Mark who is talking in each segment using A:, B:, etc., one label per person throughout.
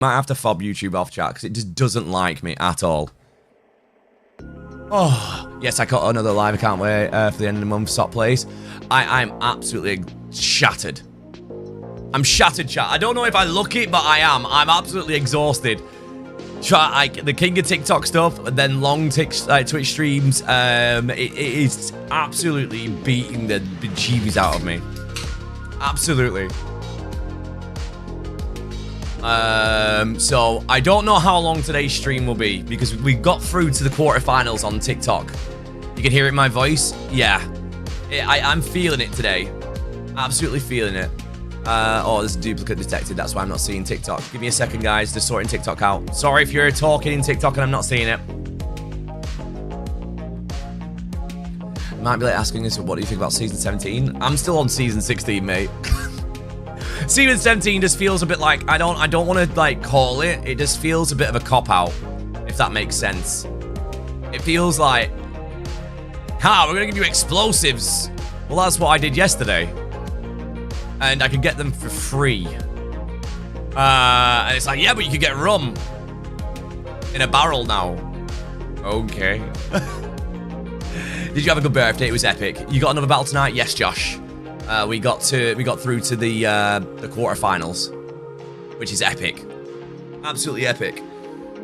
A: Might have to fob YouTube off chat because it just doesn't like me at all. Oh, yes, I got another live account wait for the end of the month, stop plays. I'm absolutely shattered. I'm shattered, chat. I don't know if I look it, but I am. I'm absolutely exhausted. The king of TikTok stuff, and then long Twitch streams, it is absolutely beating the bejeebies out of me. Absolutely. So I don't know how long today's stream will be because we got through to the quarterfinals on TikTok. You can hear it in my voice. Yeah, I'm feeling it today. Absolutely feeling it. Oh, there's a duplicate detected. That's why I'm not seeing TikTok. Give me a second, guys. Just sorting TikTok out. Sorry if you're talking in TikTok and I'm not seeing it. Might be like asking us, what do you think about season 17? I'm still on season 16, mate. Season 17 just feels a bit like I don't want to like call it. It just feels a bit of a cop out, if that makes sense. It feels like, we're gonna give you explosives. Well, that's what I did yesterday. And I could get them for free. And it's like, yeah, but you could get rum in a barrel now. Okay. Did you have a good birthday? It was epic. You got another battle tonight? Yes, Josh. We got through to the quarterfinals, which is epic. Absolutely epic.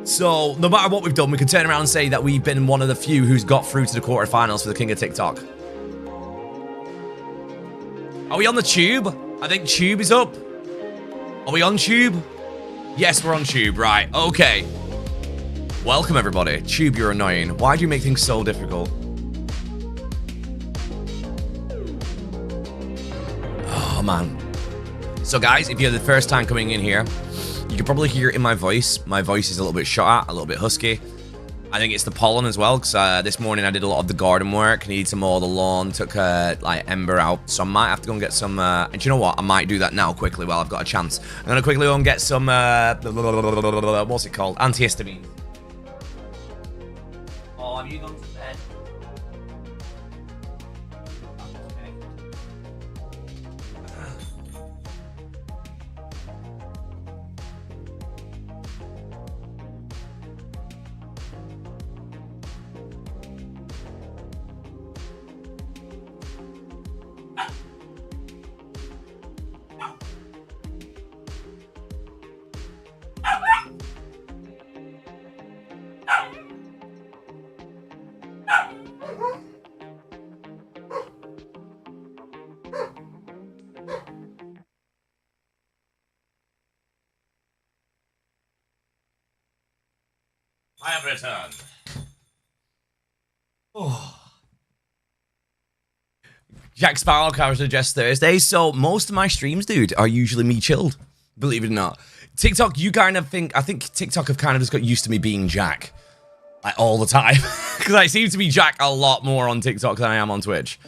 A: So no matter what we've done, we can turn around and say that we've been one of the few who's got through to the quarterfinals for the King of TikTok. Are we on the tube? I think tube is up. Are we on tube? Yes, we're on tube. Right. Okay. Welcome, everybody. Tube, you're annoying. Why do you make things so difficult? Oh, man. So, guys, if you're the first time coming in here, you can probably hear it in my voice. My voice is a little bit shot at, a little bit husky. I think it's the pollen as well, because this morning I did a lot of the garden work. Needed to mow the lawn, took like Ember out. So I might have to go and get some, and you know what? I might do that now quickly while I've got a chance. I'm going to quickly go and get some, what's it called? Antihistamine. Oh, have you gone to bed? I have returned. Oh. Jack Sparrow cover suggests Thursday. So most of my streams, dude, are usually me chilled. Believe it or not. TikTok, you kind of think, I think TikTok have kind of just got used to me being Jack. Like all the time. Because I seem to be Jack a lot more on TikTok than I am on Twitch.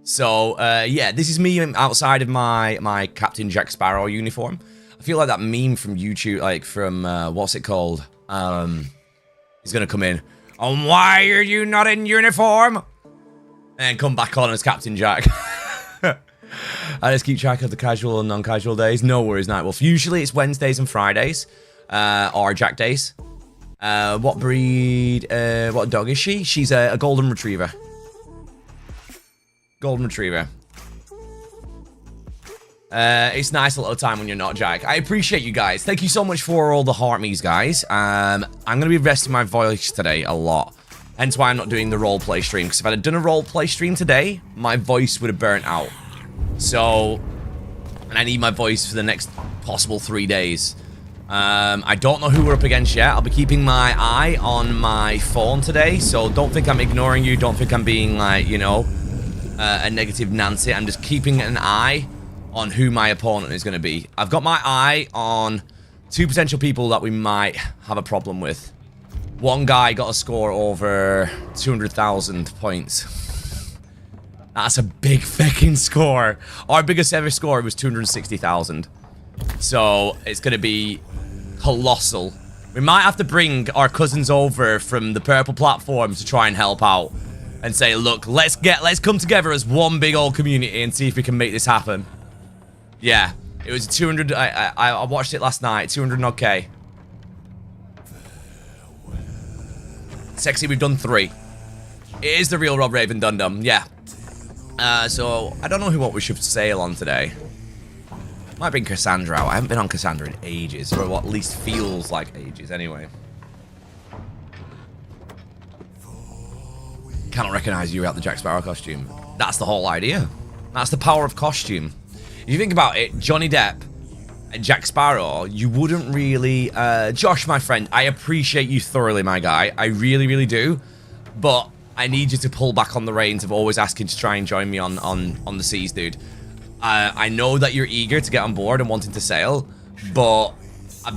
A: So, yeah, this is me outside of my Captain Jack Sparrow uniform. I feel like that meme from YouTube, like from, what's it called? He's gonna come in. Why are you not in uniform? And come back on as Captain Jack. I just keep track of the casual and non-casual days. No worries, Nightwolf. Usually it's Wednesdays and Fridays, or Jack days. What breed? What dog is she? She's a golden retriever. Golden retriever. It's nice a lot of time when you're not Jack. I appreciate you guys. Thank you so much for all the heart me's, guys. I'm going to be resting my voice today a lot. Hence why I'm not doing the roleplay stream. Because if I had done a roleplay stream today, my voice would have burnt out. So, and I need my voice for the next possible 3 days. I don't know who we're up against yet. I'll be keeping my eye on my phone today. So don't think I'm ignoring you. Don't think I'm being like, you know, a negative Nancy. I'm just keeping an eye on who my opponent is going to be. I've got my eye on 2 potential people that we might have a problem with. One guy got a score over 200,000 points. That's a big fucking score. Our biggest ever score was 260,000. So it's going to be colossal. We might have to bring our cousins over from the purple platform to try and help out. And say, look, let's come together as one big old community and see if we can make this happen. Yeah, it was 200. I watched it last night. 200 odd K. Sexy, we've done 3. It is the real Rob Raven Dum-Dum, yeah. So, I don't know what we should sail on today. Might bring Cassandra out. I haven't been on Cassandra in ages, or what at least feels like ages anyway. Cannot recognize you without the Jack Sparrow costume. That's the whole idea. That's the power of costume. If you think about it, Johnny Depp and Jack Sparrow, you wouldn't really... Josh, my friend, I appreciate you thoroughly, my guy. I really, really do. But I need you to pull back on the reins of always asking to try and join me on the seas, dude. I know that you're eager to get on board and wanting to sail, but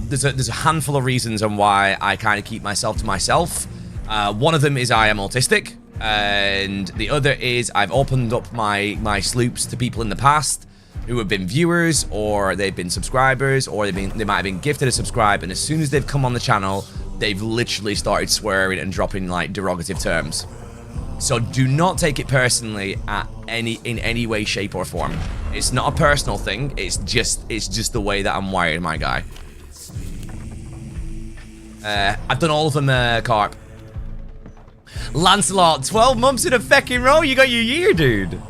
A: there's a handful of reasons on why I kind of keep myself to myself. One of them is I am autistic, and the other is I've opened up my sloops to people in the past who have been viewers, or they've been subscribers, or they might have been gifted a subscribe, and as soon as they've come on the channel, they've literally started swearing and dropping like derogative terms. So do not take it personally in any way, shape, or form. It's not a personal thing. It's just the way that I'm wired, my guy. I've done all of them, Carp. Lancelot, 12 months in a fucking row. You got your year, dude.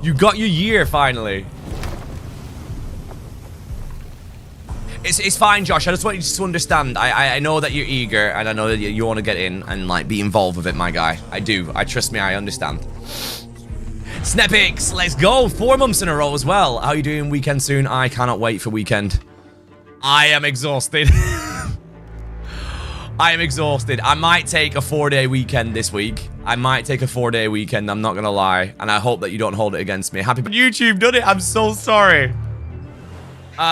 A: You got your year finally. It's fine, Josh. I just want you to understand. I know that you're eager, and I know that you want to get in and like be involved with it, my guy. I do. Trust me, I understand. Snepix, let's go. 4 months in a row as well. How are you doing? Weekend soon. I cannot wait for weekend. I am exhausted. I am exhausted. I might take a 4-day weekend this week. I might take a 4-day weekend. I'm not gonna lie, and I hope that you don't hold it against me. Happy YouTube done it. I'm so sorry. Do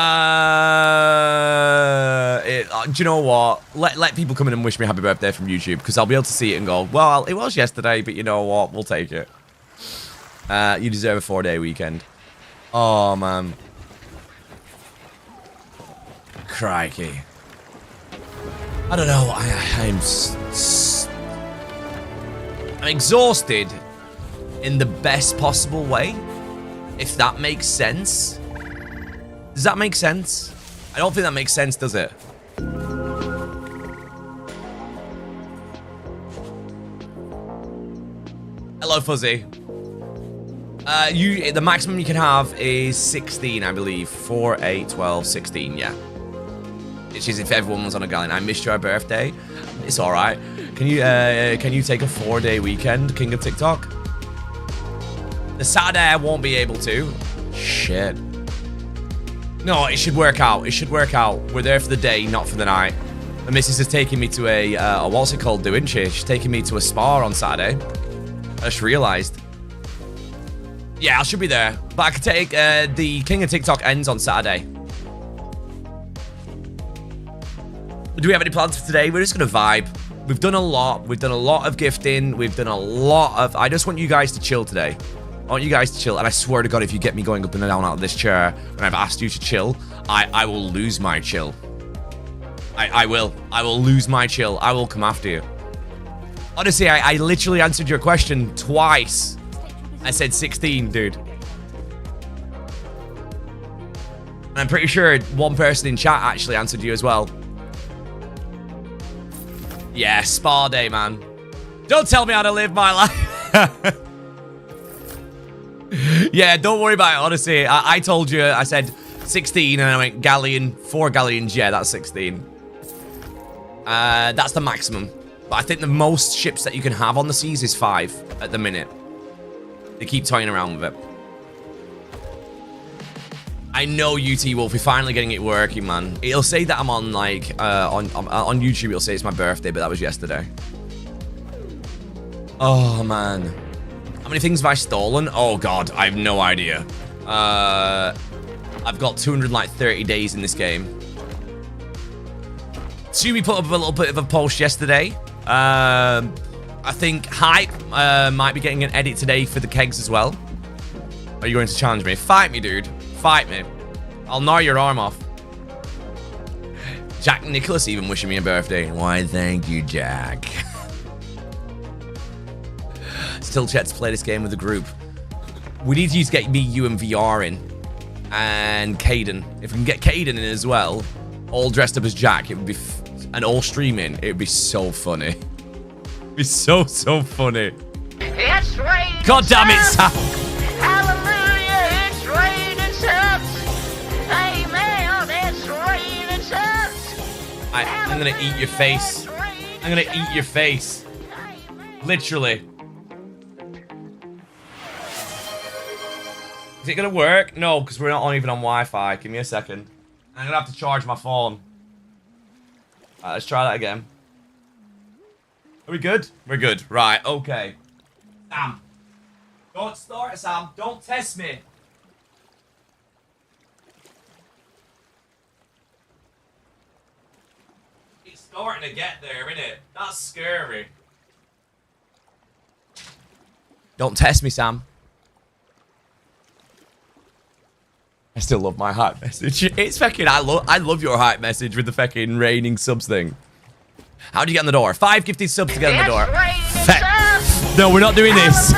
A: you know what? Let people come in and wish me happy birthday from YouTube, because I'll be able to see it and go, well, it was yesterday, but you know what? We'll take it. You deserve a 4-day weekend. Oh, man. Crikey. I don't know. I'm exhausted in the best possible way, if that makes sense. Does that make sense? I don't think that makes sense, does it? Hello, Fuzzy. The maximum you can have is 16, I believe. 4, 8, 12, 16, yeah. Which is if everyone was on a galleon. I missed your birthday. It's alright. Can you take a 4-day weekend, King of TikTok? The Saturday I won't be able to. Shit. No, it should work out. It should work out. We're there for the day, not for the night. The missus is taking me to a what's it called, doing she? She's taking me to a spa on Saturday. I just realised. Yeah, I should be there. But I could take, the King of TikTok ends on Saturday. Do we have any plans for today? We're just going to vibe. We've done a lot. We've done a lot of gifting. We've done a lot of... I just want you guys to chill today. I want you guys to chill, and I swear to God, if you get me going up and down out of this chair when I've asked you to chill, I will lose my chill. I will. I will lose my chill. I will come after you. Honestly, I literally answered your question twice. I said 16, dude. And I'm pretty sure one person in chat actually answered you as well. Yeah, spa day, man. Don't tell me how to live my life. Yeah, don't worry about it, honestly. I told you, I said 16, and I went galleon, 4 galleons. Yeah, that's 16. That's the maximum. But I think the most ships that you can have on the seas is 5 at the minute. They keep toying around with it. I know UT Wolf, we're finally getting it working, man. It'll say that I'm on, like, on YouTube, it'll say it's my birthday, but that was yesterday. Oh, man. How many things have I stolen? Oh, God, I have no idea. I've got 230 days in this game. Sumi put up a little bit of a post yesterday. I think Hype might be getting an edit today for the kegs as well. Are you going to challenge me? Fight me, dude. Fight me. I'll gnaw your arm off. Jack Nicholas even wishing me a birthday. Why, thank you, Jack. Still yet to play this game with the group. We need you to get me, you, and VR in. And Caden. If we can get Caden in as well, all dressed up as Jack, it would be... and all streaming, it would be so funny. be so funny.
B: It's raining.
A: God damn it, Sam.
B: Hallelujah, it's raining subs. Amen, it's raining subs.
A: I'm gonna eat your face. I'm gonna eat your face. Literally. Is it gonna work? No, because we're not even on Wi-Fi. Give me a second. I'm gonna have to charge my phone. Alright, let's try that again. Are we good? We're good. Right, okay. Sam. Don't start, Sam. Don't test me. It's starting to get there, isn't it? That's scary. Don't test me, Sam. I still love my hype message. It's fucking, I love your hype message with the fucking raining subs thing. How do you get in the door? 5 gifted subs to get in the door. No, we're not doing this.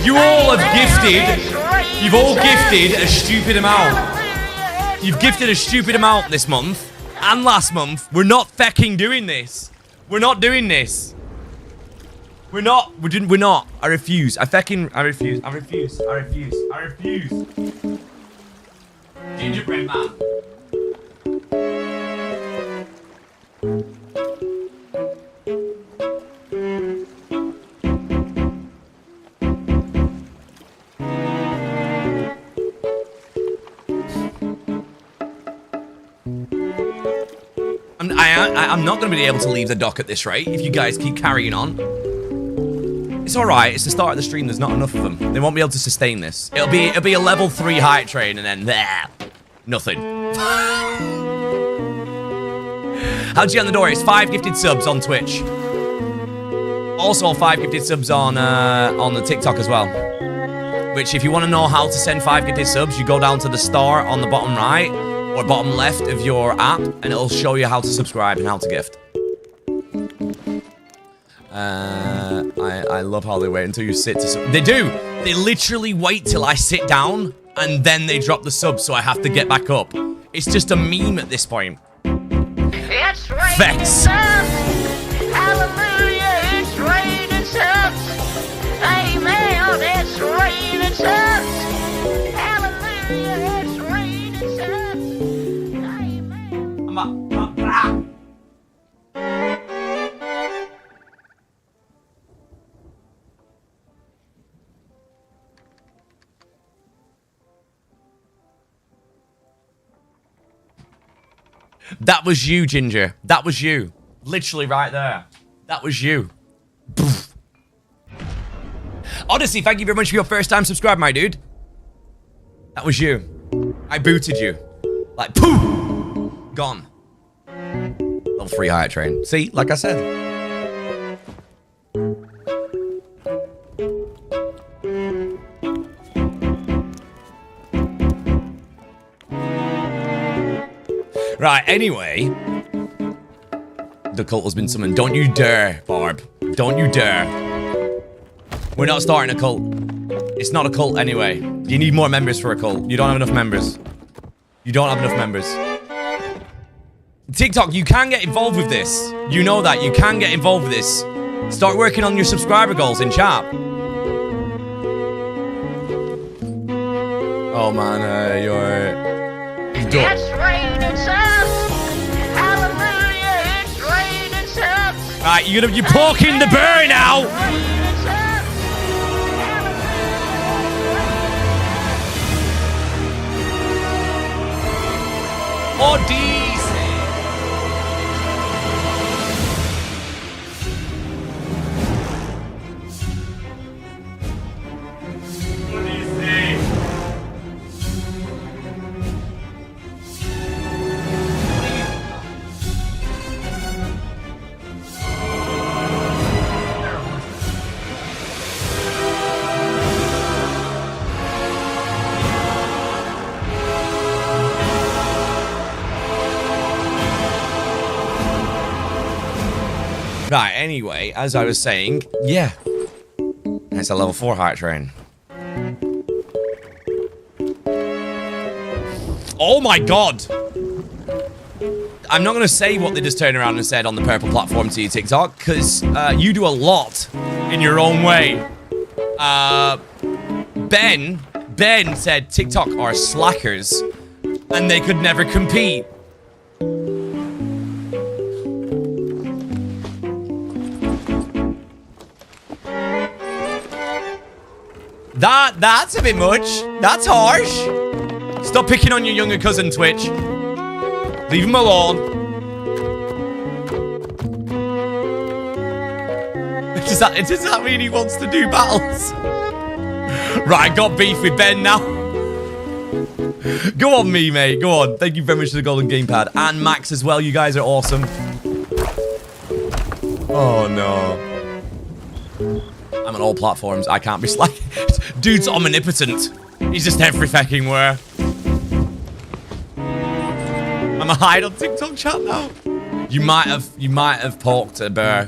A: You all have gifted. You've all gifted a stupid amount. You've gifted a stupid amount this month and last month. We're not fucking doing this. We're not doing this. We're not. We're not. I refuse. I refuse. I refuse. I refuse. I refuse. Gingerbread man. I'm not going to be able to leave the dock at this rate if you guys keep carrying on. It's alright, it's the start of the stream, there's not enough of them. They won't be able to sustain this. It'll be a level 3 hype train and then there. Nothing. How'd you get on the door? It's 5 gifted subs on Twitch. Also 5 gifted subs on the TikTok as well. Which if you want to know how to send 5 gifted subs, you go down to the star on the bottom right or bottom left of your app and it'll show you how to subscribe and how to gift. I love how they wait until you sit to... They do! They literally wait till I sit down, and then they drop the sub, so I have to get back up. It's just a meme at this point.
B: It's raining
A: Vex.
B: subs. Hallelujah, it's raining subs. Amen, it's raining subs. Hallelujah, it's raining subs. Amen.
A: That was you, Ginger. That was you. Literally right there. That was you. Poof. Odyssey, thank you very much for your first time subscribe, my dude. That was you. I booted you. Like, poof! Gone. Level 3 higher train. See, like I said. Right, anyway. The cult has been summoned. Don't you dare, Barb. Don't you dare. We're not starting a cult. It's not a cult anyway. You need more members for a cult. You don't have enough members. You don't have enough members. TikTok, you can get involved with this. You know that. You can get involved with this. Start working on your subscriber goals in chat. Oh man, you're done.
B: It's raining subs. Hallelujah, it's raining subs.
A: Right, you're porking the bear now.
B: Raining subs.
A: Odyssey. Right, anyway, as I was saying, yeah. It's a level 4 heart train. Oh my god! I'm not going to say what they just turned around and said on the purple platform to you, TikTok, because you do a lot in your own way. Ben said TikTok are slackers and they could never compete. That's a bit much. That's harsh. Stop picking on your younger cousin, Twitch. Leave him alone. Does that mean he wants to do battles? Right, I got beef with Ben now. Go on, me, mate. Go on. Thank you very much for the golden gamepad. And Max as well. You guys are awesome. Oh, no. I'm on all platforms. I can't be slack. Dude's omnipotent. He's just every fucking where. I'm a hide on TikTok chat now. You might have poked a bear.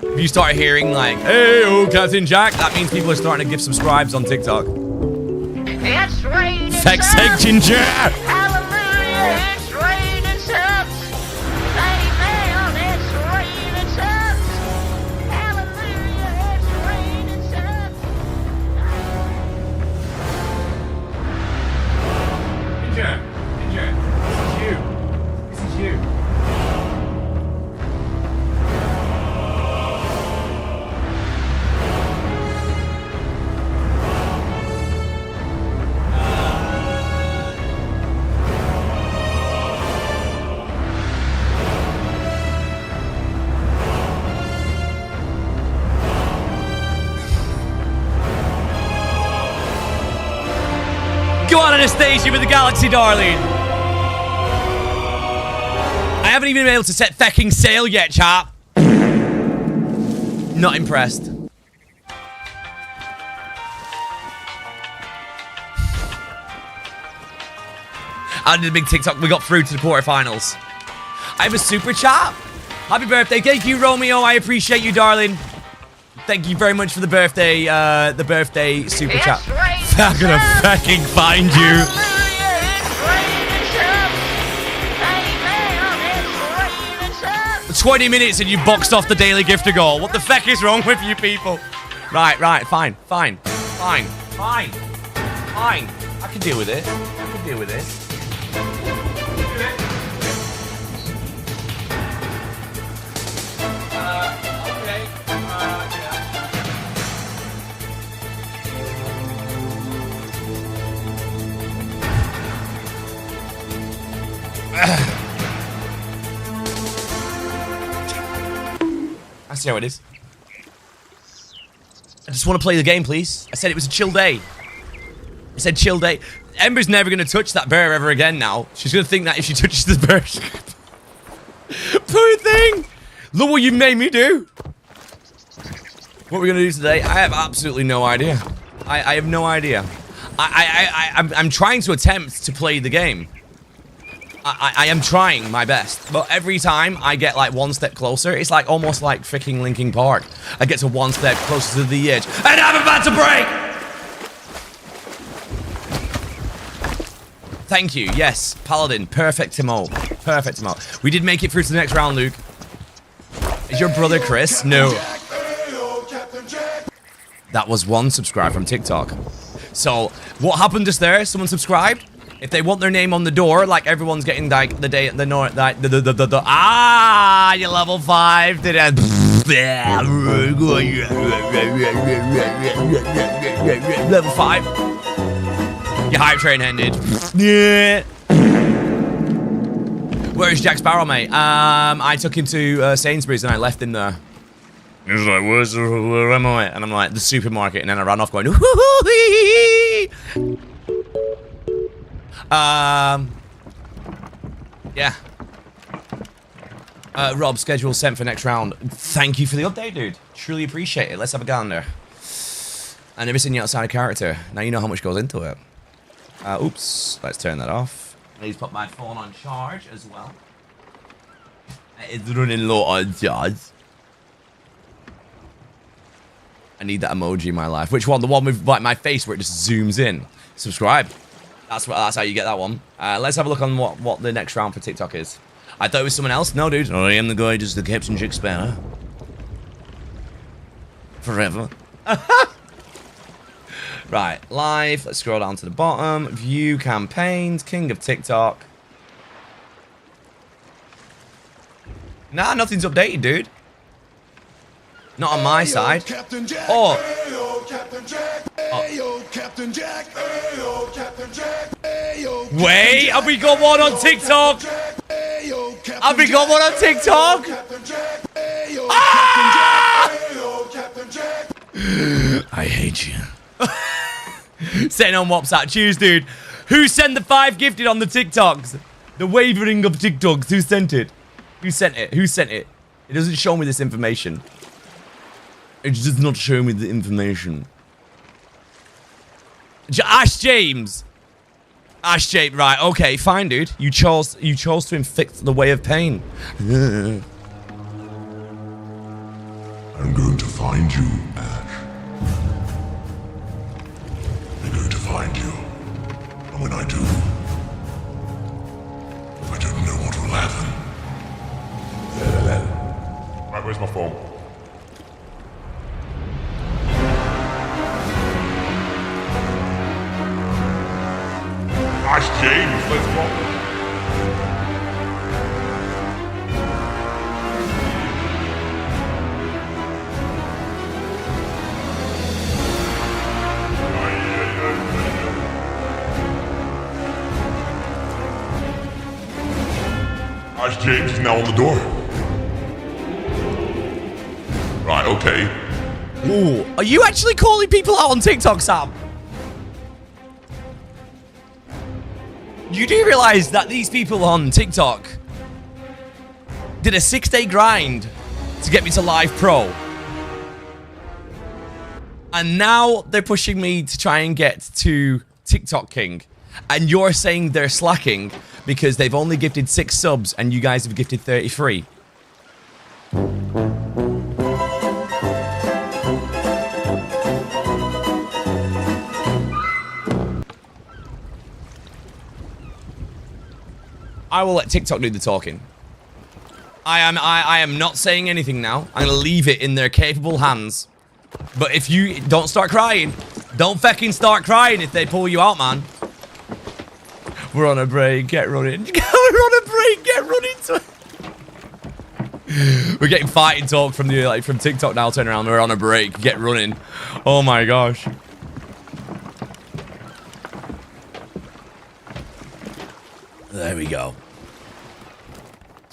A: If you start hearing like, hey, oh, Captain Jack, that means people are starting to give subscribes on TikTok.
B: It's raining
A: Sex
B: subs.
A: ginger.
B: Hallelujah, it's raining subs. Amen, it's raining subs. Hallelujah, it's raining subs.
A: Ginger, this is you. Go on, Anastasia, with the galaxy, darling. I haven't even been able to set fucking sail yet, chap. Not impressed. I did a big TikTok. We got through to the quarterfinals. I have a super chat. Happy birthday. Thank you, Romeo. I appreciate you, darling. Thank you very much for the birthday super chat. I'm gonna fucking find you.
B: Hallelujah, it's raining subs. Amen, it's raining subs.
A: 20 minutes and you boxed off the daily gifter goal. What the fuck is wrong with you people? Right, fine. I can deal with it. I see how it is. I just want to play the game, please. I said it was a chill day. I said chill day. Ember's never going to touch that bear ever again now. She's going to think that if she touches the bear... Poor thing! Look what you made me do! What we're going to do today, I have absolutely no idea. I have no idea. I'm trying to attempt to play the game. I am trying my best, but every time I get like one step closer, it's like almost like freaking Linkin Park. I get to one step closer to the edge, and I'm about to break! Thank you, yes, Paladin, perfectimo. We did make it through to the next round, Luke. Is your brother Chris? No. That was one subscribe from TikTok. So, what happened just there? Someone subscribed? If they want their name on the door, like everyone's getting like the day, the north, like the you level 5. Did I? Level 5. Your hype train ended. Yeah. Where is Jack Sparrow, mate? I took him to Sainsbury's and I left him there. He was like, where am I? And I'm like, the supermarket. And then I ran off going, yeah. Rob, schedule sent for next round. Thank you for the update, dude. Truly appreciate it. Let's have a gander. I never seen you outside of character. Now you know how much goes into it. Oops. Let's turn that off. Please put my phone on charge as well. It's running low on charge. I need that emoji in my life. Which one? The one with like my face where it just zooms in. Subscribe. That's how you get that one. Let's have a look on what the next round for TikTok is. I thought it was someone else. No, dude. I am the guy just the Captain Jack Sparrow. Forever. Right, live. Let's scroll down to the bottom. View campaigns. King of TikTok. Nah, nothing's updated, dude. Not on my side.
C: Captain Jack.
A: Oh.
C: Ayo, Captain Jack. Ayo, Captain Jack. Ayo, Captain Jack. Ayo,
A: Wait, have we got one on TikTok?
C: Ayo, Captain
A: Have we got one on TikTok?
C: Captain Jack. Ayo,
A: Ah!
C: Captain Jack.
A: I hate you. Setting on WhatsApp. Cheers, dude. Who sent the 5 gifted on the TikToks? The wavering of TikToks. Who sent it? Who sent it? Who sent it? It doesn't show me this information. It does not show me the information. Ash James. Ash James. Right. Okay. Fine, dude. You chose to inflict the way of pain.
C: I'm going to find you, Ash. I'm going to find you. And when I do, I don't know what will happen. Right, where's my phone? Ash James, let's go. Ash James is now on the door. Right, okay.
A: Ooh. Are you actually calling people out on TikTok, Sam? You do realize that these people on TikTok did a 6-day grind to get me to Live Pro. And now they're pushing me to try and get to TikTok King. And you're saying they're slacking because they've only gifted 6 subs and you guys have gifted 33. I will let TikTok do the talking. I am not saying anything now. I'm gonna leave it in their capable hands. But if you don't start crying, don't fucking start crying if they pull you out, man. We're on a break, get running. We're on a break, get running. We're getting fighting talk from the from TikTok now. Turn around, we're on a break, get running. Oh my gosh. There we go.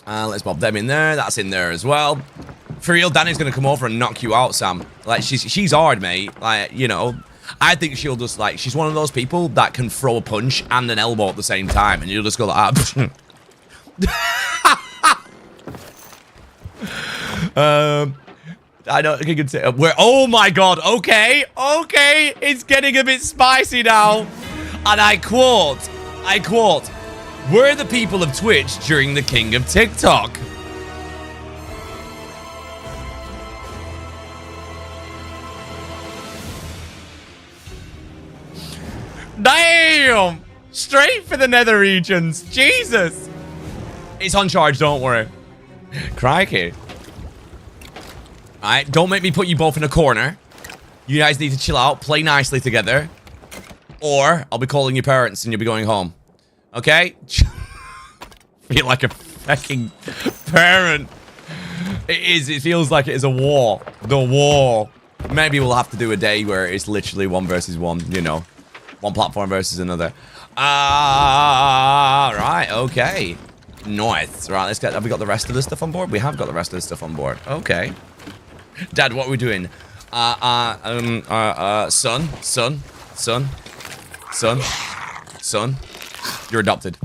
A: Let's pop them in there. That's in there as well. For real, Danny's gonna come over and knock you out, Sam. Like, she's hard, mate. Like, you know, I think she'll just, like, she's one of those people that can throw a punch and an elbow at the same time, and you'll just go like that. I don't think you can say, oh my god, okay, it's getting a bit spicy now. And I quote, we're the people of Twitch during the king of TikTok. Damn! Straight for the nether regions. Jesus! It's on charge, don't worry. Crikey. Alright, don't make me put you both in a corner. You guys need to chill out, play nicely together. Or I'll be calling your parents and you'll be going home. Okay? Feel like a fucking parent. It is. It feels like it is a war. The war. Maybe we'll have to do a day where it's literally 1 versus 1, you know. One platform versus another. Right, okay. Nice. Right, let's get... Have we got the rest of the stuff on board? We have got the rest of the stuff on board. Okay. Dad, what are we doing? Son. You're adopted.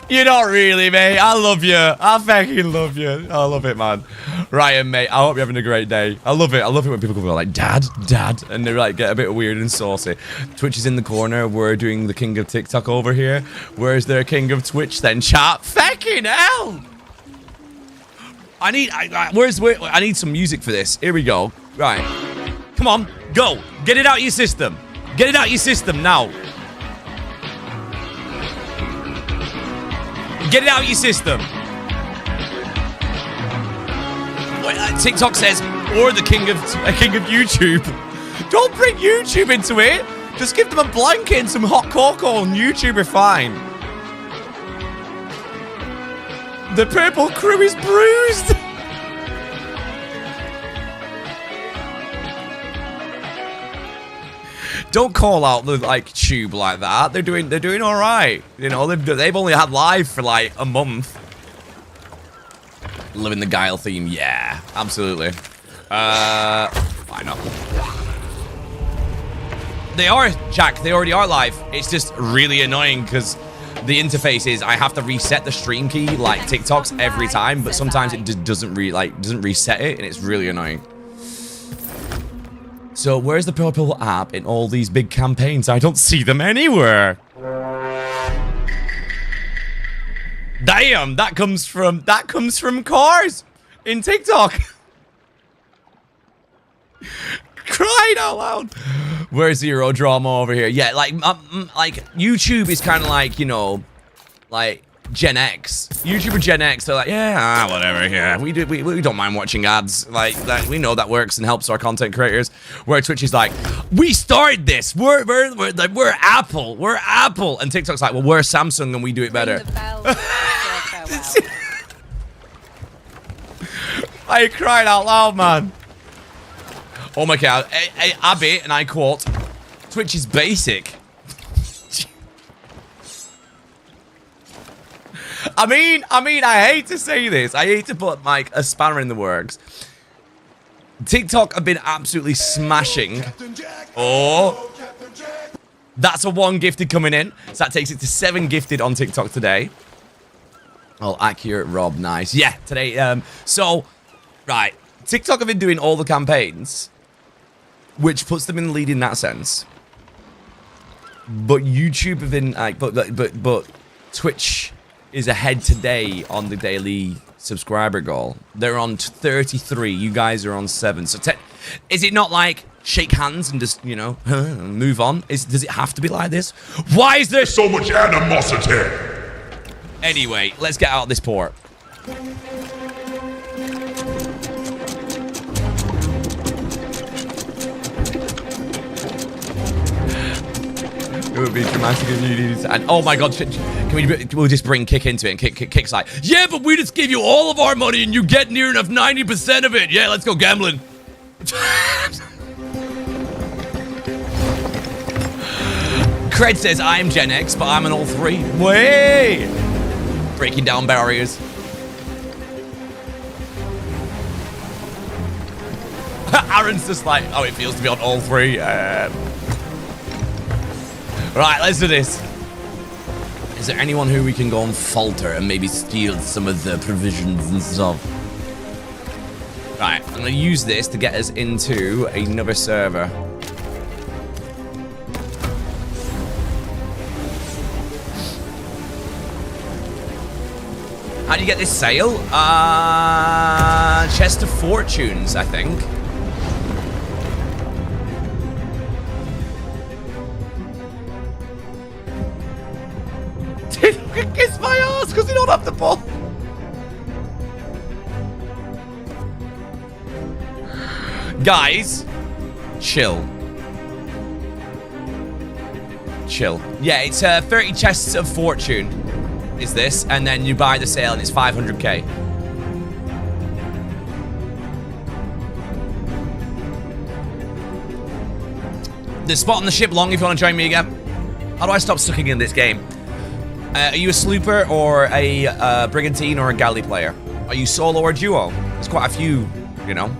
A: You're not really, mate. I love you. I fucking love you. I love it, man. Ryan, mate, I hope you're having a great day. I love it. I love it when people go like, Dad, Dad, and they like get a bit weird and saucy. Twitch is in the corner. We're doing the king of TikTok over here. Where's their king of Twitch then, chat? Fucking hell! I need some music for this. Here we go. Right. Come on, go. Get it out of your system. Get it out of your system now. Get it out of your system. TikTok says, or the king of YouTube. Don't bring YouTube into it. Just give them a blanket and some hot cocoa and YouTube are fine. The purple crew is bruised. Don't call out the like tube like that. They're doing all right. You know, they've only had live for like a month. Living the Guile theme, yeah, absolutely. Why not? They are, Jack. They already are live. It's just really annoying because the interface is I have to reset the stream key like TikToks every time, but sometimes it just doesn't reset it, and it's really annoying. So where's the purple app in all these big campaigns? I don't see them anywhere. Damn, that comes from cars in TikTok. Crying out loud. Where's Zero Drama over here? Yeah, like YouTube is kind of like, you know, like Gen X. YouTuber Gen X, they're like, yeah, whatever, yeah. We don't mind watching ads. Like that, we know that works and helps our content creators. Where Twitch is like, we started this. We're Apple. We're Apple. And TikTok's like, well, we're Samsung and we do it better. I cried out loud, man. Oh my god. Abby, and I quote, Twitch is basic. I mean, I hate to say this. I hate to put like a spanner in the works. TikTok have been absolutely smashing. Oh, that's a 1 gifted coming in. So that takes it to 7 gifted on TikTok today. Oh, accurate, Rob. Nice. Yeah, today. So, right. TikTok have been doing all the campaigns, which puts them in the lead in that sense. But YouTube have been like, but Twitch is ahead today on the daily subscriber goal. They're on 33. You guys are on 7. So is it not like shake hands and just, you know, move on? Does it have to be like this? Why is there
C: So much animosity.
A: Anyway, let's get out of this port. It would be dramatic if you needed to. And oh my god, we'll just bring Kick into it. And Kick's like, yeah, but we just gave you all of our money and you get near enough 90% of it. Yeah, let's go gambling. Cred says, I'm Gen X, but I'm an all 3. Way! Breaking down barriers. Aaron's just like, oh, it feels to be on all 3. Right, let's do this. Is there anyone who we can go and falter and maybe steal some of the provisions and stuff? Right, I'm gonna use this to get us into another server. How do you get this sale? Chest of Fortunes, I think. Kiss my ass because you don't have the ball. Guys, chill. Chill. Yeah, it's 30 chests of fortune is this, and then you buy the sale and it's 500k. There's spot on the ship long if you want to join me again. How do I stop sucking in this game? Are you a slooper or a brigantine or a galley player? Are you solo or duo? There's quite a few, you know,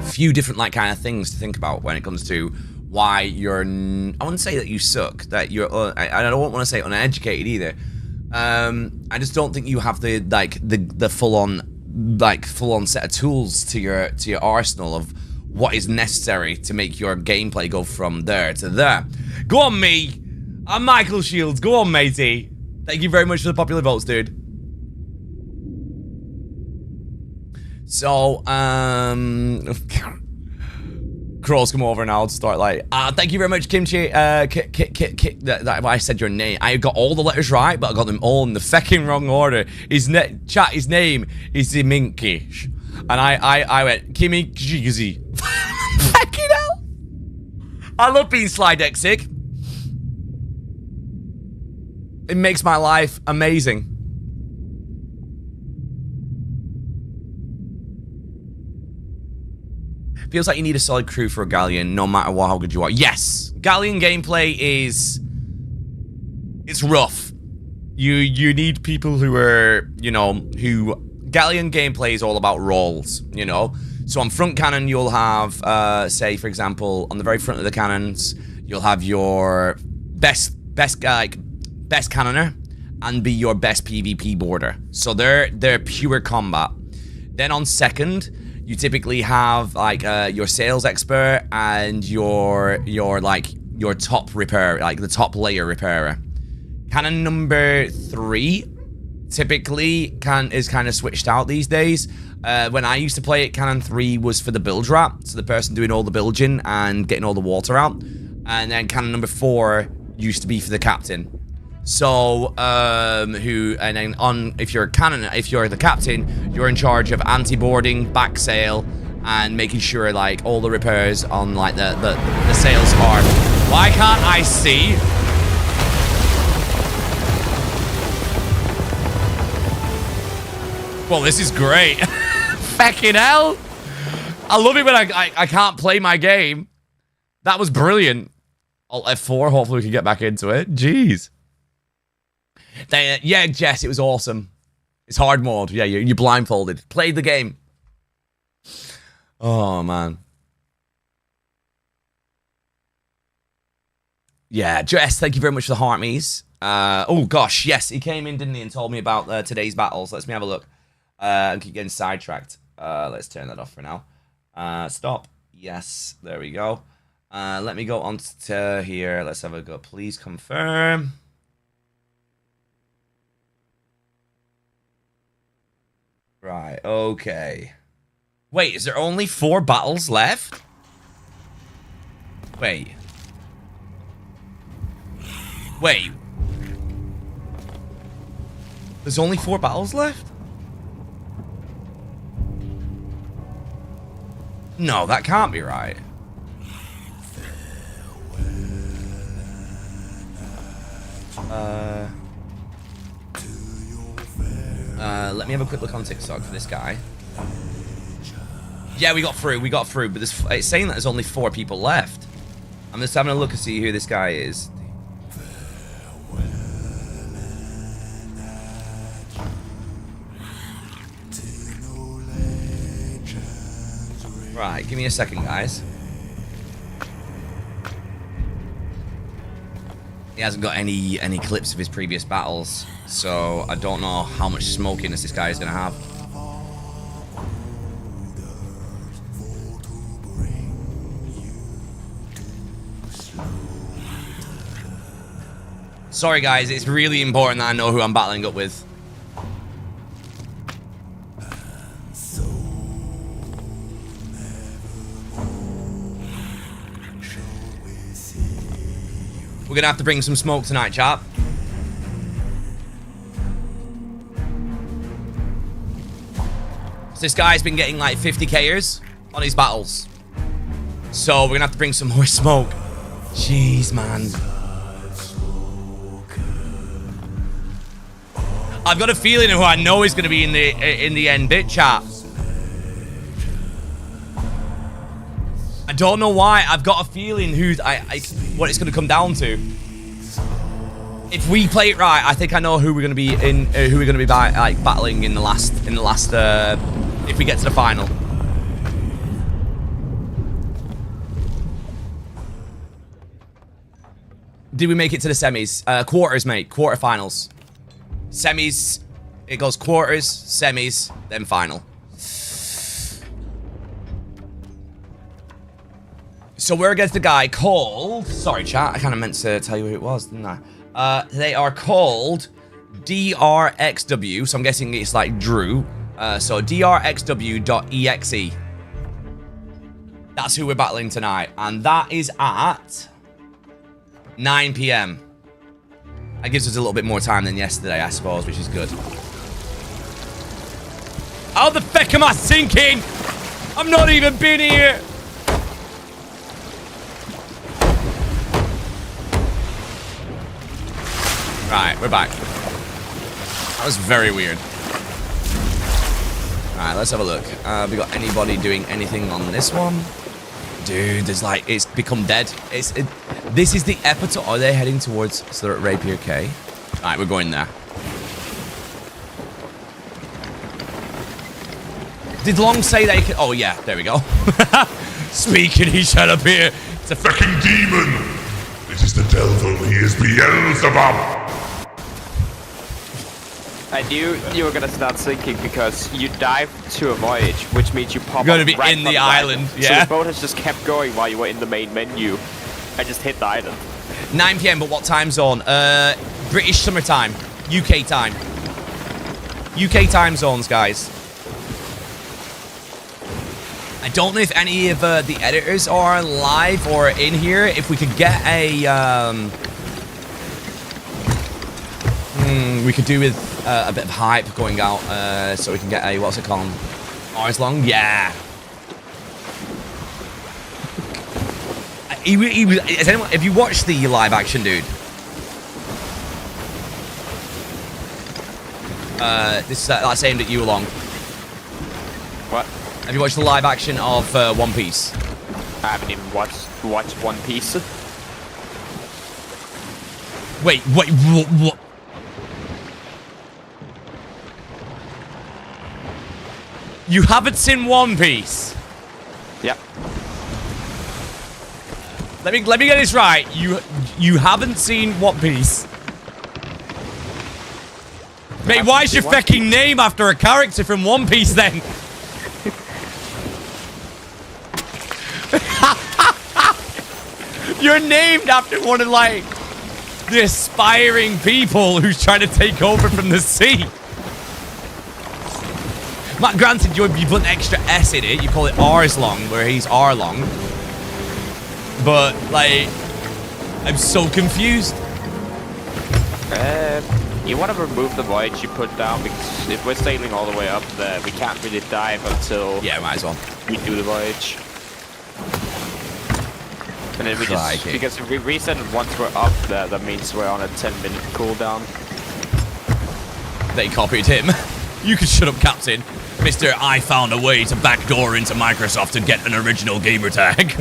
A: few different like kind of things to think about when it comes to why you're. I wouldn't say that you suck. That you're. I don't want to say uneducated either. I just don't think you have the full on like full-on set of tools to your arsenal of what is necessary to make your gameplay go from there to there. Go on, me. I'm Michael Shields. Go on, matey. Thank you very much for the popular votes, dude. So, Crows come over and I'll start like, thank you very much, Kimchi. I said your name. I got all the letters right, but I got them all in the fucking wrong order. His name is Ziminkish. And I went, Kimmy Jigsy. Fucking hell. I love being slide deck sick. It makes my life amazing. Feels like you need a solid crew for a Galleon, no matter how good you are. Yes, Galleon gameplay is... it's rough. You need people who are, you know, who... Galleon gameplay is all about rolls, you know? So on front cannon, you'll have, say, for example, on the very front of the cannons, you'll have your best cannoner and be your best PvP boarder. So they're pure combat. Then on second... you typically have like your sales expert and your top repair, like the top layer repairer. Cannon number 3 typically is kind of switched out these days. When I used to play it, Cannon 3 was for the bilge rat, so the person doing all the bilging and getting all the water out. And then Cannon number 4 used to be for the captain. So, if you're the captain, you're in charge of anti-boarding, back sail, and making sure, like, all the repairs on, like, the sails are... Why can't I see? Well, this is great. Fucking hell. I love it when I can't play my game. That was brilliant. Alt F4, hopefully we can get back into it. Jeez. Yeah, Jess, it was awesome. It's hard mode. Yeah, you're blindfolded. Played the game. Oh, man. Yeah, Jess, thank you very much for the heartmies. Oh, gosh, yes, he came in, didn't he, and told me about today's battles. Let's me have a look. I keep getting sidetracked. Let's turn that off for now. Stop. Yes, there we go. Let me go on to here. Let's have a go. Please confirm. Right, okay. Wait, is there only 4 battles left? Wait. There's only 4 battles left? No, that can't be right. Let me have a quick look on TikTok for this guy. Yeah, we got through, but it's saying that there's only 4 people left. I'm just having a look to see who this guy is. Right, give me a second, guys. He hasn't got any clips of his previous battles, so I don't know how much smokiness this guy is going to have. Sorry, guys, it's really important that I know who I'm battling up with. We're gonna have to bring some smoke tonight, chap. So this guy's been getting like 50kers on his battles. So we're gonna have to bring some more smoke. Jeez, man. I've got a feeling who I know is gonna be in the end bit, chat. I don't know why. I've got a feeling what it's going to come down to. If we play it right, I think I know who we're going to be battling in the last if we get to the final. Did we make it to the semis? Quarters, mate. Quarterfinals. Semis. It goes quarters, semis, then final. so we're against a guy called... Sorry, chat. I kind of meant to tell you who it was, didn't I? They are called DRXW. So I'm guessing it's like Drew. So drxw.exe. That's who we're battling tonight. And that is at 9 p.m. That gives us a little bit more time than yesterday, I suppose, which is good. How the feck am I sinking? I'm not even been here. Right, we're back. That was very weird. Alright, let's have a look. Have we got anybody doing anything on this one? Dude, there's like, it's become dead. This is the epitome. Are they heading towards, so they're at Rapier K? Alright, we're going there. Did Long say they could? Oh yeah, there we go. Speaking, he shut up here. It's a
C: Fucking demon! It is the devil, he is Beelzebub!
D: I knew you were gonna start sinking because you dived to a voyage, which means you pop
A: You're gonna
D: up
A: be
D: right
A: in
D: on
A: the island, yeah.
D: So the boat has just kept going while you were in the main menu. I just hit the island.
A: 9 p.m., but what time zone? British summertime. UK time. UK time zones, guys. I don't know if any of the editors are live or in here. If we could get a... we could do with a bit of hype going out so we can get a... What's it called? Hours long? Yeah. Is anyone, have you watched the live action, dude? That's aimed at you, Long.
D: What?
A: Have you watched the live action of One Piece?
D: I haven't even watched One Piece.
A: Wait, what? You haven't seen One Piece?
D: Yep.
A: Let me get this right. You haven't seen One Piece? Mate, why is your fucking name after a character from One Piece then? You're named after one of like the aspiring people who's trying to take over from the sea. Matt, granted, you put an extra S in it. You call it Arslong, where he's Arlong. But, like, I'm so confused.
D: You want to remove the voyage you put down because if we're sailing all the way up there, we can't really dive until
A: Yeah, might as well.
D: we do the voyage. And then we just, because if we reset it once we're up there, that means we're on a 10-minute cooldown.
A: They copied him. You can shut up, Captain. Mr. I found a way to backdoor into Microsoft to get an original gamer tag.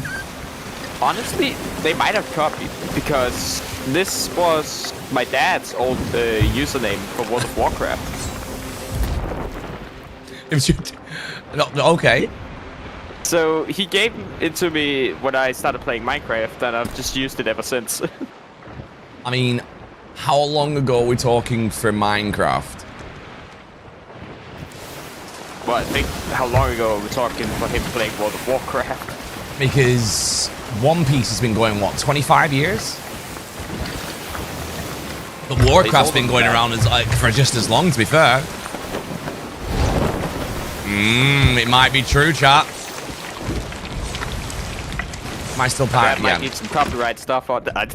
D: Honestly, they might have copied because this was my dad's old username for World of Warcraft.
A: It was your... No, okay.
D: So he gave it to me when I started playing Minecraft, and I've just used it ever since.
A: I mean, how long ago are we talking for Minecraft?
D: Well, I think how long ago are we talking for him playing World of Warcraft?
A: Because One Piece has been going, what, 25 years? But Warcraft's been going around as, like, for just as long, to be fair. It might be true, chat. Am I still pirate?
D: I might need some copyright stuff on that.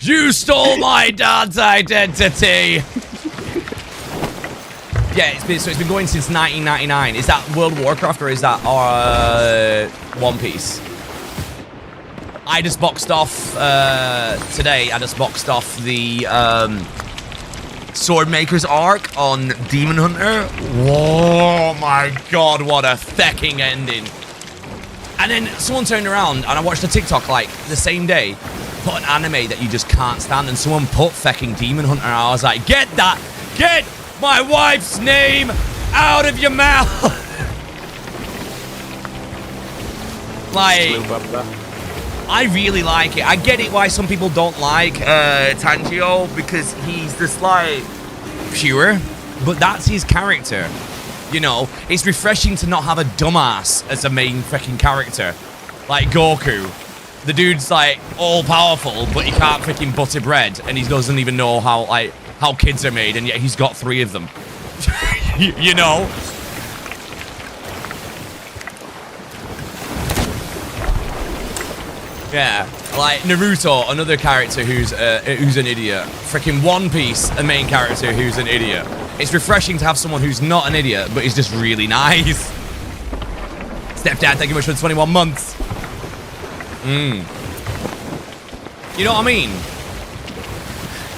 A: You stole my dad's identity! Yeah, it's been going since 1999. Is that World of Warcraft or is that One Piece? I just boxed off today. I just boxed off the Swordmaker's arc on Demon Hunter. Whoa, my god, what a fecking ending! And then someone turned around and I watched a TikTok like the same day, put an anime that you just can't stand, and someone put fecking Demon Hunter. And I was like, get my wife's name out of your mouth! Like, I really like it. I get it why some people don't like Tanjiro, because he's just like pure, but that's his character. You know, it's refreshing to not have a dumbass as a main freaking character. Like Goku. The dude's like all powerful, but he can't freaking butter bread, and he doesn't even know how kids are made, and yet he's got 3 of them. You know? Yeah, like Naruto, another character who's an idiot. Freaking One Piece, a main character who's an idiot. It's refreshing to have someone who's not an idiot, but is just really nice. Stepdad, thank you much for the 21 months. You know what I mean?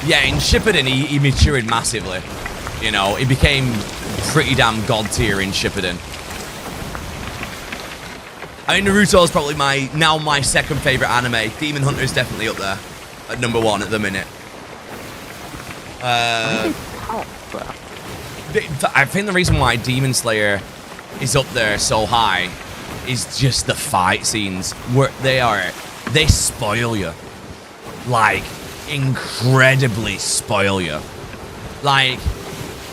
A: Yeah, in Shippuden, he matured massively. You know, he became pretty damn god tier in Shippuden. I mean, Naruto is probably my second favorite anime. Demon Hunter is definitely up there at number 1 at the minute. I think the reason why Demon Slayer is up there so high is just the fight scenes where they spoil you, like incredibly spoil you. Like,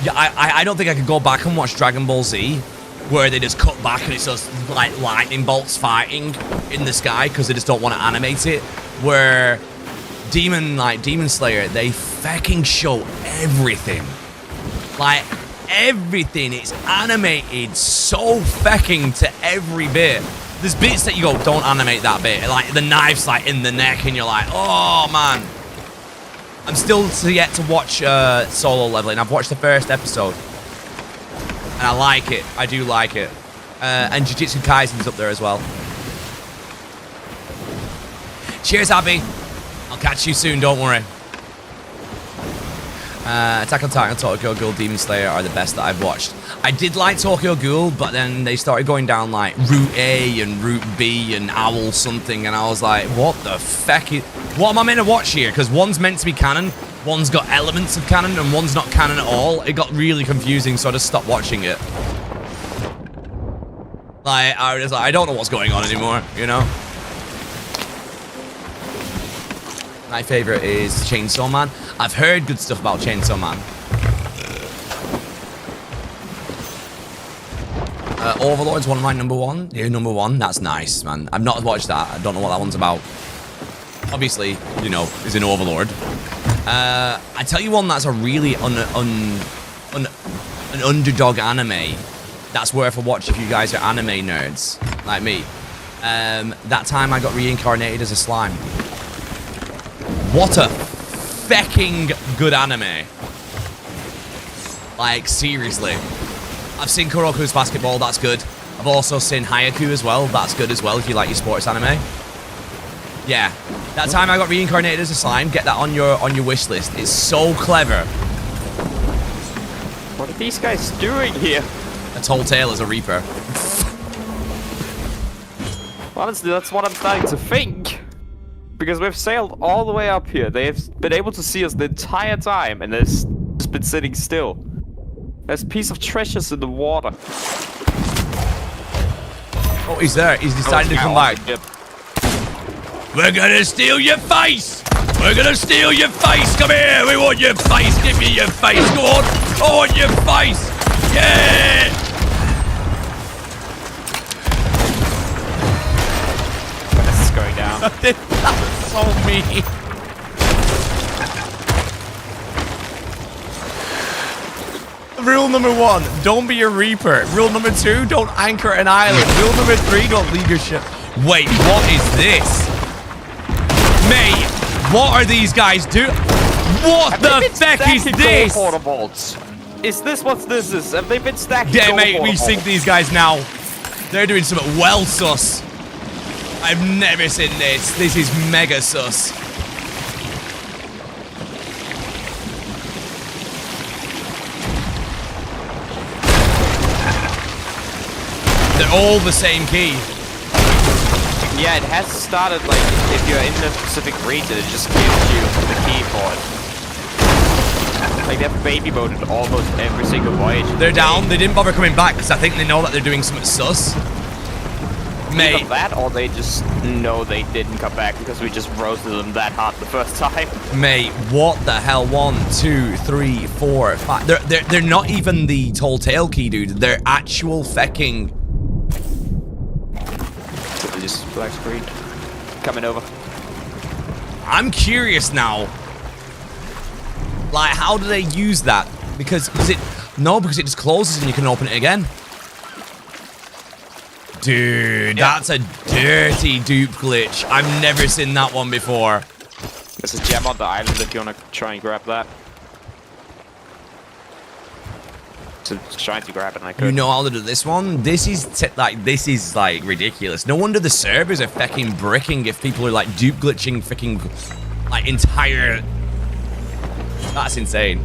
A: I don't think I could go back and watch Dragon Ball Z, where they just cut back and it's just like lightning bolts fighting in the sky because they just don't want to animate it. Where Demon Slayer, they fucking show everything. Like, everything. It's animated so fucking to every bit. There's bits that you go, don't animate that bit. Like, the knife's like in the neck and you're like, oh man. I'm still yet to watch Solo Leveling. I've watched the first episode. And I like it. I do like it. And Jujutsu Kaisen's up there as well. Cheers, Abby. I'll catch you soon, don't worry. Attack on Titan, Tokyo Ghoul, Demon Slayer are the best that I've watched. I did like Tokyo Ghoul, but then they started going down like Route A and Route B and Owl something, and I was like, what the feck what am I meant to watch here? Because one's meant to be canon, one's got elements of canon, and one's not canon at all. It got really confusing, so I just stopped watching it. Like, I was like, I don't know what's going on anymore, you know? My favorite is Chainsaw Man. I've heard good stuff about Chainsaw Man. Overlord's one of my number 1. Yeah, number 1. That's nice, man. I've not watched that. I don't know what that one's about. Obviously, you know, is an Overlord. I tell you one that's a really an underdog anime that's worth a watch if you guys are anime nerds like me. That time I got reincarnated as a slime. What a fecking good anime. Like, seriously. I've seen Kuroko's Basketball, that's good. I've also seen Hayaku as well, that's good as well if you like your sports anime. Yeah. That time I got reincarnated as a slime, get that on your wish list. It's so clever.
D: What are these guys doing here?
A: A tall tale as a reaper.
D: Honestly, that's what I'm starting to think. Because we've sailed all the way up here. They've been able to see us the entire time, and they've just been sitting still. There's a piece of treasures in the water.
A: Oh, he's there. He's decided to come back. We're gonna steal your face! We're gonna steal your face! Come here! We want your face! Give me your face! Go on! I want your face! Yeah!
D: This is going down.
A: That's so mean. Rule number 1, don't be a reaper. Rule number 2, don't anchor an island. Rule number 3, don't leave your ship. Wait, what is this? Mate, what are these guys doing? What the feck is this?
D: Portables. Is this what this is? Have they been stacking?
A: Yeah, mate, we sink these guys now. They're doing something well sus. I've never seen this. This is mega sus. They're all the same key.
D: Yeah, it has started, like, if you're in a specific region, it just gives you the key for it. Like, they've baby voted almost every single voyage.
A: They're down. They didn't bother coming back because I think they know that they're doing something sus. Mate.
D: Either that, or they just know they didn't come back because we just roasted them that hard the first time.
A: Mate, what the hell? 1, 2, 3, 4, 5. They're not even the tall tale key, dude. They're actual fecking.
D: So they just Black screen. Coming over.
A: I'm curious now. Like, how do they use that? Because is it... No, because it just closes and you can open it again. Dude, that's a dirty dupe glitch. I've never seen that one before.
D: There's a gem on the island if you want to try and grab that. So trying to grab it and I couldn't.
A: You know how to do this one? This is like ridiculous. No wonder the servers are fucking bricking if people are like dupe glitching freaking like entire... That's insane.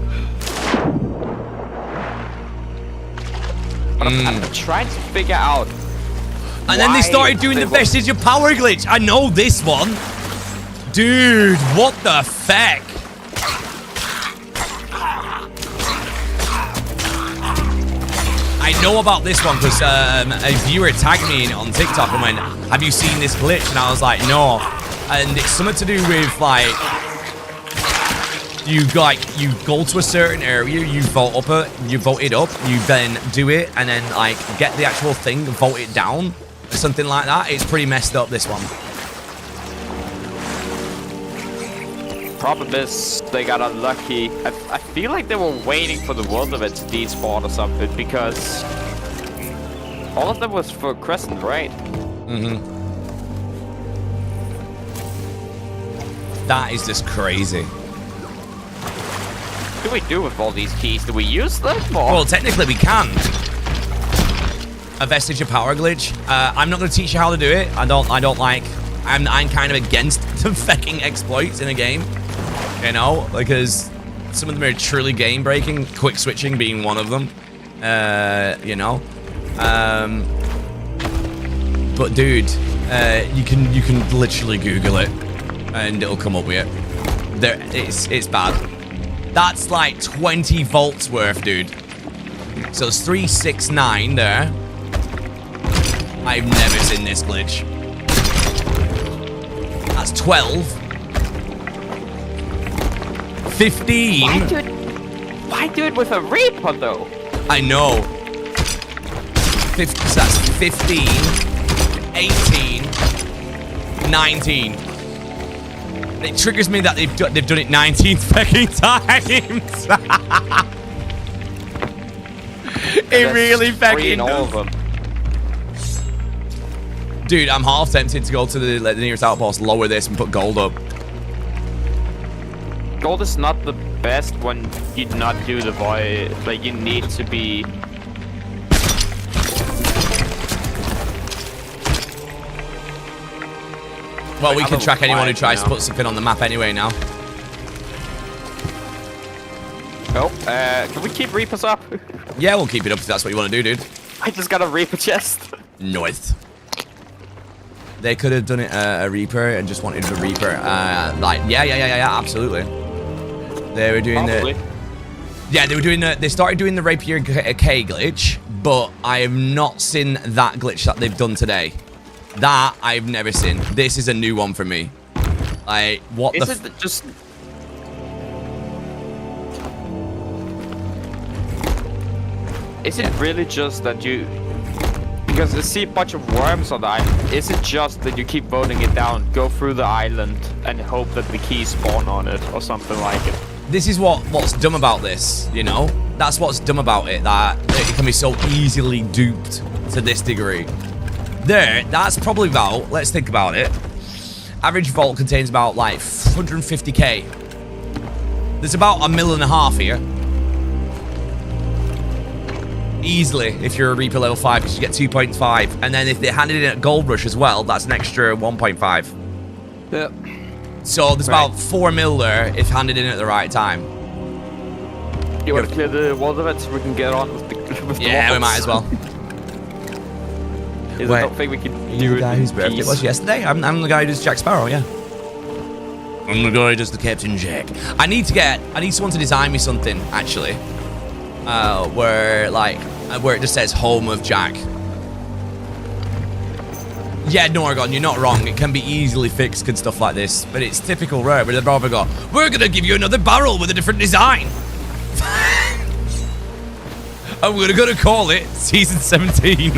D: But I'm trying to figure out.
A: And then they started doing the vestige of power glitch. I know this one. Dude, what the feck? I know about this one because a viewer tagged me in it on TikTok and went, have you seen this glitch? And I was like, no. And it's something to do with like you go to a certain area, you vote it up, you then do it, and then like get the actual thing and vote it down. Something like that. It's pretty messed up, this one.
D: Problem is, they got unlucky. I feel like they were waiting for the world event to despawn or something, because all of them was for Crescent, right?
A: Mm-hmm. That is just crazy.
D: What do we do with all these keys? Do we use them? Or?
A: Well, technically we can. A vestige of power glitch. I'm not going to teach you how to do it. I don't like. I'm kind of against the fucking exploits in a game. You know, because some of them are truly game breaking. Quick switching being one of them. You know. But dude, you can literally Google it, and it'll come up with it. It's bad. That's like 20 volts worth, dude. So it's 369 there. I've never seen this glitch. That's 12. 15.
D: Why do it with a Reaper, though?
A: I know. So that's 15. 18. 19. It triggers me that they've done it 19 fucking times. It really fucking does. Dude, I'm half tempted to go to the nearest outpost, lower this, and put gold up.
D: Gold is not the best when you not do the void. Like, you need to be...
A: Well, we can track anyone who tries to put something on the map anyway now.
D: Oh, can we keep Reapers up?
A: Yeah, we'll keep it up if that's what you want to do, dude.
D: I just got a Reaper chest.
A: North. They could have done it a Reaper and just wanted the Reaper. Like, yeah, absolutely. They were doing
D: Probably.
A: Yeah, they were doing they started doing the Rapier K glitch, but I have not seen that glitch that they've done today. That I've never seen. This is a new one for me. Like, what the?
D: Is it just? Is it really just that you? Because I see a bunch of worms on the island. Is it just that you keep voting it down, go through the island, and hope that the keys spawn on it, or something like it?
A: This is what's dumb about this, you know? That's what's dumb about it, that it can be so easily duped to this degree. That's probably about, let's think about it. Average vault contains about like 150k. There's about 1.5 million here. Easily, if you're a Reaper level 5, because you get 2.5. And then if they handed in at Gold Rush as well, that's an extra 1.5.
D: Yep.
A: So there's about 4 mil there if handed in at the right time.
D: You want to clear the walls of it so we can get on with the
A: Yeah, we might as well.
D: I don't think we can do
A: the guy whose birthday it was yesterday? I'm the guy who does Jack Sparrow, yeah. I'm the guy who does the Captain Jack. I need someone to design me something, actually. Where it just says home of Jack. Yeah, Norgon, you're not wrong. It can be easily fixed and stuff like this, but it's typical Rare. But they'd rather go, we're gonna give you another barrel with a different design. And we're gonna call it Season 17.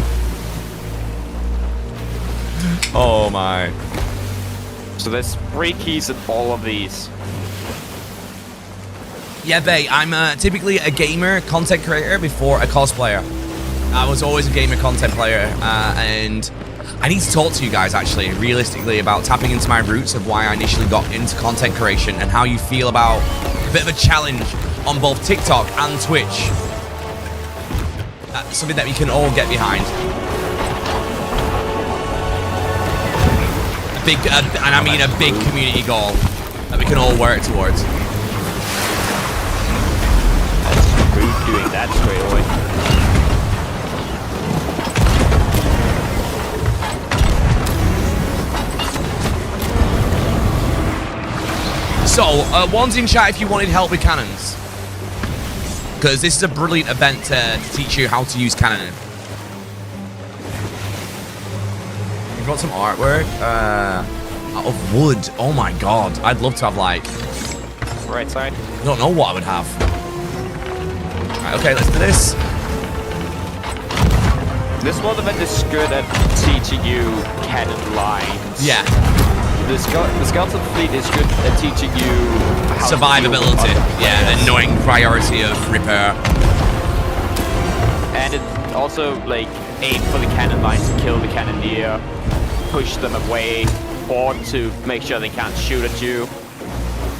A: Oh my.
D: So there's 3 keys in all of these.
A: Yeah, bae, I'm typically a gamer, content creator before a cosplayer. I was always a gamer content player, and I need to talk to you guys, actually, realistically, about tapping into my roots of why I initially got into content creation and how you feel about a bit of a challenge on both TikTok and Twitch. Something that we can all get behind. A big, and I mean a big community goal that we can all work towards.
D: Rude doing that straight away.
A: So, one's in chat if you wanted help with cannons. Because this is a brilliant event to teach you how to use cannon. You've got some artwork out of wood. Oh my god. I'd love to have, like...
D: Right side.
A: I don't know what I would have. Right, okay, let's do this.
D: This world event is good at teaching you cannon lines.
A: Yeah.
D: The skeleton fleet is good at teaching you how
A: Survivability. Yeah, the annoying priority of repair.
D: And it also, like, aim for the cannon lines to kill the cannoneer, push them away, or to make sure they can't shoot at you.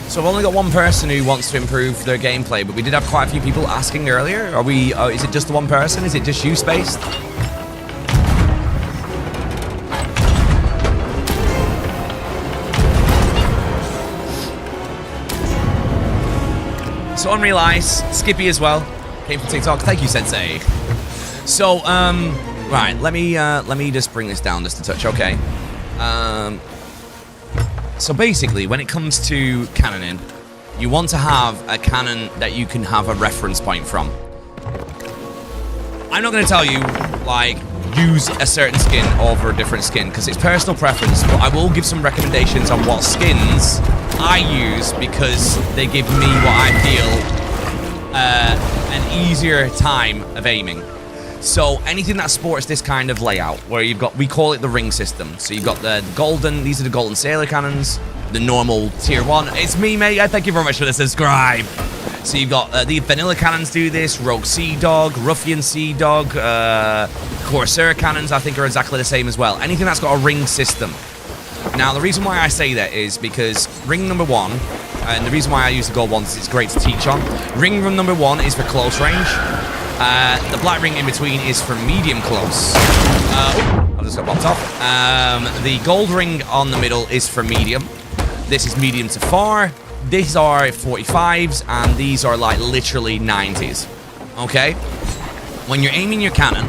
A: So I've only got one person who wants to improve their gameplay, but we did have quite a few people asking earlier. Are we? Is it just the one person? Is it just you, Spaced? So Unreal Ice, Skippy as well, came from TikTok. Thank you, Sensei. So right, let me just bring this down just a touch, okay? So basically, when it comes to cannoning, you want to have a cannon that you can have a reference point from. I'm not going to tell you, like, use a certain skin over a different skin, because it's personal preference, but I will give some recommendations on what skins I use, because they give me what I feel an easier time of aiming. So anything that sports this kind of layout, where you've got, we call it the ring system. So you've got the golden, these are the golden sailor cannons, the normal tier 1. It's me, mate. Thank you very much for the subscribe. So you've got the vanilla cannons do this, rogue sea dog, ruffian sea dog, corsair cannons I think are exactly the same as well. Anything that's got a ring system. Now the reason why I say that is because ring number 1, and the reason why I use the gold ones is it's great to teach on. Ring number 1 is for close range. The black ring in between is for medium close. I just got bumped off. The gold ring on the middle is for medium. This is medium to far. These are 45s, and these are like literally 90s. Okay? When you're aiming your cannon,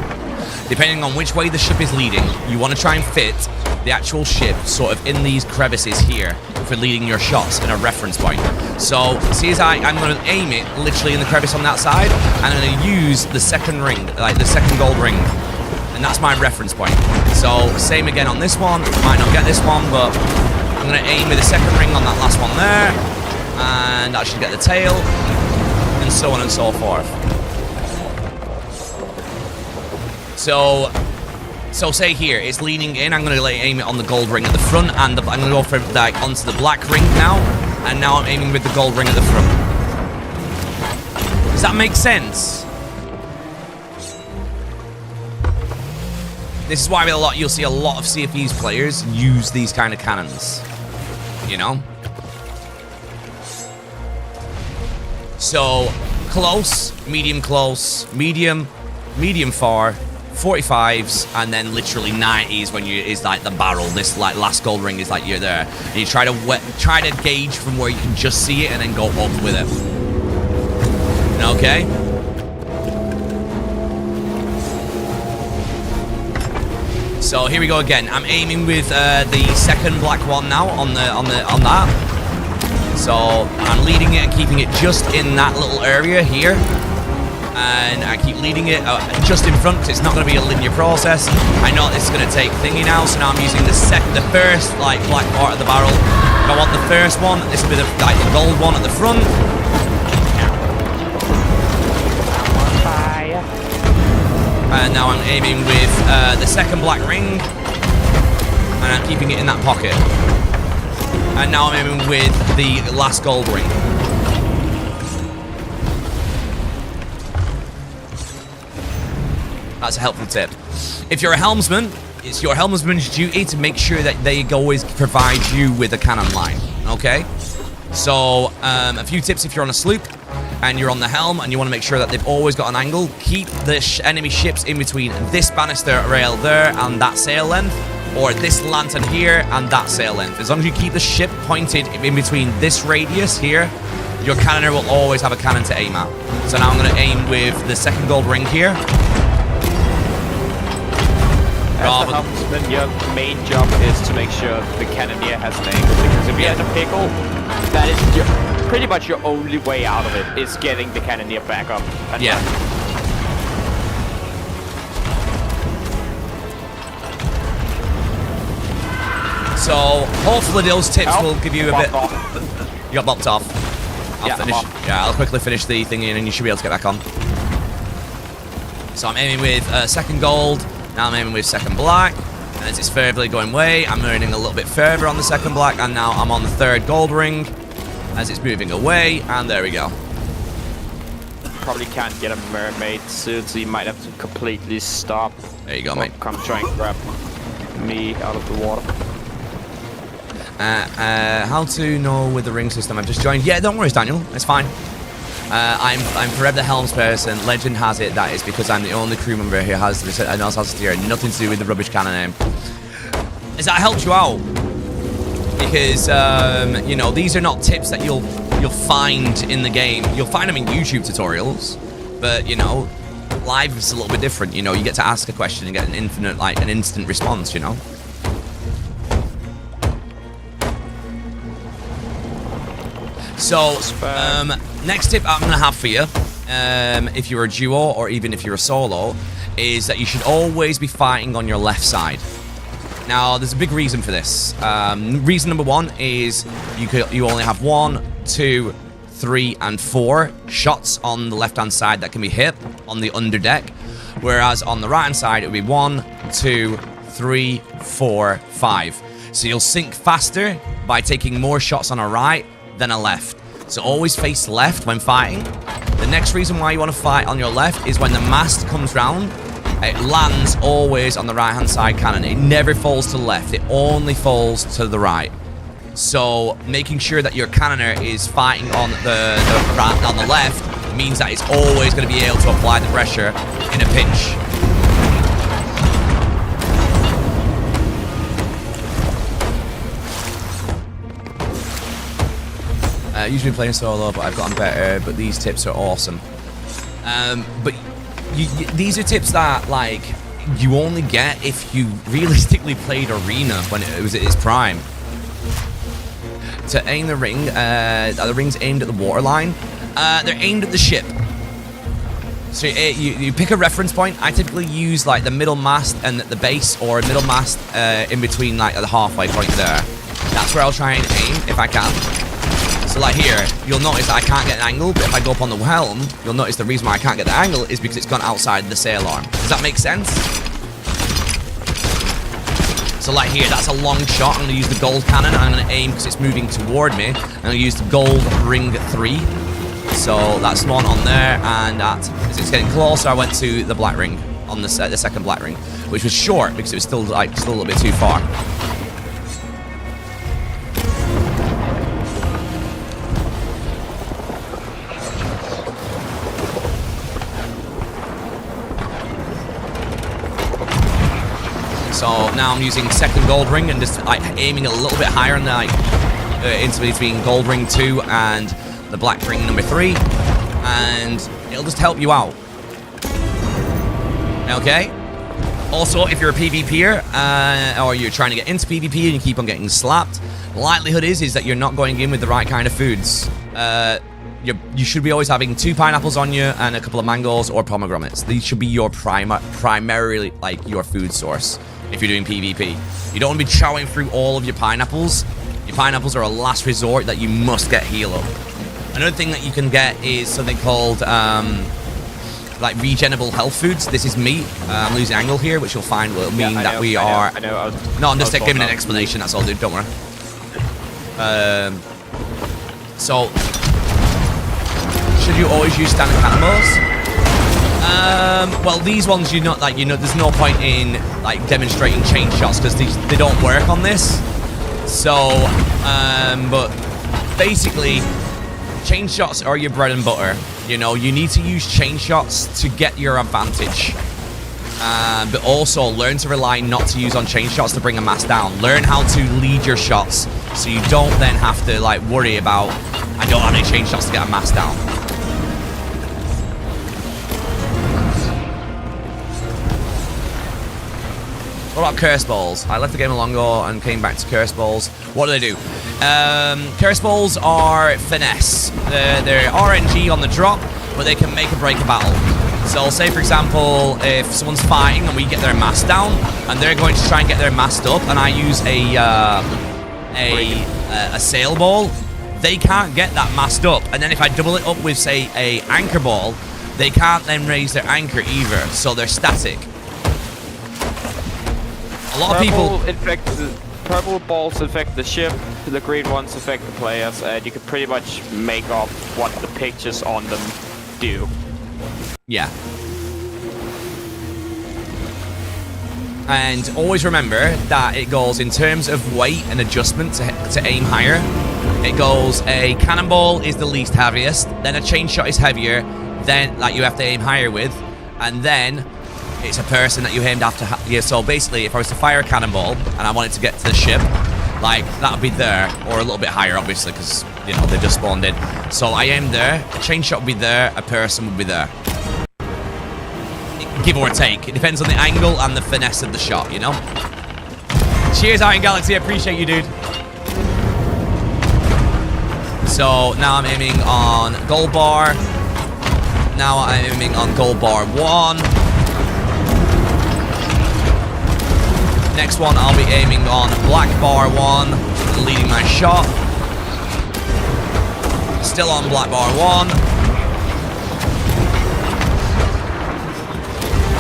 A: depending on which way the ship is leading, you want to try and fit the actual ship sort of in these crevices here for leading your shots in a reference point. So, see as I'm going to aim it literally in the crevice on that side, and I'm going to use the second ring, like the second gold ring, and that's my reference point. So, same again on this one. Might not get this one, but I'm going to aim with the second ring on that last one there, and that should get the tail, and so on and so forth. So say here, it's leaning in. I'm going to aim it on the gold ring at the front, and I'm going to go for like onto the black ring now, and now I'm aiming with the gold ring at the front. Does that make sense? This is why you'll see a lot of CFE's players use these kind of cannons. You know? So, close, medium, medium far, 45s, and then literally 90s when you is like the barrel. This like last gold ring is like you're there, and you try to gauge from where you can just see it and then go up with it. Okay. So here we go again. I'm aiming with the second black one now on that. So I'm leading it and keeping it just in that little area here. And I keep leading it just in front because it's not going to be a linear process. I know this is going to take thingy now, so now I'm using the first like black part of the barrel. If I want the first one, this will be the gold one at the front. And now I'm aiming with the second black ring. And I'm keeping it in that pocket. And now I'm aiming with the last gold ring. That's a helpful tip. If you're a helmsman, it's your helmsman's duty to make sure that they always provide you with a cannon line, okay? So, a few tips if you're on a sloop and you're on the helm and you want to make sure that they've always got an angle, keep the enemy ships in between this banister rail there and that sail length, or this lantern here and that sail length. As long as you keep the ship pointed in between this radius here, your cannoner will always have a cannon to aim at. So now I'm going to aim with the second gold ring here.
D: As the helmsman, your main job is to make sure the cannoneer has an angle, because if you have a pickle, that is pretty much your only way out of it, is getting the cannoneer back up.
A: Yeah. So hopefully those tips will give you a bit. You got bopped off. I'll quickly finish the thing and you should be able to get back on. So I'm aiming with second gold. Now I'm aiming with second black, and as it's further going away, I'm earning a little bit further on the second black, and now I'm on the third gold ring as it's moving away, and there we go.
D: Probably can't get a mermaid suit, so you might have to completely stop.
A: There you go, mate.
D: Come try and grab me out of the water.
A: How to know with the ring system? I've just joined. Yeah, don't worry, Daniel. It's fine. I'm forever the helms person. Legend has it that is because I'm the only crew member who has the steer. Nothing to do with the rubbish cannon aim. Has that helped you out? Because you know, these are not tips that you'll find in the game. You'll find them in YouTube tutorials, but you know, live is a little bit different. You know, you get to ask a question and get an instant response. You know. So, next tip I'm going to have for you, if you're a duo or even if you're a solo, is that you should always be fighting on your left side. Now, there's a big reason for this. Reason number one is you only have 1, 2, 3, and 4 shots on the left-hand side that can be hit on the underdeck, whereas on the right-hand side, it would be 1, 2, 3, 4, 5. So you'll sink faster by taking more shots on a right than a left. So always face left when fighting. The next reason why you want to fight on your left is when the mast comes round, it lands always on the right hand side cannon. It never falls to the left, it only falls to the right. So making sure that your cannoner is fighting on the left means that it's always going to be able to apply the pressure in a pinch. Usually playing solo, but I've gotten better. But these tips are awesome. But these are tips that like you only get if you realistically played Arena when it was at its prime. To aim the ring, the ring's aimed at the waterline. They're aimed at the ship. So you pick a reference point. I typically use like the middle mast and the base, or middle mast in between like the halfway point there. That's where I'll try and aim if I can. So like here, you'll notice that I can't get an angle, but if I go up on the helm, you'll notice the reason why I can't get the angle is because it's gone outside the sail arm. Does that make sense? So like here, that's a long shot. I'm going to use the gold cannon. I'm going to aim because it's moving toward me. I'm going to use the gold ring 3. So that's one on there, and as it's getting closer, I went to the black ring on the second black ring, which was short because it was still a little bit too far. So now I'm using second gold ring and just like aiming a little bit higher in the into between gold ring 2 and the black ring number 3, and it'll just help you out. Okay. Also, if you're a PvPer or you're trying to get into PvP and you keep on getting slapped, the likelihood is that you're not going in with the right kind of foods. You should be always having 2 pineapples on you and a couple of mangoes or pomegranates. These should be your primarily like your food source if you're doing PvP. You don't want to be chowing through all of your pineapples. Your pineapples are a last resort that you must get heal up. Another thing that you can get is something called the like regenerable health foods. This is meat. I'm losing angle here, which you'll find will mean that we are.
D: I know.
A: No, I'm just giving an explanation. That's all, dude. Don't worry. So, should you always use standard cannonballs? Well, these ones there's no point in like demonstrating chain shots because they don't work on this. So, but basically, chain shots are your bread and butter. You know, you need to use chain shots to get your advantage. But also learn to rely not to use on chain shots to bring a mass down. Learn how to lead your shots so you don't then have to like worry about I don't have any chain shots to get a mass down. What about curse balls? I left the game a long ago and came back to curse balls. What do? Curse balls are finesse. They're RNG on the drop, but they can make or break a battle. So say for example, if someone's fighting and we get their mass down, and they're going to try and get their massed up, and I use a sail ball, they can't get that massed up. And then if I double it up with say a anchor ball, they can't then raise their anchor either. So they're static. A lot of people.
D: Purple balls affect the ship, the green ones affect the players, and you can pretty much make up what the pictures on them do.
A: Yeah. And always remember that it goes in terms of weight and adjustment to aim higher. It goes a cannonball is the least heaviest, then a chain shot is heavier, then like you have to aim higher with, and then it's a person that you aimed after. Yeah, so basically, if I was to fire a cannonball and I wanted to get to the ship, like that would be there, or a little bit higher, obviously, because you know they just spawned in. So I aimed there, a chain shot would be there, a person would be there. Give or take. It depends on the angle and the finesse of the shot, you know? Cheers, Iron Galaxy. I appreciate you, dude. So now I'm aiming on gold bar. Now I'm aiming on gold bar 1. Next one, I'll be aiming on black bar 1, leading my shot. Still on black bar 1.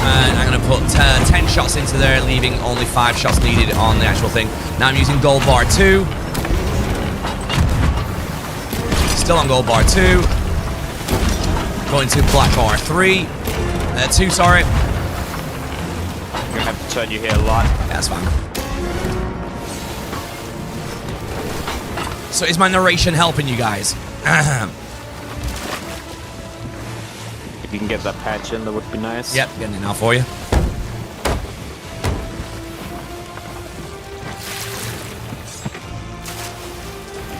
A: And I'm going to put 10 shots into there, leaving only 5 shots needed on the actual thing. Now I'm using gold bar 2. Still on gold bar 2. Going to black bar 3. 2, sorry.
D: I'm going to have to turn you here a lot.
A: Yeah, that's fine. So is my narration helping you guys?
D: If you can get that patch in, that would be nice.
A: Yep, getting it now for you.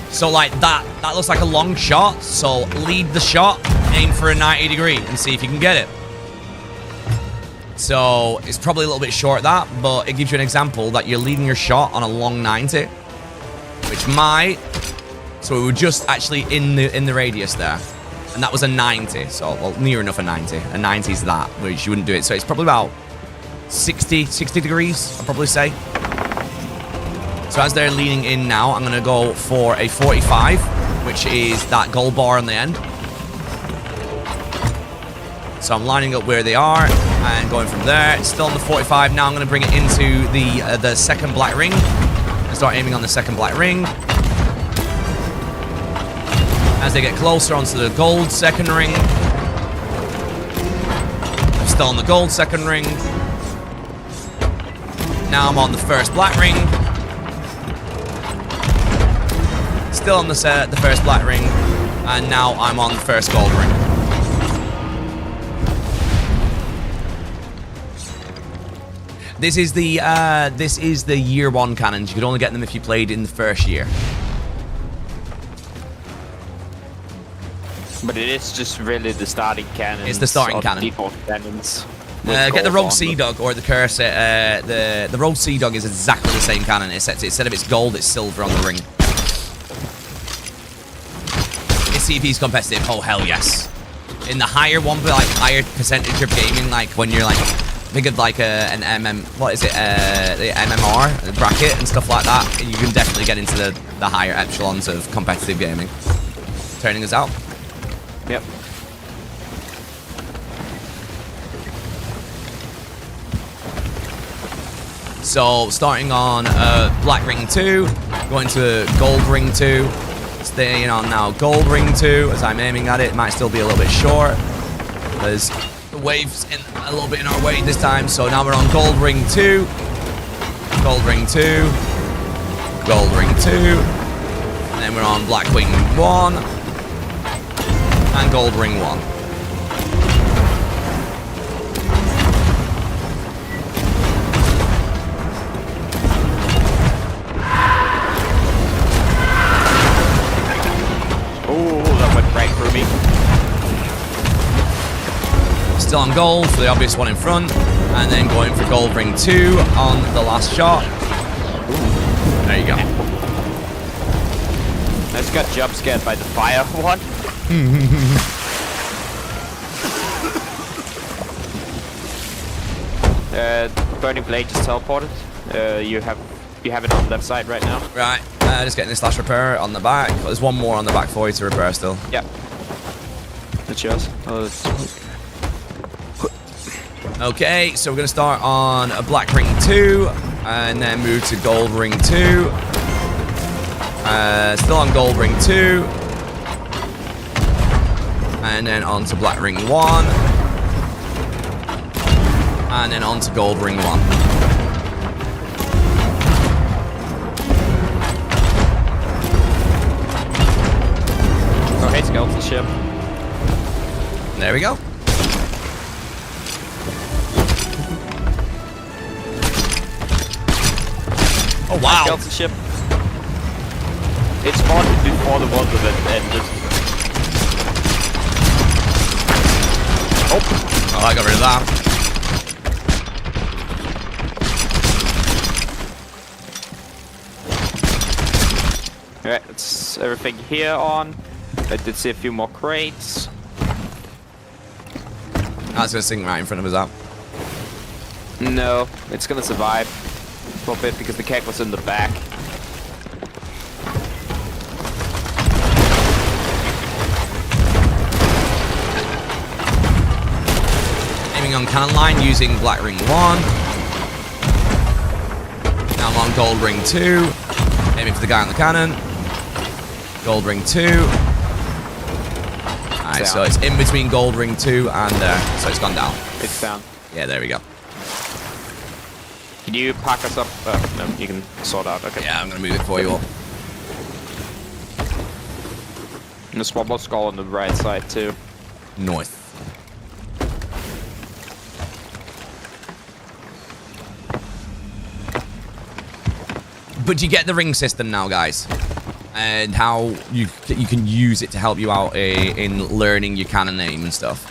A: So like that looks like a long shot. So lead the shot, aim for a 90 degree and see if you can get it. So it's probably a little bit short that, but it gives you an example that you're leading your shot on a long 90, which might. So we were just actually in the radius there. And that was a 90, so well, near enough a 90. A 90 is that, which you wouldn't do it. So it's probably about 60 degrees, I'd probably say. So as they're leaning in now, I'm going to go for a 45, which is that gold bar on the end. So I'm lining up where they are and going from there. It's still on the 45. Now I'm going to bring it into the second black ring and start aiming on the second black ring. As they get closer onto the gold second ring. I'm still on the gold second ring. Now I'm on the first black ring. Still on the first black ring. And now I'm on the first gold ring. This is the year 1 cannons. You could only get them if you played in the first year.
D: But it is just really the starting cannon.
A: It's the starting cannon.
D: Default cannons.
A: Get the Rogue Sea Dog or the Curse. The Rogue Sea Dog is exactly the same cannon. Instead of it's gold, it's silver on the ring. Is CP's competitive? Oh hell yes. In the higher one, like higher percentage of gaming, like when you're like think of like an what is it? The MMR bracket and stuff like that. You can definitely get into the higher echelons of competitive gaming. Turning us out.
D: Yep.
A: So starting on black ring 2, going to gold ring 2, staying on now gold ring 2 as I'm aiming at it. It might still be a little bit short. There's the waves in a little bit in our way this time. So now we're on gold ring 2, gold ring 2, gold ring 2, and then we're on black wing 1 and gold ring 1.
D: Me.
A: Still on gold for the obvious one in front, and then going for gold ring 2 on the last shot. There you go.
D: I just got jump scared by the fire one. Burning blade just teleported. You have it on left side right now.
A: Right, just getting this last repair on the back. There's one more on the back for you to repair still.
D: Yeah. That's yours. Oh,
A: okay, so we're going to start on a black ring 2, and then move to gold ring 2. Still on gold ring 2. And then on to black ring 1. And then on to gold ring 1.
D: Oh, hey, skeleton ship.
A: There we go. Oh wow!
D: Skeleton ship. It spawned before the world event ended.
A: Oh, I got rid of that.
D: Alright, that's everything here on. I did see a few more crates.
A: That's gonna sink right in front of us out.
D: No, it's gonna survive for a bit because the keg was in the back.
A: Aiming on cannon line using black ring 1. Now I'm on gold ring 2. Aiming for the guy on the cannon. Gold ring 2. Alright, so it's in between gold ring 2 and so it's gone down.
D: It's down.
A: Yeah, there we go.
D: Can you pack us up? No, you can sort out. Okay.
A: Yeah, I'm gonna move it for you all.
D: And there's one more skull on the right side too.
A: North. But you get the ring system now, guys, and how you can use it to help you out in learning your cannon aim and stuff.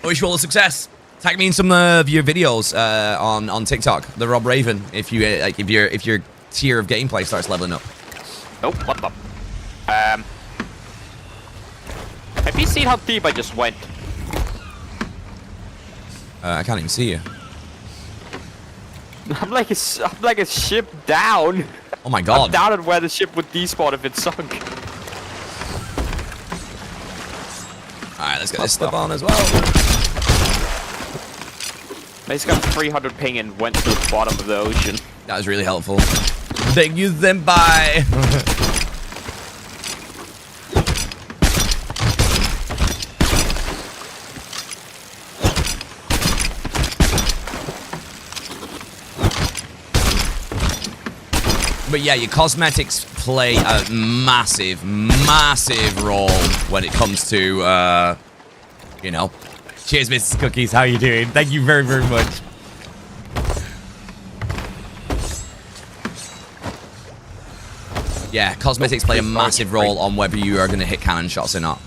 A: I wish you all the success. Tag me in some of your videos on TikTok, the Rob Raven, if your tier of gameplay starts leveling up.
D: Oh, what the? Have you seen how deep I just went?
A: I can't even see you.
D: I'm like a ship down.
A: Oh my god.
D: I'm down at where the ship would despawn if it sunk.
A: Alright, let's get this stuff on as well.
D: I just got 300 ping and went to the bottom of the ocean.
A: That was really helpful. Thank you, Senpai. But yeah, your cosmetics play a massive, massive role when it comes to, you know. Cheers, Mrs. Cookies. How you doing? Thank you very, very much. Yeah, cosmetics play a massive role on whether you are going to hit cannon shots or not.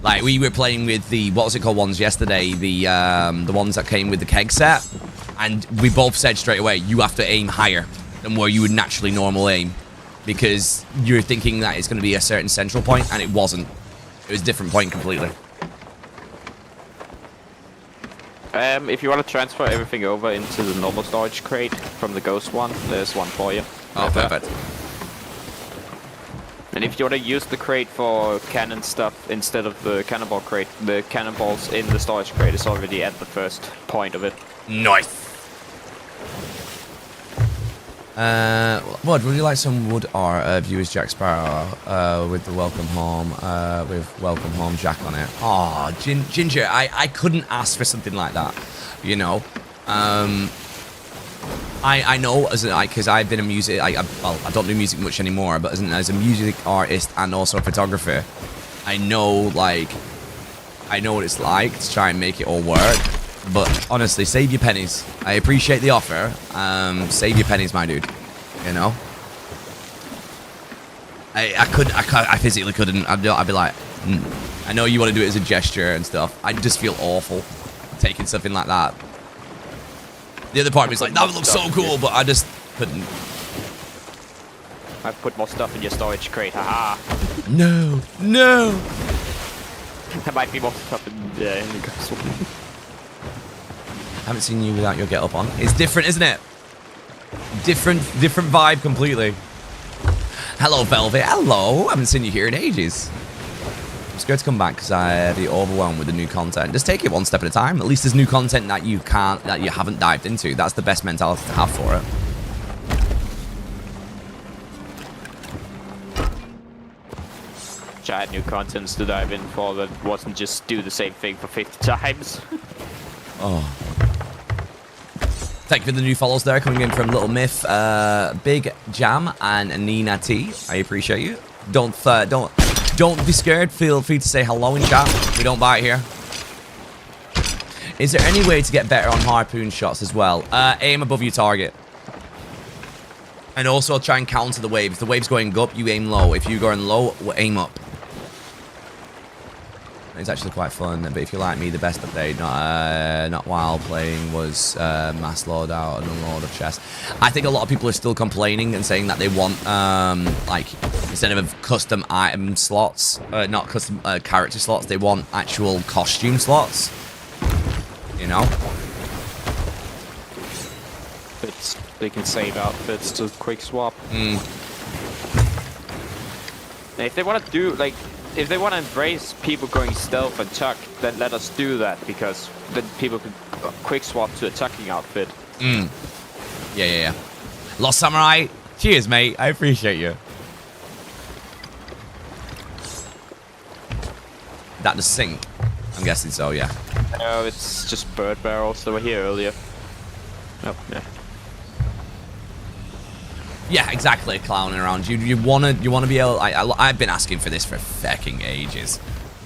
A: Like, we were playing with the, what was it called ones yesterday? The ones that came with the keg set. And we both said straight away, you have to aim higher than where you would naturally normal aim, because you're thinking that it's going to be a certain central point, and it wasn't. It was a different point completely.
D: If you want to transfer everything over into the normal storage crate from the ghost one, there's one for you.
A: Oh, perfect.
D: And if you want to use the crate for cannon stuff instead of the cannonball crate, the cannonballs in the storage crate is already at the first point of it.
A: Nice. Would you like some wood art? Viewers Jack Sparrow with the welcome home, with welcome home Jack on it. Oh, Ginger, I couldn't ask for something like that, you know. I know as because I've been a music, well, I don't do music much anymore, but as a music artist and also a photographer, I know what it's like to try and make it all work. But honestly, save your pennies. I appreciate the offer. Save your pennies, my dude. You know. I physically couldn't. I'd be like, I know you want to do it as a gesture and stuff. I'd just feel awful taking something like that. The other part of me is like, that would look so cool, but I just couldn't.
D: I've put more stuff in your storage crate, haha.
A: No, no.
D: There might be more stuff in the castle.
A: Haven't seen you without your get-up on. It's different, isn't it? Different vibe completely. Hello, Velvet. Hello. Haven't seen you here in ages. I'm scared to come back because I'd be overwhelmed with the new content. Just take it one step at a time. At least there's new content that you haven't dived into. That's the best mentality to have for it.
D: I had new contents to dive in for that wasn't just do the same thing for 50 times.
A: Oh. Thank you for the new follows there coming in from Little Myth, Big Jam, and Nina T. I appreciate you. Don't be scared. Feel free to say hello in chat. We don't bite here. Is there any way to get better on harpoon shots as well? Aim above your target. And also try and counter the wave. If the wave's going up, you aim low. If you're going low, aim up. It's actually quite fun, but if you're like me, the best update, not while playing, was mass loadout and unload of chests. I think a lot of people are still complaining and saying that they want, like, instead of custom item slots, not custom character slots, they want actual costume slots. You know?
D: They can save outfits to quick swap.
A: Mm.
D: If they want to do, like, if they want to embrace people going stealth and tuck, then let us do that, because then people can quick swap to a tucking outfit.
A: Mm. Yeah. Lost Samurai, cheers, mate. I appreciate you. That does sink? I'm guessing so, yeah.
D: No, it's just bird barrels that were here earlier. Oh, yeah.
A: Yeah, exactly. Clowning around. You wanna be able. I've been asking for this for fucking ages.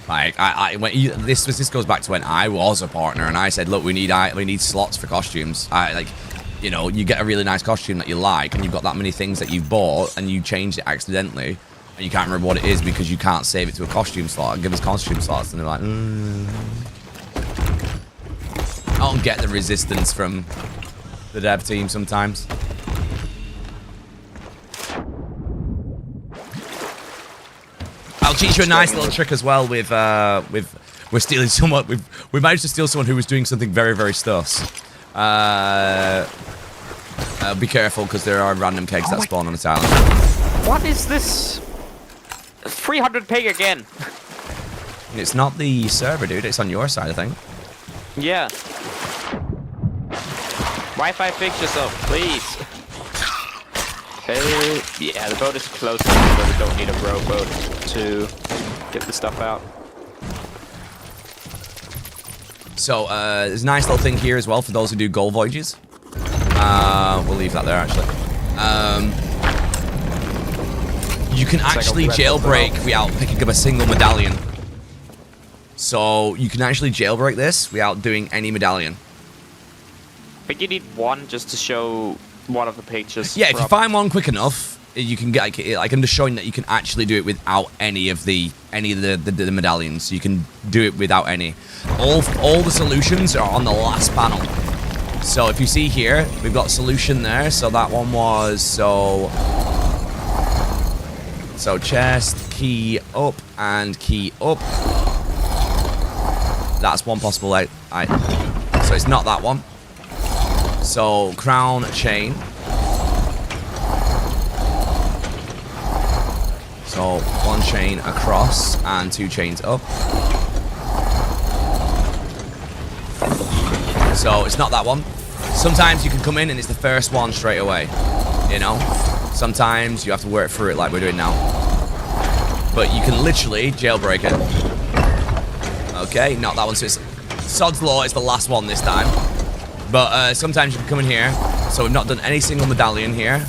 A: Like this goes back to when I was a partner and I said, look, we need slots for costumes. You know, you get a really nice costume that you like and you've got that many things that you've bought and you changed it accidentally and you can't remember what it is because you can't save it to a costume slot and give us costume slots, and they're like, I don't get the resistance from the dev team sometimes. I'll teach you a nice little trick as well with we're stealing someone. We managed to steal someone who was doing something very, very sus. Be careful because there are random kegs that spawn on this island.
D: What is this? 300 ping again.
A: It's not the server, dude. It's on your side, I think.
D: Yeah. Wi-Fi fix yourself, please. Yeah, the boat is close enough, but we don't need a rowboat to get the stuff out.
A: So, there's a nice little thing here as well for those who do gold voyages. We'll leave that there, actually. You can actually jailbreak without picking up a single medallion. So, you can actually jailbreak this without doing any medallion.
D: But you need one just to show one of the pictures.
A: Yeah, if you find one quick enough, you can get like I'm just showing that you can actually do it without any of the medallions. You can do it without any. All the solutions are on the last panel. So if you see here, we've got solution there. So that one was so chest, key up, and key up. That's one possible so it's not that one. So crown chain. So 1 chain across and 2 chains up. So it's not that one. Sometimes you can come in and it's the first one straight away. You know? Sometimes you have to work through it like we're doing now. But you can literally jailbreak it. Okay, not that one. So it's Sod's Law is the last one this time. But sometimes you can come in here. So we've not done any single medallion here.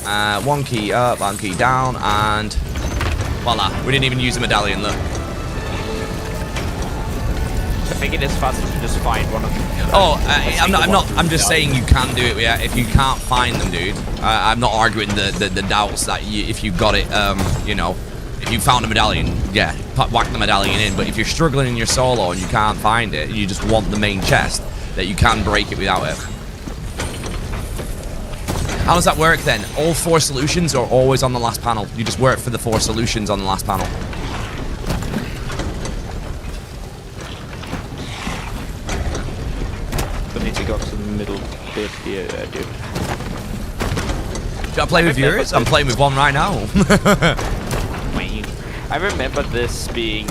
A: 1 key up, 1 key down, and voila. We didn't even use a medallion, look.
D: I think it is faster to just find one of them.
A: Oh, I'm just saying you can do it. Yeah, if you can't find them, dude. I'm not arguing the doubts that if you got it, you know, if you found a medallion, yeah, whack the medallion in. But if you're struggling in your solo and you can't find it, you just want the main chest, that you can break it without it. How does that work then? All 4 solutions are always on the last panel. You just work for the 4 solutions on the last panel.
D: I need to go to the middle bit here, dude.
A: Should I play with viewers? I'm playing with one right now.
D: I remember this being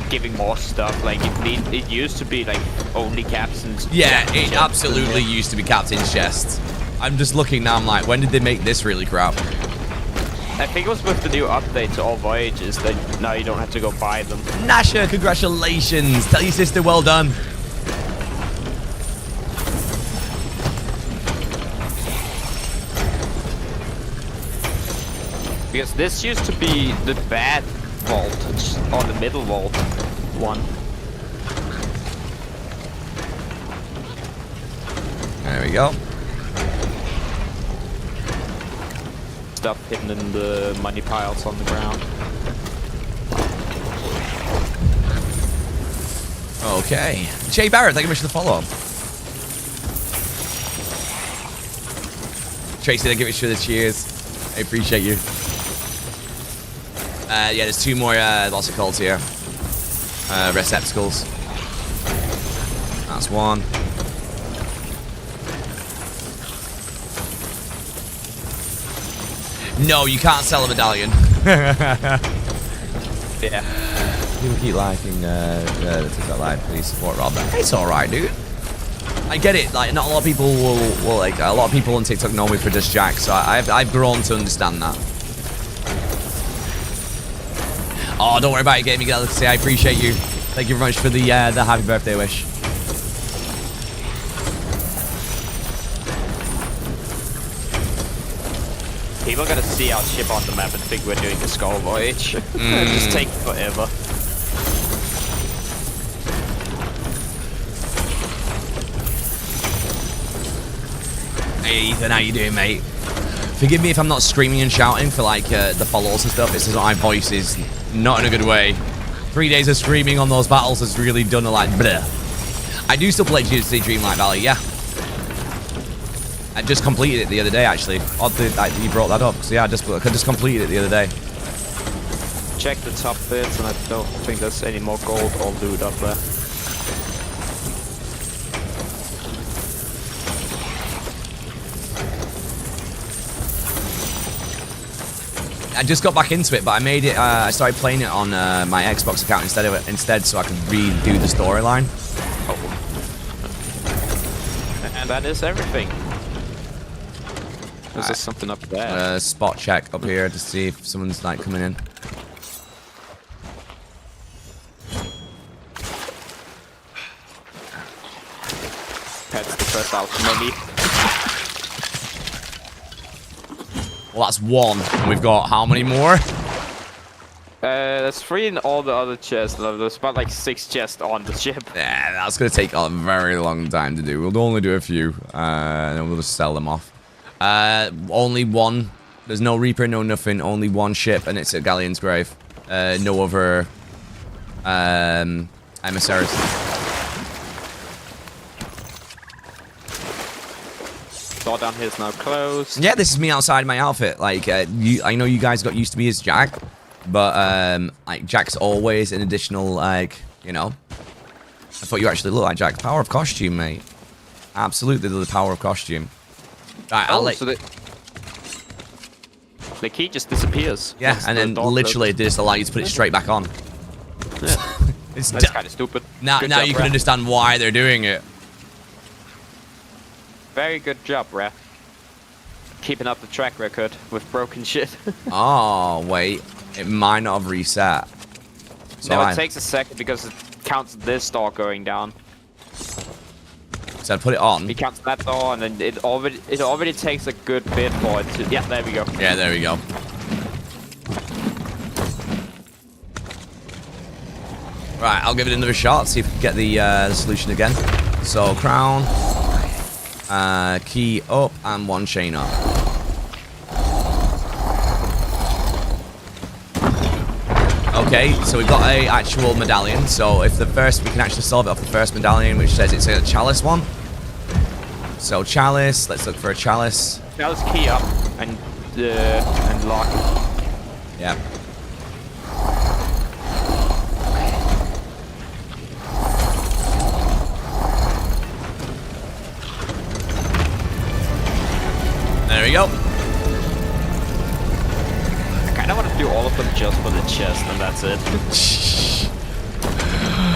D: giving more stuff. Like it used to be like only captains.
A: Yeah, it absolutely used to be captain's chests. I'm just looking now. I'm like, when did they make this really crap?
D: I think it was with the new update to all voyages that now you don't have to go buy them.
A: Nasha, congratulations! Tell your sister well done.
D: Because this used to be the bad vault, or the middle vault one.
A: There we go.
D: Stuff hidden in the money piles on the ground.
A: Okay. Jay Barrett, thank you very much for the follow. Tracy, thank you very much for the cheers. I appreciate you. Yeah, there's 2 more, what's it called here? Receptacles. That's 1. No, you can't sell a medallion.
D: Yeah.
A: People keep liking, TikTok Live, please support Rob. It's alright, dude. I get it, like, not a lot of people will like, a lot of people on TikTok know me for just Jack, so I've grown to understand that. Oh, don't worry about it, Gaming Galaxy. I appreciate you. Thank you very much for the happy birthday wish.
D: People are gonna see our ship on the map and think we're doing a skull voyage. It'll just take forever.
A: Hey Ethan, how you doing, mate? Forgive me if I'm not screaming and shouting for like the follows and stuff. It's just my voice is not in a good way. 3 days of screaming on those battles has really done a like bleh. I do still play GSC Dreamlight Valley, yeah. I just completed it the other day, actually. Odd that you brought that up, because yeah, I just completed it the other day.
D: Check the top bits, and I don't think there's any more gold or loot up there.
A: I just got back into it, but I made it. I started playing it on my Xbox account instead, so I could redo the storyline.
D: Oh. And that is everything. There's just something up there.
A: Spot check up here to see if someone's like coming in.
D: That's the first out maybe.
A: Well, that's 1, and we've got how many more?
D: There's 3 in all the other chests. There's about like 6 chests on the ship.
A: Yeah, that's gonna take a very long time to do. We'll only do a few, and then we'll just sell them off. Only 1. There's no Reaper, no nothing. Only 1 ship, and it's at Galleon's Grave. No other emissaries.
D: Door down here is now closed.
A: Yeah, this is me outside my outfit. Like, I know you guys got used to me as Jack, but like Jack's always an additional, like, you know. I thought you actually looked like Jack. Power of costume, mate. Absolutely, the power of costume. Right, I'll let.
D: So The key just disappears.
A: Yeah,
D: once
A: and
D: the
A: then
D: door
A: literally
D: closes.
A: they just allow you to put it straight back on.
D: Yeah.
A: It's
D: That's kind of stupid.
A: now
D: Good
A: now
D: job,
A: you can
D: Raph.
A: understand why they're doing it.
D: Very good job, Raph. Keeping up the track record with broken shit.
A: Oh, wait. It might not have reset. So
D: No, it takes a second because it counts this door going down.
A: So I put it on.
D: It counts that door, and then it already takes a good bit for it to. Yeah, there we go.
A: Yeah, there we go. Right, I'll give it another shot, see if we can get the solution again. So, crown, key up, and one chain up. Okay, so we've got a actual medallion. So if the first, we can actually solve it off the first medallion, which says it's a chalice one. So chalice, let's look for a chalice.
D: Now let's key up and lock.
A: Yeah. There we go.
D: I kind of want to do all of them just for the chest, and that's it.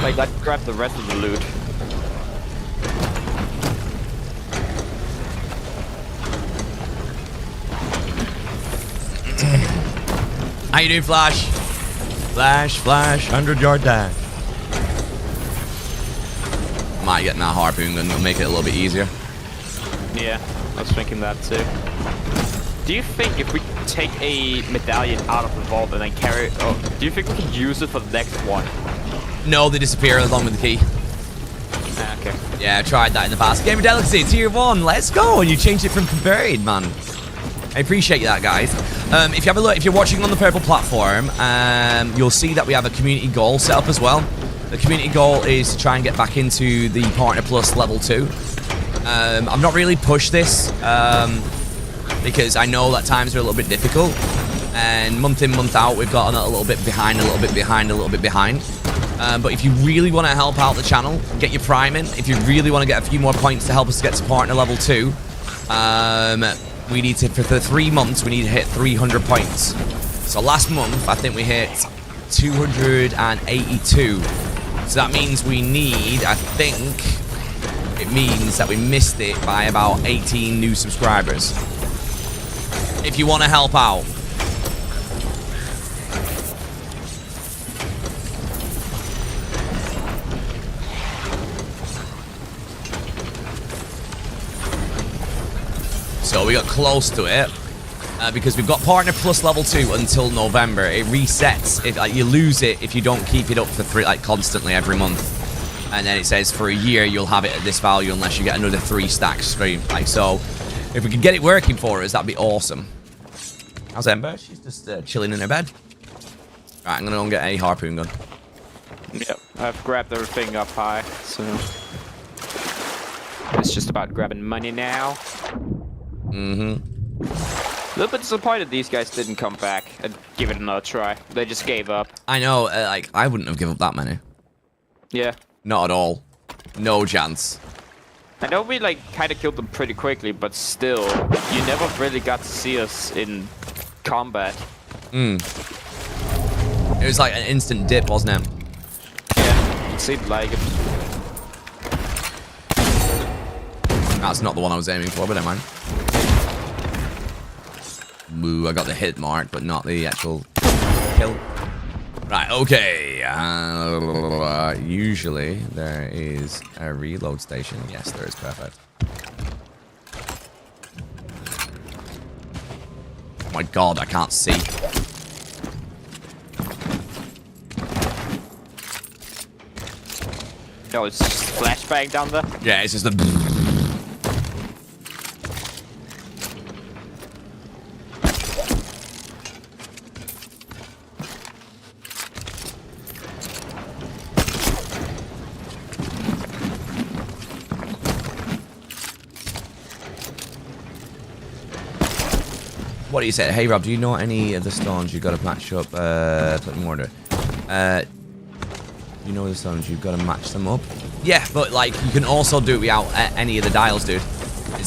D: Like, let's grab the rest of the loot.
A: How you doing, Flash? Flash, 100-yard dash. Might get that harpoon gun, it'll make it a little bit easier.
D: Yeah, I was thinking that too. Do you think if we take a medallion out of the vault and then carry it, do you think we can use it for the next one?
A: No, they disappear along with the key.
D: Ah, okay.
A: Yeah, I tried that in the past. Game of Delicacy, tier 1, let's go! And you changed it from buried, man. I appreciate that, guys. If you have a look, if you're watching on the purple platform, you'll see that we have a community goal set up as well. The community goal is to try and get back into the Partner Plus level 2. I've not really pushed this because I know that times are a little bit difficult, and month in, month out, we've gotten a little bit behind, a little bit behind, a little bit behind. But if you really want to help out the channel, get your prime in. If you really want to get a few more points to help us get to Partner level 2, we need to, for the 3 months, we need to hit 300 points. So last month, I think we hit 282. So that means we need, I think, it means that we missed it by about 18 new subscribers. If you want to help out. So we got close to it because we've got Partner Plus level 2 until November. It resets. If you lose it if you don't keep it up for constantly every month, and then it says for a year you'll have it at this value unless you get another 3 stacks stream. So, if we could get it working for us, that'd be awesome. How's Ember? She's just chilling in her bed. Right, I'm gonna go and get a harpoon gun.
D: Yep, I've grabbed everything up high, so it's just about grabbing money now. A little bit disappointed these guys didn't come back and give it another try. They just gave up.
A: I know, like, I wouldn't have given up that many.
D: Yeah.
A: Not at all. No chance.
D: I know we, like, kind of killed them pretty quickly, but still, you never really got to see us in combat.
A: It was like an instant dip, wasn't it?
D: Yeah, it seemed like it.
A: That's not the one I was aiming for, but never mind. Moo, I got the hit mark, but not the actual kill. Right, okay. Usually there is a reload station. Yes, there is. Perfect. Oh my god, I can't see.
D: No, it's just flashbang down there.
A: Yeah, it's just the... What do you say? Hey Rob, do you know any of the stones you gotta match up? Put them in order. You know the stones, you've got to match them up. Yeah, but like you can also do it without any of the dials, dude.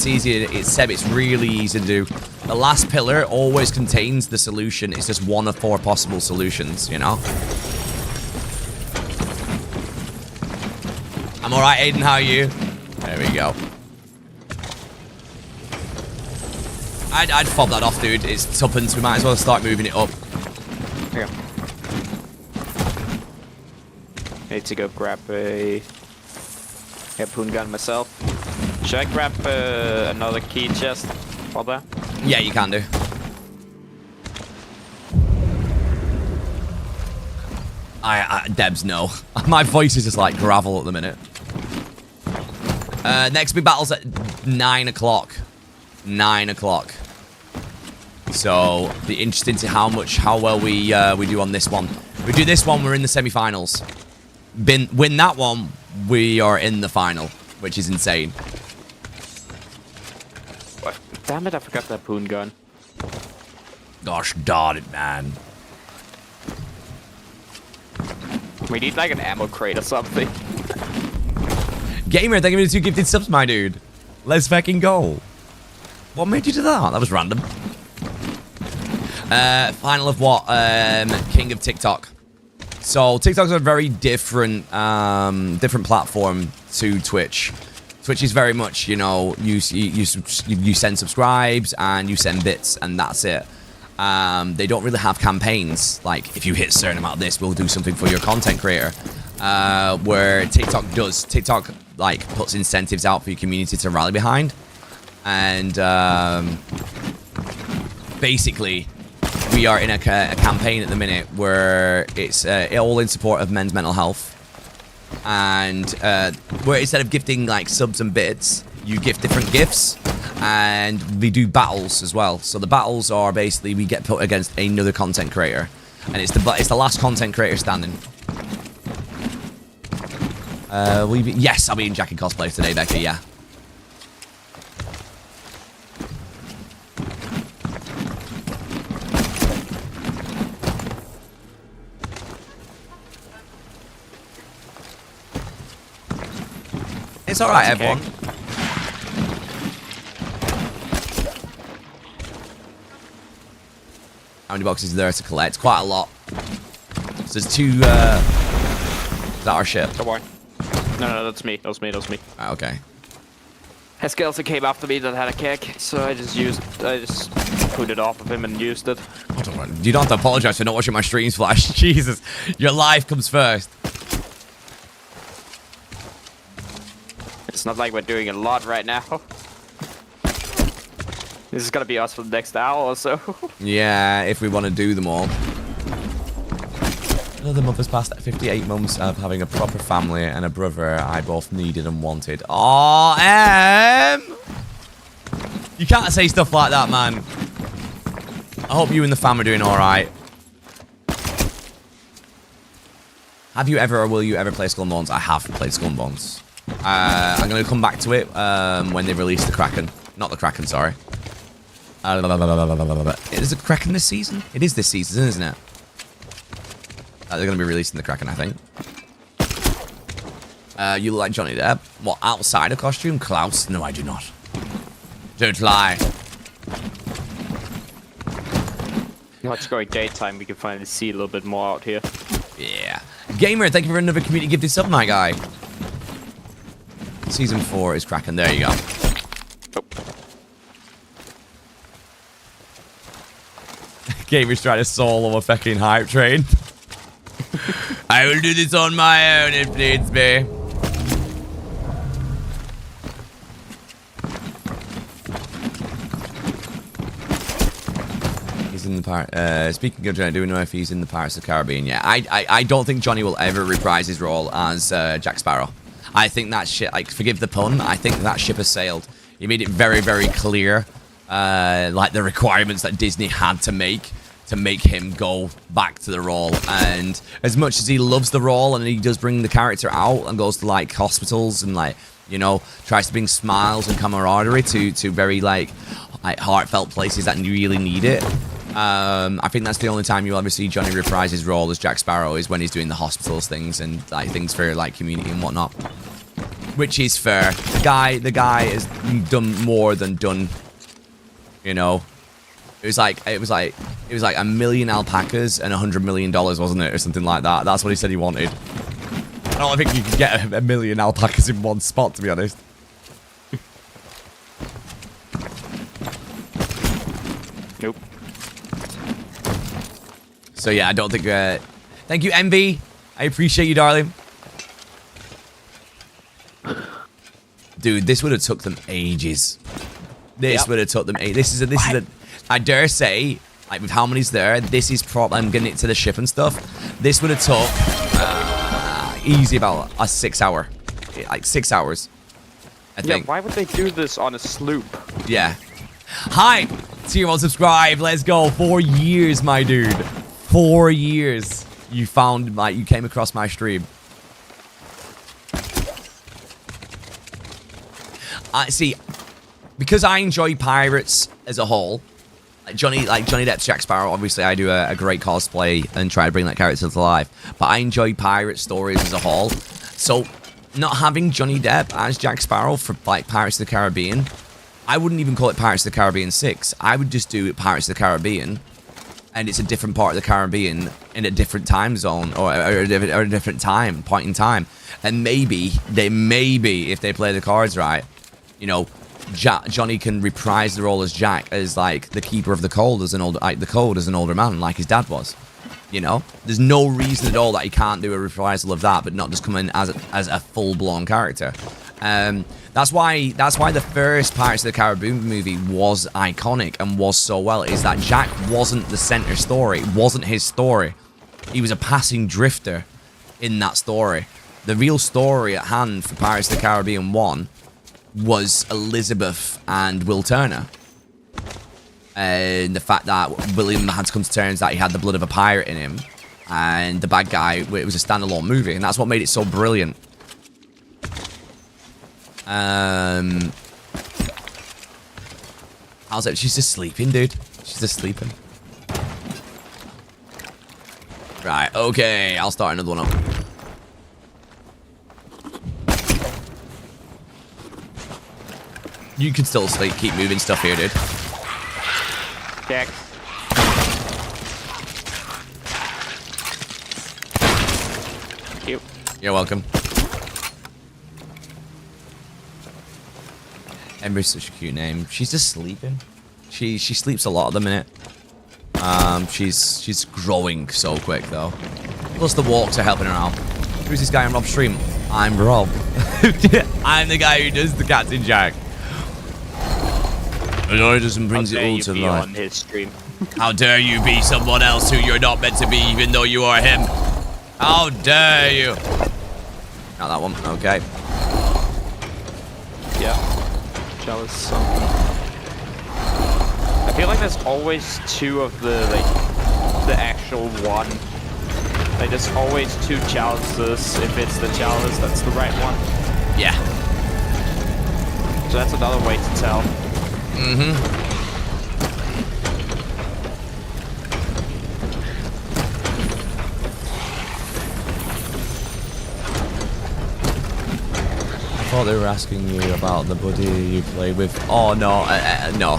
A: it's easy. It's really easy to do. The last pillar always contains the solution. It's just one of 4 possible solutions, you know? I'm alright, Aiden, how are you? There we go. I'd fob that off, dude. It's tuppence. We might as well start moving it up.
D: Yeah. Need to go grab a harpoon gun myself. Should I grab another key chest while there?
A: Yeah, you can do. Debs, no. My voice is just like gravel at the minute. Next big battle's at 9 o'clock. 9 o'clock. So, be interesting to how well we do on this one. If we do this one, we're in the semi-finals. Win that one, we are in the final, which is insane.
D: What? Damn it, I forgot the harpoon gun.
A: Gosh darn it, man.
D: We need like an ammo crate or something.
A: Gamer, thank you for the 2 gifted subs, my dude. Let's fucking go. What made you do that? That was random. Final of what? King of TikTok. So TikTok's a very different platform to Twitch. Twitch is very much, you know, you send subscribes and you send bits and that's it. They don't really have campaigns like if you hit a certain amount of this, we'll do something for your content creator. Where TikTok does. TikTok like puts incentives out for your community to rally behind, and basically we are in a campaign at the minute where it's all in support of men's mental health, and where instead of gifting like subs and bits, you gift different gifts, and we do battles as well. So the battles are basically we get put against another content creator, and it's the last content creator standing. Yes, I'll be in Jackie cosplay today, Becky, yeah. It's alright, everyone. How many boxes are there to collect? Quite a lot. So there's 2, is that our ship?
D: Come on. No, that's me. That was me.
A: Right, okay.
D: A skeleton came after me that had a kick, so I just put it off of him and used it.
A: You don't have to apologize for not watching my streams, Flash. Jesus, your life comes first.
D: It's not like we're doing a lot right now. This is gonna be us for the next hour or so.
A: Yeah, if we want to do them all. Another month has passed 58 months of having a proper family and a brother I both needed and wanted. Aw, you can't say stuff like that, man. I hope you and the fam are doing alright. Have you ever or will you ever play Skull and Bones? I have played Skull and Bones. I'm going to come back to it when they release the Kraken. Not the Kraken, sorry. Is it Kraken this season? It is this season, isn't it? They're going to be releasing the Kraken, I think. You look like Johnny Depp. What, outside of costume? Klaus? No, I do not. Don't lie.
D: Now it's going daytime, we can finally see a little bit more out here.
A: Yeah. Gamer, thank you for another community gifted sub, my guy. Season 4 is Kraken. There you go.
D: Oh.
A: Gamer's trying to solo a fucking hype train. I will do this on my own if needs be. He's in the part. Speaking of Johnny, do we know if he's in the Pirates of the Caribbean? Yeah, I don't think Johnny will ever reprise his role as Jack Sparrow. I think that shit, like, forgive the pun, I think that ship has sailed. He made it very, very clear, like the requirements that Disney had to make him go back to the role. And as much as he loves the role and he does bring the character out and goes to like hospitals and like, you know, tries to bring smiles and camaraderie to very like heartfelt places that really need it. I think that's the only time you'll ever see Johnny reprise his role as Jack Sparrow is when he's doing the hospitals things and like things for like community and whatnot. which is fair. The guy has done more than done. You know, it was like a million alpacas and $100 million, wasn't it, or something like that? That's what he said he wanted. I don't think you could get a million alpacas in one spot, to be honest.
D: Nope.
A: So yeah, I don't think. Thank you, MB. I appreciate you, darling. Dude, this would have took them ages. This would have took them ages. This is a. I dare say, like with how many's there, this is probably. I'm getting it to the ship and stuff. This would have took easy about a 6 hour, like 6 hours. I think.
D: Yeah. Why would they do this on a sloop?
A: Yeah. Hi, Tier 1 subscribe. Let's go. 4 years, my dude. 4 years. You found you came across my stream. I see. Because I enjoy pirates as a whole, like Johnny Depp's Jack Sparrow. Obviously, I do a great cosplay and try to bring that character to life. But I enjoy pirate stories as a whole. So, not having Johnny Depp as Jack Sparrow for like Pirates of the Caribbean, I wouldn't even call it Pirates of the Caribbean 6. I would just do Pirates of the Caribbean, and it's a different part of the Caribbean in a different time zone or a different point in time. And maybe if they play the cards right, you know, Johnny can reprise the role as Jack, as like the keeper of the code as an older man, like his dad was. You know, there's no reason at all that he can't do a reprisal of that, but not just come in as a full-blown character. That's why the first Pirates of the Caribbean movie was iconic and was so well, is that Jack wasn't the center story. It wasn't his story. He was a passing drifter in that story. The real story at hand for Pirates of the Caribbean 1 was Elizabeth and Will Turner. And the fact that William had to come to terms that he had the blood of a pirate in him, and the bad guy, it was a standalone movie, and that's what made it so brilliant. How's it? She's just sleeping, dude. She's just sleeping. Right, okay, I'll start another one up. You can still sleep, keep moving stuff here, dude.
D: Jack. Thank you.
A: You're welcome. Ember's such a cute name. She's just sleeping. She sleeps a lot at the minute. She's growing so quick though. Plus the walks are helping her out. Who's this guy on Rob's stream? I'm Rob. I'm the guy who does the Captain Jack. Annoys and brings it all to life.
D: On his stream.
A: How dare you be someone else who you're not meant to be, even though you are him? How dare you? Not that one. Okay.
D: Yeah. Jealous something. I feel like there's always two of the actual one. Like there's always two chalices if it's the chalice that's the right one.
A: Yeah.
D: So that's another way to tell.
A: Mm-hmm. I thought they were asking you about the buddy you play with. Oh, no. No.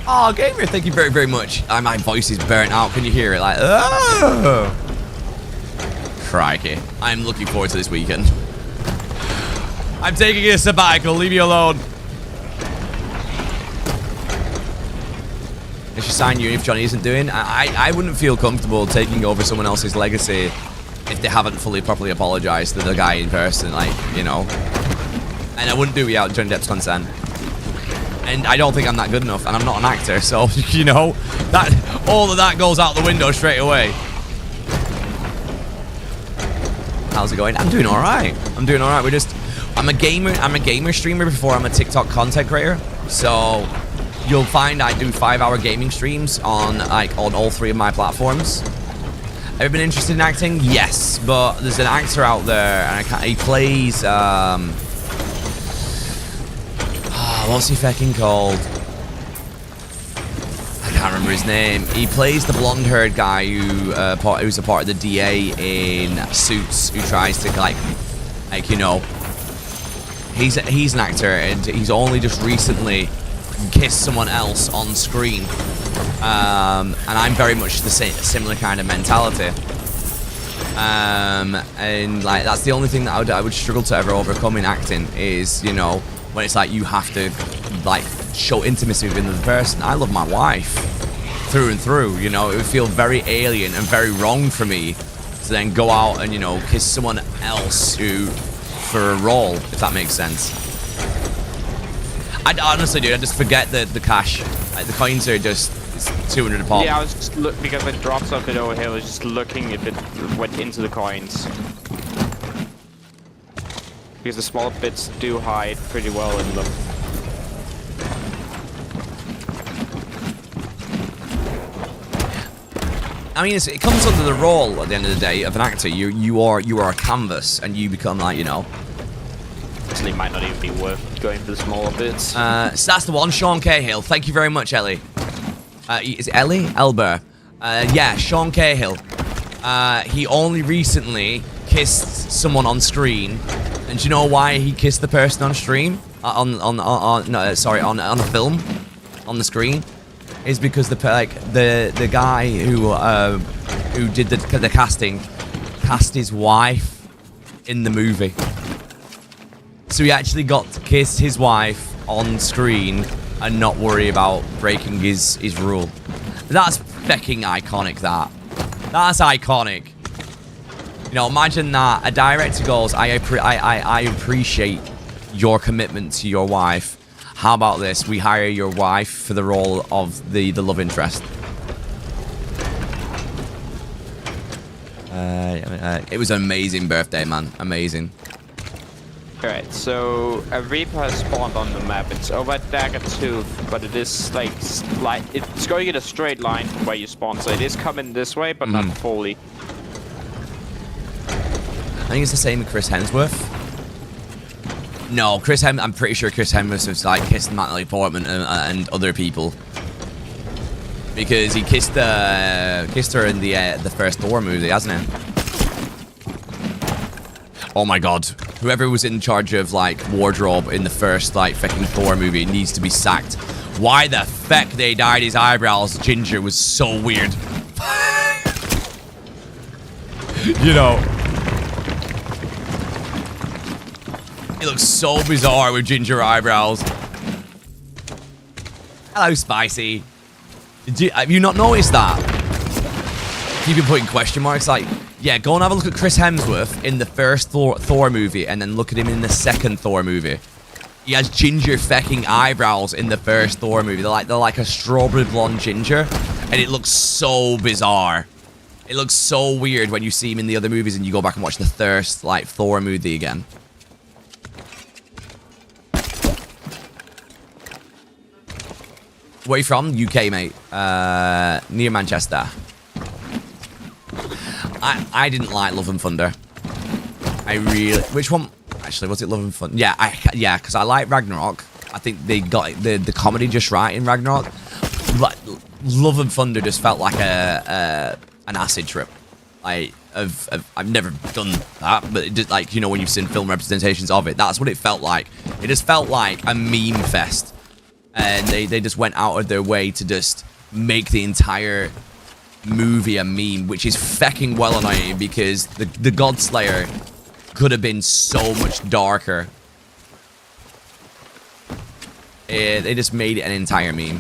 A: Oh, Gamer, thank you very, very much. My voice is burnt out. Can you hear it? Like, oh. Crikey. I'm looking forward to this weekend. I'm taking a sabbatical. Leave me alone. They should sign you if Johnny isn't doing. I wouldn't feel comfortable taking over someone else's legacy if they haven't properly apologized to the guy in person, like, you know. And I wouldn't do it without Johnny Depp's consent. And I don't think I'm that good enough, and I'm not an actor, so, you know, that all of that goes out the window straight away. How's it going? I'm doing all right. I'm doing all right. I'm a gamer streamer before I'm a TikTok content creator. So you'll find I do 5-hour gaming streams on all 3 of my platforms. Ever been interested in acting? Yes, but there's an actor out there, and he plays what's he fucking called? can't remember his name. He plays the blonde-haired guy who's a part of the DA in Suits, who tries to like you know, he's an actor, and he's only just recently kissed someone else on screen. And I'm very much the similar kind of mentality. And like that's the only thing that I would struggle to ever overcome in acting is, you know, when it's like you have to like show intimacy with another person. I love my wife through and through, you know. It would feel very alien and very wrong for me to then go out and, you know, kiss someone else for a role, if that makes sense. I honestly, dude, I just forget the cash. Like, the coins are just, it's 200 a pop.
D: Yeah, I was just because I dropped something over here. I was just looking if it went into the coins. Because the smaller bits do hide pretty well in them.
A: I mean, it comes under the role at the end of the day of an actor. You are a canvas, and you become like, you know.
D: Actually, it might not even be worth going for the smaller bits.
A: So that's the one, Sean Cahill. Thank you very much, Ellie. Is it Ellie? Elber. Yeah, Sean Cahill. He only recently kissed someone on screen, and do you know why he kissed the person on stream? On a film, on the screen, is because the guy who did the casting cast his wife in the movie. So he actually got to kiss his wife on screen and not worry about breaking his rule. That's fucking iconic, that. That's iconic. You know, imagine that. A director goes, I appreciate your commitment to your wife. How about this? We hire your wife for the role of the love interest. It was an amazing birthday, man. Amazing.
D: Alright, so a Reaper has spawned on the map. It's over at Dagger 2, but it is like it's going in a straight line from where you spawn, so it is coming this way, but not fully.
A: I think it's the same with Chris Hemsworth. No, I'm pretty sure Chris Hemsworth was like kissing Natalie Portman and other people, because he kissed her in the first Thor movie, hasn't he? Oh my god. Whoever was in charge of, like, wardrobe in the first, like, fucking Thor movie needs to be sacked. Why the feck they dyed his eyebrows ginger was so weird. You know. It looks so bizarre with ginger eyebrows. Hello, Spicy. Have you not noticed that? You've been putting question marks like... Yeah, go and have a look at Chris Hemsworth in the first Thor movie, and then look at him in the second Thor movie. He has ginger fecking eyebrows in the first Thor movie. They're like a strawberry blonde ginger, and it looks so bizarre. It looks so weird when you see him in the other movies, and you go back and watch the first like Thor movie again. Where are you from? UK, mate. Near Manchester. I didn't like Love and Thunder. Which one? Actually, was it Love and Thunder? Yeah, because I like Ragnarok. I think they got the comedy just right in Ragnarok. But Love and Thunder just felt like an acid trip. I've never done that, but it just, like, you know, when you've seen film representations of it, that's what it felt like. It just felt like a meme fest, and they just went out of their way to just make the entire movie a meme, which is fecking well annoying, because the Godslayer could have been so much darker. They just made it an entire meme.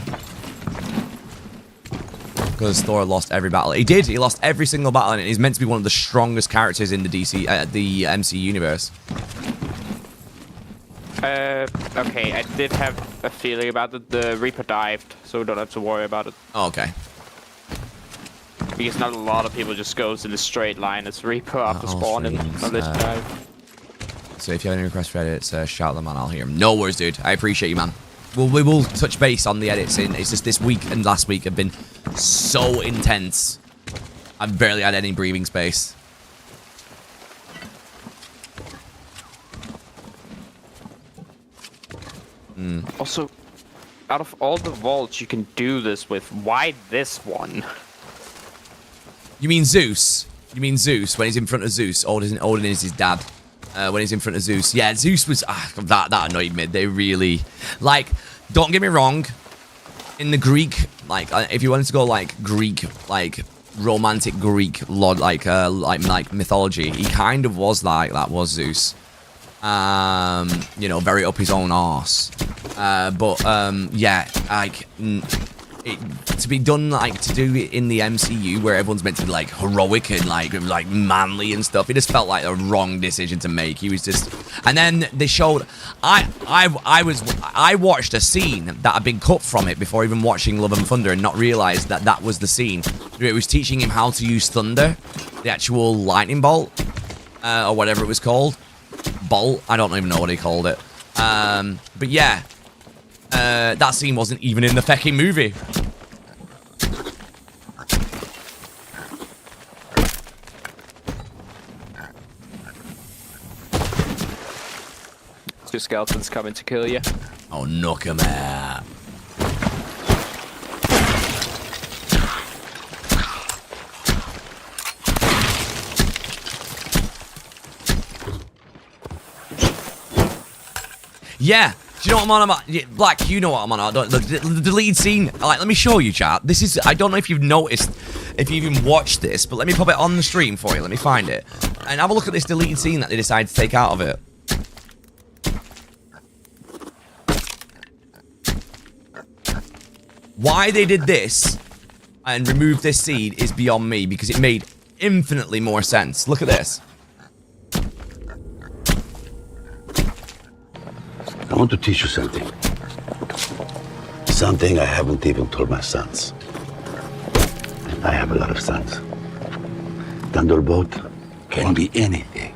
A: Because Thor lost every battle. He did. He lost every single battle, and he's meant to be one of the strongest characters in the MC universe.
D: Okay, I did have a feeling about it. The Reaper dived, so we don't have to worry about it.
A: Oh, okay.
D: Because not a lot of people just goes in a straight line as Reaper after spawning unless you dive.
A: So if you have any requests for edits, shout them and I'll hear them. No worries, dude. I appreciate you, man. We will touch base on the edits. It's just this week and last week have been so intense. I've barely had any breathing space.
D: Also, out of all the vaults you can do this with, why this one?
A: You mean Zeus? You mean Zeus when he's in front of Zeus? Odin is his dad. When he's in front of Zeus. Yeah, Zeus was... that annoyed me. They really... Like, don't get me wrong. In the Greek, like, if you wanted to go, like, Greek, like, romantic Greek, like mythology, he kind of was like that, was Zeus. You know, very up his own arse. Yeah, like... to be done, like, to do it in the MCU where everyone's meant to be, like, heroic and, like manly and stuff, it just felt like a wrong decision to make. He was just... And then they showed... I watched a scene that had been cut from it before even watching Love and Thunder and not realised that that was the scene. It was teaching him how to use thunder, the actual lightning bolt, or whatever it was called. Bolt? I don't even know what he called it. But yeah... that scene wasn't even in the fucking movie.
D: Two skeletons coming to kill you.
A: Oh, knock him out. Yeah. Do you know what I'm on about? Black, you know what I'm on about. The lead scene, like, let me show you, chat. This is, I don't know if you've noticed, if you even watched this, but let me pop it on the stream for you. Let me find it. And have a look at this deleted scene that they decided to take out of it. Why they did this and removed this scene is beyond me, because it made infinitely more sense. Look at this.
E: I want to teach you something. Something I haven't even told my sons. And I have a lot of sons. Thunderbolt can be anything.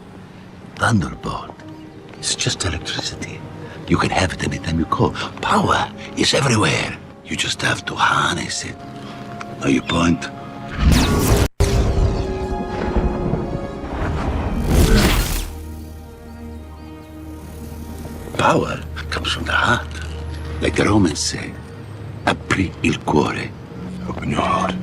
E: Thunderbolt is just electricity. You can have it anytime you call. Power is everywhere. You just have to harness it. Know your point? Power comes from the heart. Like the Romans say, apri il cuore. Open your heart.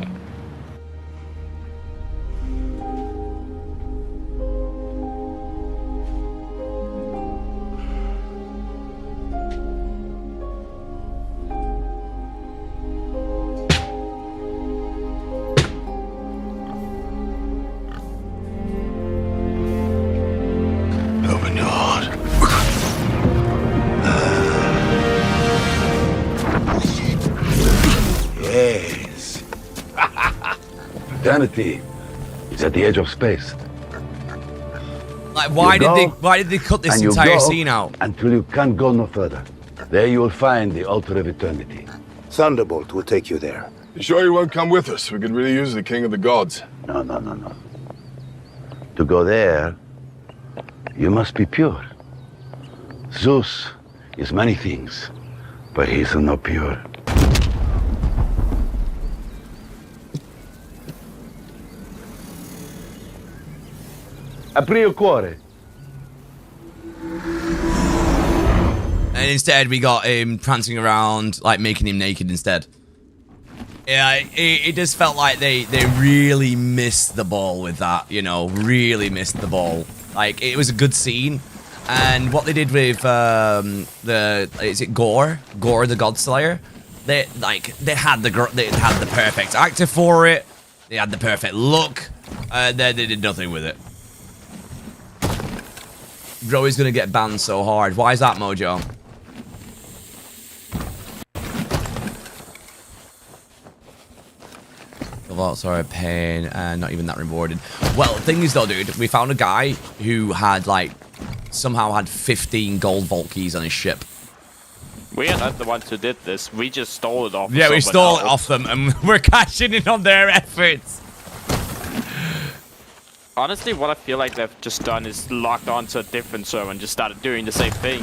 E: Open your heart. Yes. Eternity is at the edge of space.
A: Like, why did they cut this entire scene out?
E: Until you can't go no further. There you will find the altar of eternity. Thunderbolt will take you there.
C: You sure you won't come with us? We could really use the king of the gods.
E: No. To go there, you must be pure. Zeus is many things, but he's not pure. Apri il cuore.
A: And instead we got him prancing around, like, making him naked instead. Yeah, it just felt like they really missed the ball with that, you know, really missed the ball. Like, it was a good scene, and what they did with is it Gore the God Slayer? They had the perfect actor for it. They had the perfect look, and then they did nothing with it. Bro is gonna get banned so hard. Why is that, Mojo? Vaults are a pain and not even that rewarded. Well, the thing is though, dude, we found a guy who had, like, somehow had 15 gold vault keys on his ship.
D: We are not the ones who did this. We just stole it off.
A: Yeah, we stole it off them, and we're cashing in on their efforts.
D: Honestly, what I feel like they've just done is locked onto a different server and just started doing the same thing.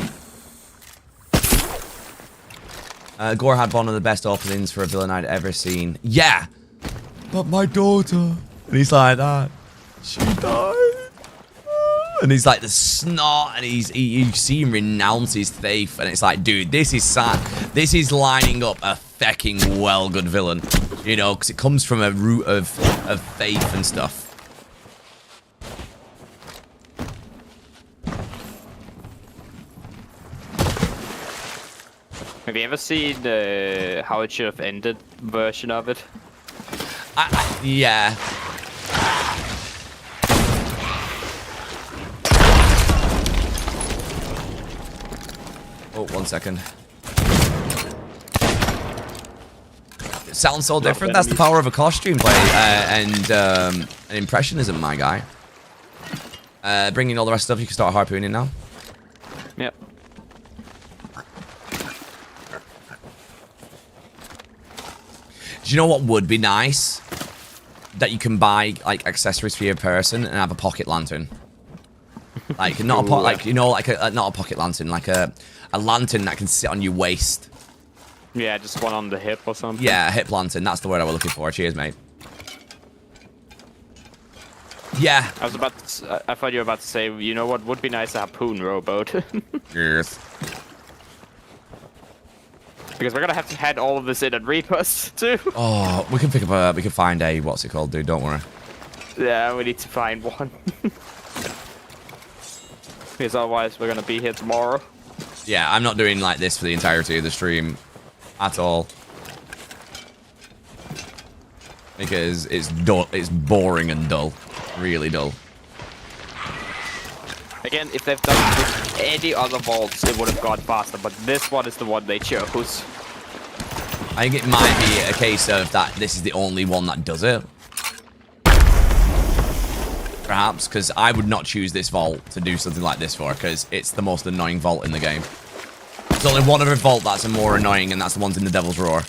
A: Gore had one of the best openings for a villain I'd ever seen. Yeah, but my daughter. And he's like that. She died. And he's like the snot, and you see him renounce his faith, and it's like, dude, this is sad. This is lining up a fecking well good villain, you know, because it comes from a root of faith and stuff.
D: Have you ever seen the how it should have ended version of it?
A: Yeah. Oh, 1 second. It sounds so different. That's the power of a costume play and impressionism, my guy. Bringing all the rest of stuff, you can start harpooning now.
D: Yep.
A: Do you know what would be nice? That you can buy like accessories for your person and have a pocket lantern. Like not a like you know like not a pocket lantern, like a lantern that can sit on your waist.
D: Yeah, just one on the hip or something.
A: Yeah, a hip lantern. That's the word I was looking for. Cheers, mate. Yeah.
D: I thought you were about to say, you know what would be nice, a harpoon rowboat.
A: Yes.
D: Because we're gonna have to head all of this in at Reapers too.
A: Oh, we can pick up we can find a what's it called, dude? Don't worry.
D: Yeah, we need to find one. Because otherwise we're gonna be here tomorrow.
A: Yeah, I'm not doing like this for the entirety of the stream at all. Because it's dull, it's boring and dull. Really dull.
D: Again, if they've done it with any other vaults, it would have gone faster, but this one is the one they chose.
A: I think it might be a case of that this is the only one that does it. Perhaps, because I would not choose this vault to do something like this for, because it's the most annoying vault in the game. There's only one other vault that's more annoying, and that's the ones in the Devil's Roar.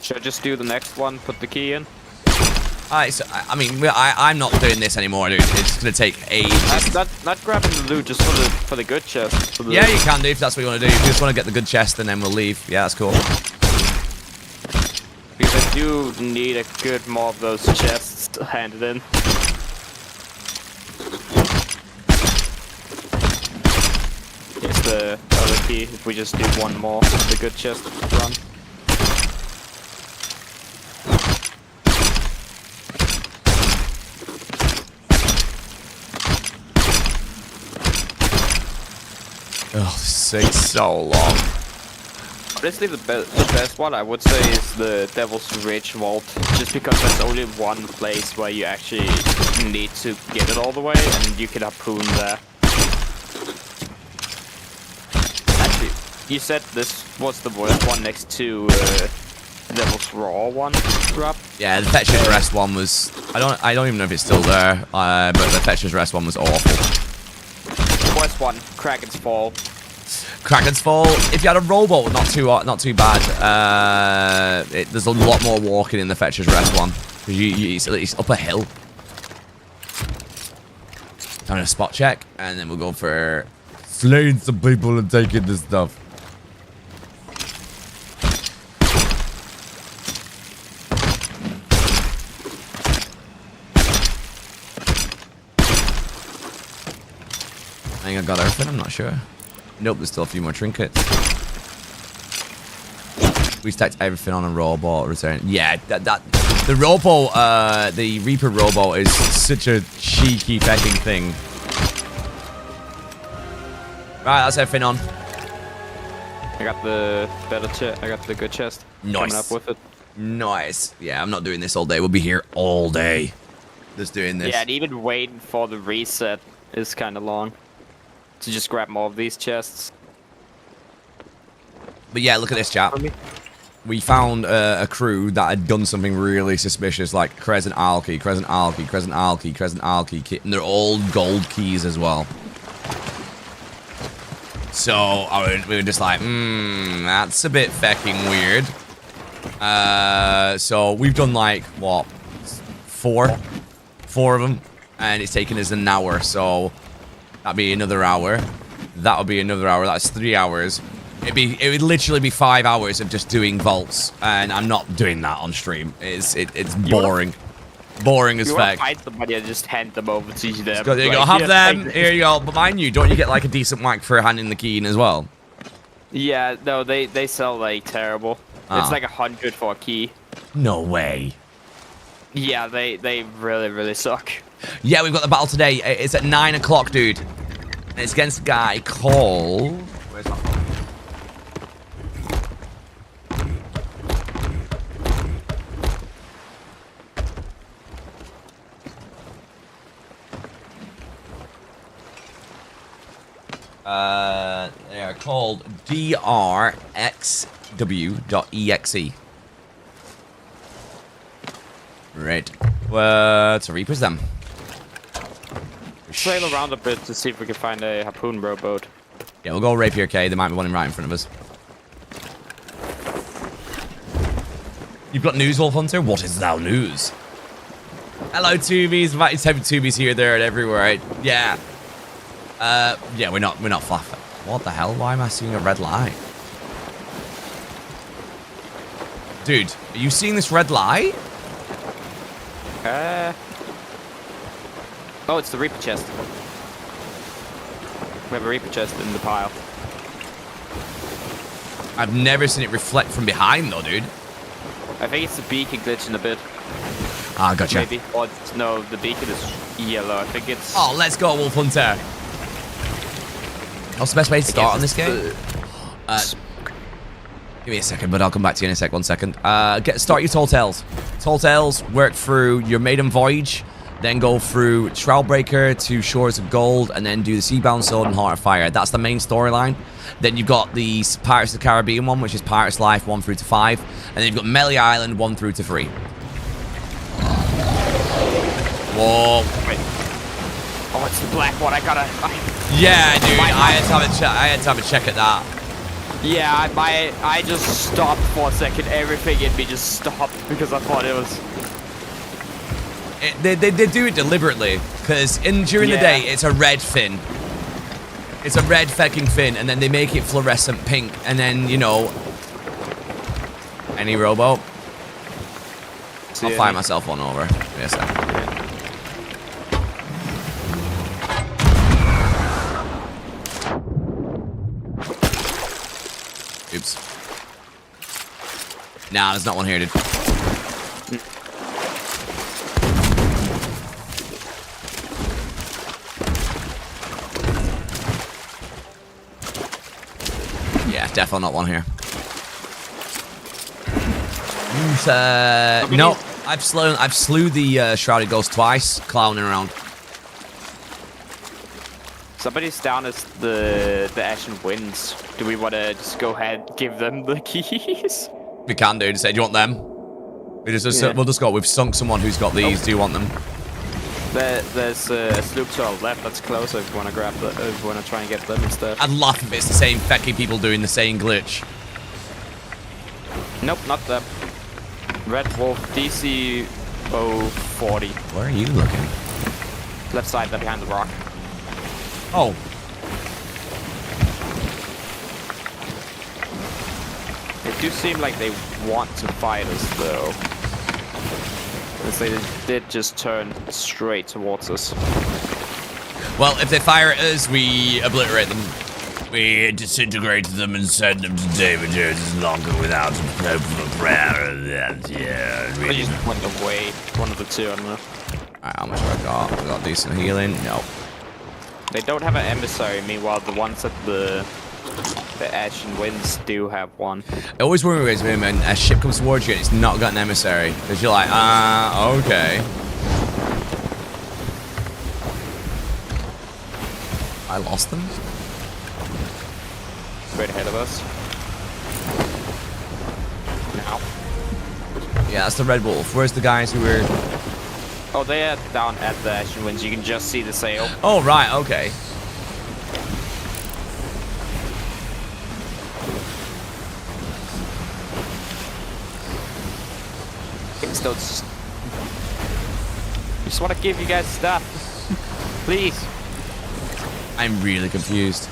D: Should I just do the next one, put the key in?
A: Alright, so, I mean, I'm not doing this anymore, dude. It's gonna take ages.
D: Not grabbing the loot, just for the good chest.
A: Yeah, you can do if that's what you want to do. If you just want to get the good chest and then we'll leave. Yeah, that's cool.
D: Because I do need a good more of those chests handed in. Here's the other key, if we just do one more of the good chest run.
A: Oh, this takes so long.
D: Honestly, the best one I would say is the Devil's Ridge Vault, just because there's only one place where you actually need to get it all the way, and you can harpoon there. Actually, you said this was the one next to Devil's Raw one drop.
A: Yeah, the Fetcher's Rest one was. I don't even know if it's still there, but the Fetcher's Rest one was awful.
D: Worst one, Kraken's Fall.
A: Kraken's Fall. If you had a rowboat, not too bad. There's a lot more walking in the Fetcher's Rest one because it's up a hill. Having a spot check, and then we'll go for slaying some people and taking this stuff. I think I got everything, I'm not sure. Nope, there's still a few more trinkets. We stacked everything on a rowboat return. Yeah, the rowboat, the Reaper rowboat is such a cheeky fecking thing. Right, that's everything on.
D: I got the better chest. I got the good chest.
A: Nice.
D: Coming up with it.
A: Nice. Yeah, I'm not doing this all day. We'll be here all day. Just doing this.
D: Yeah, and even waiting for the reset is kind of long. To just grab more of these chests.
A: But yeah, look at this, chap. We found a crew that had done something really suspicious, like Crescent Alki, Crescent Alki, Crescent Alki, Crescent Alki, and they're all gold keys as well. So we were just like, that's a bit fecking weird. So we've done like, what, four of them, and it's taken us an hour, so that'd be another hour. That'll be another hour. That's 3 hours. It would literally be 5 hours of just doing vaults, and I'm not doing that on stream. It's boring. Boring as
D: You want to
A: fuck.
D: fight somebody and just hand them over to them.
A: There you go,
D: Like,
A: have
D: "Here,
A: them.
D: take
A: Here you go. But mind you, don't you get like a decent whack for handing the key in as well?
D: Yeah, no, they sell like terrible.
A: Oh.
D: It's like 100 for a key.
A: No way.
D: Yeah, they really suck.
A: Yeah, we've got the battle today. It's at 9 o'clock, dude. And it's against a guy called... Where's that? They are called drxw.exe. Right. Let's Reapers them.
D: Sail around a bit to see if we can find a harpoon rowboat.
A: Yeah, we'll go Rapier K. There might be one right in front of us. You've got news, Wolf Hunter? What is thou news? Hello, Tubies. Invited to Tubies here, there, and everywhere. Yeah. Yeah, we're not far. What the hell? Why am I seeing a red light? Dude, are you seeing this red light?
D: Oh, it's the Reaper chest. We have a Reaper chest in the pile.
A: I've never seen it reflect from behind, though, dude.
D: I think it's the beacon glitching a bit.
A: Ah, gotcha.
D: Maybe. Or no, the beacon is yellow. I think it's.
A: Oh, let's go, Wolf Hunter. What's the best way to start on this game? Give me a second, but I'll come back to you in a sec. 1 second. Start your Tall Tales. Tall Tales, work through your Maiden Voyage, then go through Shroudbreaker to Shores of Gold, and then do the Seabound Sword and Heart of Fire. That's the main storyline. Then you've got the Pirates of the Caribbean one, which is Pirates Life 1 through to 5, and then you've got Melee Island 1 through to 3. Whoa.
D: Wait. Oh, it's the black one.
A: Yeah, dude. I had to have a check at that.
D: Yeah, I just stopped for a second. Everything in me just stopped because I thought it was.
A: They do it deliberately, because during the day it's a red fin. It's a red fucking fin, and then they make it fluorescent pink, and then, you know, any rowboat. I'll fire myself one over. Yes, sir. Oops. Nah, there's not one here, dude. Yeah, definitely not one here. No, I've slew the Shrouded Ghost twice, clowning around.
D: Somebody's down as the Ashen Winds. Do we want to just go ahead and give them the keys?
A: We can, dude. Say, do you want them? We'll just go. We've sunk someone who's got these. Do you want them?
D: There's a sloop to our left that's closer if you want to grab the, if you want to try and get them instead.
A: I'd laugh if it's the same fecky people doing the same glitch.
D: Nope, not them. Red Wolf DC 040.
A: Where are you looking?
D: Left side, there behind the rock.
A: Oh.
D: They do seem like they want to fight us, though. Because they did just turn straight towards us.
A: Well, if they fire at us, we obliterate them. We disintegrate them and send them to David Jones longer without prayer. Yeah,
D: They
A: really.
D: just went away. One of the two, I don't know.
A: Alright, how much have I got? I got decent healing. No.
D: They don't have an emissary, meanwhile the ones at the Ashen Winds do have one.
A: It always worries me when a ship comes towards you and it's not got an emissary. Because you're like, okay. I lost them?
D: Right ahead of us. Now.
A: Yeah, that's the Red Wolf. Where's the guys who were...
D: Oh, they are down at the Ashen Winds. You can just see the sail.
A: Oh, right, okay.
D: Still just want to give you guys stuff. Please.
A: I'm really confused.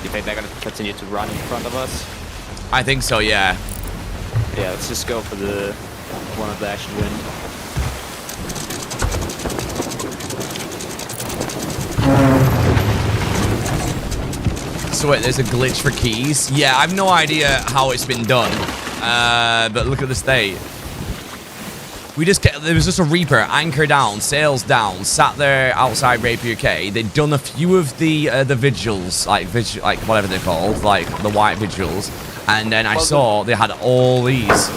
D: You think they're going to continue to run in front of us?
A: I think so, yeah.
D: Yeah, let's just go for the one of the Ashen Wind.
A: So wait, there's a glitch for keys? Yeah, I have no idea how it's been done. But look at the state. There was just a Reaper, anchor down, sails down, sat there outside Rapier Cay. They'd done a few of the vigils, like whatever they're called, like the white vigils. And then I saw they had all these.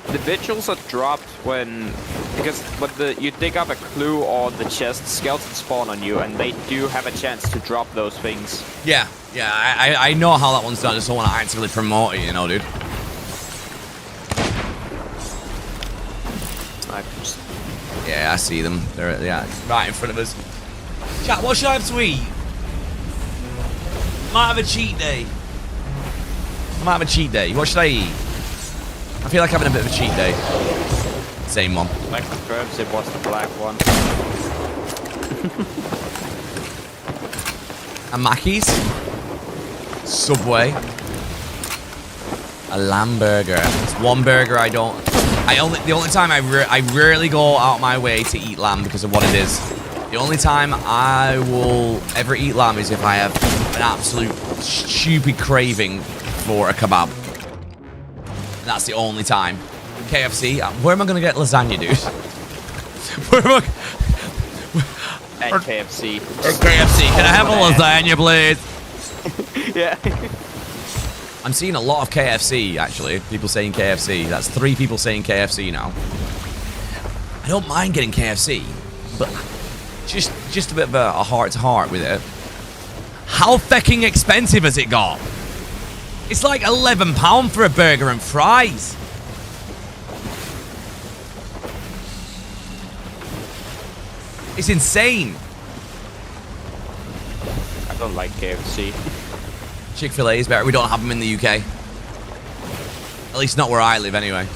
D: The vigils are dropped because you dig up a clue or the chest, skeletons spawn on you, and they do have a chance to drop those things.
A: Yeah, I know how that one's done. I just don't want to actively promote it, you know, dude. Yeah, I see them. They're right in front of us. Chat, what should I have to eat? Might have a cheat day. What should I eat? I feel like having a bit of a cheat day. Same one.
D: Like confirms it was the black one.
A: A Mackey's. Subway. A lamb burger. It's one burger I don't... The only time I rarely go out my way to eat lamb because of what it is. The only time I will ever eat lamb is if I have an absolute stupid craving for a kebab. And that's the only time. KFC, where am I going to get lasagna, dude? Where am I...
D: At KFC.
A: At KFC, can I have a lasagna, please?
D: Yeah.
A: I'm seeing a lot of KFC, actually. People saying KFC. That's 3 people saying KFC now. I don't mind getting KFC, but just a bit of a heart-to-heart with it. How fucking expensive has it got? It's like £11 for a burger and fries. It's insane.
D: I don't like KFC.
A: Chick-fil-A is better. We don't have them in the UK. At least not where I live, anyway.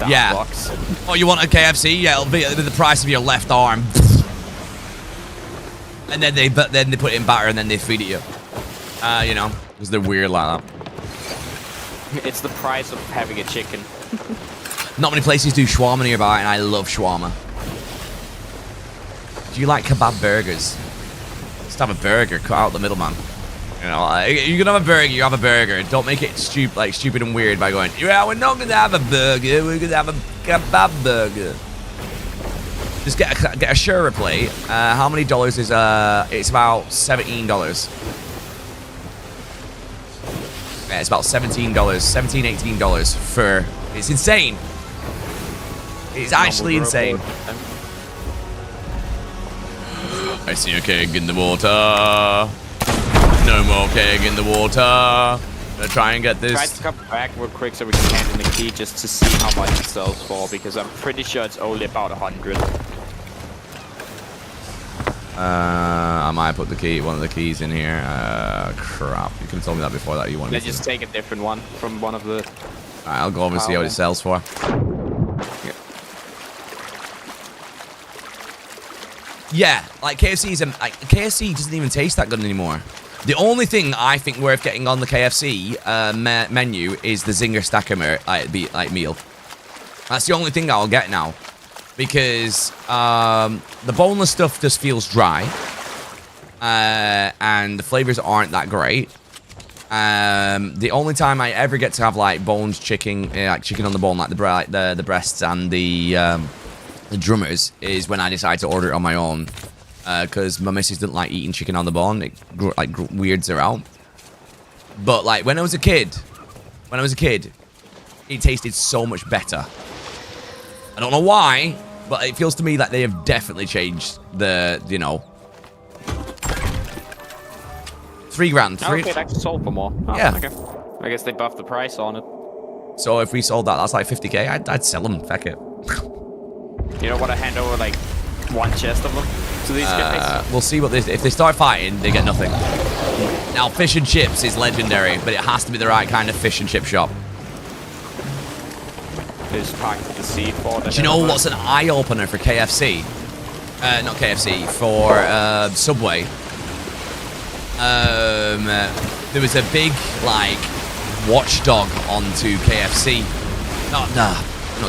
A: Yeah.
D: Box.
A: Oh, you want a KFC? Yeah, it'll be the price of your left arm. And then they put it in batter and then they feed it you. You know, because they're weird like that.
D: It's the price of having a chicken.
A: Not many places do shawarma nearby, and I love shawarma. Do you like kebab burgers? Just have a burger, cut out the middleman. You know, you can have a burger, you have a burger. Don't make it stupid and weird by going, yeah, we're not gonna have a burger, we're gonna have a kebab burger. Just get a Shura plate. How many dollars is it's about $17. Yeah, it's about $17, $18 for. It's insane. It's actually insane. I see a keg in the water. No more keg in the water. Gonna try and get this.
D: Try to come back real quick so we can hand in the key just to see how much it sells for, because I'm pretty sure it's only about 100.
A: I might put one of the keys in here. Crap. You could have told me that before that you wanted
D: Let's just take a different one from one of the...
A: Alright, I'll go over and see what it sells for. Yeah, like KFC doesn't even taste that good anymore. The only thing I think worth getting on the KFC menu is the Zinger Stacker meal. That's the only thing I'll get now, because the boneless stuff just feels dry, and the flavors aren't that great. The only time I ever get to have like boned chicken, like chicken on the bone, like the breasts and the drummers, is when I decide to order it on my own, because my missus didn't like eating chicken on the bone. It weirds her out. But like when I was a kid, it tasted so much better. I don't know why, but it feels to me like they have definitely changed the, you know. $3,000.
D: Okay, it actually sold for more. Oh,
A: yeah.
D: Okay. I guess they buffed the price on it.
A: So if we sold that, that's like 50k. I'd sell them. Feck it.
D: You know what? I hand over like one chest of them to these guys.
A: We'll see what they. If they start fighting, they get nothing. Now, fish and chips is legendary, but it has to be the right kind of fish and chip shop.
D: Just packed the seed for them.
A: Do you know what's an eye opener for KFC? Not KFC, for Subway. There was a big like watchdog onto KFC. Not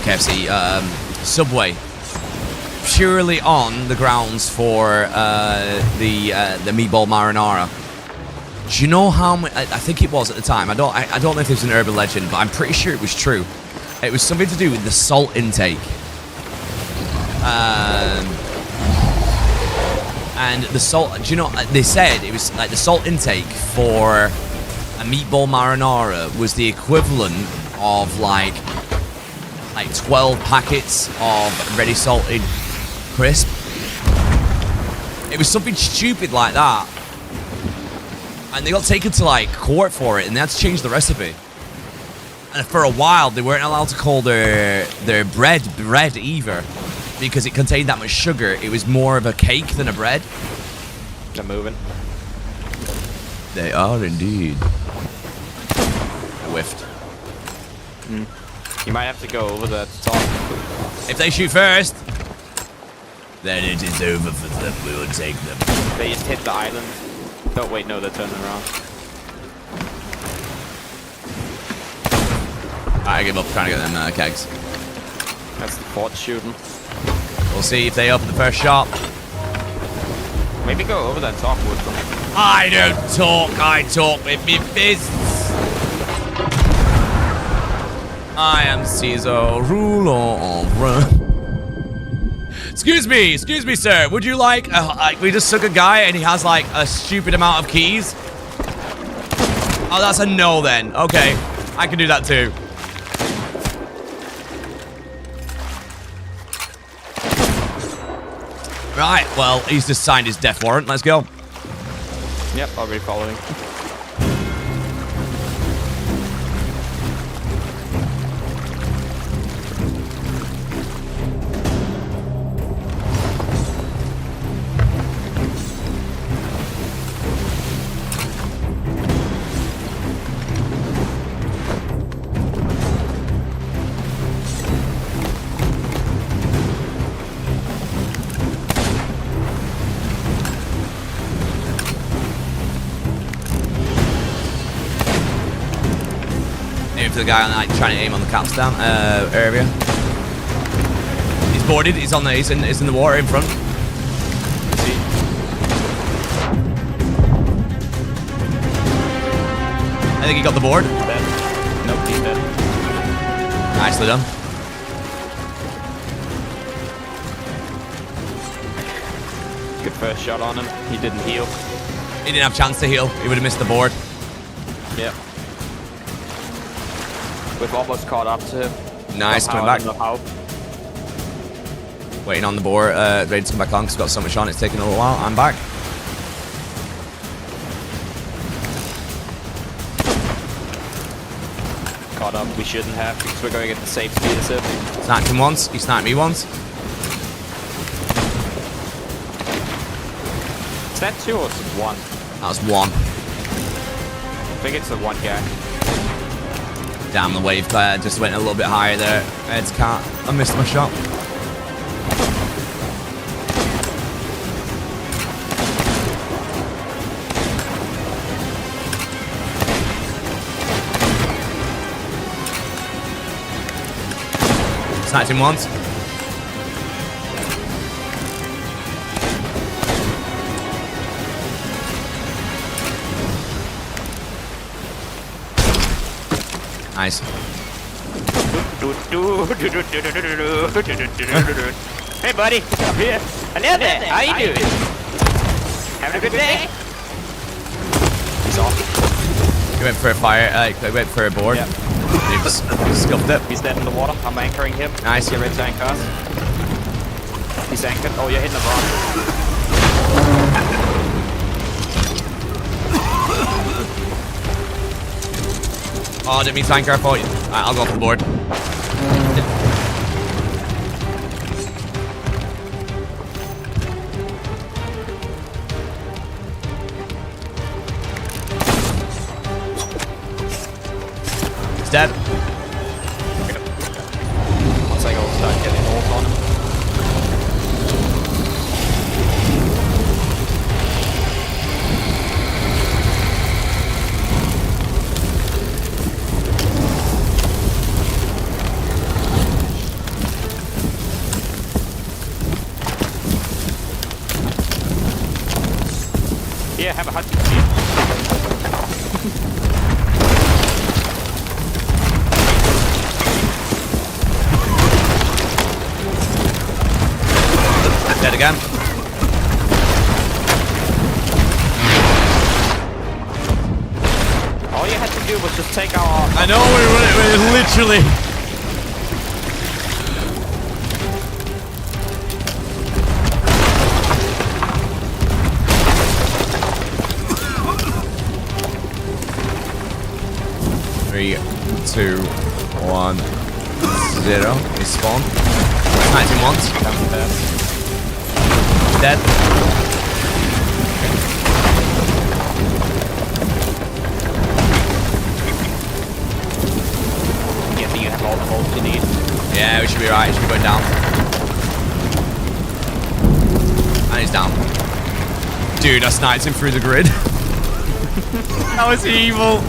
A: KFC. Subway. purely on the grounds for the meatball marinara. Do you know how much? I think it was at the time. I don't know if it was an urban legend, but I'm pretty sure it was true. It was something to do with the salt intake. And the salt. Do you know? They said it was like the salt intake for a meatball marinara was the equivalent of like 12 packets of ready salted crisp. It was something stupid like that. And they got taken to like court for it, and they had to change the recipe. And for a while, they weren't allowed to call their bread either, because it contained that much sugar. It was more of a cake than a bread.
D: They're moving.
A: They are indeed. I whiffed.
D: You might have to go over there to talk.
A: If they shoot first, then it is over for them. We will take them.
D: They just hit the island. Oh wait, no, they're turning around.
A: I give up trying to get them kegs.
D: That's the fort shooting.
A: We'll see if they open the first shot.
D: Maybe go over there and talk with them.
A: I don't talk, I talk with me fists. I am Caesar, ruler of Rome. Excuse me, sir. Would you like we just took a guy and he has like a stupid amount of keys? Oh, that's a no then. Okay, I can do that too. Right, well, he's just signed his death warrant. Let's go.
D: Yep, I'll be following.
A: To the guy like trying to aim on the capstan area. He's boarded. He's on there. He's in the water in front.
D: See?
A: I think he got the board.
D: Dead. Nope, he's dead.
A: Nicely done.
D: Good first shot on him. He didn't heal.
A: He didn't have a chance to heal. He would have missed the board.
D: Yep. We've almost caught up to him.
A: Nice, coming back.
D: How.
A: Waiting on the board. Ready to come back on because we've got so much on. It's taking a little while. I'm back.
D: Caught up. We shouldn't have because we're going at the same speed as him.
A: Sniped him once. He sniped me once.
D: Is that two or is it one?
A: That was one.
D: I think it's the one guy.
A: Damn, the wave player just went a little bit higher there. Heads can't. I missed my shot. Sniped him once. Nice.
D: Hey, buddy. I'm here. Hello there. How you doing? Having a good day? He's off.
A: He went for a fire. He went for a board.
D: Yep.
A: He scuffed it.
D: He's dead in the water. I'm anchoring him.
A: Nice.
D: Get ready to anchor. He's anchored. Oh, you're hitting the rock.
A: Oh, didn't mean to anchor. I thought you. Alright, I'll go off the board. He's dead.
D: Once I go start getting ult on him. Here, have a hunting seat.
A: Dead again.
D: All you had to do was just take our...
A: I know, we're literally... Three, 2, 1, 0. He spawned. 19 once. Dead.
D: Guessing you have all the holes you need.
A: Yeah, we should be right. He should be going down. And he's down. Dude, I sniped him through the grid. That was evil.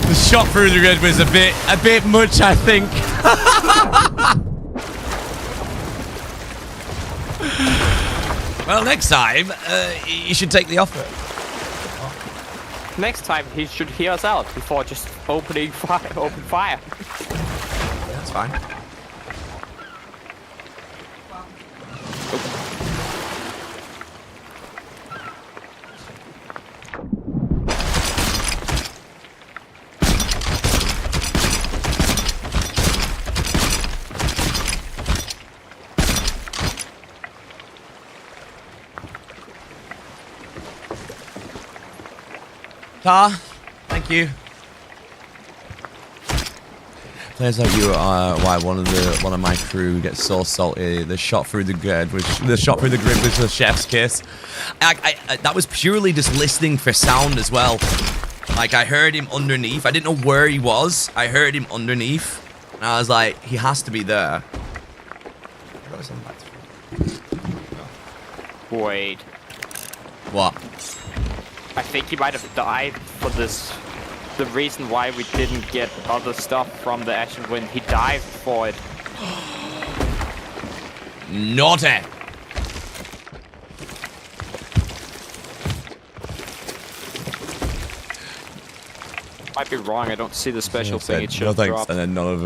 A: The shot through the grid was a bit much, I think. Well, next time, you should take the offer.
D: Next time, he should hear us out before just opening fire. Open fire.
A: That's fine. Tar, thank you. Players like you are why one of my crew gets so salty. The shot through the grid was the chef's kiss. That was purely just listening for sound as well. Like I heard him underneath. I didn't know where he was. I heard him underneath, and I was like, he has to be there.
D: Wait.
A: What?
D: I think he might have died for this. The reason why we didn't get other stuff from the Ashen Wind, he dived for it.
A: Naughty.
D: Might be wrong. I don't see the special thing. It should
A: No
D: have
A: thanks,
D: dropped.
A: and then none of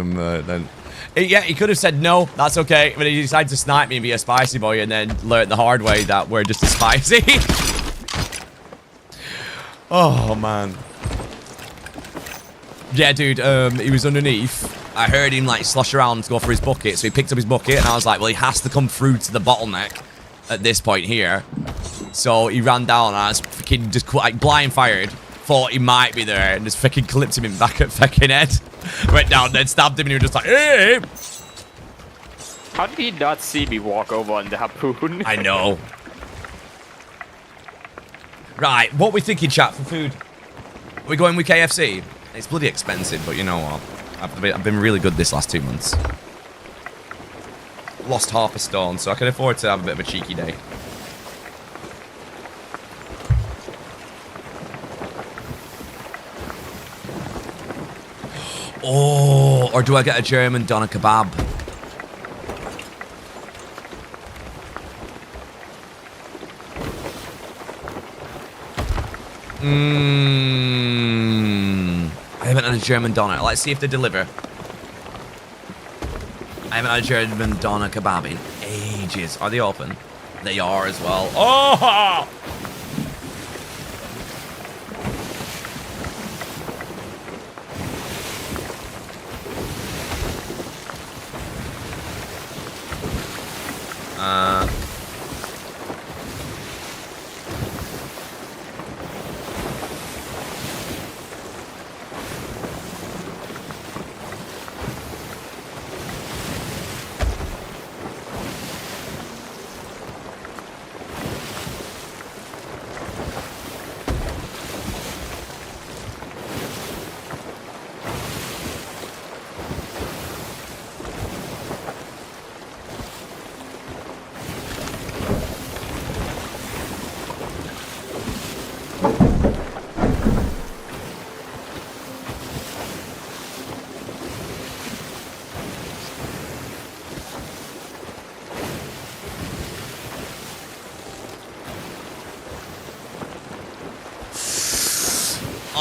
A: them. Yeah, he could have said no. That's okay, but he decided to snipe me and be a spicy boy, and then learn the hard way that we're just as spicy. Oh man. Yeah, dude. He was underneath. I heard him like slosh around to go for his bucket, so he picked up his bucket, and I was like, well, he has to come through to the bottleneck at this point here. So he ran down, and I was freaking just like blind fired. Thought he might be there, and just freaking clipped him in back at fucking head. Went down, then stabbed him, and he was just like, hey!
D: How did he not see me walk over on the harpoon?
A: I know. Right, what we thinking, chat, for food? Are we going with KFC? It's bloody expensive, but you know what? I've been really good this last 2 months. Lost half a stone, so I can afford to have a bit of a cheeky day. Oh, or do I get a German doner kebab? I haven't had a German doner. Let's see if they deliver. I haven't had a German doner kebab in ages. Are they open? They are as well. Oh!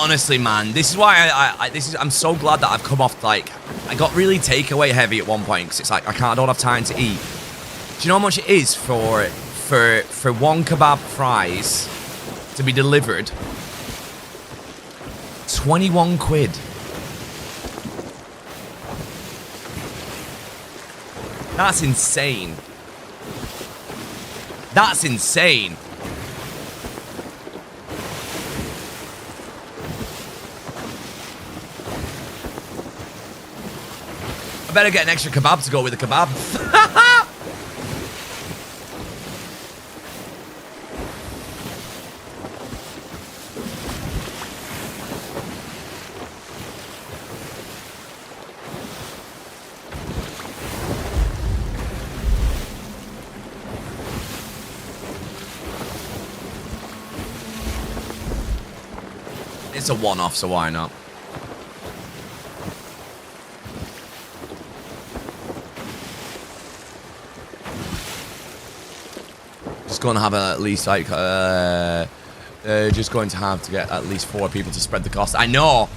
A: Honestly, man, this is why I'm so glad that I've come off, like, I got really takeaway heavy at one point, because it's like, I don't have time to eat. Do you know how much it is for one kebab fries to be delivered? 21 quid. That's insane. That's insane. I better get an extra kebab to go with the kebab. It's a one-off, so why not? Just going to have at least like just going to have to get at least 4 people to spread the cost. I know.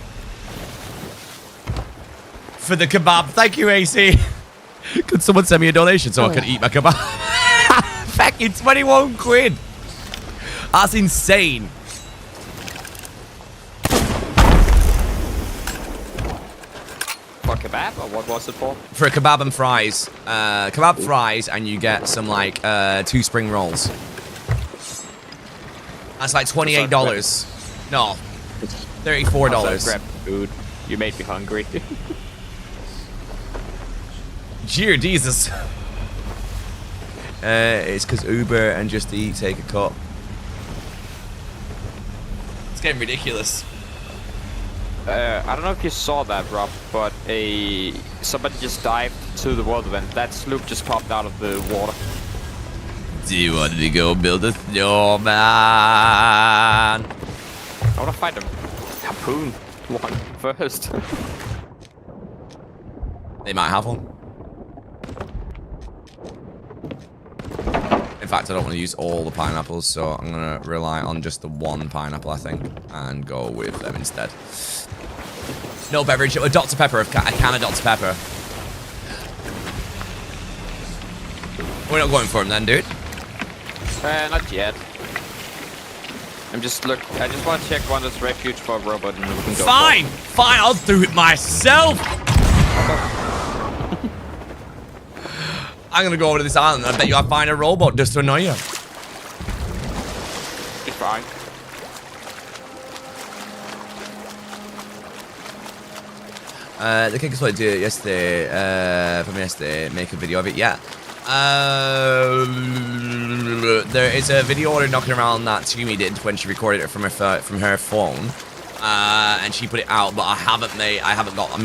A: For the kebab, thank you, AC. Could someone send me a donation so I can eat my kebab? Fucking 21 quid. That's insane.
D: For kebab, or what was it for?
A: For a kebab and fries. Kebab fries, and you get some, like, 2 spring rolls. That's like $28. No. $34.
D: Grab food. You made me hungry.
A: Dear Jesus. It's because Uber and Just Eat take a cut. It's getting ridiculous.
D: I don't know if you saw that, Rob, but somebody just dived to the water vent. That sloop just popped out of the water.
A: Do you want to go build a snowman?
D: I want to find a harpoon one first.
A: They might have one. In fact, I don't want to use all the pineapples, so I'm going to rely on just the one pineapple, I think, and go with them instead. No beverage. A Dr. Pepper. A can of Dr. Pepper. We're not going for him then, dude.
D: Not yet. I just want to check one that's refuge for a robot, and we can go.
A: Fine, fine. I'll do it myself. I'm gonna go over to this island. And I bet you I find a robot just to annoy you.
D: It's fine.
A: The kick exploit did yesterday. From yesterday, make a video of it. Yeah. There is a video order knocking around that Tumi did when she recorded it from her phone, and she put it out. But I haven't made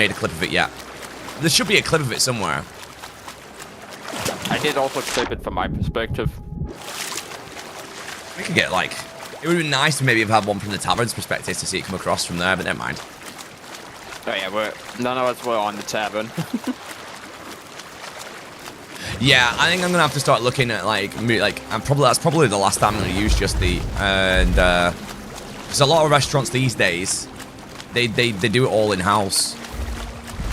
A: a clip of it yet. There should be a clip of it somewhere.
D: I did also clip it from my perspective.
A: We could get like, it would have been nice to maybe have had one from the tavern's perspective to see it come across from there, but never mind.
D: Oh yeah, none of us were on the tavern.
A: Yeah, I think I'm gonna have to start looking at like that's probably the last time I'm gonna use Just Eat, and because a lot of restaurants these days, they do it all in house.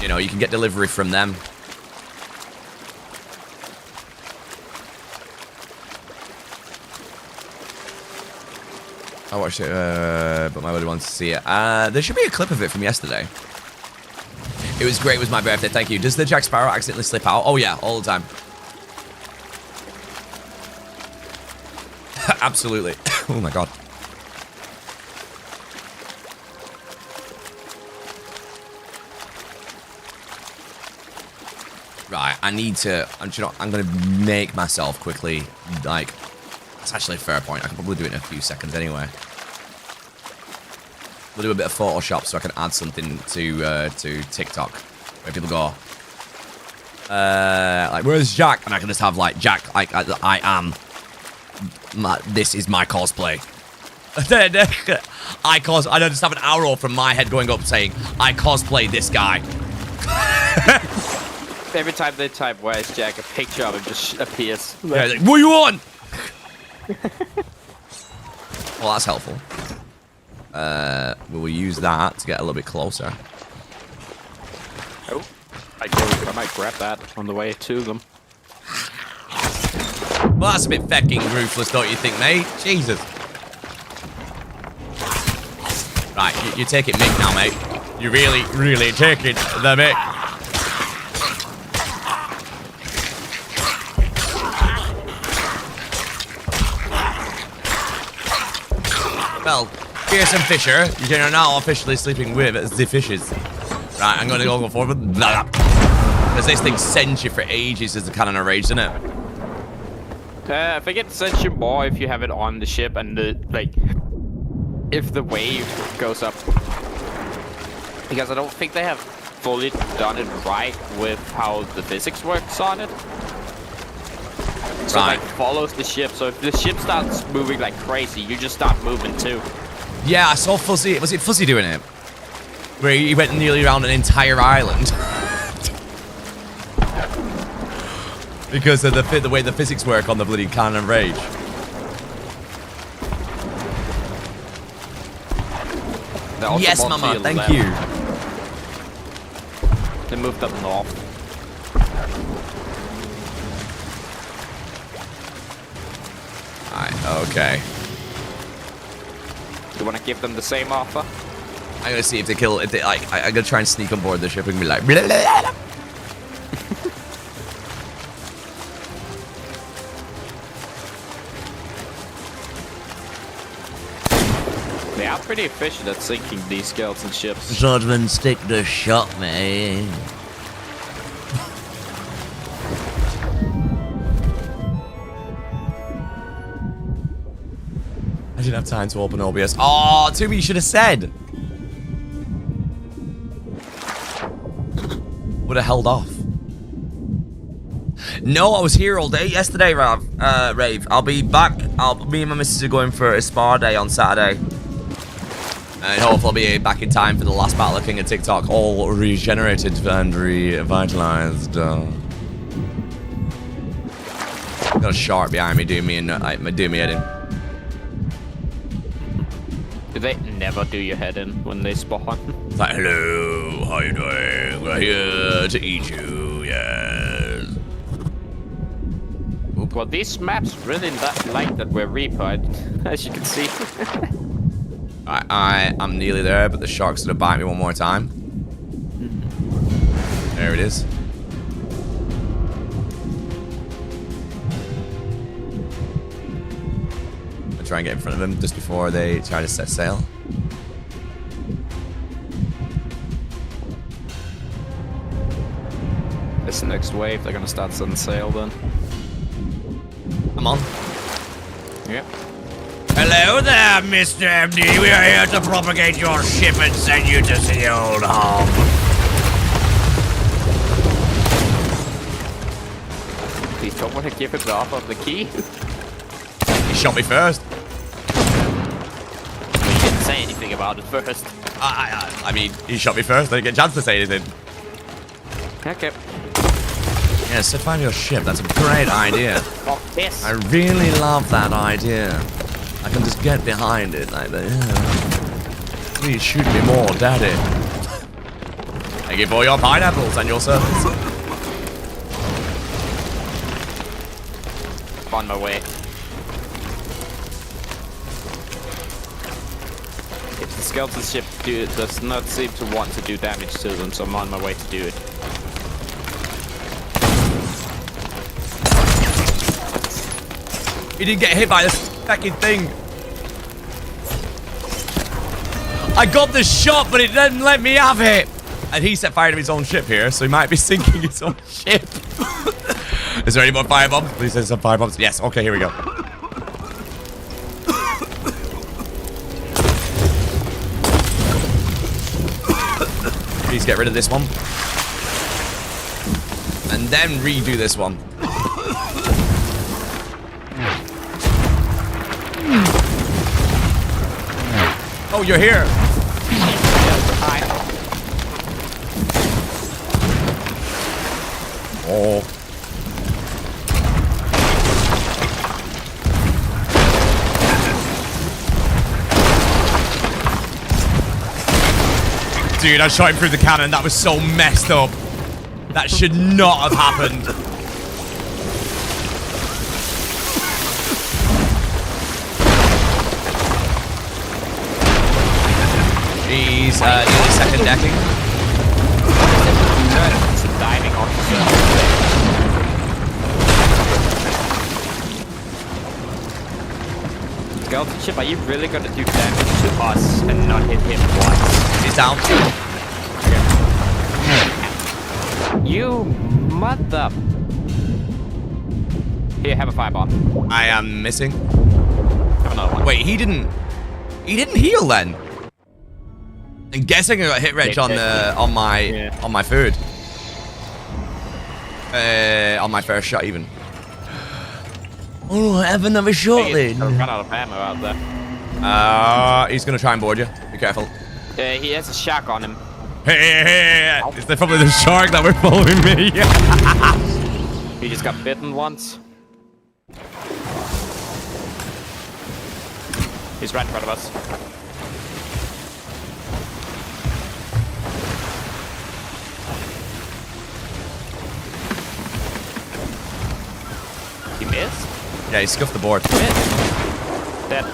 A: You know, you can get delivery from them. I watched it, but my buddy wants to see it. There should be a clip of it from yesterday. It was great. It was my birthday. Thank you. Does the Jack Sparrow accidentally slip out? Oh yeah, all the time. Absolutely. Oh my god. Right, I need to. I'm gonna make myself quickly. Like, that's actually a fair point. I can probably do it in a few seconds anyway. We'll do a bit of Photoshop so I can add something to TikTok where people go, like, where's Jack? And I can just have like Jack, like I am. This is my cosplay. I just have an arrow from my head going up saying, I cosplay this guy.
D: Every time they type "Where's Jack," a picture of him just appears.
A: Yeah, like, what you want? Well, that's helpful. We'll use that to get a little bit closer.
D: Oh, I might grab that on the way to them.
A: Well, that's a bit fucking ruthless, don't you think, mate? Jesus. Right, you take it Mick now, mate. You really, really take it the Mick. Well, Pearson Fisher, you're now officially sleeping with the fishes. Right, I'm gonna go forward. Because this thing sends you for ages as the cannon of rage, doesn't it?
D: I think it sends you more if you have it on the ship and the, like, if the wave goes up. Because I don't think they have fully done it right with how the physics works on it. So it, like, follows the ship. So if the ship starts moving like crazy, you just start moving too.
A: Yeah, I saw Fuzzy. Was it Fuzzy doing it? Where he went nearly around an entire island. Because of the way the physics work on the bloody cannon of rage. Yes, Mama, thank you.
D: They moved up north.
A: Alright, okay.
D: You want to give them the same offer?
A: I'm gonna see if they kill. If they like, I'm gonna try and sneak on board the ship and be like. Blah, blah, blah.
D: They are pretty efficient at sinking these skeleton ships.
A: Swordsman, stick to shot me. I didn't have time to open OBS. Oh, Toby, you should have said. Would have held off. No, I was here all day yesterday, Rave. I'll be back. Me and my missus are going for a spa day on Saturday. And hopefully I'll be back in time for the last battle of King of TikTok, all regenerated and revitalized. Got a shark behind me doing me head in.
D: Do they never do your head in when they spawn?
A: It's like, hello, how you doing? We're here to eat you, yes.
D: Oop. Well, these maps really like that we're reaped, as you can see.
A: I'm nearly there, but the shark's gonna bite me one more time. There it is. I'll try and get in front of them just before they try to set sail.
D: This next wave, they're gonna start setting sail then.
A: Come on.
D: Yep.
A: Hello there, Mr. MD. We are here to propagate your ship and send you to the old home.
D: Please don't want to give it the offer of the key.
A: He shot me first.
D: Well, you didn't say anything about it first.
A: I mean, he shot me first. I didn't get a chance to say anything.
D: Okay.
A: Yeah, set fire to your ship. That's a great idea.
D: Oh, yes.
A: I really love that idea. I can just get behind it like that. Yeah. Please shoot me more, Daddy. Thank you for your pineapples and your service.
D: On my way. If the skeleton ship does not seem to want to do damage to them, so I'm on my way to do it.
A: He didn't get hit by this fucking thing. I got the shot, but it didn't let me have it. And he set fire to his own ship here, so he might be sinking his own ship. Is there any more firebombs? Please send some firebombs. Yes, okay, here we go. Please get rid of this one. And then redo this one. Oh, you're here.
D: Hi.
A: Oh. dude, I shot him through the cannon. That was so messed up. That should not have happened. Jeez, nearly second decking.
D: It's a diving officer. Skeleton ship, are you really gonna do damage to us and not hit him once?
A: He's down.
D: You mother. Here, have a firebomb.
A: I am missing.
D: Have another one.
A: Wait, he didn't heal then. I'm guessing I got hit reg on the on my food. On my first shot even. Oh, I have another shot
D: Hey,
A: then.
D: I've run out of ammo out there.
A: He's gonna try and board you. Be careful.
D: He has a shark on him.
A: Hey, it's probably the shark that were following me.
D: He just got bitten once. He's right in front of us. He missed?
A: Yeah, he scuffed the board.
D: Dead.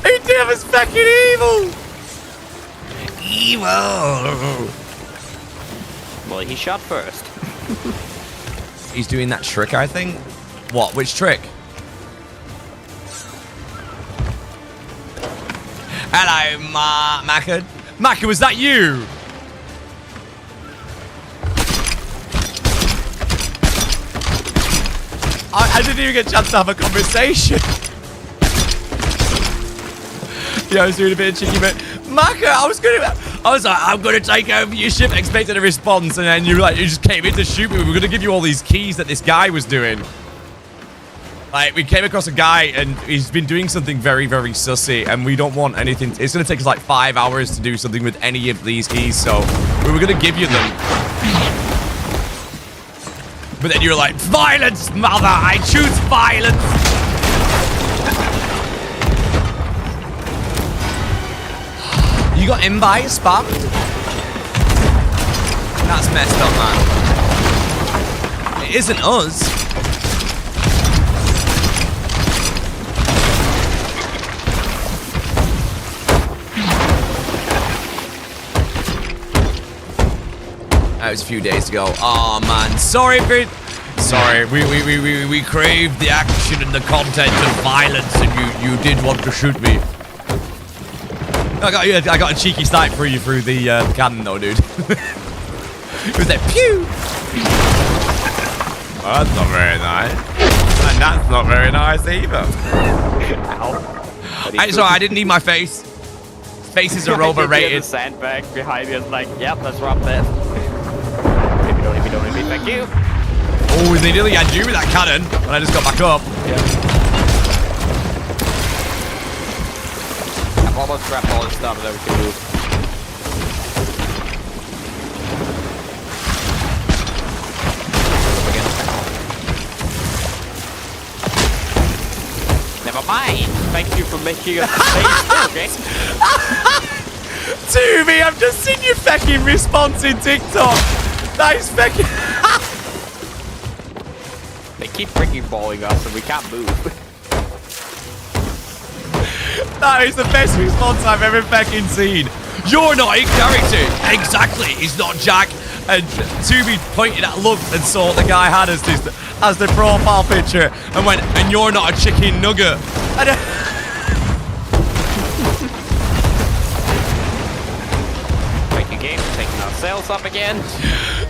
A: He damn is fucking evil! Evil!
D: Well, he shot first.
A: He's doing that trick, I think. What? Which trick? Hello, Maka. Maka, was that you? I didn't even get a chance to have a conversation. Yeah, I was doing a bit of cheeky bit. Maka, I was like, I'm gonna take over your ship, expecting a response, and then you just came in to shoot me. We were gonna give you all these keys that this guy was doing. Like, we came across a guy, and he's been doing something very, very sussy, and we don't want anything. It's gonna take us like 5 hours to do something with any of these keys, so we were gonna give you them. But then you were like, violence, mother! I choose violence! You got invite spammed? That's messed up, man. It isn't us. That was a few days ago. Oh man, sorry, we craved the action and the content of violence, and you did want to shoot me. I got a cheeky snipe for you through the cannon though, dude. It was like pew. Oh, that's not very nice. And that's not very nice either.
D: Ow.
A: Sorry, I didn't need my face. Faces are overrated.
D: The sandbag behind me is like, yep, let's rob that. If you don't, thank you.
A: Oh, they nearly had you with that cannon, and I just got back up.
D: Yeah. I've almost grabbed all this stuff that we can move. Never mind. Thank you for making us okay?
A: To me, I've just seen your fucking response in TikTok. That is fucking.
D: They keep freaking balling us and we can't move.
A: That is the best response I've ever fucking seen. You're not in character. Exactly, he's not Jack. And Tubi pointed at look and saw the guy had as the profile picture and went, and you're not a chicken nugget.
D: Thank you, game, for taking our sails up again.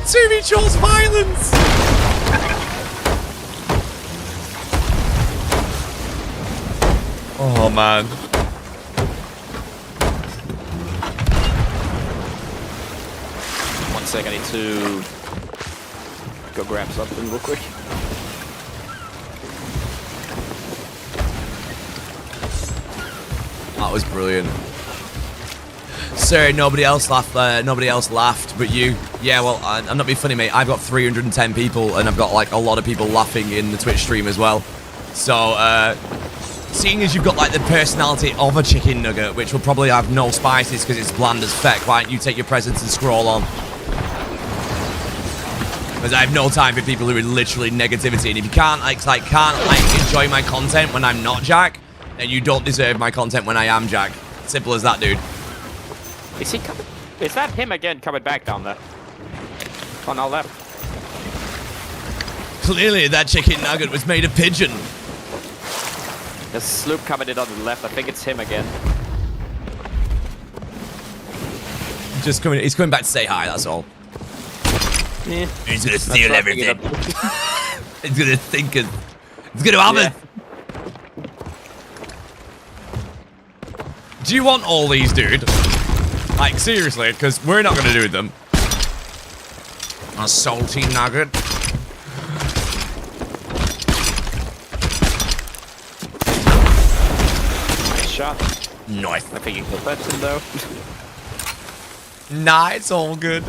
A: Tubi chose violence. Oh man.
D: One sec, I need to go grab something real quick.
A: That was brilliant. Sir, nobody else laughed, but you. Yeah, well, I'm not being funny, mate. I've got 310 people, and I've got, like, a lot of people laughing in the Twitch stream as well. So, seeing as you've got like the personality of a chicken nugget, which will probably have no spices because it's bland as feck, why don't you take your presents and scroll on? Because I have no time for people who are literally negativity, and if you can't enjoy my content when I'm not Jack, then you don't deserve my content when I am Jack. Simple as that, dude.
D: Is he coming? Is that him again coming back down there? On our left.
A: Clearly, that chicken nugget was made of pigeon.
D: There's a sloop coming in on the left. I think it's him again.
A: Just coming. He's coming back to say hi. That's all.
D: Yeah.
A: He's gonna steal everything. He's gonna think it. He's gonna have it. Do you want all these, dude? Like seriously, because we're not gonna do them. A salty nugget.
D: Nice shot.
A: Nice.
D: I think you killed that him though.
A: Nah, it's all good.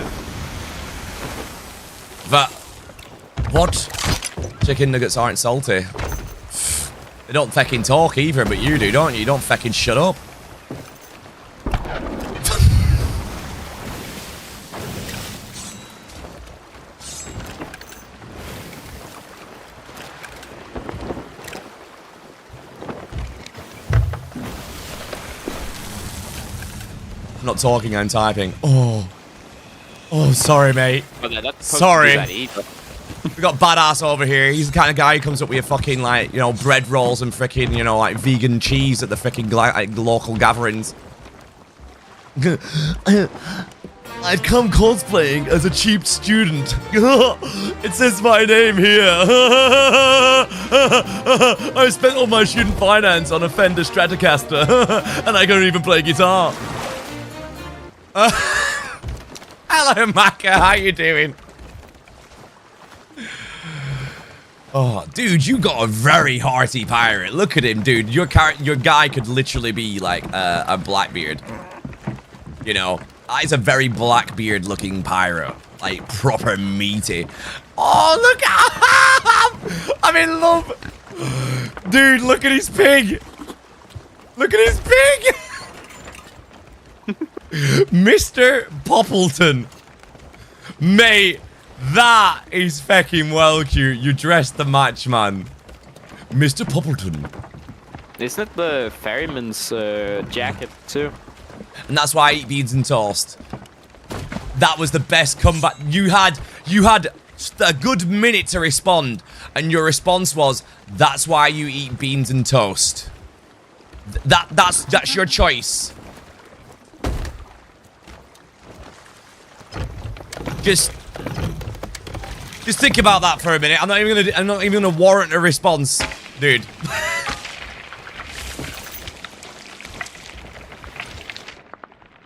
A: But what? Chicken nuggets aren't salty. They don't fecking talk either, but you do, don't you? You don't fecking shut up. I'm not talking, I'm typing. Oh, sorry, mate.
D: Oh, no, that's
A: Sorry.
D: We
A: We got Badass over here. He's the kind of guy who comes up with fucking, like, you know, bread rolls and freaking, you know, like, vegan cheese at the freaking, like, local gatherings. I've come cosplaying as a cheap student. It says my name here. I spent all my student finance on a Fender Stratocaster, and I can't even play guitar. Hello, Maka. How you doing? Oh, dude, you got a very hearty pirate. Look at him, dude. Your guy could literally be like a Blackbeard. You know, he's a very Blackbeard-looking pirate, like proper meaty. Oh, look at him! I'm in love, dude. Look at his pig. Look at his pig. Mr. Poppleton. Mate, that is fucking well cute. You dressed the match, man. Mr. Poppleton.
D: Isn't it the ferryman's jacket too?
A: And that's why I eat beans and toast. That was the best comeback. You had a good minute to respond, and your response was, "That's why you eat beans and toast." That's your choice. Just think about that for a minute. I'm not even gonna warrant a response, dude.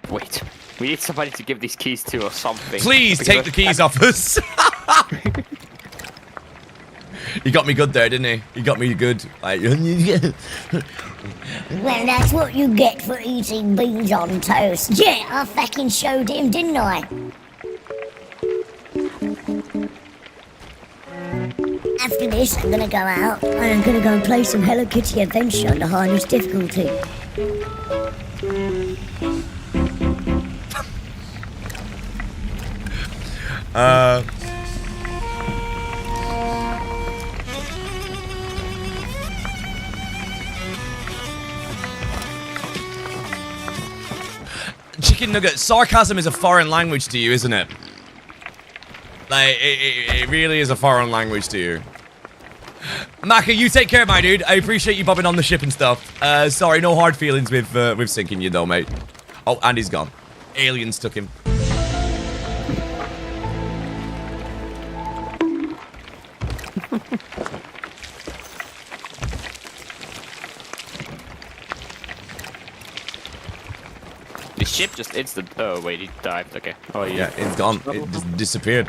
D: Wait, we need somebody to give these keys to or something.
A: Please take the keys off us. He got me good there, didn't he? He got me good. Like,
F: Well, that's what you get for eating beans on toast. Yeah, I fucking showed him, didn't I? After this, I'm gonna go out and I'm gonna go and play some Hello Kitty Adventure on the hardest difficulty.
A: Chicken nugget, sarcasm is a foreign language to you, isn't it? Like, it really is a foreign language to you. Maka, you take care, my dude. I appreciate you bobbing on the ship and stuff. Sorry, no hard feelings with sinking you though, mate. Oh, and he's gone. Aliens took him.
D: The ship just instant. Oh wait, he dived. Okay. Oh
A: Yeah, it's gone. It just disappeared.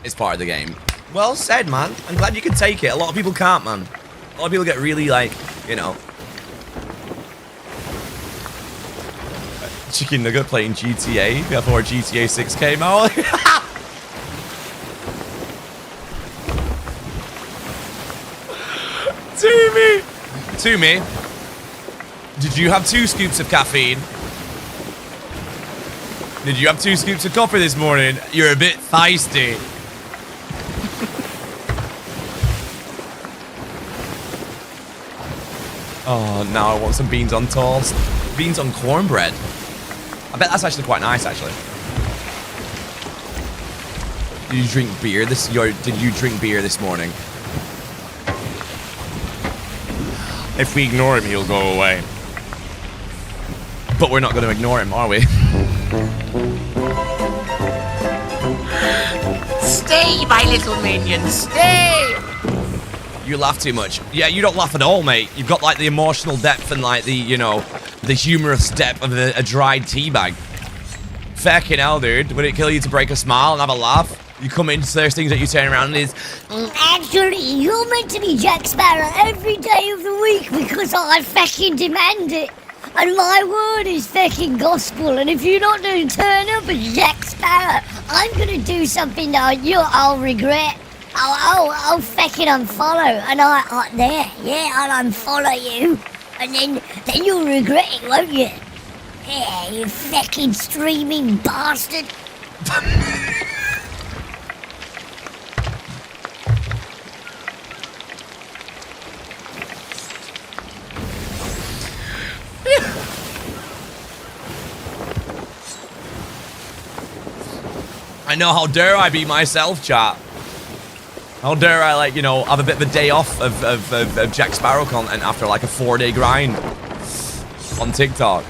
A: It's part of the game. Well said, man. I'm glad you can take it. A lot of people can't, man. A lot of people get really, like, you know. Chicken nugget playing GTA before GTA 6 came out. Timmy! to me? Did you have 2 scoops of caffeine? Did you have 2 scoops of coffee this morning? You're a bit feisty. Oh, now I want some beans on toast. Beans on cornbread. I bet that's actually quite nice, actually. Did you drink beer this morning? If we ignore him, he'll go away. But we're not going to ignore him, are we?
B: Stay, my little minion, stay!
A: You laugh too much. Yeah, you don't laugh at all, mate. You've got like the emotional depth and like the, you know, the humorous depth of a dried tea bag. Fucking hell, dude. Would it kill you to break a smile and have a laugh? You come in, there's things that you turn around and is...
F: Actually, you're meant to be Jack Sparrow every day of the week because I fucking demand it. And my word is fucking gospel. And if you don't turn up as Jack Sparrow, I'm gonna do something that I'll regret. I'll fucking unfollow. And I'll unfollow you. And then you'll regret it, won't you? Yeah, you fucking streaming bastard.
A: I know, how dare I be myself, chat? How dare I, like, you know, have a bit of a day off of Jack Sparrow content after, like, a 4-day grind on TikTok?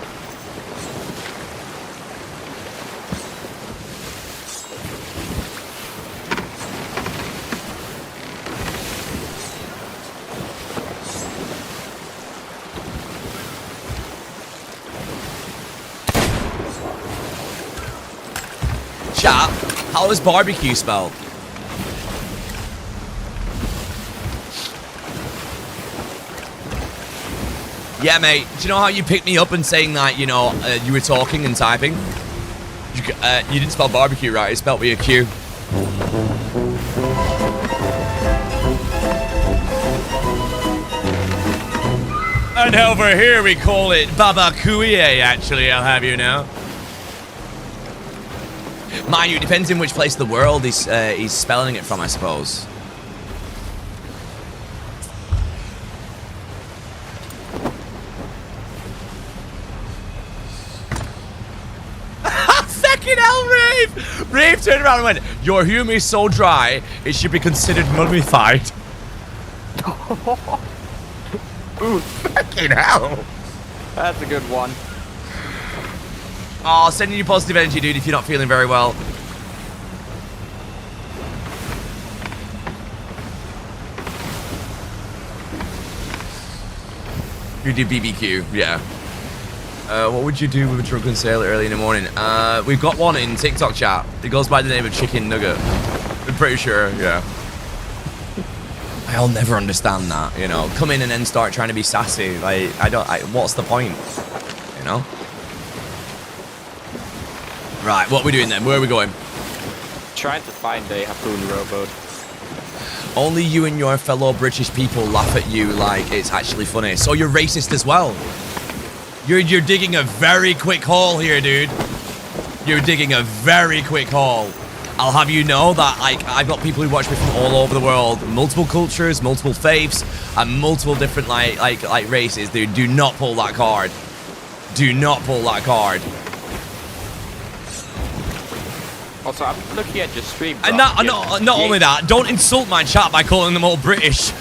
A: Chat, how is barbecue spelled? Yeah, mate. Do you know how you picked me up and saying that, you know, you were talking and typing? You didn't spell barbecue right. You spelled with a Q. And over here we call it Babakuye, actually, I'll have you know. Mind you, it depends in which place of the world he's spelling it from, I suppose. Fucking hell, Rave! Rave turned around and went, "Your humor is so dry, it should be considered mummified." Ooh, fucking hell.
D: That's a good one.
A: Oh, sending you positive energy, dude, if you're not feeling very well. You do BBQ, yeah. What would you do with a drunken sailor early in the morning? We've got one in TikTok chat. It goes by the name of Chicken Nugget. I'm pretty sure, yeah. I'll never understand that, you know. Come in and then start trying to be sassy. Like, what's the point? You know? Right, what are we doing then? Where are we going?
D: Trying to find a harpoon rowboat.
A: Only you and your fellow British people laugh at you like it's actually funny. So you're racist as well. You're digging a very quick hole here, dude. You're digging a very quick hole. I'll have you know that, like, I've got people who watch me from all over the world, multiple cultures, multiple faiths, and multiple different like races. Dude, do not pull that card. Do not pull that card.
D: Also, I'm looking at your stream.
A: And not only that, don't insult my chat by calling them all British.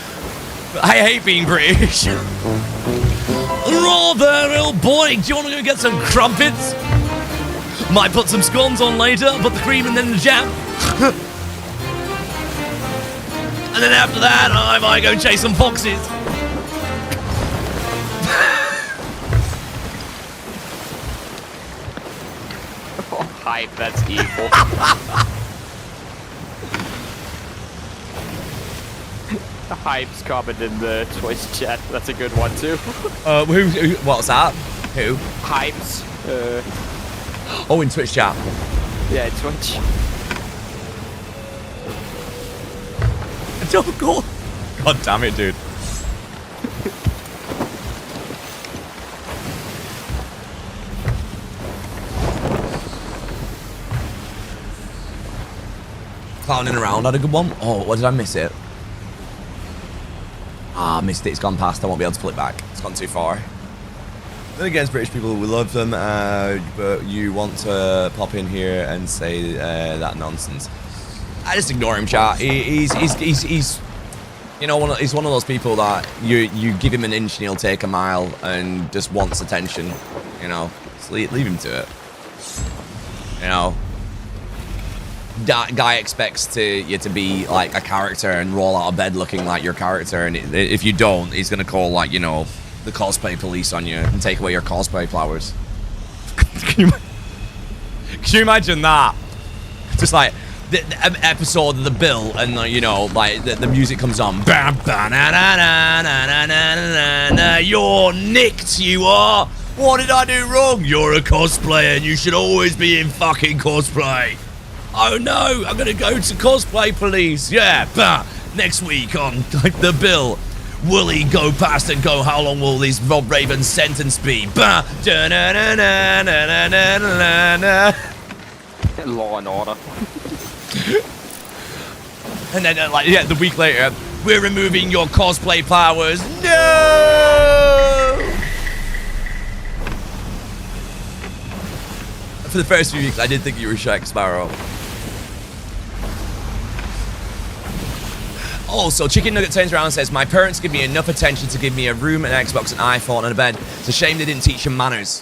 A: I hate being British. Rather, old boy, do you want to go get some crumpets? Might put some scones on later, put the cream and then the jam. And then after that, I might go chase some foxes.
D: Oh, hype, that's evil. Hype's comment in the Twitch chat. That's a good one too.
A: Who what's that? Who?
D: Hype's.
A: Oh, in Twitch chat.
D: Yeah, Twitch.
A: Don't go. God damn it, dude. clowning around had a good one. Oh, what did I miss it? Ah, I missed it. It's gone past. I won't be able to pull it back. It's gone too far. Then against British people, we love them, but you want to pop in here and say that nonsense. I just ignore him, chat. He's you know, he's one of those people that you give him an inch and he'll take a mile and just wants attention. You know, just leave him to it. You know, that guy expects you to be like a character and roll out of bed looking like your character, and if you don't, he's gonna call, like, you know, the cosplay police on you and take away your cosplay flowers. Can you imagine that? Just like the episode of The Bill, and you know, like the music comes on. You're nicked, you are. What did I do wrong? You're a cosplayer and you should always be in fucking cosplay. Oh no, I'm gonna go to cosplay police. Yeah, next week on The Bill. Will he go past and go, how long will this Rob Raven sentence be? Law
D: and Order.
A: And then, like, yeah, the week later, we're removing your cosplay powers. No! For the first few weeks, I did think you were Jack Sparrow. Also, Chicken Nugget turns around and says, my parents give me enough attention to give me a room, an Xbox, an iPhone, and a bed. It's a shame they didn't teach him manners.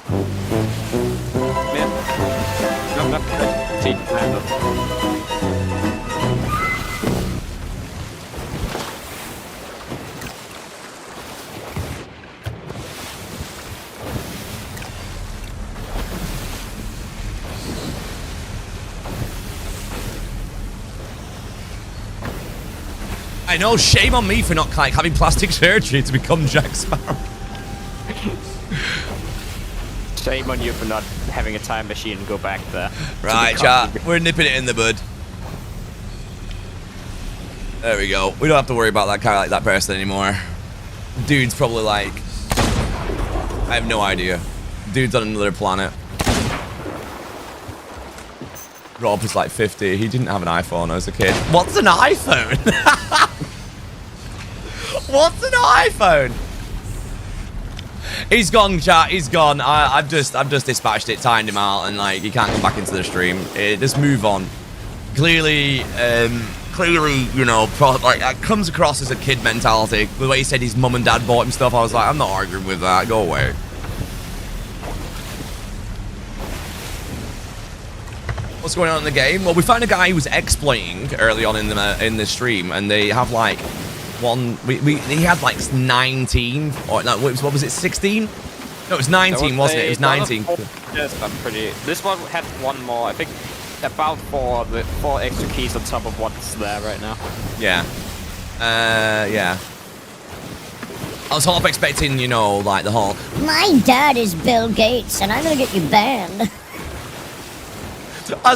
A: I know, shame on me for not, like, having plastic surgery to become Jack Sparrow.
D: Shame on you for not having a time machine and go back there.
A: Right, chat, we're nipping it in the bud. There we go. We don't have to worry about that guy, like that person anymore. Dude's probably like, I have no idea. Dude's on another planet. Rob is like 50. He didn't have an iPhone as a kid. What's an iPhone? What's an iPhone? He's gone, chat. He's gone. I've just dispatched it, timed him out, and like he can't come back into the stream. Just move on. Clearly, you know, like that comes across as a kid mentality. The way he said his mum and dad bought him stuff, I was like, I'm not arguing with that. Go away. What's going on in the game? Well, we found a guy who was exploiting early on in the stream, and they have like he had like 19 or no, what was it, 16? No, it was 19, wasn't it? It was 19.
D: Yes, I'm pretty. This one had one more. I think about four extra keys on top of what's there right now.
A: Yeah. Yeah. I was half expecting, you know, like the whole.
F: My dad is Bill Gates, and I'm gonna get you banned.
A: I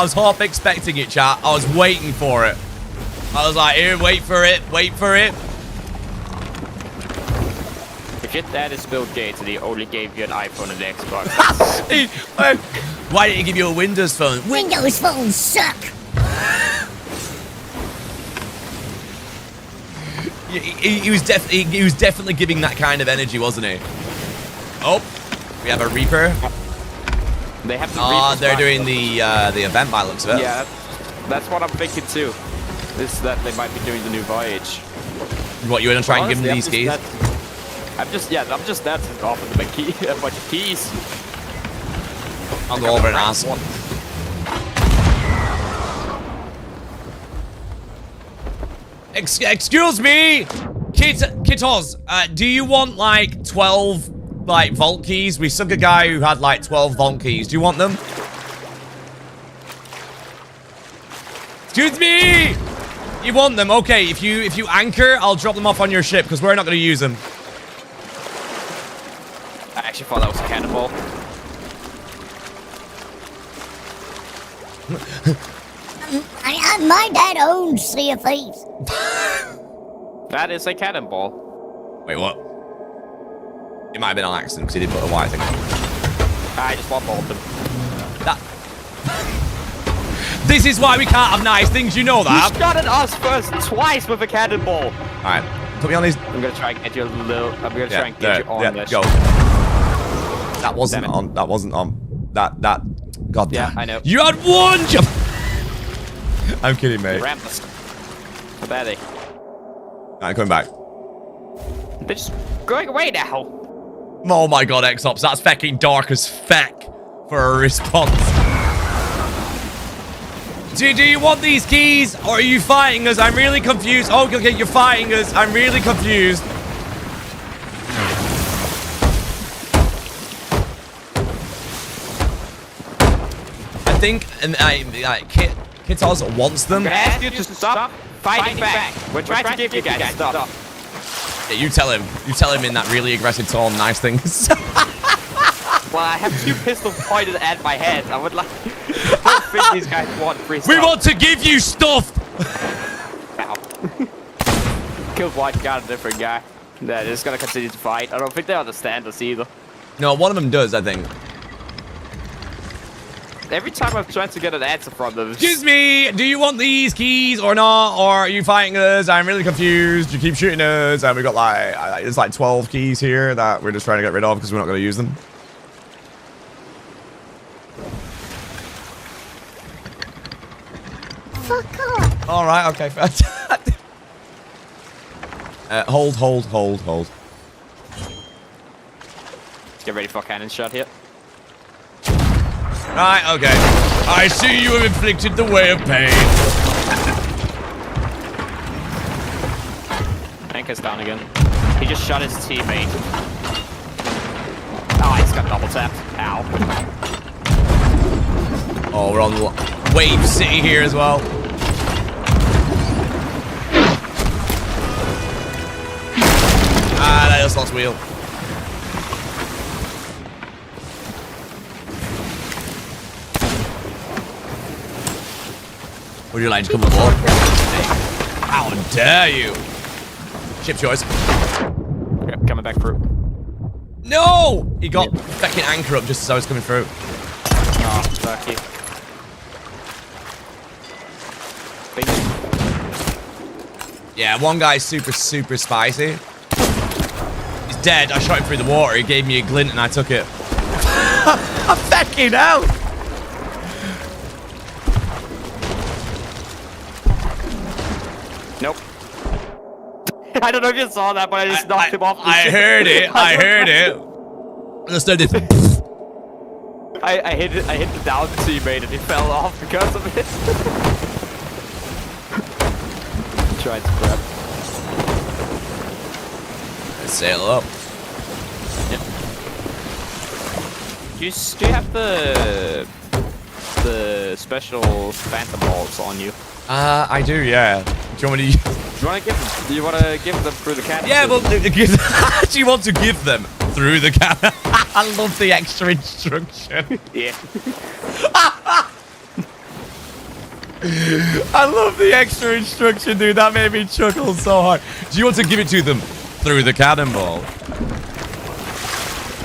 A: was half expecting it, chat. I was waiting for it. I was like, here, wait for it, wait for it.
D: If your dad is Bill Gates and he only gave you an iPhone and an Xbox.
A: Why didn't he give you a Windows phone?
F: Windows phones suck.
A: He was definitely giving that kind of energy, wasn't he? Oh, we have a Reaper.
D: They have to.
A: They're doing the event by the looks of it.
D: Yeah, that's what I'm thinking too. Is that they might be doing the new Voyage.
A: What, you want to try and give them these keys?
D: I'm just there to offer them a bunch of keys.
A: I'll go over and ask. Excuse me, Kitos. Do you want like 12 like vault keys? We sunk a guy who had like 12 vault keys. Do you want them? Excuse me. You want them? Okay. If you anchor, I'll drop them off on your ship because we're not going to use them.
D: I actually thought that was a cannonball.
F: My dad owns Sea of Thieves.
D: That is a cannonball.
A: Wait, what? It might have been an accident because he did put a wire thing on.
D: I just one-balled them.
A: This is why we can't have nice things, you know that.
D: You shot at us first twice with a cannonball.
A: All right, put me on these.
D: I'm gonna try and get you a little. I'm gonna try and
A: there,
D: get you on this.
A: Go. That wasn't
D: Damn it.
A: on. That wasn't on. That. God
D: Yeah,
A: damn.
D: I know.
A: You had one jump. I'm kidding, mate.
D: Ramps. How are they?
A: I'm coming back.
D: They're just going away now.
A: Oh my god, X-Ops, that's fucking dark as feck for a response. Do you want these keys, or are you fighting us? I'm really confused. Oh, okay, you're fighting us. I'm really confused. I think Kitos wants them.
D: I'm gonna ask you to stop fighting back. We're trying to give you guys stuff.
A: Yeah, you tell him. You tell him in that really aggressive tone, nice things.
D: Well, I have 2 pistols pointed at my head. I would like. Don't think these guys want free stuff.
A: We want to give you stuff.
D: Ow. Killed one, got a different guy. They're just gonna continue to fight. I don't think they understand us either.
A: No, one of them does, I think.
D: Every time I've tried to get an answer from them.
A: Excuse me, do you want these keys or not? Or are you fighting us? I'm really confused. You keep shooting us. And we got like, there's like 12 keys here that we're just trying to get rid of because we're not going to use them.
F: Fuck off.
A: All right, okay. Hold.
D: Let's get ready for a cannon shot here.
A: Right, okay. I see you have inflicted the way of pain.
D: Anchor's down again. He just shot his teammate. Oh, he's got double tapped. Ow.
A: Oh, we're on Wave City here as well. Ah, that just lost wheel. Would you like to come aboard? How dare you? Ship's yours.
D: Yep, coming back through.
A: No! He got fucking anchor up just as I was coming through.
D: Oh, lucky.
A: Yeah, one guy's super spicy. He's dead. I shot him through the water. He gave me a glint and I took it. I'm fucking out!
D: Nope. I don't know if you saw that, but I just knocked him off the
A: I
D: ship.
A: heard it. I heard it. I just did this.
D: I hit the down teammate and he fell off because of it. Tried to grab.
A: Let's sail up.
D: Yep. Do you have the special phantom balls on you?
A: I do, yeah. Do you want me to?
D: Do you want to give them through the cannon?
A: Yeah, well, do you want to give them through the cannon? I love the extra instruction.
D: Yeah.
A: I love the extra instruction, dude. That made me chuckle so hard. Do you want to give it to them through the cannonball?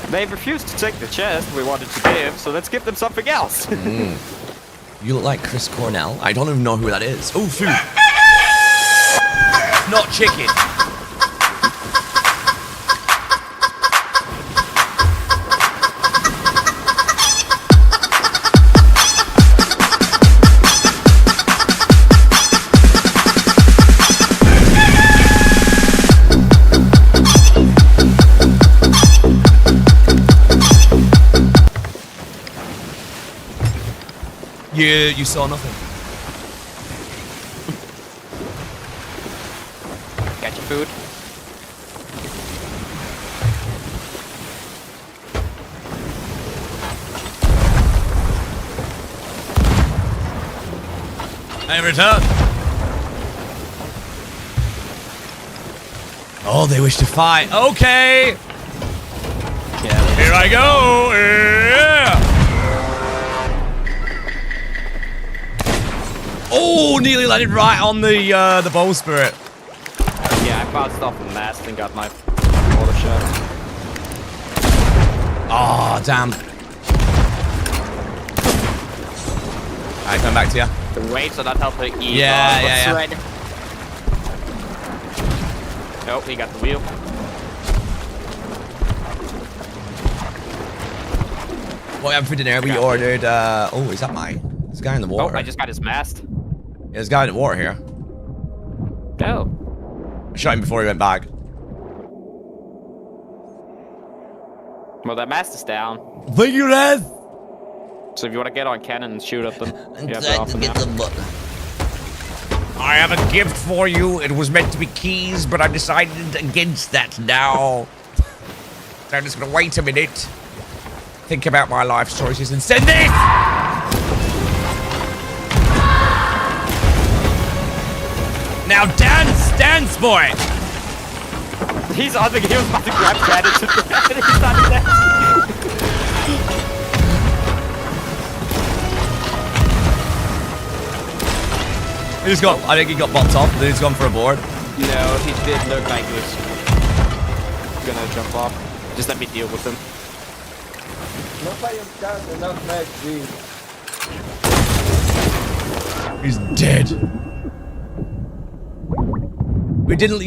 D: They refused to take the chest we wanted to give, so let's give them something else.
A: You look like Chris Cornell. I don't even know who that is. Oh, food. Not chicken. You saw nothing.
D: Got your food.
A: I return. Oh, they wish to fight. Okay.
D: Yeah.
A: Here I go. Yeah. Oh, nearly landed right on the bowsprit.
D: Yeah, I bounced off the mast and got my auto shot.
A: Oh, damn. Alright, coming back to you.
D: The waves are not helping either.
A: Yeah.
D: Right. Oh, he got the wheel.
A: What happened for dinner? We ordered, oh, is that mine? There's a guy in the water.
D: Oh, I just got his mast.
A: Yeah, there's a guy in the water here.
D: Oh.
A: I shot him before he went back.
D: Well, that mast is down.
A: Thank you, Red!
D: So if you want to get on cannon and shoot at them, you have to
A: Glad
D: off
A: to
D: them
A: get
D: now.
A: the book. I have a gift for you. It was meant to be keys, but I decided against that now. So I'm just gonna wait a minute. Think about my life choices and send this! Now dance for it!
D: He's on the he was about to grab cannons and he's not dancing.
A: He just got, I think he got bopped off, then he's gone for a board.
D: No, he did look like he was gonna jump off. Just let me deal with him.
A: He's dead. We didn't,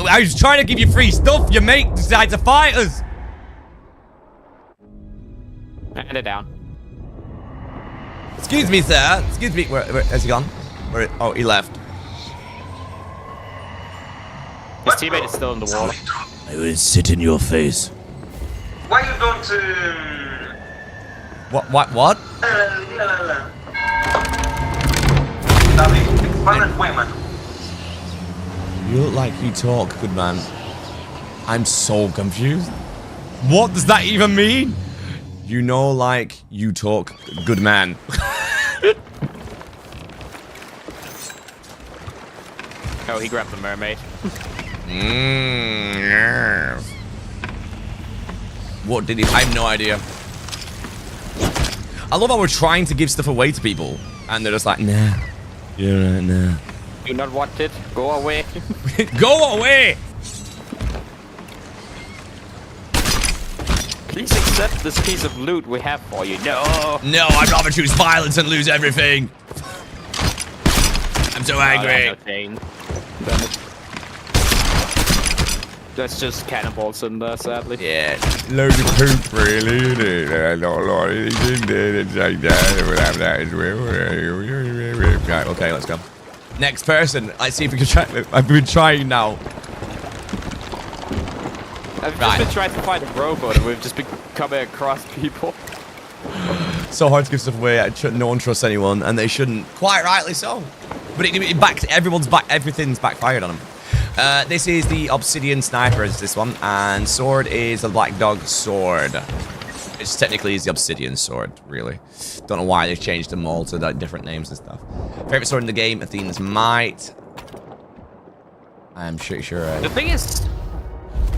A: I was trying to give you free stuff, your mate decided to fight us.
D: And it down.
A: Excuse me, sir. Excuse me. Where has he gone? Oh, he left.
D: His teammate is still in the water.
A: I will sit in your face.
G: Why you don't...
A: What?
G: Darling, violent women.
A: You look like you talk, good man. I'm so confused. What does that even mean? You know, like, you talk, good man.
D: Oh, he grabbed the mermaid.
A: Yes. What did he? I have no idea. I love how we're trying to give stuff away to people, and they're just like, nah. You're right, nah.
D: Do not want it. Go away.
A: Go away!
D: Please accept this piece of loot we have for you. No.
A: No, I'd rather choose violence and lose everything. I'm so angry.
D: Damn it. That's just cannonballs in there, sadly.
A: Yeah, loads of poop, really. Not a lot of anything there. It's like that. We'll have that as well. Right, okay, let's go. Next person. Let's see if we can try. I've been trying now.
D: I've just been trying to find a robot and we've just been coming across people.
A: So hard to give stuff away. No one trusts anyone, and they shouldn't. Quite rightly so. But everything's backfired on them. This is the Obsidian Sniper, is this one, and sword is the Black Dog sword. Which technically is the Obsidian sword, really. Don't know why they've changed them all to like different names and stuff. Favorite sword in the game, Athena's Might. I'm sure.
D: The thing is...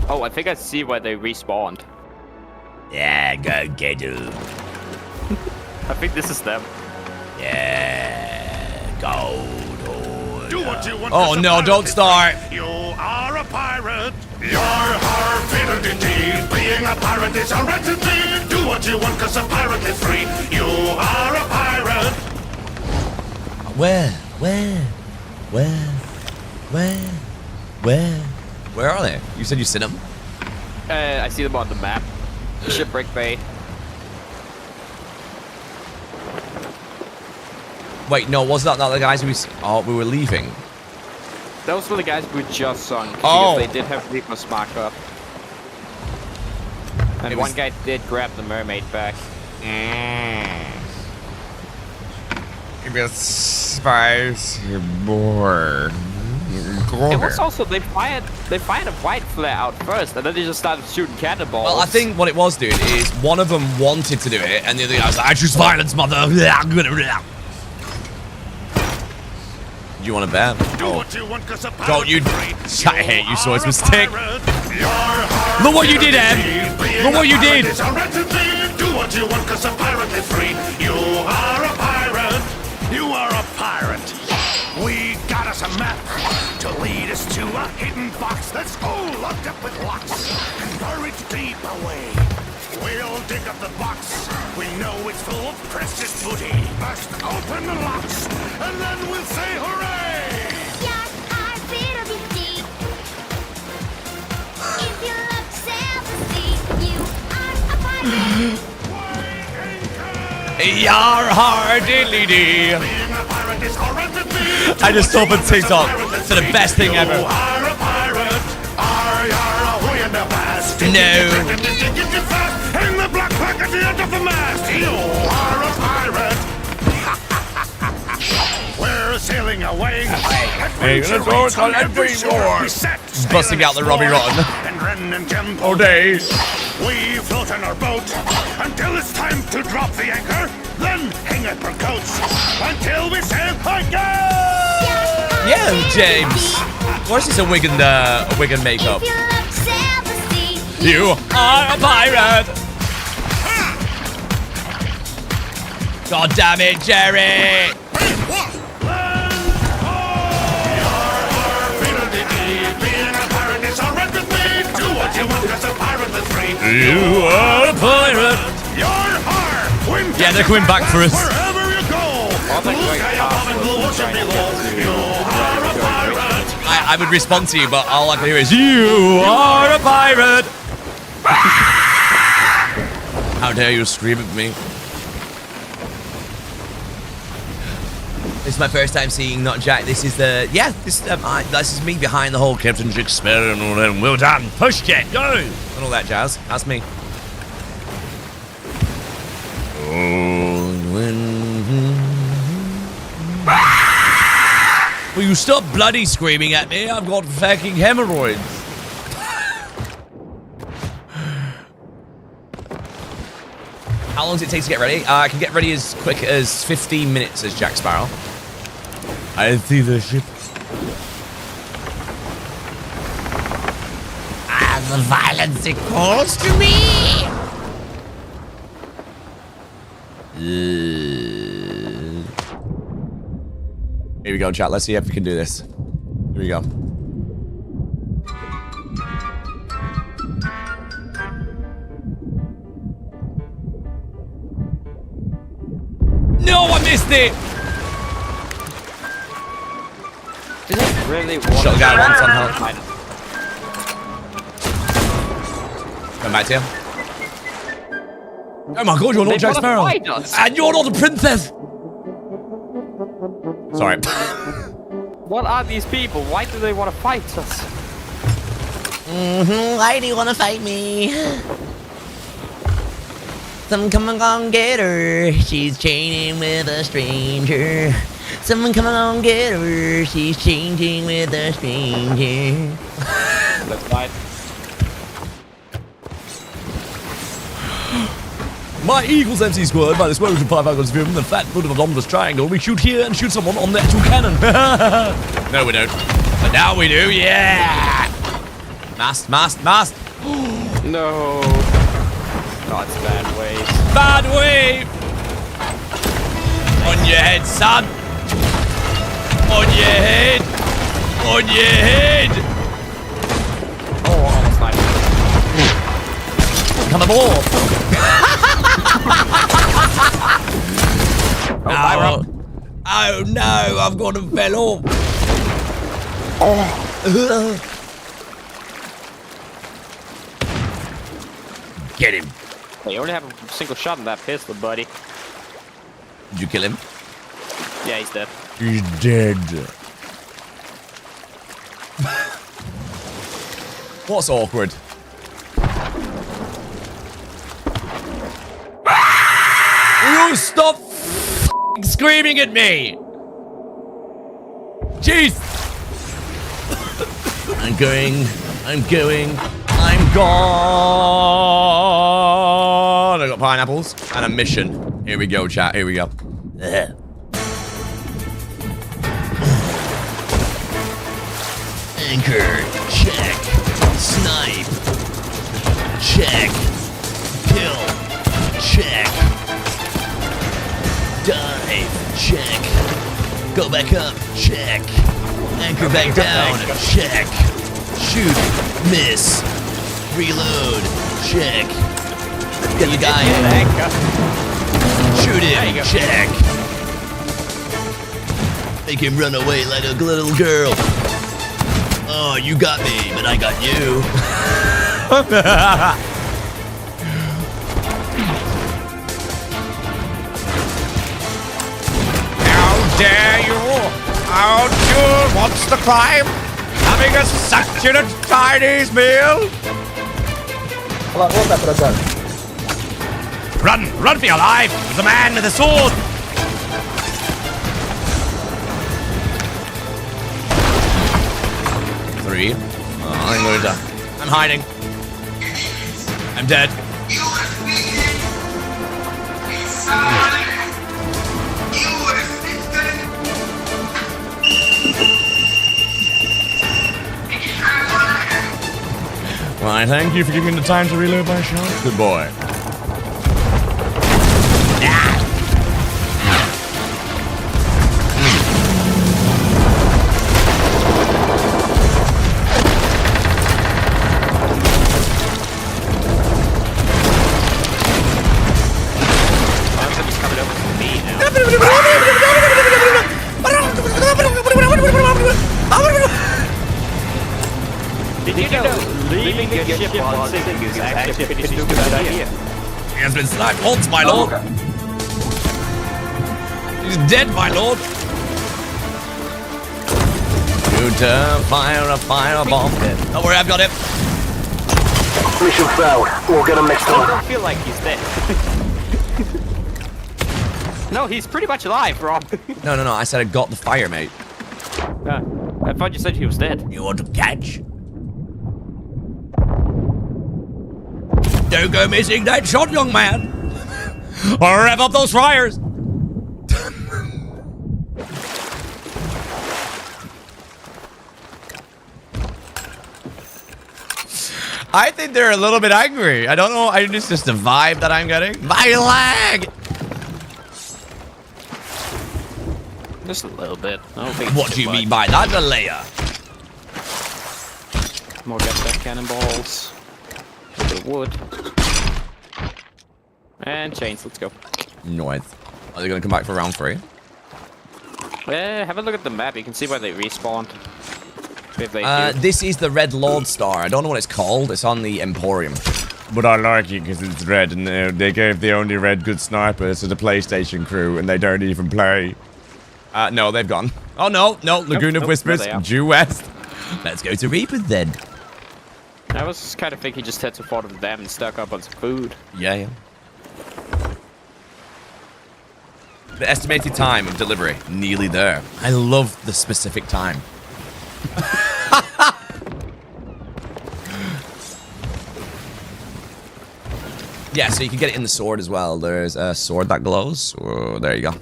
D: Oh, I think I see where they respawned.
A: Yeah, go get them.
D: I think this is them.
A: Yeah, go.
C: Do what you want.
A: Oh no, don't start.
C: You are a pirate. You're hard fitted indeed. Being a pirate is a right indeed. Do what you want, cause a pirate is free. You are a pirate.
A: Where are they? You said you seen them?
D: I see them on the map. Shipwreck Bay.
A: Wait, no, was that not the guys we were leaving?
D: Those were the guys we just sunk.
A: Oh.
D: Because they did have Reapers marked up. And one guy did grab the mermaid back.
A: Give me a spicy board.
D: It was also they fired a white flare out first, and then they just started shooting cannonballs.
A: Well, I think what it was, dude, is one of them wanted to do it, and the other guy was like, I choose violence, mother. Do you want to bet?
C: Do what you want, cause a pirate
A: Don't you?
C: is free.
A: I hate you, swords mistake.
C: Look
A: Look what you did, Em. Look what you did.
C: Do what you want, cause a pirate is free. You are a pirate. You are a pirate. We got us a map to lead us to a hidden box that's all locked up with locks and buried deep away. We'll dig up the box. We know it's full of precious booty. First, open the locks, and then we'll say hooray!
H: Your heart will be deep. If you look self-esteem, you are a pirate.
A: Yar hardly dee.
C: Being a pirate is horrid to be.
A: I just opened TikTok. It's the best thing ever.
C: You are a pirate. Ahoy in the past.
A: No.
C: In the black pack at the end of the mast. You are a pirate. We're sailing away. Adventure waits on every shore. We set sail
A: Busting out the Robbie Rotten.
C: And Ren and Jem
A: All day.
C: we float in our boat until it's time to drop the anchor. Then hang up our coats until we say again.
A: Yeah, James. What is this, a wig and makeup?
H: If you look self-esteem,
A: You are a pirate. God damn it, Jerry.
C: Being a pirate is all right with me. Do what you want, 'cause a pirate is free.
A: You are a pirate.
C: Your heart.
A: Yeah, they're coming back for us.
C: Wherever you go.
D: think
C: Blue
D: like
C: sky above and blue ocean below. You are a pirate.
A: I would respond to you, but all I can hear is, you are a pirate. How dare you scream at me? This is my first time seeing Not Jack. This is the, this is me behind the whole Captain Jack Sparrow and all that. Well done, push it, go, and all that jazz. That's me. Will you stop bloody screaming at me? I've got fucking hemorrhoids. How long does it take to get ready? I can get ready as quick as 15 minutes as Jack Sparrow. I see the ship.
B: And the violence it calls to me.
A: Here we go, chat. Let's see if we can do this. Here we go. No, I missed it!
D: Really?
A: Shot the guy once on health. Come back to you. Oh my god, you're not Jack Sparrow. And you're not a princess! Sorry.
D: What are these people? Why do they want to fight us?
B: Why do you want to fight me? Someone come along get her. She's chaining with a stranger. Someone come along get her. She's changing with a stranger.
D: That's fine.
A: My Eagles MC squad, by the squad of 5 Eagles view from the flat foot of a longest triangle. We shoot here and shoot someone on the actual cannon. No, we don't. But now we do, yeah! Mast.
D: No. God, it's bad ways.
A: Bad wave! On your head, son! On your head! On your head!
D: Oh, almost died.
A: Come aboard! Oh no, I've got him fell off. Get him.
D: Hey, you only have a single shot in that pistol, buddy.
A: Did you kill him?
D: Yeah, he's dead.
A: He's dead. What's awkward? You stop screaming at me! Jeez! I'm gone! I got pineapples and a mission. Here we go, chat, here we go. Anchor, check. Snipe, check. Kill, check. Dive, check. Go back up, check. Anchor back down, check. Shoot, miss. Reload, check.
B: Get the guy in. Shoot him. Check. Make him run away like a little girl. Oh, you got me, but I got you.
A: How dare you? How dare you? What's the crime? Having a succulent Chinese meal? Run for your life! The man with the sword! Three. Oh, I'm going to die. I'm hiding. I'm dead. Well, I thank you for giving me the time to reload my shot. Good boy.
D: Did you know leaving your ship while sinking is actually a pretty stupid idea?
A: He has been sniped once, my lord. He's dead, my lord. Shooter, fire a firebomb. Don't worry, I've got him.
C: Mission failed. We'll get him next
D: I don't feel like he's dead. No, he's pretty much alive, Rob.
A: No, I said I got the fire, mate.
D: I thought you said he was dead.
A: You want to catch? Don't go missing that shot, young man. Or rev up those fryers. I think they're a little bit angry. I don't know. It's just the vibe that I'm getting. My leg!
D: Just a little bit. I don't think.
A: What do you mean by that, the layer?
D: More gas back cannonballs. A bit of wood. And chains. Let's go.
A: Nice. Are they going to come back for round 3?
D: Have a look at the map. You can see where they respawned. If they do.
A: This is the Red Lord Star. I don't know what it's called. It's on the Emporium. But I like it because it's red, and they gave the only red good snipers to the PlayStation crew, and they don't even play. No, they've gone. Oh, no. Lagoon of Whispers, due west. Let's go to Reaper then.
D: I was kind of thinking just head to Fort of them and stock up on some food.
A: Yeah. The estimated time of delivery, nearly there. I love the specific time. Yeah, so you can get it in the sword as well. There's a sword that glows. Oh, there you go.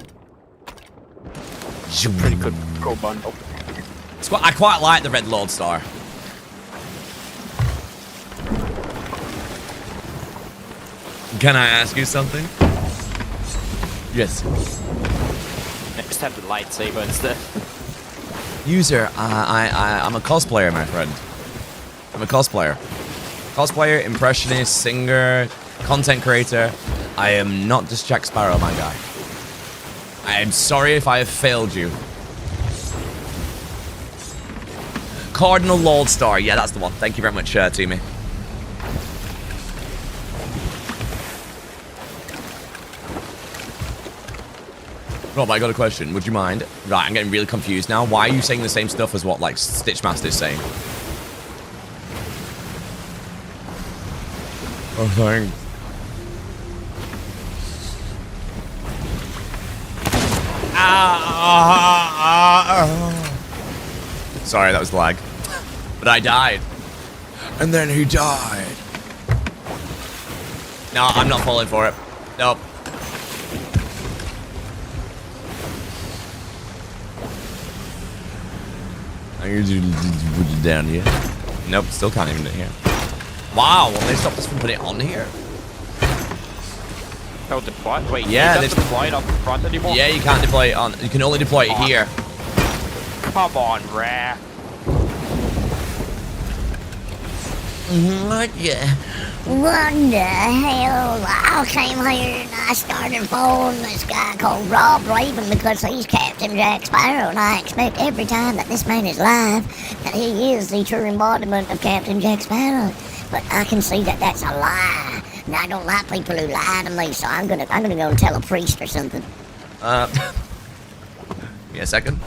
D: Pretty good go bundle.
A: I quite like the Red Lord Star. Can I ask you something? Yes.
D: I just have the lightsaber instead.
A: User, I'm a cosplayer, my friend. I'm a cosplayer. Cosplayer, impressionist, singer, content creator. I am not just Jack Sparrow, my guy. I am sorry if I have failed you. Cardinal Lord Star. Yeah, that's the one. Thank you very much, Teamy. Rob, I got a question. Would you mind? Right, I'm getting really confused now. Why are you saying the same stuff as what, like, Stitchmaster's saying? Oh, thanks. Sorry, that was lag. But I died. And then he died. No, I'm not falling for it. Nope. I'm gonna do it down here. Nope, still can't even do it here. Wow, well, they stopped us from putting it on here.
D: Oh, deploy? Wait,
A: yeah,
D: you can't deploy it on the front anymore?
A: Yeah, you can't deploy it on. You can only deploy it here.
D: Come on, Rare.
B: Yeah.
F: What the hell? I came here and I started following this guy called Rob Raven because he's Captain Jack Sparrow, and I expect every time that this man is live that he is the true embodiment of Captain Jack Sparrow. But I can see that that's a lie, and I don't like people who lie to me, so I'm gonna go and tell a priest or something.
A: Give me a second.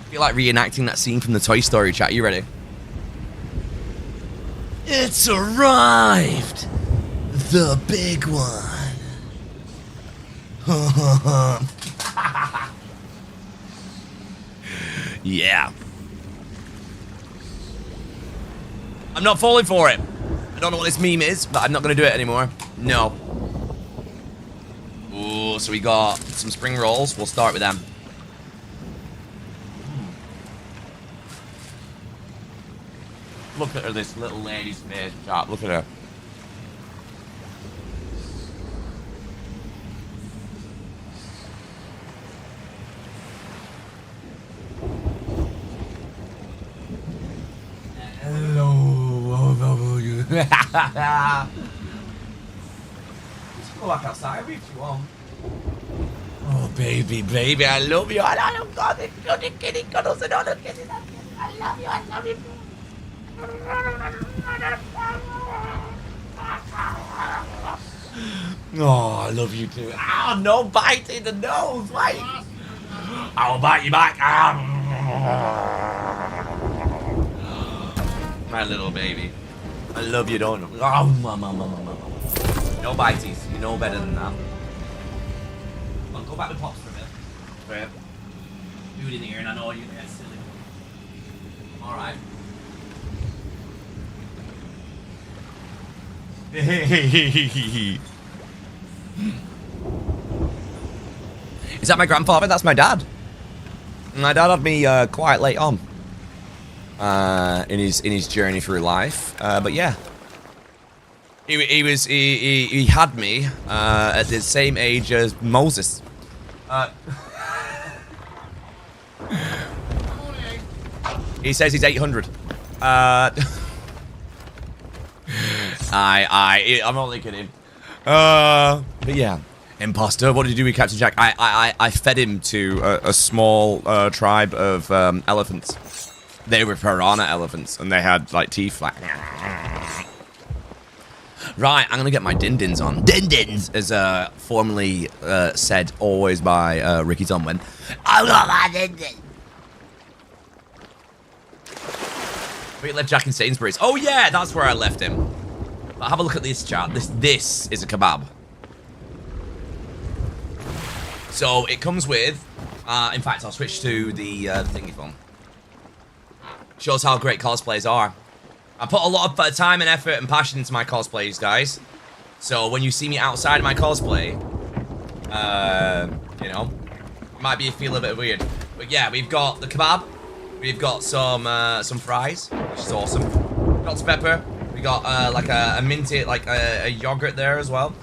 A: I feel like reenacting that scene from the Toy Story chat. You ready? It's arrived! The big one. Yeah. I'm not falling for it. I don't know what this meme is, but I'm not going to do it anymore. No. Ooh, so we got some spring rolls. We'll start with them. Look at her, this little lady's face. Chat. Look at her. Hello. Let's go back outside if you want. Oh, baby, baby, I love you. I love God. You're kidding. Cuddles and all the kisses. I love you. I love you. Oh, I love you too. Oh, no bite in the nose. Wait. I'll bite you back. My little baby. I love you, don't you? Oh, mama. No bites. You know better than that. Well, go back to Pops for a bit. Right. Do it in here, and I know you get silly. Alright. Is that my grandfather? That's my dad. My dad had me quite late on in his journey through life. But yeah, he had me at the same age as Moses. He says he's 800. I'm only kidding. But yeah, imposter. What did you do with Captain Jack? I fed him to a small tribe of elephants. They were piranha elephants, and they had like teeth like. Right, I'm gonna get my din-dins on. Din-dins, as formerly said always by Ricky Tomlin. I got my din-dins. We left Jack in Sainsbury's. Oh yeah, that's where I left him. But have a look at this chat. This is a kebab. So it comes with. In fact, I'll switch to the thingy phone. Shows how great cosplays are. I put a lot of time and effort and passion into my cosplays, guys. So when you see me outside of my cosplay, you know, it might feel a bit weird. But yeah, we've got the kebab. We've got some fries, which is awesome. Got some pepper. We got like a minty, like a yogurt there as well.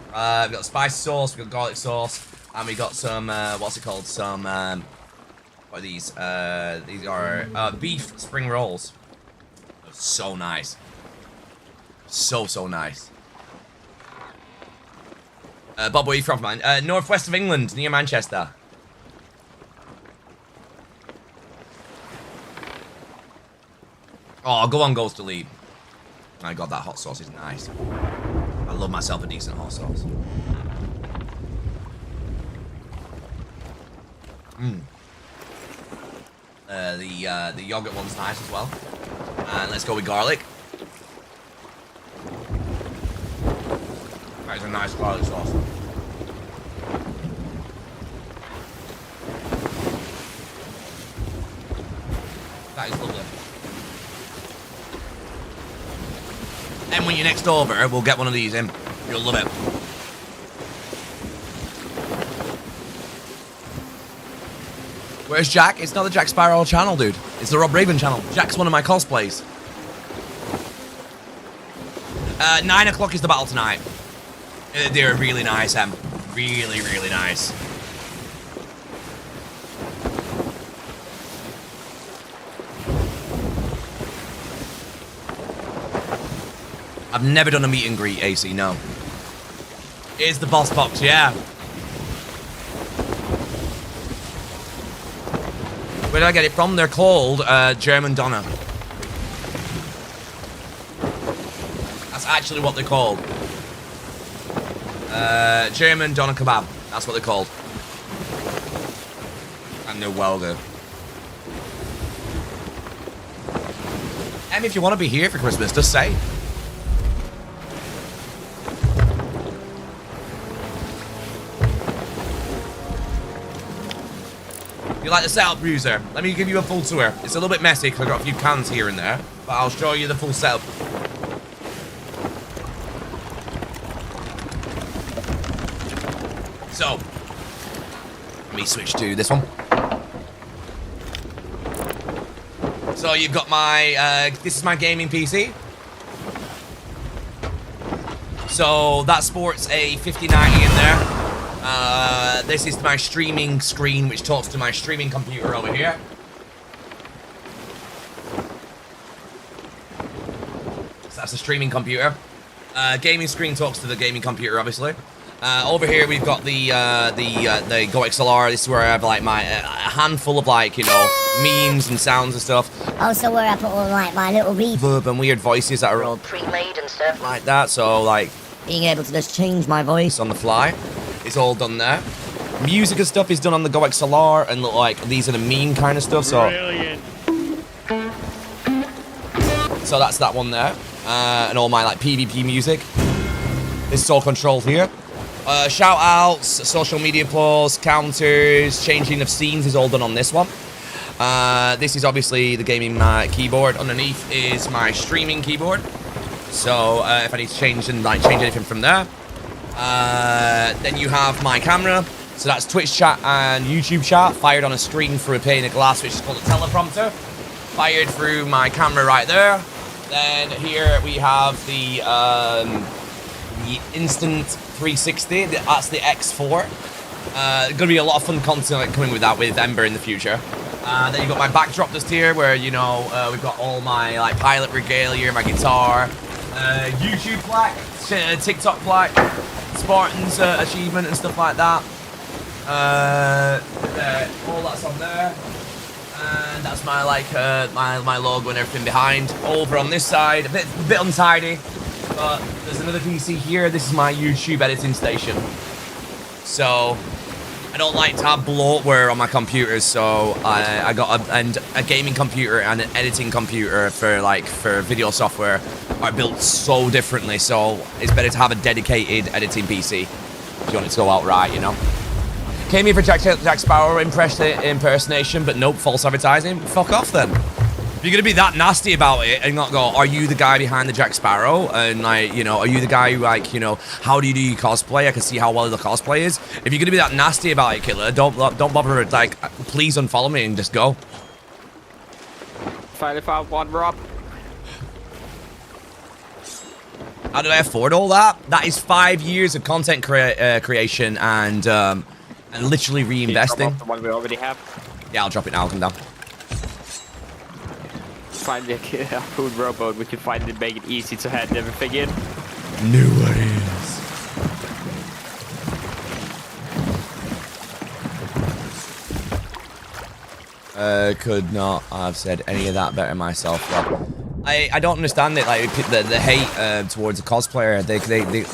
A: We've got spicy sauce. We got garlic sauce, and we got some what's it called? Some what are these? These are beef spring rolls. So nice. So nice. Bob, where are you from, man? Northwest of England, near Manchester. Oh, go on, Ghost Elite. My God, that hot sauce is nice. I love myself a decent hot sauce. The yogurt one's nice as well. And let's go with garlic. That is a nice garlic sauce. That is lovely. And when you're next over, we'll get one of these in. You'll love it. Where's Jack? It's not the Jack Sparrow channel, dude. It's the Rob Raven channel. Jack's one of my cosplays. 9 o'clock is the battle tonight. They're really nice, Em. Really, really nice. I've never done a meet and greet, AC, no. It's the boss box, yeah. Where did I get it from? They're called German Doner. That's actually what they're called. German Doner Kebab. That's what they're called. And they're well good. And if you want to be here for Christmas, just say. You like the setup, Bruiser? Let me give you a full tour. It's a little bit messy because I've got a few cans here and there, but I'll show you the full setup. So, let me switch to this one. So you've got my, this is my gaming PC. So that sports a 5090 in there. This is my streaming screen, which talks to my streaming computer over here. So that's the streaming computer. Gaming screen talks to the gaming computer, obviously. Over here we've got the Go XLR. This is where I have like my a handful of like, you know, memes and sounds and stuff.
F: Also where I put all like my little reverb
A: And weird voices that are all
F: pre-made and stuff.
A: like that. So like
B: Being able to just change my voice.
A: on the fly. It's all done there. Music and stuff is done on the Go XLR, and like these are the meme kind of stuff. So, so that's that one there, and all my like PvP music. This is all controlled here. Shout outs, social media posts, counters, changing of scenes is all done on this one. This is obviously the gaming keyboard. Underneath is my streaming keyboard. So if I need to change anything from there. Then you have my camera. So that's Twitch chat and YouTube chat fired on a screen through a pane of glass, which is called a teleprompter. Fired through my camera right there. Then here we have the Instant 360. That's the X4. Gonna be a lot of fun content coming with that with Ember in the future. Then you got my backdrop just here, where you know we've got all my like pilot regalia, my guitar, YouTube plaque, TikTok plaque, Spartan's achievement and stuff like that. All that's on there, and that's my like my logo and everything behind. Over on this side, a bit untidy, but there's another PC here. This is my YouTube editing station. So I don't like to have bloatware on my computers, so I got a gaming computer and an editing computer for video software are built so differently. So it's better to have a dedicated editing PC if you want it to go out right, you know. Came here for Jack Sparrow impersonation, but nope, false advertising. Fuck off then. If you're gonna be that nasty about it and not go, are you the guy behind the Jack Sparrow? And like, you know, are you the guy who like, you know, how do you do your cosplay? I can see how well the cosplay is. If you're gonna be that nasty about it, killer, don't bother. Like, please unfollow me and just go.
D: Finally found one, Rob.
A: How did I afford all that? That is 5 years of content creation and literally reinvesting.
D: The one we already have.
A: Yeah, I'll drop it now. I'll come down.
D: Find a food robot. We can find it, make it easy to hand everything in.
A: New worries. Could not have said any of that better myself. Rob. I don't understand it. Like the hate towards a cosplayer. They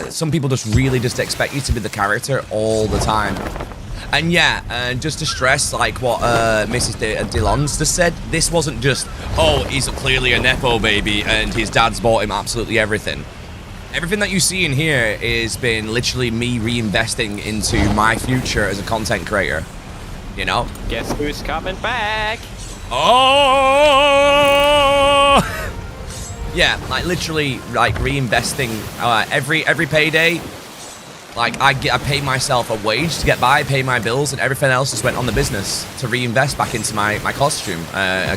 A: some people just expect you to be the character all the time. And yeah, just to stress, like what Mrs. DeLons just said, this wasn't just, oh, he's clearly a Nepo baby and his dad's bought him absolutely everything. Everything that you see in here has been literally me reinvesting into my future as a content creator. You know?
D: Guess who's coming back?
A: Oh! Yeah, like literally, like reinvesting every payday. Like I pay myself a wage to get by, pay my bills, and everything else just went on the business to reinvest back into my costume,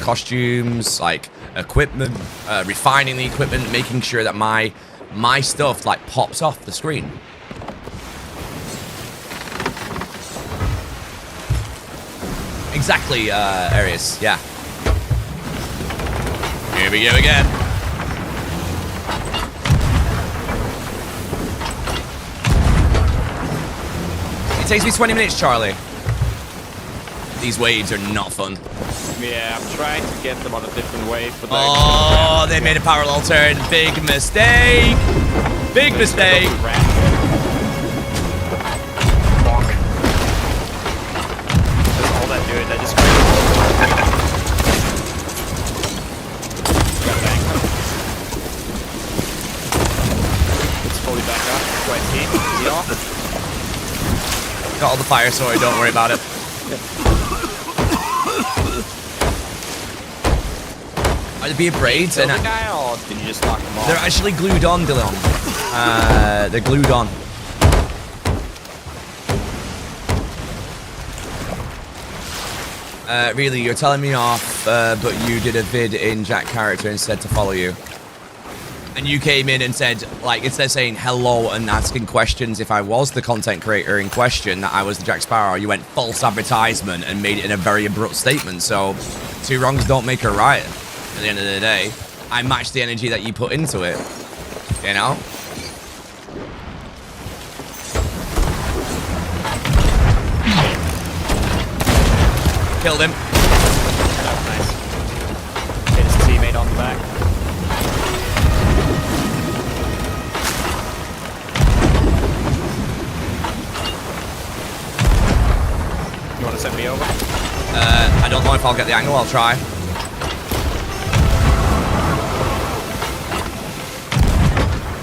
A: costumes, like equipment, refining the equipment, making sure that my stuff like pops off the screen. Exactly, Arius. Yeah. Here we go again. It takes me 20 minutes, Charlie. These waves are not fun.
D: Yeah, I'm trying to get them on a different wave, but
A: oh, they made a parallel turn. Big mistake. Big mistake.
D: Bonk. That's all they're doing. They're just it's fully back up. 20. Is he off?
A: Got all the fire sword, don't worry about it. Are they being braids?
D: And guy, or did you just knock them off?
A: They're actually glued on, Dylan. They're glued on. Really, you're telling me off, but you did a vid in Jack character instead to follow you. And you came in and said, like, instead of saying hello and asking questions if I was the content creator in question, that I was the Jack Sparrow, you went false advertisement and made it in a very abrupt statement. So, two wrongs don't make a right at the end of the day. I matched the energy that you put into it. You know? Killed him.
D: Oh, nice. Hit his teammate on the back. You want to send me over?
A: I don't know if I'll get the angle. I'll try.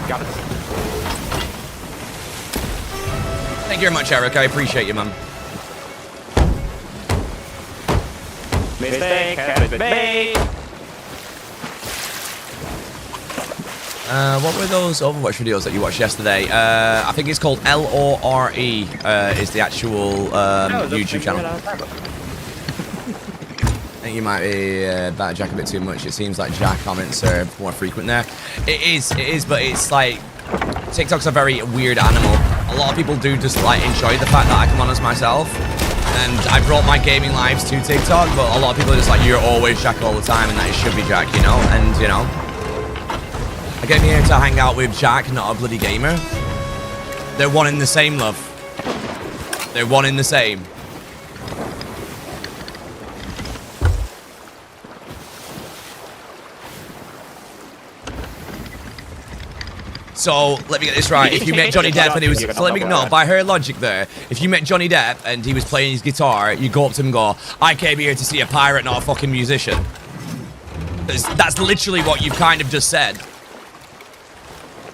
D: Got it.
A: Thank you very much, Eric. I appreciate you, man.
D: Mistake has been made.
A: What were those Overwatch videos that you watched yesterday? I think it's called LORE is the actual YouTube channel. I think you might be about Jack a bit too much. It seems like Jack comments are more frequent there. It is, but it's like TikTok's a very weird animal. A lot of people do just like enjoy the fact that I come on as myself. And I brought my gaming lives to TikTok, but a lot of people are just like, you're always Jack all the time, and that it should be Jack, you know? And, you know, I came here to hang out with Jack, not a bloody gamer. They're one in the same, love. They're one in the same. So let me get this right. If you met Johnny Depp and he was, so let me no, by her logic there, if you met Johnny Depp and he was playing his guitar, you go up to him and go, I came here to see a pirate, not a fucking musician. That's literally what you've kind of just said.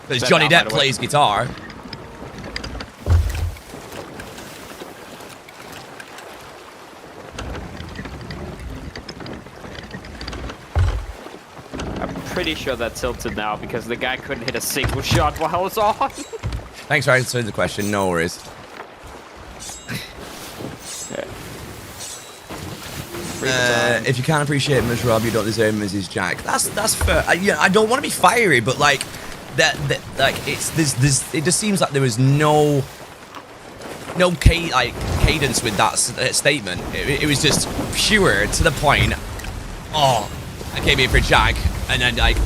A: Because Johnny Depp plays guitar.
D: Pretty sure that tilted now because the guy couldn't hit a single shot while I was on.
A: Thanks for answering the question. No worries. If you can't appreciate him as Rob, you don't deserve him as his Jack. That's fair. I don't want to be fiery, but like like it's this. It just seems like there was no cadence with that statement. It was just pure to the point. Oh, I came here for Jack. And then, like,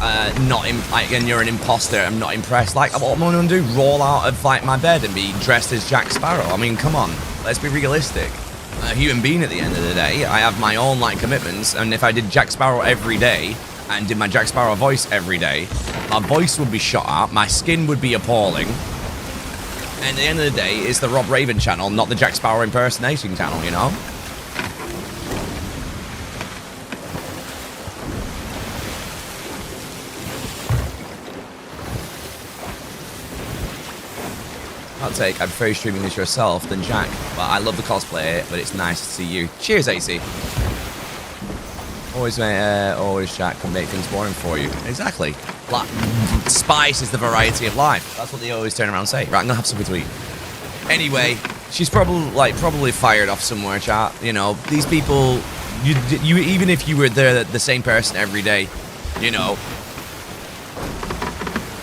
A: and you're an imposter. I'm not impressed. Like, what am I gonna do? Roll out of like my bed and be dressed as Jack Sparrow? I mean, come on. Let's be realistic. I'm a human being at the end of the day. I have my own like commitments, and if I did Jack Sparrow every day and did my Jack Sparrow voice every day, my voice would be shot at. My skin would be appalling. And at the end of the day, it's the Rob Raven channel, not the Jack Sparrow impersonating channel. You know. I'll take. I prefer you streaming this yourself than Jack. But I love the cosplay, but it's nice to see you. Cheers, AC. Always Jack can make things boring for you. Exactly. Spice is the variety of life. That's what they always turn around and say. Right, I'm gonna have something to eat. Anyway, she's probably fired off somewhere, chat. You know, these people, you even if you were the same person every day, you know,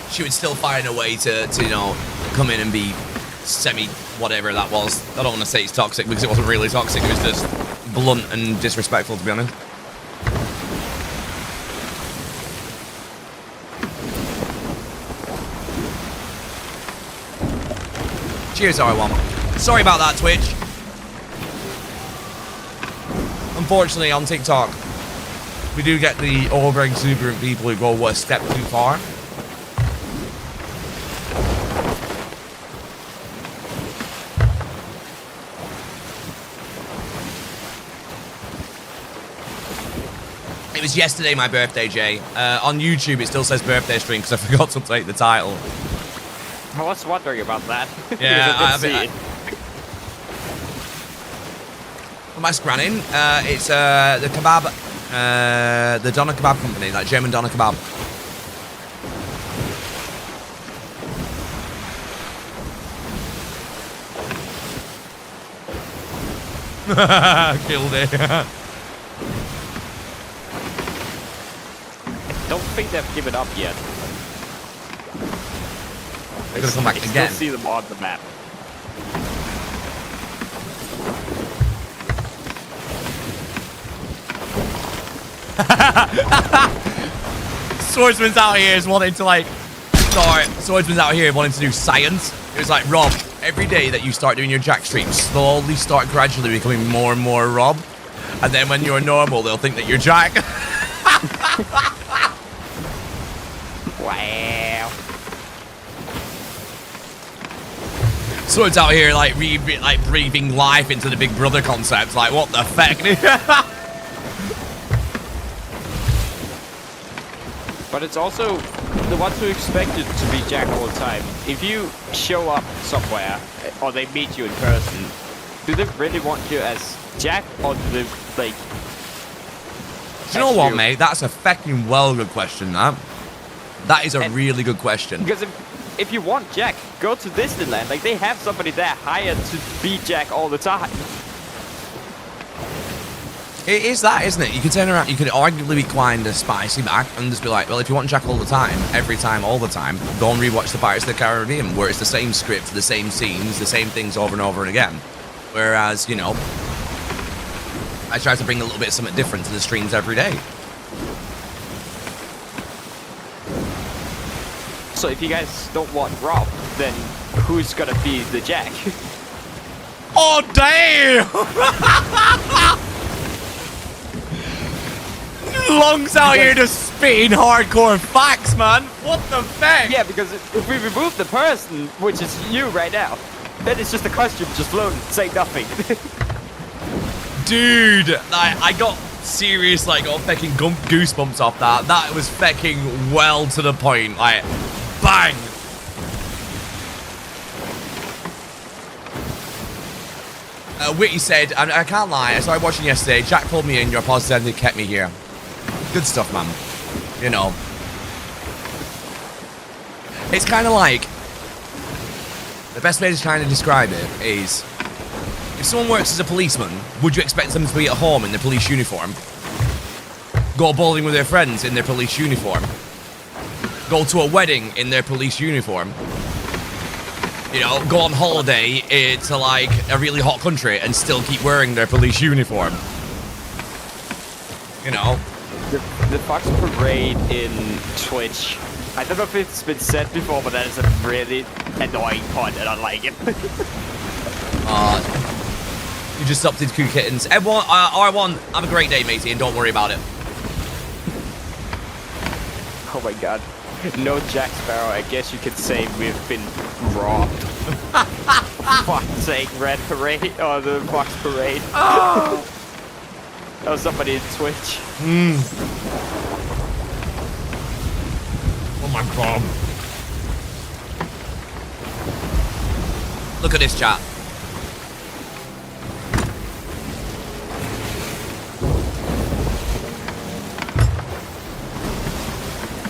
A: she would still find a way to you know, come in and be whatever that was. I don't want to say it's toxic because it wasn't really toxic. It was just blunt and disrespectful, to be honest. Cheers, R1. Sorry about that, Twitch. Unfortunately, on TikTok, we do get the over exuberant people who go a step too far. It was yesterday my birthday, Jay. On YouTube, it still says birthday stream because I forgot to update the title.
D: I was wondering about that.
A: Yeah,
D: I didn't see it.
A: What am I scranning? It's the kebab, the doner kebab company, like German doner kebab. Killed it.
D: I don't think they've given up yet.
A: They're gonna come back
D: I
A: again.
D: still see them on the map.
A: Swordsman's out here is wanting to like Swordsman's out here wanting to do science. It was like, Rob, every day that you start doing your Jack stream, slowly start gradually becoming more and more Rob. And then when you're normal, they'll think that you're Jack.
D: Wow.
A: Swords out here like breathing life into the Big Brother concept. Like, what the fuck?
D: But it's also the ones who expect it to be Jack all the time. If you show up somewhere or they meet you in person, do they really want you as Jack or do they like?
A: Do you know what, mate? That's a fucking well good question. That is a really good question.
D: Because if you want Jack, go to Disneyland. Like they have somebody there hired to be Jack all the time.
A: It is that, isn't it? You could turn around, you could arguably be kind of spicy back and just be like, well, if you want Jack all the time, every time, all the time, go and rewatch the Pirates of the Caribbean, where it's the same script, the same scenes, the same things over and over and again. Whereas, you know, I try to bring a little bit of something different to the streams every day.
D: So if you guys don't want Rob, then who's gonna be the Jack?
A: Oh, damn! Long's out here just spitting hardcore facts, man. What the fuck?
D: Yeah, because if we remove the person, which is you right now, then it's just a costume just floating, say nothing.
A: Dude, I got serious, like, got fucking goosebumps off that. That was fucking well to the point, like, bang. Witty said, and I can't lie, I started watching yesterday. Jack pulled me in, your positivity kept me here. Good stuff, man. You know. It's kind of like, the best way to kind of describe it is, if someone works as a policeman, would you expect them to be at home in their police uniform? Go bowling with their friends in their police uniform? Go to a wedding in their police uniform? You know, go on holiday to like a really hot country and still keep wearing their police uniform? You know?
D: The Fox Parade in Twitch, I don't know if it's been said before, but that is a really annoying part and I like it.
A: You just opted Cool Kittens. Everyone, R1, have a great day, matey, and don't worry about it.
D: Oh my god. No Jack Sparrow, I guess you could say we've been robbed. Fuck's sake, Red Parade, or the Fox Parade. Oh. That was somebody in Twitch.
A: Oh my god. Look at this, chat.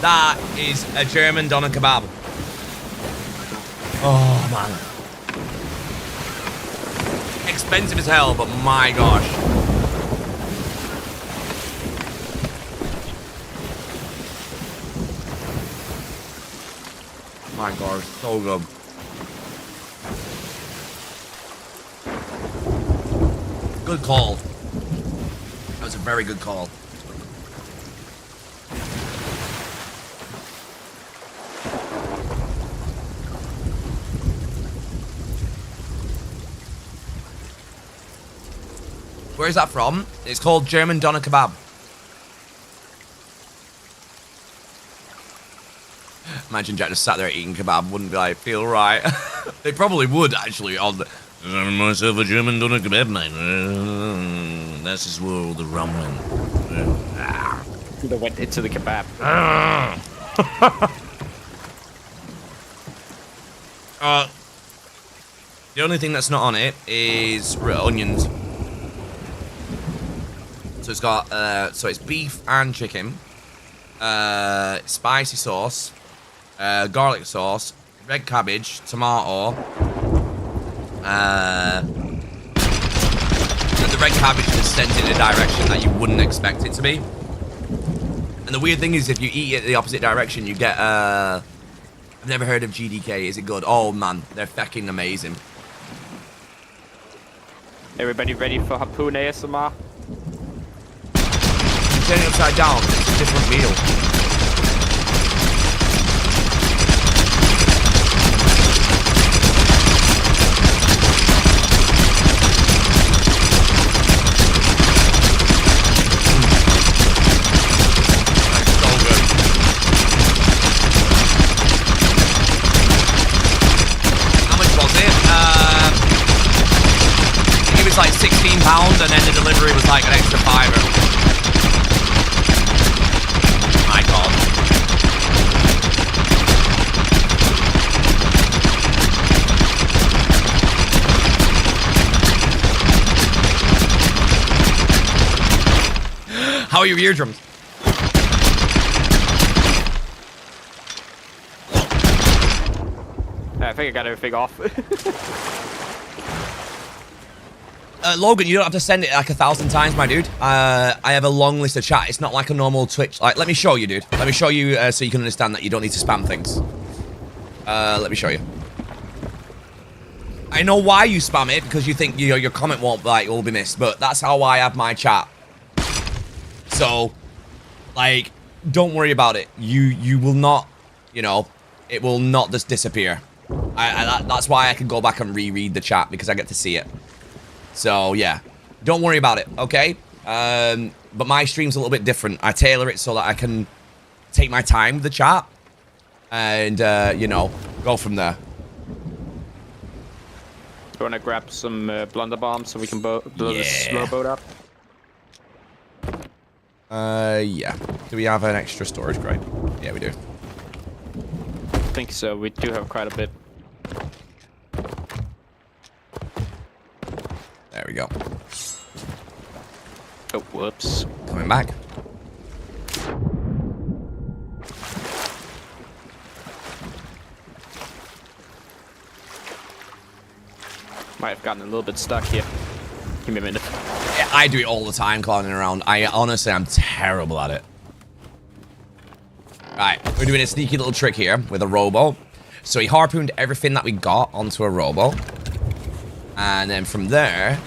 A: That is a German doner kebab. Oh, man. Expensive as hell, but my gosh. My gosh, so good. Good call. That was a very good call. Where is that from? It's called German doner kebab. Imagine Jack just sat there eating kebab, wouldn't be like, feel right. They probably would, actually, on the... I'm myself a German doner kebab, mate. That's his world, the rumbling.
D: They went into the kebab.
A: The only thing that's not on it is onions. So it's got, so it's beef and chicken, spicy sauce, garlic sauce, red cabbage, tomato, and the red cabbage is sent in a direction that you wouldn't expect it to be. And the weird thing is, if you eat it the opposite direction, you get, I've never heard of GDK, is it good? Oh man, they're fucking amazing.
D: Everybody ready for harpoon ASMR?
A: Turn it upside down, it's a different meal. So good. How much was it? I think it was like £16 and then the delivery was like an extra £5. My God. How are your eardrums?
D: I think I got everything off.
A: Logan, you don't have to send it like 1,000 times, my dude. I have a long list of chat. It's not like a normal Twitch. Like, let me show you, dude. Let me show you so you can understand that you don't need to spam things. Let me show you. I know why you spam it, because you think your comment won't will be missed, but that's how I have my chat. So, like, don't worry about it. You will not, you know, it will not just disappear. That's why I can go back and reread the chat, because I get to see it. So, yeah. Don't worry about it, okay? But my stream's a little bit different. I tailor it so that I can take my time with the chat. And, you know, go from there.
D: Do you want to grab some blunder bombs so we can blow the slow boat up?
A: Yeah. Do we have an extra storage crate? Yeah, we do.
D: I think so. We do have quite a bit.
A: There we go.
D: Oh, whoops.
A: Coming back.
D: Might have gotten a little bit stuck here. Give me a minute.
A: Yeah, I do it all the time, clowning around. Honestly, I'm terrible at it. Right, we're doing a sneaky little trick here with a rowboat. So he harpooned everything that we got onto a rowboat. And then from there,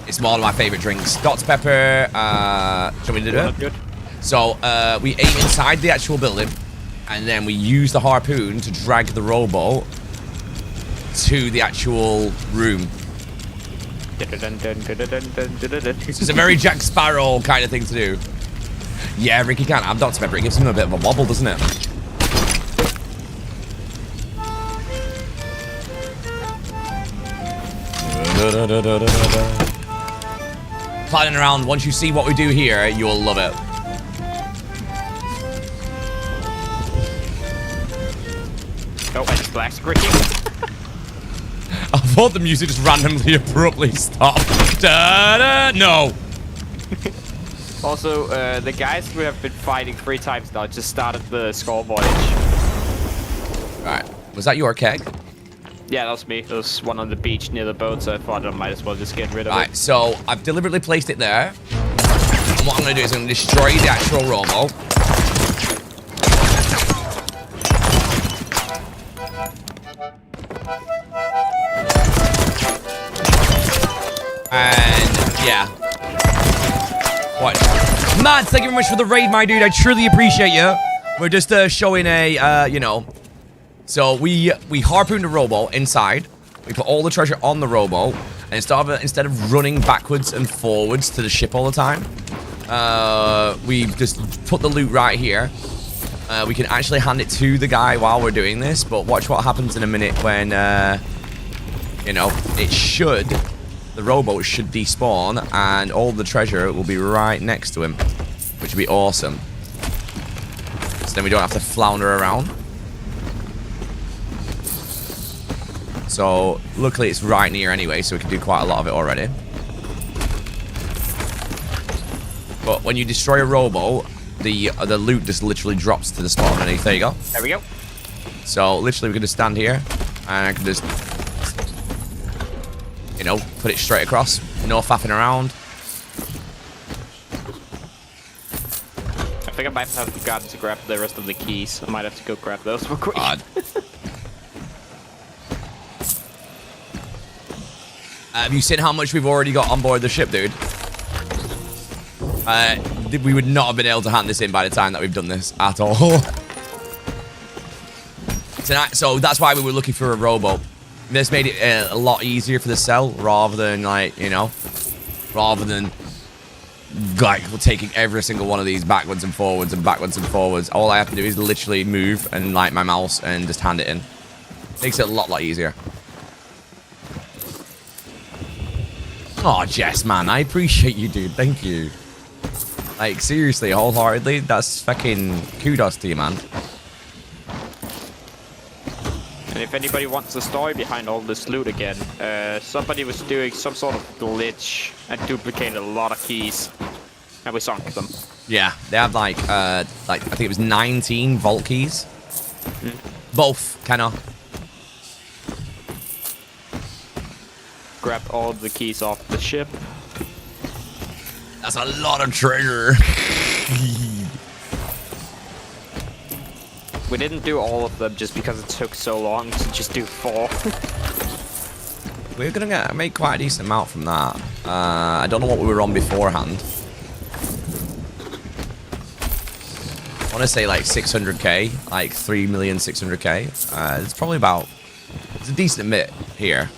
A: it's one of my favorite drinks. Dr. Pepper, do you want me to do it?
D: Good.
A: So, we aim inside the actual building. And then we use the harpoon to drag the rowboat to the actual room. It's a very Jack Sparrow kind of thing to do. Yeah, Ricky can't have Dr. Pepper. It gives him a bit of a wobble, doesn't it? Planning around. Once you see what we do here, you'll love it.
D: Oh, I just black screen.
A: Oh, thought the music just randomly abruptly stopped. Da-da! No.
D: Also, the guys we have been fighting 3 times now just started the skull voyage.
A: Right. Was that your keg?
D: Yeah, that was me. There was one on the beach near the boat, so I thought I might as well just get rid of
A: Right,
D: it.
A: so I've deliberately placed it there. And what I'm going to do is I'm going to destroy the actual robo. And, yeah. What? Mads, thank you very much for the raid, my dude. I truly appreciate you. We're just showing a, you know... So we harpooned a robo inside. We put all the treasure on the robo. And instead of running backwards and forwards to the ship all the time, we just put the loot right here. We can actually hand it to the guy while we're doing this. But watch what happens in a minute when, you know, the robo should despawn. And all the treasure will be right next to him. Which would be awesome. So then we don't have to flounder around. So, luckily it's right near anyway, so we can do quite a lot of it already. But when you destroy a robo, the loot just literally drops to the spot underneath. There you go.
D: There we go.
A: So, literally we can just stand here, and I can just, you know, put it straight across. No faffing around.
D: I think I might have forgotten to grab the rest of the keys. I might have to go grab those real quick.
A: God. Have you seen how much we've already got on board the ship, dude? We would not have been able to hand this in by the time that we've done this at all. So that's why we were looking for a rowboat. This made it a lot easier for the cell, rather than, like, you know, rather than like taking every single one of these backwards and forwards and backwards and forwards. All I have to do is literally move and like my mouse and just hand it in. Makes it a lot easier. Oh, Jess, man, I appreciate you, dude. Thank you. Like, seriously, wholeheartedly, that's fucking kudos to you, man.
D: And if anybody wants the story behind all this loot again, somebody was doing some sort of glitch and duplicated a lot of keys, and we sunk them.
A: Yeah, they have like I think it was 19 vault keys. Both, kinda.
D: Grab all the keys off the ship.
A: That's a lot of treasure.
D: We didn't do all of them just because it took so long to just do 4.
A: We're gonna make quite a decent amount from that. I don't know what we were on beforehand. I want to say like 600k, like 3,600,000. It's probably about. It's a decent bit here.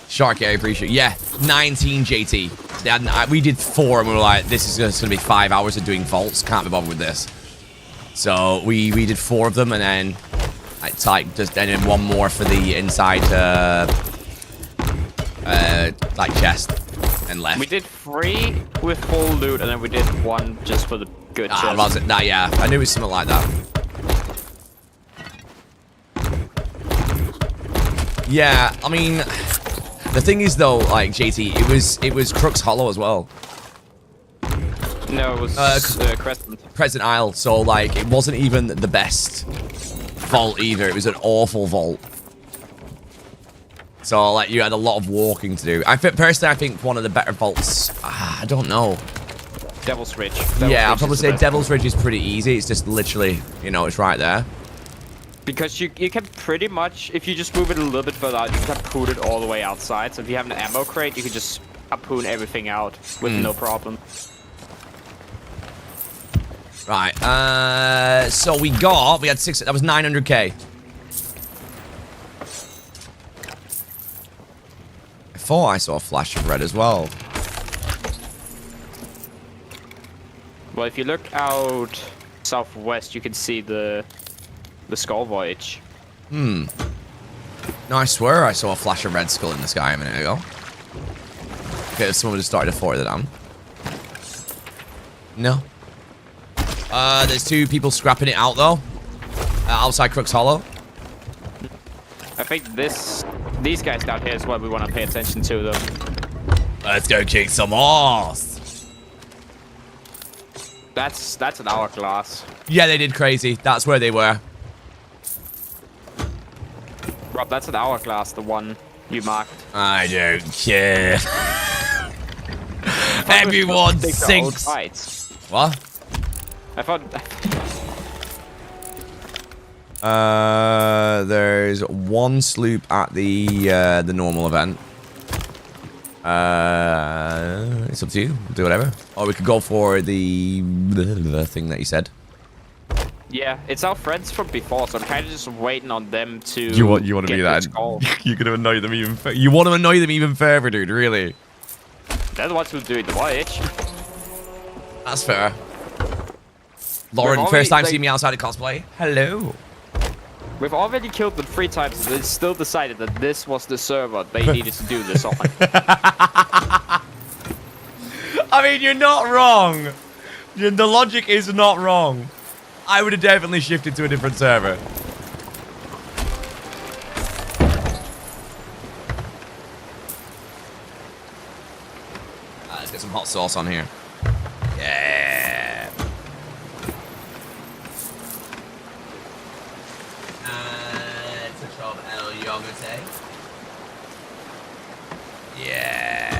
A: Sharky, I appreciate it. Yeah, 19 JT. We did 4 and we were like, this is going to be 5 hours of doing vaults. Can't be bothered with this. So we did 4 of them and then just and then 1 more for the inside like chest and left.
D: We did 3 with full loot and then we did 1 just for the good chest.
A: Was it? Nah, yeah, I knew it was something like that. Yeah, I mean, the thing is though, like JT, it was Crux Hollow as well.
D: No, it was
A: Crescent Isle. So like, it wasn't even the best vault either. It was an awful vault. So like, you had a lot of walking to do. Personally, I think one of the better vaults. I don't know.
D: Devil's Ridge.
A: Yeah, I'll probably say Devil's Ridge is pretty easy. It's just literally, you know, it's right there.
D: Because you can pretty much, if you just move it a little bit further out, you can harpoon it all the way outside. So if you have an ammo crate, you can just harpoon everything out with no problem.
A: Right, so we had 6, that was 900k. I thought I saw a flash of red as well.
D: Well, if you look out southwest, you can see the skull voyage.
A: No, I swear I saw a flash of red skull in the sky a minute ago. Okay, someone just started to fire it down. No. There's 2 people scrapping it out though. Outside Crook's Hollow.
D: I think these guys down here is what we want to pay attention to, though.
A: Let's go kick some ass.
D: That's an hourglass.
A: Yeah, they did crazy. That's where they were.
D: Rob, that's an hourglass, the one you marked.
A: I don't care. Everyone sinks. What?
D: I thought.
A: There's 1 sloop at the normal event. It's up to you. Do whatever. Or we could go for the thing that you said.
D: Yeah, it's our friends from before, so I'm kind of just waiting on them to.
A: You want to be that? You're gonna annoy them even. You want to annoy them even further, dude. Really?
D: They're the ones who are doing the voyage.
A: That's fair. Lauren, first time seeing me outside of cosplay. Hello.
D: We've already killed them 3 times, and they still decided that this was the server they needed to do this on.
A: I mean, you're not wrong. The logic is not wrong. I would have definitely shifted to a different server. Let's get some hot sauce on here. Yeah. Touch of El Yogurte. Yeah.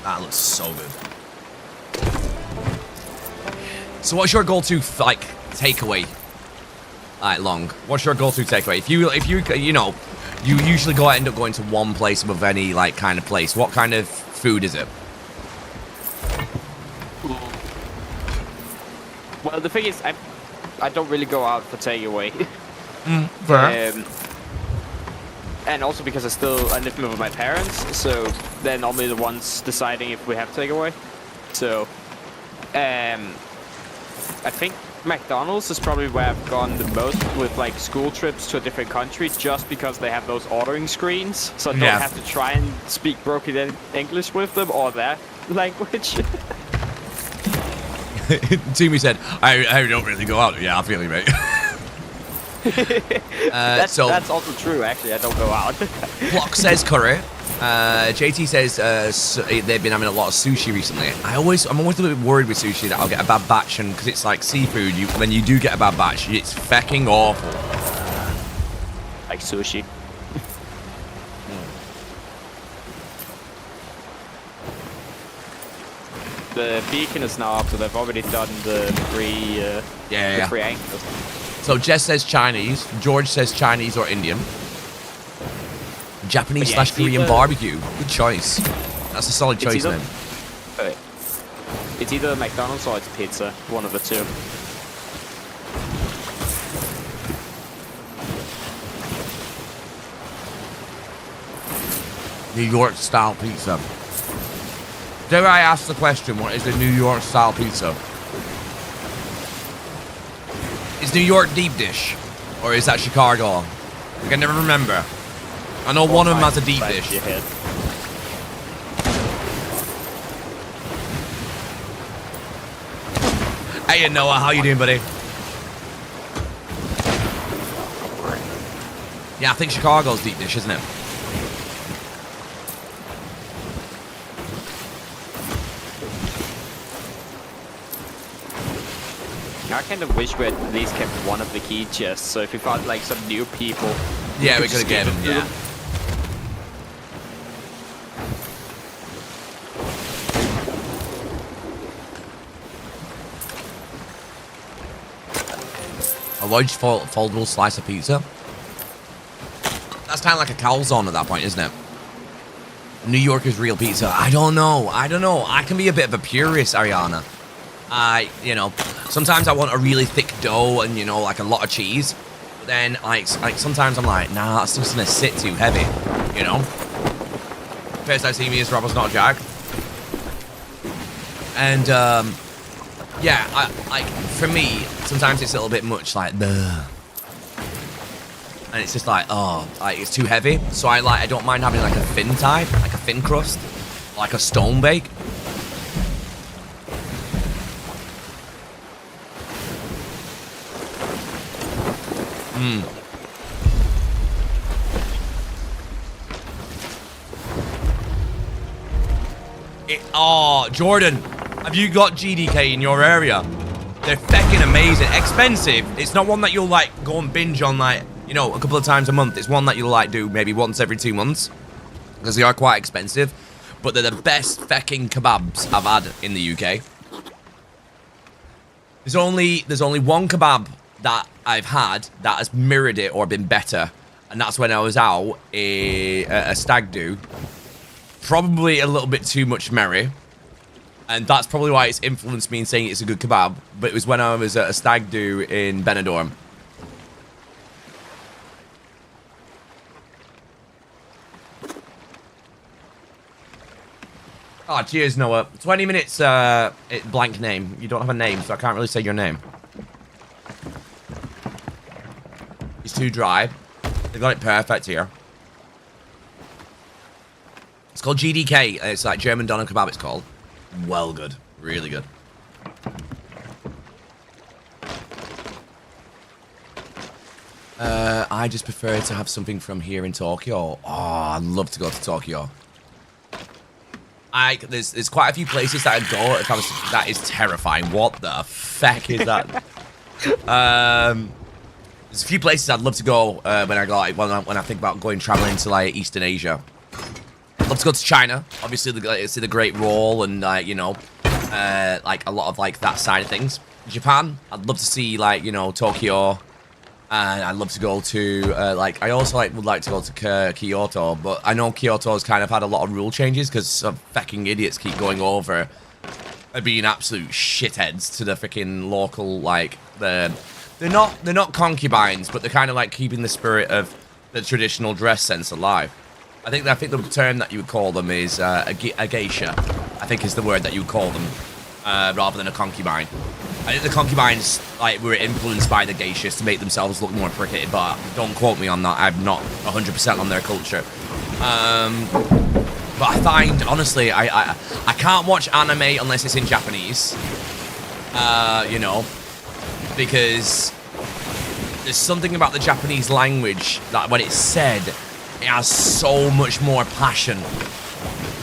A: That looks so good. So what's your go-to, like, takeaway? Long. What's your go-to takeaway? If you know, you usually end up going to one place above any, like, kind of place. What kind of food is it?
D: Well, the thing is, I don't really go out for takeaway.
A: Fair.
D: And also because I live with my parents, so they're normally the ones deciding if we have takeaway. So, I think McDonald's is probably where I've gone the most with like school trips to a different country, just because they have those ordering screens, so I don't have to try and speak broken English with them or their language.
A: Toomey said, I don't really go out. Yeah, I feel you, mate.
D: That's also true, actually. I don't go out.
A: Block says curry. JT says they've been having a lot of sushi recently. I'm always a little bit worried with sushi that I'll get a bad batch, and because it's like seafood, when you do get a bad batch, it's fucking awful.
D: Like sushi. The beacon is now up, so they've already done the three anchors.
A: So Jess says Chinese, George says Chinese or Indian. Japanese / Korean barbecue. Good choice. That's a solid choice, man.
D: It's either McDonald's or it's pizza. One of the two.
A: New York style pizza. Dare I ask the question, what is the New York style pizza? Is New York deep dish? Or is that Chicago? I can never remember. I know one of them has a deep dish. Hey Noah, how you doing, buddy? Yeah, I think Chicago's deep dish, isn't it?
D: I kind of wish we had at least kept one of the key chests, so if we found like some new people...
A: Yeah, we could have given them, yeah. A large foldable slice of pizza? That's kind of like a calzone at that point, isn't it? New York is real pizza. I don't know. I can be a bit of a purist, Ariana. Sometimes I want a really thick dough and, like a lot of cheese. But then, like sometimes I'm like, nah, that's just gonna sit too heavy, First I see me as Robert's not Jack. And yeah, like for me, sometimes it's a little bit much like the, and it's just like, oh, like it's too heavy. So I don't mind having like a thin type, like a thin crust, like a stone bake. Oh, Jordan, have you got GDK in your area? They're fecking amazing. Expensive. It's not one that you'll like go and binge on like, you know, a couple of times a month. It's one that you'll like do maybe once every 2 months. Because they are quite expensive. But they're the best fecking kebabs I've had in the UK. There's only one kebab that I've had that has mirrored it or been better. And that's when I was out a stag do. Probably a little bit too much merry. And that's probably why it's influenced me in saying it's a good kebab. But it was when I was at a stag do in Benidorm. Oh, cheers, Noah. 20 minutes, blank name. You don't have a name, so I can't really say your name. It's too dry. They got it perfect here. It's called GDK. It's like German doner kebab, it's called. Well good. Really good. I just prefer to have something from here in Tokyo. Oh, I'd love to go to Tokyo. There's quite a few places that I'd go if I was. That is terrifying. What the feck is that? There's a few places I'd love to go when I go like when I think about going traveling to like Eastern Asia. I'd love to go to China. Obviously, see the Great Wall and you know, like a lot of like that side of things. Japan. I'd love to see like, you know, Tokyo. And I'd love to go to, like, I also would like to go to Kyoto, but I know Kyoto's kind of had a lot of rule changes because some fucking idiots keep going over and being absolute shitheads to the freaking local, like, they're not concubines, but they're kind of like keeping the spirit of the traditional dress sense alive. I think the term that you would call them is a geisha, I think is the word that you would call them, rather than a concubine. I think the concubines like were influenced by the geishas to make themselves look more pretty, but don't quote me on that. I'm not 100% on their culture. But I find, honestly, I can't watch anime unless it's in Japanese. You know, because there's something about the Japanese language that when it's said, it has so much more passion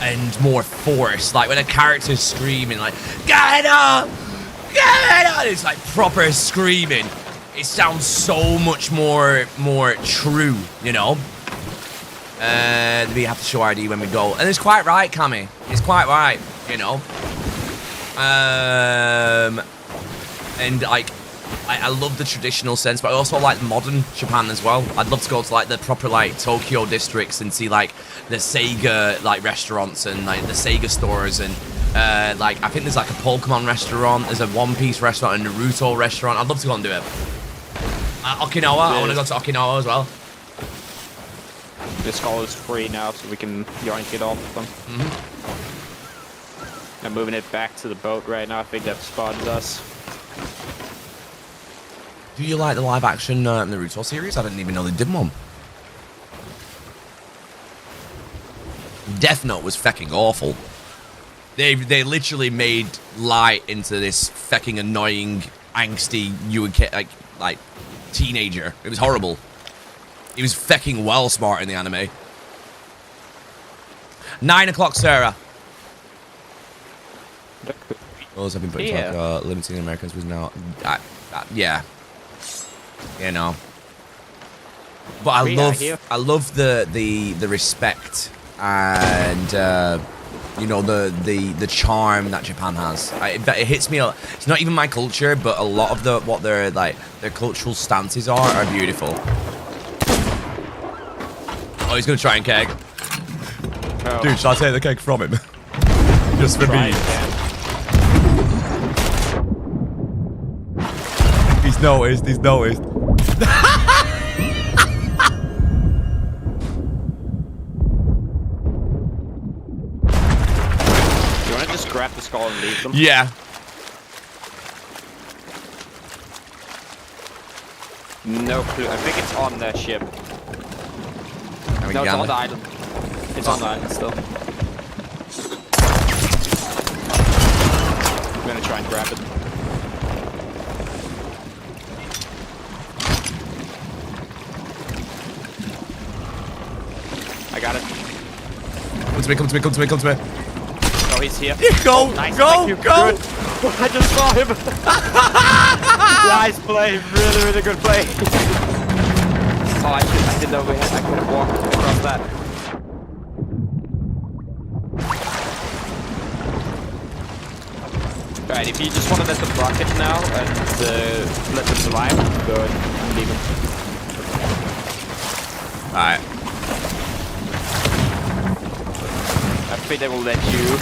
A: and more force. Like when a character's screaming like, "Get up! Get up!" It's like proper screaming. It sounds so much more true, you know? We have to show ID when we go. And it's quite right, Cammy. It's quite right, you know? And like, I love the traditional sense, but I also like modern Japan as well. I'd love to go to like the proper like Tokyo districts and see like the Sega like restaurants and like the Sega stores and like I think there's like a Pokemon restaurant, there's a One Piece restaurant, a Naruto restaurant. I'd love to go and do it. Okinawa, I want to go to Okinawa as well.
D: This call is free now, so we can yoink it off them. I'm moving it back to the boat right now. I think they've spotted us.
A: Do you like the live action Naruto series? I didn't even know they did one. Death Note was fecking awful. They literally made Light into this fecking annoying, angsty, like teenager. It was horrible. He was fecking well smart in the anime. 9 o'clock, Sarah. Those have been put to limiting Americans was now. Yeah. You know. But I love the respect and you know the charm that Japan has. It hits me. It's not even my culture, but a lot of what their cultural stances are beautiful. Oh, he's gonna try and keg.
D: Oh.
A: Dude, shall I take the keg from him? Just for me. He's noticed. He's noticed.
D: You wanna just grab the skull and leave them?
A: Yeah.
D: No clue. I think it's on their ship. No, it's on the island. It's on the island still. I'm gonna try and grab it. I got it.
A: Come to me, come to me, come to me, come to me.
D: Oh, he's here.
A: Go,
D: Oh, nice.
A: go,
D: Thank you.
A: go.
D: Good. I just saw him. Nice play. Really, really good play. Oh, I didn't know I could have walked across that. Alright, if you just want to let them rocket now and let them survive, go and leave them.
A: Alright.
D: I think they will let you.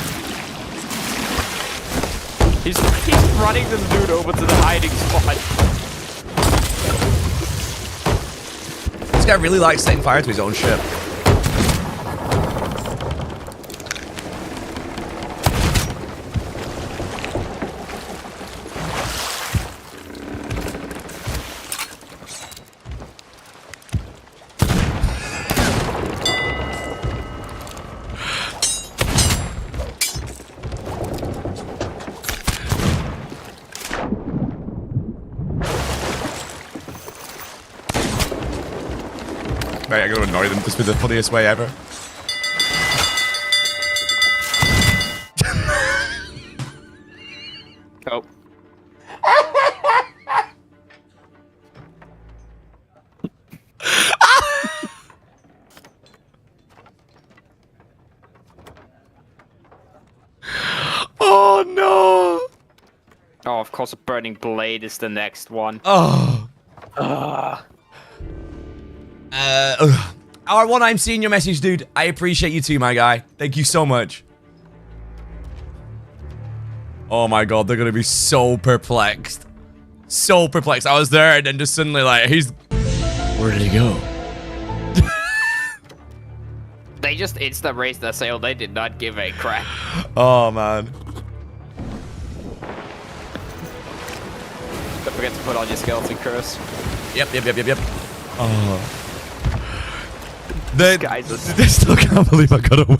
D: He's running the dude over to the hiding spot.
A: This guy really likes setting fire to his own ship. Right, I'm gonna annoy them. This would be the funniest way ever.
D: Oh.
A: Oh no!
D: Oh, of course, a burning blade is the next one.
A: Oh. R1, I'm seeing your message, dude. I appreciate you too, my guy. Thank you so much. Oh my god, they're gonna be so perplexed. So perplexed. I was there and then just suddenly like, he's... Where did he go?
D: They just insta raised their sail. They did not give a crap.
A: Oh man.
D: Don't forget to put on your skeleton curse.
A: Yep. Oh. They still can't believe I got away.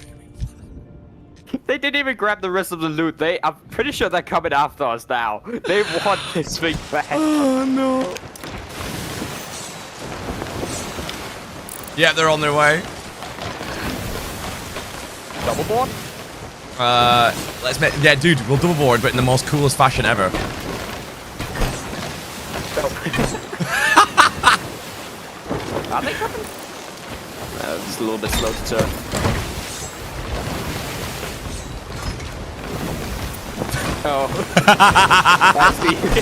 D: They didn't even grab the rest of the loot. I'm pretty sure they're coming after us now. They want this thing back.
A: Oh no. Yeah, they're on their way.
D: Double board?
A: Let's make... Yeah, dude, we'll double board, but in the most coolest fashion ever.
D: Are they coming? Just a little bit slow to turn. Oh.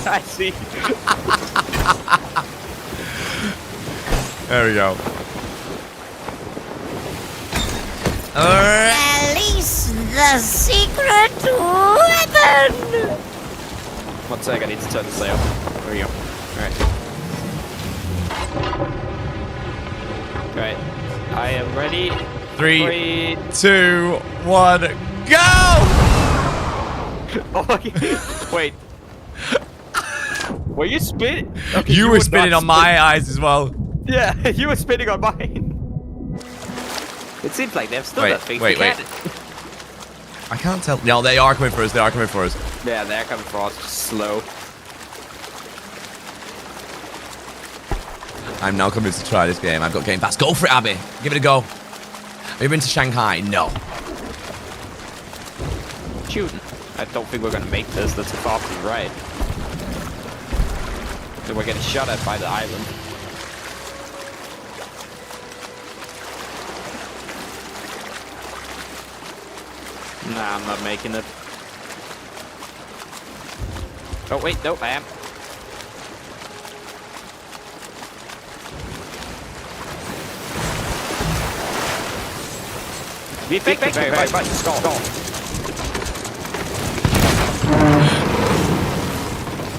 D: I see.
A: There we go.
F: Release the secret weapon!
D: 1 sec, I need to turn the sail. There we go. Alright. I am ready.
A: 3, 2, 1, go!
D: Oh, wait. Were you spinning? Okay,
A: you were spinning on my eyes as well.
D: Yeah, you were spinning on mine. It seems like they've still got things.
A: Wait. I can't tell. No, they are coming for us.
D: Yeah, they're coming for us. Just slow.
A: I'm now convinced to try this game. I've got Game Pass. Go for it, Abby. Give it a go. Have you been to Shanghai? No.
D: Shooting. I don't think we're gonna make this. That's too far to the right. Then we're getting shot at by the island. Nah, I'm not making it. Oh wait, nope, I am. We thank you very much. Skull.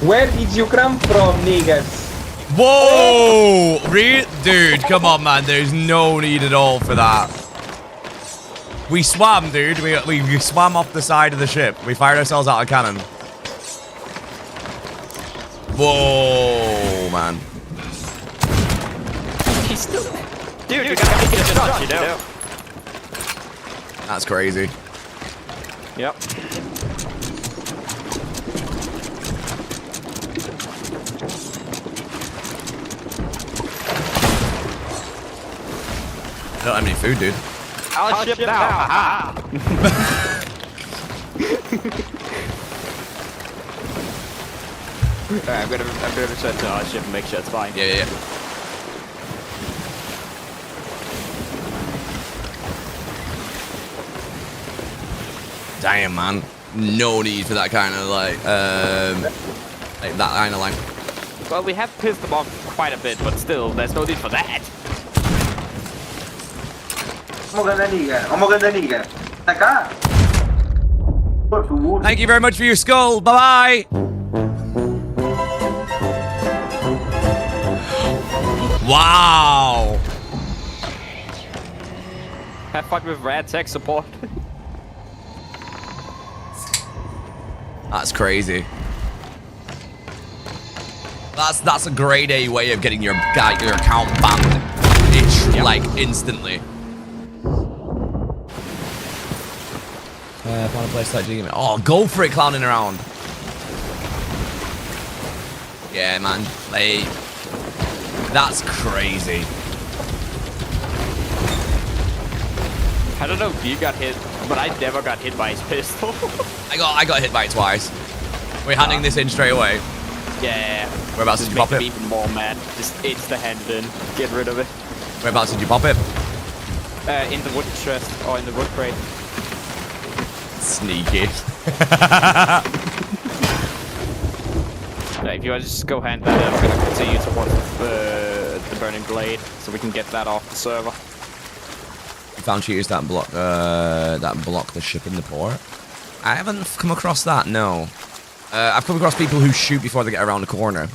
I: Where did you come from, niggas?
A: Whoa! Dude, come on, man. There's no need at all for that. We swam, dude. We swam off the side of the ship. We fired ourselves out of cannon. Whoa, man.
D: He's still... Dude, you gotta make a shot, you know?
A: That's crazy.
D: Yep.
A: I don't have any food, dude.
D: I'll ship now. Alright, I'm gonna return to our ship and make sure it's fine.
A: Yeah. Damn, man. No need for that kind of like that kind of like.
D: Well, we have pissed them off quite a bit, but still, there's no need for that.
A: Thank you very much for your skull. Bye bye. Wow.
D: Have fun with rad tech support.
A: That's crazy. That's a grade A way of getting your account banned. It's like instantly. Find a place like doing. Oh, go for it, clowning around. Yeah, man. Like, that's crazy.
D: I don't know if you got hit, but I never got hit by his pistol.
A: I got hit by it twice. We're handing this in straight away.
D: Yeah.
A: Whereabouts did you pop it?
D: Even more mad. Just insta-hand in. Get rid of it.
A: Whereabouts did you pop it?
D: In the wood chest or in the wood crate.
A: Sneaky.
D: If you want to just go hand that in, I'm going to continue towards the burning blade so we can get that off the server.
A: You found cheaters that block the ship in the port? I haven't come across that, no. I've come across people who shoot before they get around the corner.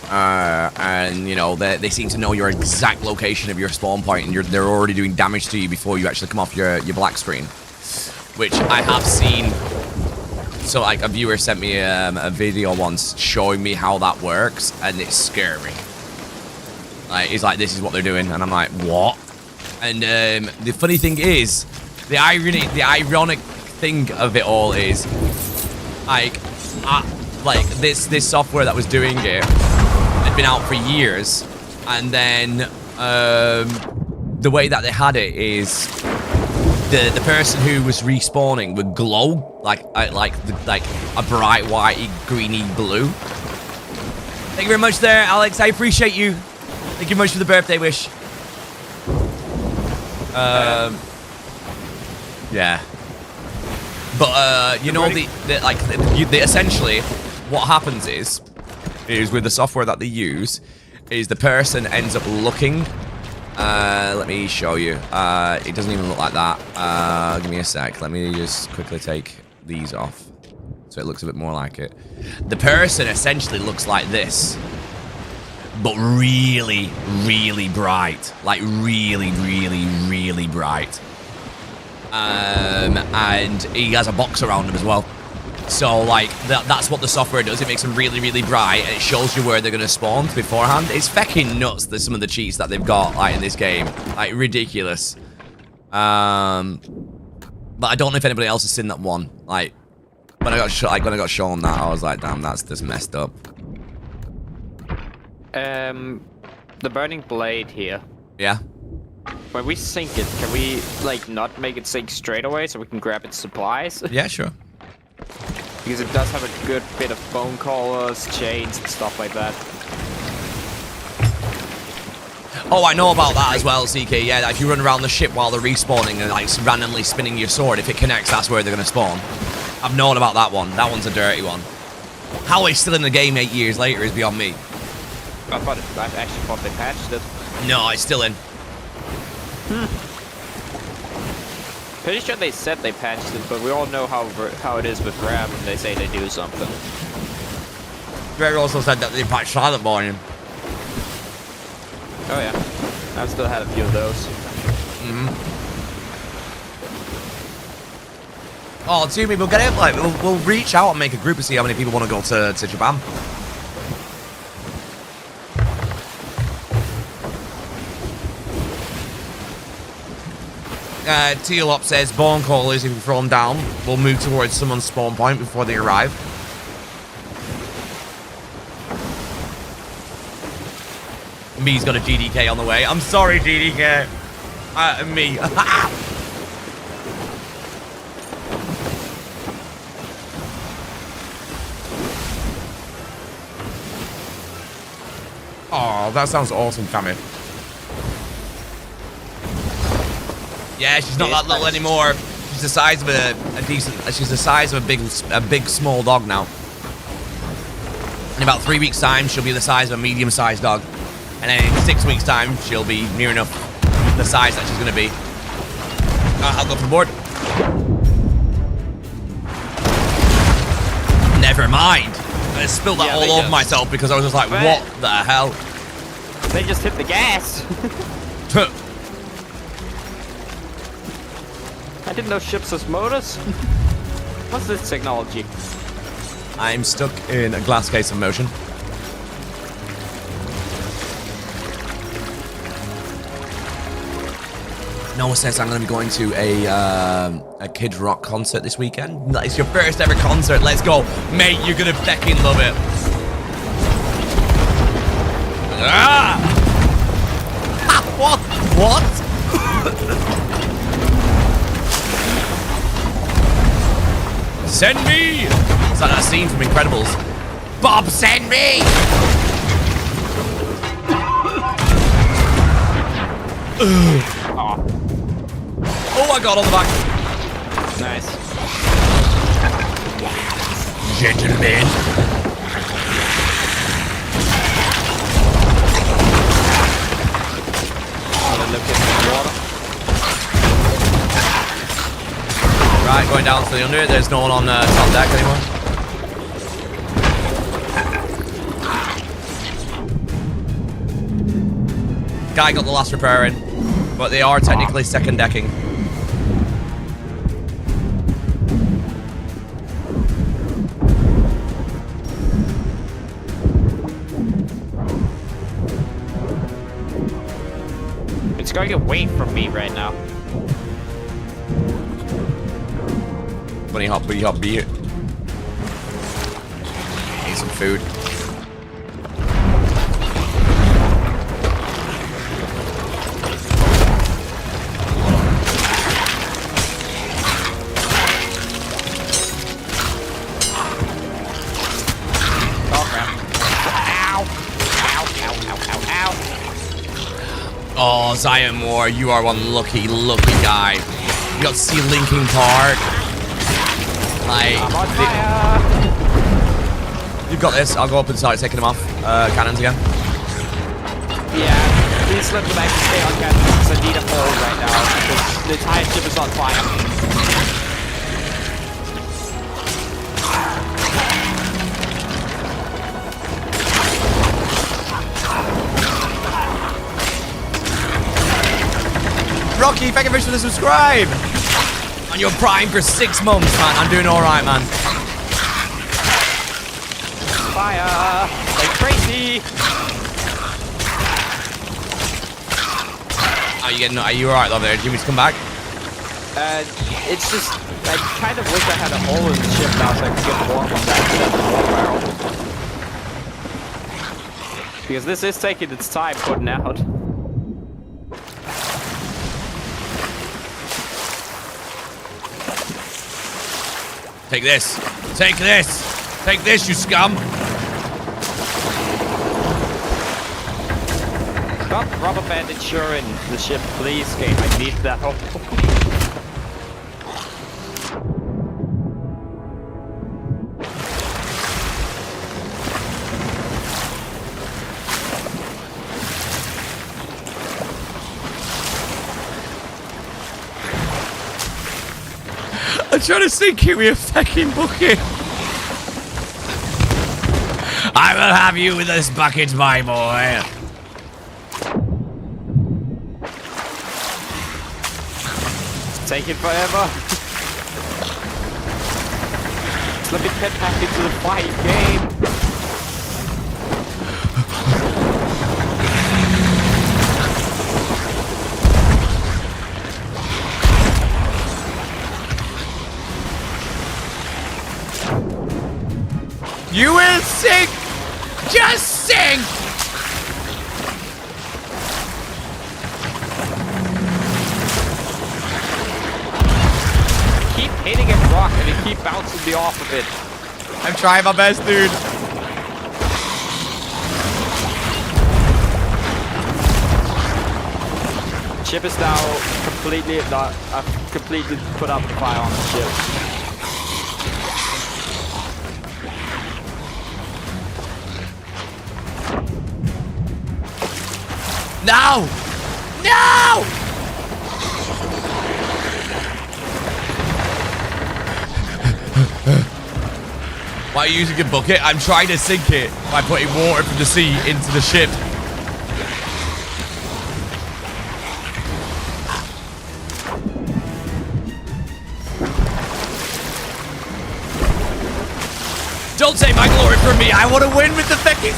A: And, you know, they seem to know your exact location of your spawn point, and they're already doing damage to you before you actually come off your black screen. Which I have seen. So, like, a viewer sent me a video once showing me how that works, and it's scary. Like, he's like, this is what they're doing, and I'm like, what? And the funny thing is, the ironic thing of it all is, like this software that was doing it had been out for years, and then the way that they had it is the person who was respawning would glow like a bright whitey greeny blue. Thank you very much there, Alex. I appreciate you. Thank you very much for the birthday wish. Yeah. But you know, essentially what happens is with the software that they use is the person ends up looking. Let me show you. It doesn't even look like that. Give me a sec. Let me just quickly take these off so it looks a bit more like it. The person essentially looks like this, but really, really bright. Like really, really, really bright. And he has a box around him as well. So, like, that's what the software does. It makes them really, really bright, and it shows you where they're going to spawn beforehand. It's fucking nuts, there's some of the cheats that they've got, like, in this game. Like, ridiculous. But I don't know if anybody else has seen that one. Like, when I got shown that, I was like, damn, that's just messed up.
D: The burning blade here.
A: Yeah?
D: When we sink it, can we, like, not make it sink straight away so we can grab its supplies?
A: Yeah, sure.
D: Because it does have a good bit of bone collars, chains, and stuff like that.
A: Oh, I know about that as well, CK. Yeah, if you run around the ship while they're respawning and, like, randomly spinning your sword, if it connects, that's where they're going to spawn. I've known about that one. That one's a dirty one. How it's still in the game 8 years later is beyond me.
D: I actually thought they patched it.
A: No, it's still in.
D: Pretty sure they said they patched it, but we all know how it is with RAM when they say they do something.
A: Greg also said that they patched Silent Morning.
D: Oh yeah, I've still had a few of those.
A: Oh, Toomey, we'll get it. Like, we'll reach out and make a group and see how many people want to go to Japan. Tealop says, Born callers, if we throw them down, we'll move towards someone's spawn point before they arrive. Me's got a GDK on the way. I'm sorry, GDK. Me. Oh, that sounds awesome, Cammy. Yeah, she's not that little anymore. She's the size of a decent. She's the size of a big small dog now. In about 3 weeks' time, she'll be the size of a medium-sized dog, and then in 6 weeks' time, she'll be near enough the size that she's gonna be. I'll go for the board. Never mind. I spilled that all over myself because I was just like, what the hell?
D: They just hit the gas. I didn't know ships has motors. What's this technology?
A: I'm stuck in a glass case of motion. Noah says I'm going to be going to a Kid Rock concert this weekend. It's your first ever concert. Let's go. Mate, you're going to fucking love it. Ah! What? Send me! It's like that scene from Incredibles. Bob, send me! Oh, I got on the back.
D: Nice.
A: Gentlemen.
D: Look in the water.
A: Right, going down to the under. There's no one on top deck anymore. Guy got the last repair in, but they are technically second decking.
D: It's going away from me right now.
A: Bunny hop beer. Need some food. Oh, Zion Moore, you are one lucky guy. You got to see Linkin Park. Like,
D: I'm on fire.
A: You've got this. I'll go up and start taking them off. Cannons again.
D: Yeah, please let them actually stay on cannon because I need a hold right now because the entire ship is on fire.
A: Rocky, thank you very much for the subscribe. And you're Prime for 6 months, man. I'm doing all right, man.
D: Fire like crazy.
A: Are you all right over there? Do you want me to come back?
D: It's just I kind of wish I had a hole in the ship now so I could get the water back to the water barrel. Because this is taking its time putting out.
A: Take this. Take this. Take this, you scum.
D: Stop rubber band insuring the ship, please, game. I need that help.
A: I'm trying to sink you with a fucking bucket. I will have you with this bucket, my boy.
D: Take it forever. Let me get back into the fight game.
A: You will sink! Just sink!
D: Keep hitting a rock and you keep bouncing me off of it.
A: I'm trying my best, dude.
D: Ship is now completely not. I've completely put out the fire on the ship.
A: No! No! Why are you using a bucket? I'm trying to sink it by putting water from the sea into the ship. Don't take my glory from me. I want to win with the fucking...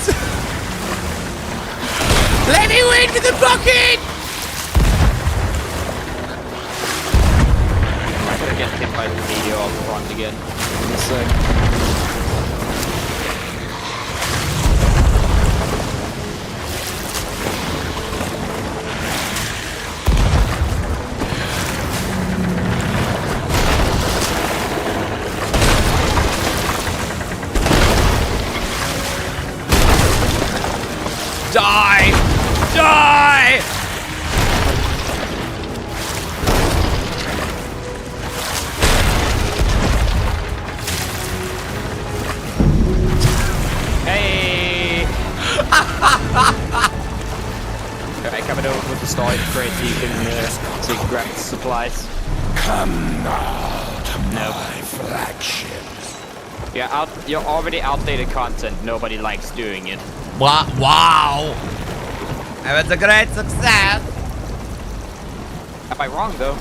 A: Let me win with the bucket!
D: I'm gonna get hit by the meteor up front again. In a sec.
A: Die! Die!
D: Hey! Alright, coming over with the storage crate so you can grab the supplies.
C: Come now to
D: No.
C: my flagship.
D: Yeah, you're already outdated content. Nobody likes doing it.
A: Wow! It was a great success!
D: Am I wrong though?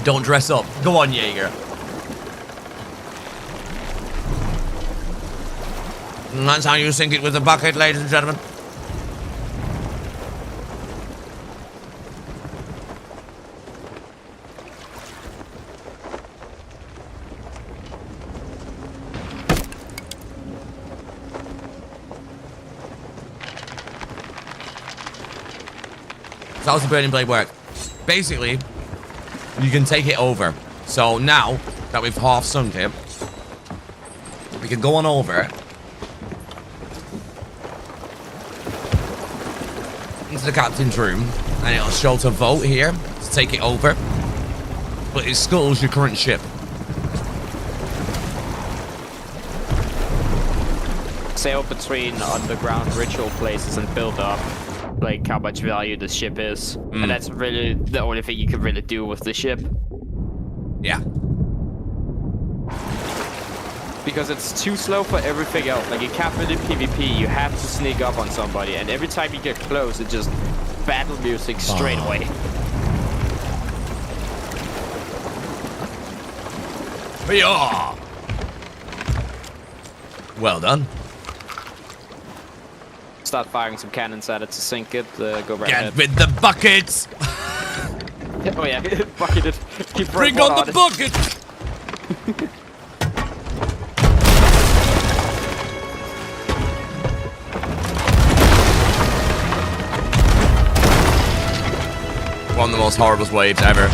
A: Don't dress up. Go on, Jaeger. And that's how you sink it with a bucket, ladies and gentlemen. So how's the burning blade work? Basically, you can take it over. So now that we've half sunk it, we can go on over into the captain's room, and it'll show to vote here to take it over. But it scuttles your current ship.
D: Sail between underground ritual places and build up like how much value the ship is. And that's really the only thing you can really do with the ship.
A: Yeah.
D: Because it's too slow for everything else. Like you can't build in PvP, you have to sneak up on somebody, and every time you get close, it just battle music straight away.
A: Yeah. Well done.
D: Start firing some cannons at it to sink it. Go right
A: Get
D: ahead.
A: with the buckets.
D: Oh yeah, bucket it. Keep
A: Bring on the bucket. One of the most horrible waves ever.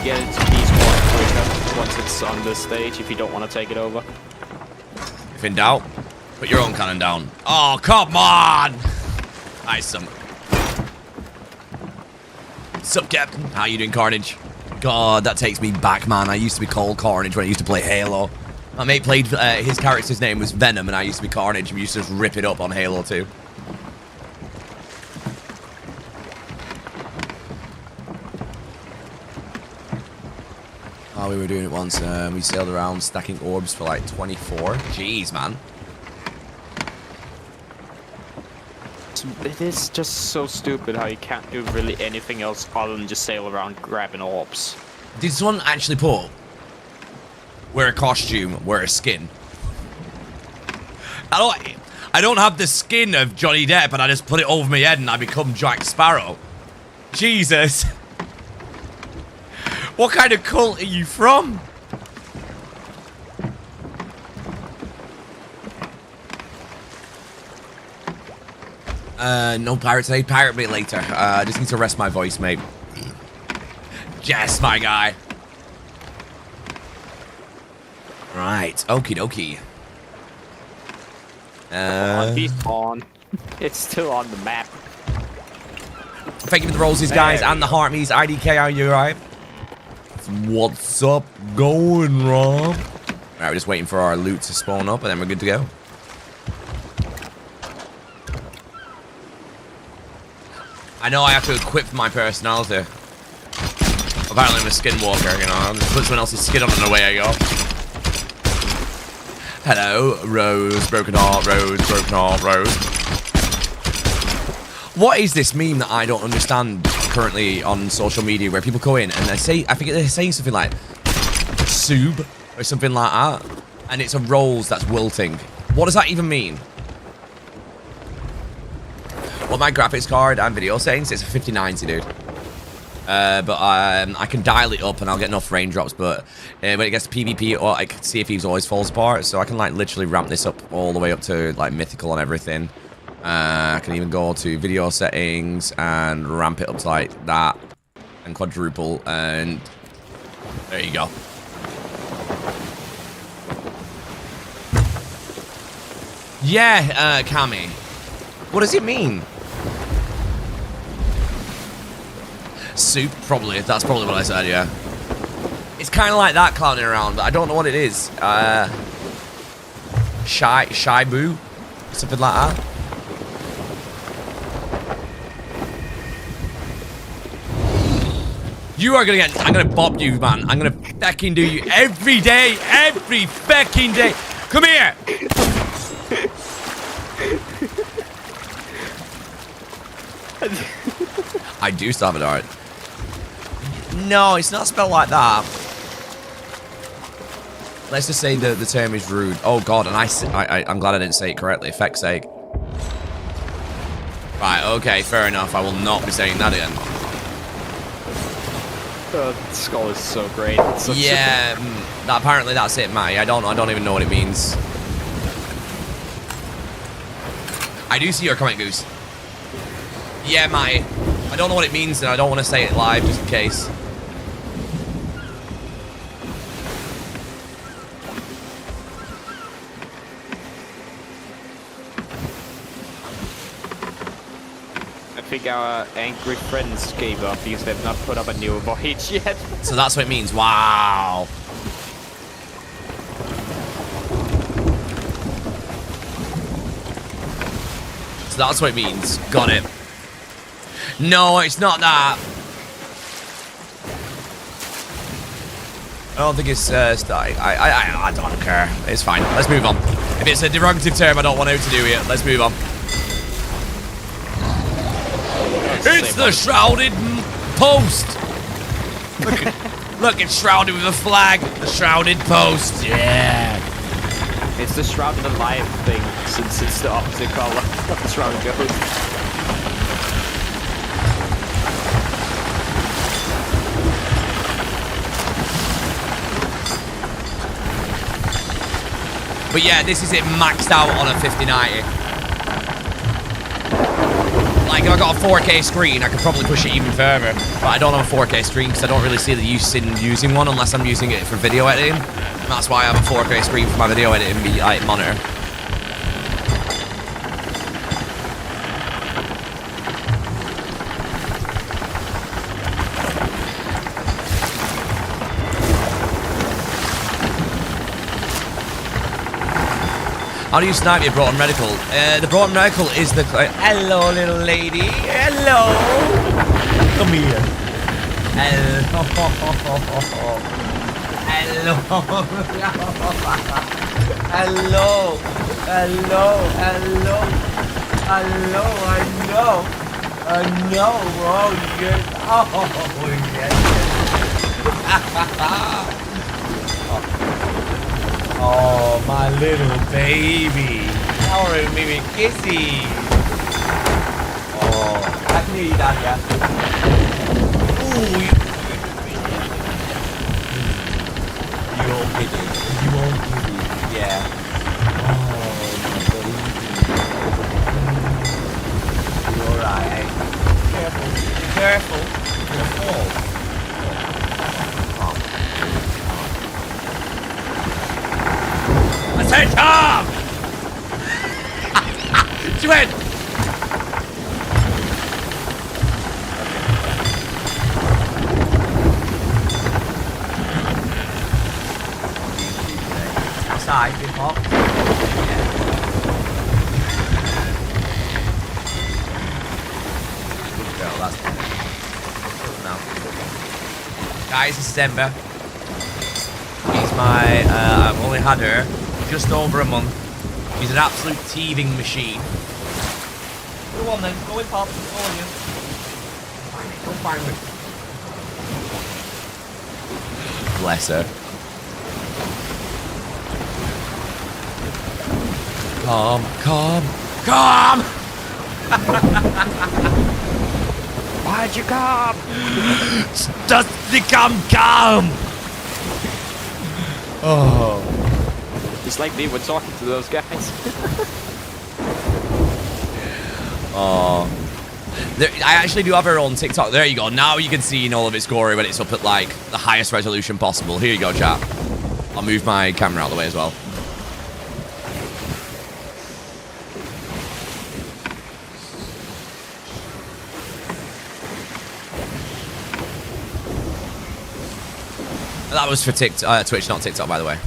D: Get into these one quicker once it's on this stage if you don't want to take it over.
A: If in doubt, put your own cannon down. Oh, come on! Nice, Sup, Captain? How you doing, Carnage? God, that takes me back, man. I used to be called Carnage when I used to play Halo. My mate played, his character's name was Venom, and I used to be Carnage. We used to just rip it up on Halo 2. Oh, we were doing it once. We sailed around stacking orbs for like 24. Jeez, man.
D: It is just so stupid how you can't do really anything else other than just sail around grabbing orbs.
A: Did someone actually put wear a costume, wear a skin? I don't have the skin of Johnny Depp, and I just put it over my head and I become Jack Sparrow. Jesus. What kind of cult are you from? No pirate today. Pirate me later. I just need to rest my voice, mate. Yes, my guy. Right. Okie dokie.
D: He's on. It's still on the map.
A: Thank you for the roses, guys, and the heartme's IDK. Are you right? What's up going, Rob? Alright, we're just waiting for our loot to spawn up, and then we're good to go. I know I have to equip my personality. Apparently I'm a skinwalker, you know. I'll just put someone else's skin on and away I go. Hello, Rose, broken heart, Rose, broken heart, Rose. What is this meme that I don't understand currently on social media where people go in and they say, I think they're saying something like "sub" or something like that, and it's a rose that's wilting. What does that even mean? Well, my graphics card and video settings, it's a 5090, dude. But I can dial it up and I'll get enough raindrops, but when it gets to PvP, or like Sea of Thieves always falls apart, so I can like literally ramp this up all the way up to like mythical and everything. I can even go to video settings and ramp it up to like that and quadruple, and there you go. Yeah, Kami. What does it mean? Soup, probably. That's probably what I said, yeah. It's kind of like that clowning around, but I don't know what it is. Shy boo? Something like that. You are gonna get... I'm gonna bop you, man. I'm gonna fecking do you every day. Every fecking day. Come here. I do still have a dart. No, it's not spelled like that. Let's just say the term is rude. Oh god, and I'm glad I didn't say it correctly. Feck's sake. Right, okay, fair enough. I will not be saying that again.
D: The skull is so great.
A: Yeah, apparently that's it, Matty. I don't even know what it means. I do see your comment, Goose. Yeah, Matty. I don't know what it means, and I don't want to say it live just in case.
D: I think our angry friends gave up because they've not put up a new voyage yet.
A: So that's what it means. Wow. So that's what it means. Got it. No, it's not that. I don't think it's I don't care. It's fine. Let's move on. If it's a derogative term I don't want out to do it, let's move on. It's the shrouded post. Look, it's shrouded with a flag. The shrouded post. Yeah.
D: It's the shrouded alive thing, since it's the opposite color of the shrouded ghost.
A: But yeah, this is it maxed out on a 5090. Like, if I got a 4K screen, I could probably push it even further. But I don't have a 4K screen because I don't really see the use in using one unless I'm using it for video editing. And that's why I have a 4K screen for my video editing monitor. How do you snipe your Broughton Medical? The Broughton Medical is the... hello, little lady. Hello. Come here. Hello. Hello. Hello. Hello. Hello. Hello. I know. Oh, yes. Oh, yes. Oh, my little baby. Powering me with kisses. Oh, I can hear you, Dad, yeah. Ooh, you won't get it. You won't get it. Yeah. Oh, my baby. You're alright. Careful. Careful. You're gonna fall. I said Tom! She went! Outside, bit hot. Good girl, that's good now. Guys, this is Ember. He's my, I've only had her just over a month. He's an absolute teething machine. Go on then, go in, Pop. Go on, you. Go find me. Bless her. Calm.
D: Why'd you come?
A: Just become calm. Oh.
D: It's like they were talking to those guys.
A: Oh. I actually do have her on TikTok. There you go. Now you can see in all of its glory when it's up at like the highest resolution possible. Here you go, chat. I'll move my camera out of the way as well. That was for Twitch, not TikTok, by the way.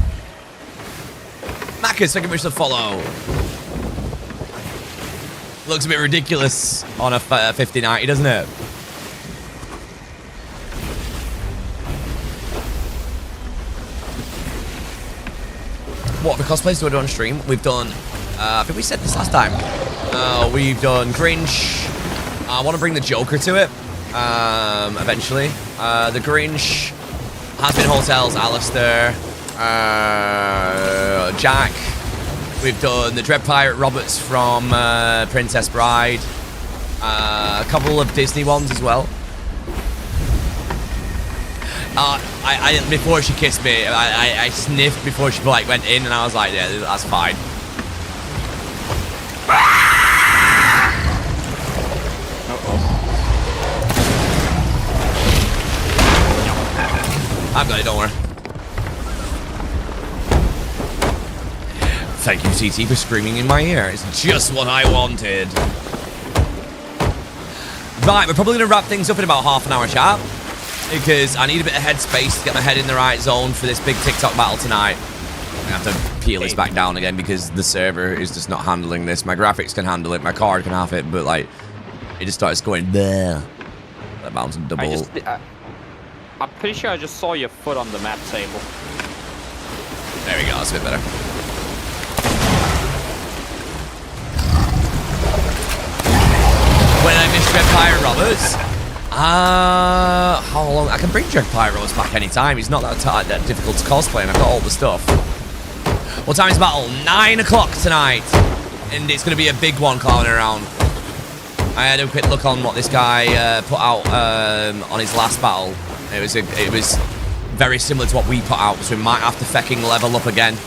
A: Macca's, thank you very much for the follow. Looks a bit ridiculous on a 5090, doesn't it? What the cosplays do I do on stream? We've done, I think we said this last time. We've done Grinch. I want to bring the Joker to it, eventually. The Grinch has been Hotels, Alistair, Jack. We've done the Dread Pirate Roberts from Princess Bride. A couple of Disney ones as well. Before she kissed me, I sniffed before she like went in, and I was like, yeah, that's fine. I've got it, don't worry. Thank you, CT, for screaming in my ear. It's just what I wanted. Right, we're probably going to wrap things up in about half an hour, chat. Because I need a bit of headspace to get my head in the right zone for this big TikTok battle tonight. I have to peel this back down again because the server is just not handling this. My graphics can handle it, my card can have it, but like, it just starts going there. That bouncing double.
D: I'm pretty sure I just saw your foot on the map table.
A: There we go, that's a bit better. When I miss Dread Pirate Roberts, how long? I can bring Dread Pirate Roberts back anytime. He's not that difficult to cosplay, and I've got all the stuff. What time is battle? 9 o'clock tonight, and it's going to be a big one clowning around. I had a quick look on what this guy put out on his last battle. It was very similar to what we put out, so we might have to fecking level up again.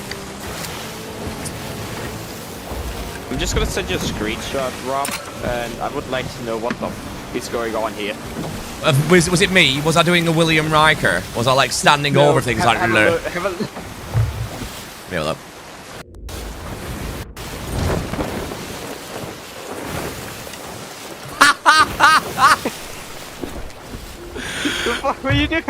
D: I'm just gonna send you a screenshot, Rob, and I would like to know what the f is going on here.
A: Was it me? Was I doing a William Riker? Was I like standing over things?
D: Have a look.
A: Have a look.
D: The fuck were you doing?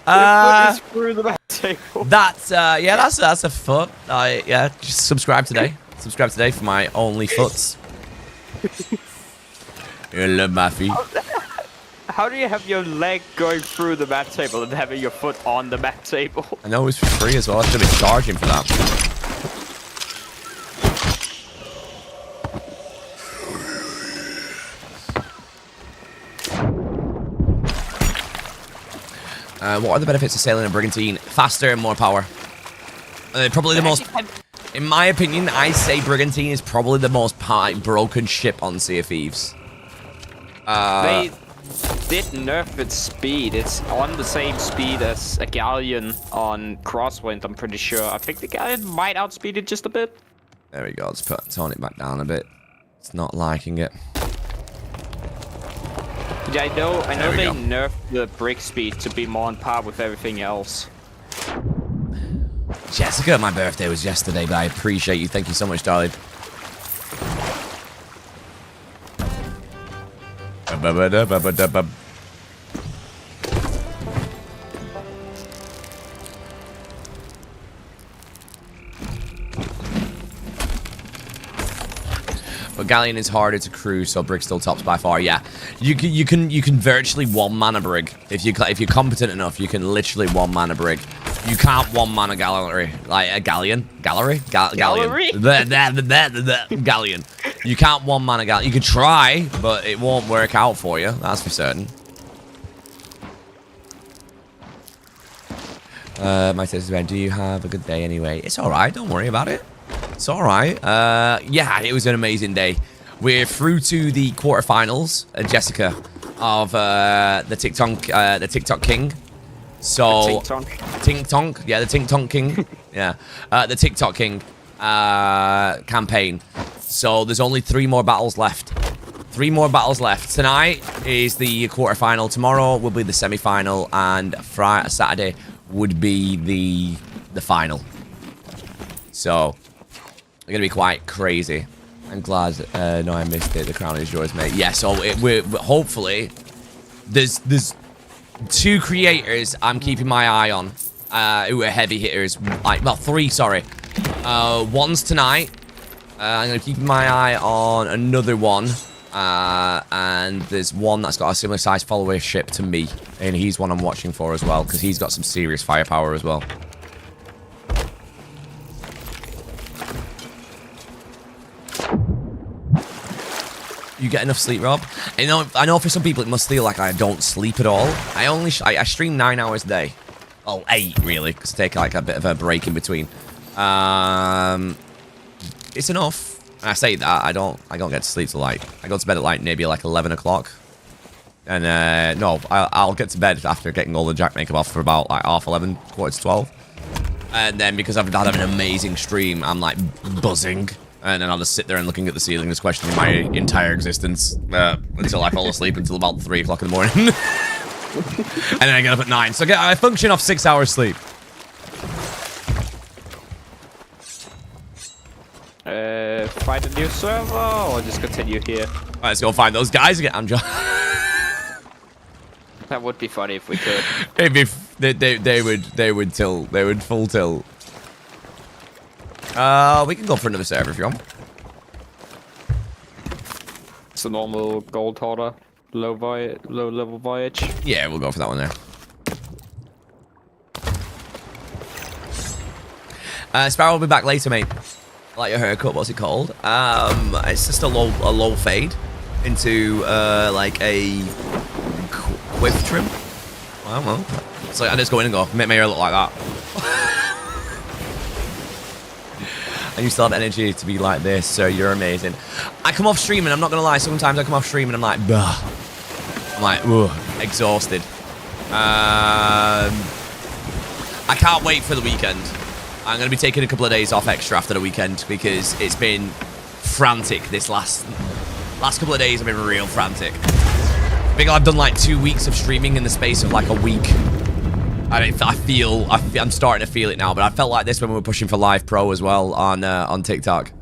A: I
D: Your foot is through the table.
A: That's yeah, that's a foot. Yeah, just subscribe today. Subscribe today for my only foots. You love my feet.
D: How do you have your leg going through the map table and having your foot on the map table?
A: I know it's for free as well. I should be charging for that. What are the benefits of sailing a brigantine? Faster and more power. Probably the most... In my opinion, I say brigantine is probably the most broken ship on Sea of Thieves.
D: They did nerf its speed. It's on the same speed as a galleon on Crosswind, I'm pretty sure. I think the galleon might outspeed it just a bit.
A: There we go. Let's tone it back down a bit. It's not liking it.
D: Yeah, I know they
A: go.
D: nerfed the brick speed to be more on par with everything else.
A: Jessica, my birthday was yesterday, but I appreciate you. Thank you so much, darling. But Galleon is harder to cruise, so Brig still tops by far. Yeah, you can virtually one man a Brig if you're competent enough. You can literally one man a Brig. You can't one man a gallery, like a galleon, gallery. Galleon. Galleon. You can't one man a galleon. You could try, but it won't work out for you. That's for certain. My sister, do you have a good day anyway? It's all right. Don't worry about it. It's all right. Yeah, it was an amazing day. We're through to the quarterfinals, Jessica, of the TikTok King. So, Tink Tonk, yeah, the Tink Tonk King, yeah, the TikTok King campaign. So there's only 3 more battles left. 3 more battles left. Tonight is the quarterfinal. Tomorrow will be the semi-final, and Saturday would be the final. So it's gonna be quite crazy. I'm glad. No, I missed it. The crown is yours, mate. Yeah. So we're hopefully there's 2 creators I'm keeping my eye on who are heavy hitters. Well, 3, sorry. One's tonight. I'm going to keep my eye on another one. And there's one that's got a similar size followership to me. And he's one I'm watching for as well, because he's got some serious firepower as well. You get enough sleep, Rob? I know for some people it must feel like I don't sleep at all. I stream 9 hours a day. Oh, 8 really, because I take like a bit of a break in between. It's enough. And I say that I don't get to sleep till like I go to bed at like maybe like 11 o'clock. And no, I'll get to bed after getting all the jack makeup off for about like 11:30, 11:45. And then because I've had an amazing stream, I'm like buzzing. And then I'll just sit there and looking at the ceiling, just questioning my entire existence until I fall asleep until about 3 o'clock in the morning. And then I get up at 9. So I function off 6 hours sleep.
D: Find a new server or just continue here?
A: Alright, let's go find those guys again. I'm just...
D: That would be funny if we could.
A: Maybe they would full tilt. We can go for another server if you want.
D: It's a normal gold hoarder, low level voyage.
A: Yeah, we'll go for that one there. Sparrow will be back later, mate. I like your haircut. What's it called? It's just a low fade into like a quiff trim. I don't know. So I just go in and go make my hair look like that. And you still have energy to be like this, so you're amazing. I come off stream and I'm not gonna lie, sometimes I come off stream and I'm like, bah. I'm like, ugh, exhausted. I can't wait for the weekend. I'm gonna be taking a couple of days off extra after the weekend because it's been frantic this last couple of days. Have been real frantic. I think I've done like 2 weeks of streaming in the space of like a week. I'm starting to feel it now, but I felt like this when we were pushing for Live Pro as well on TikTok,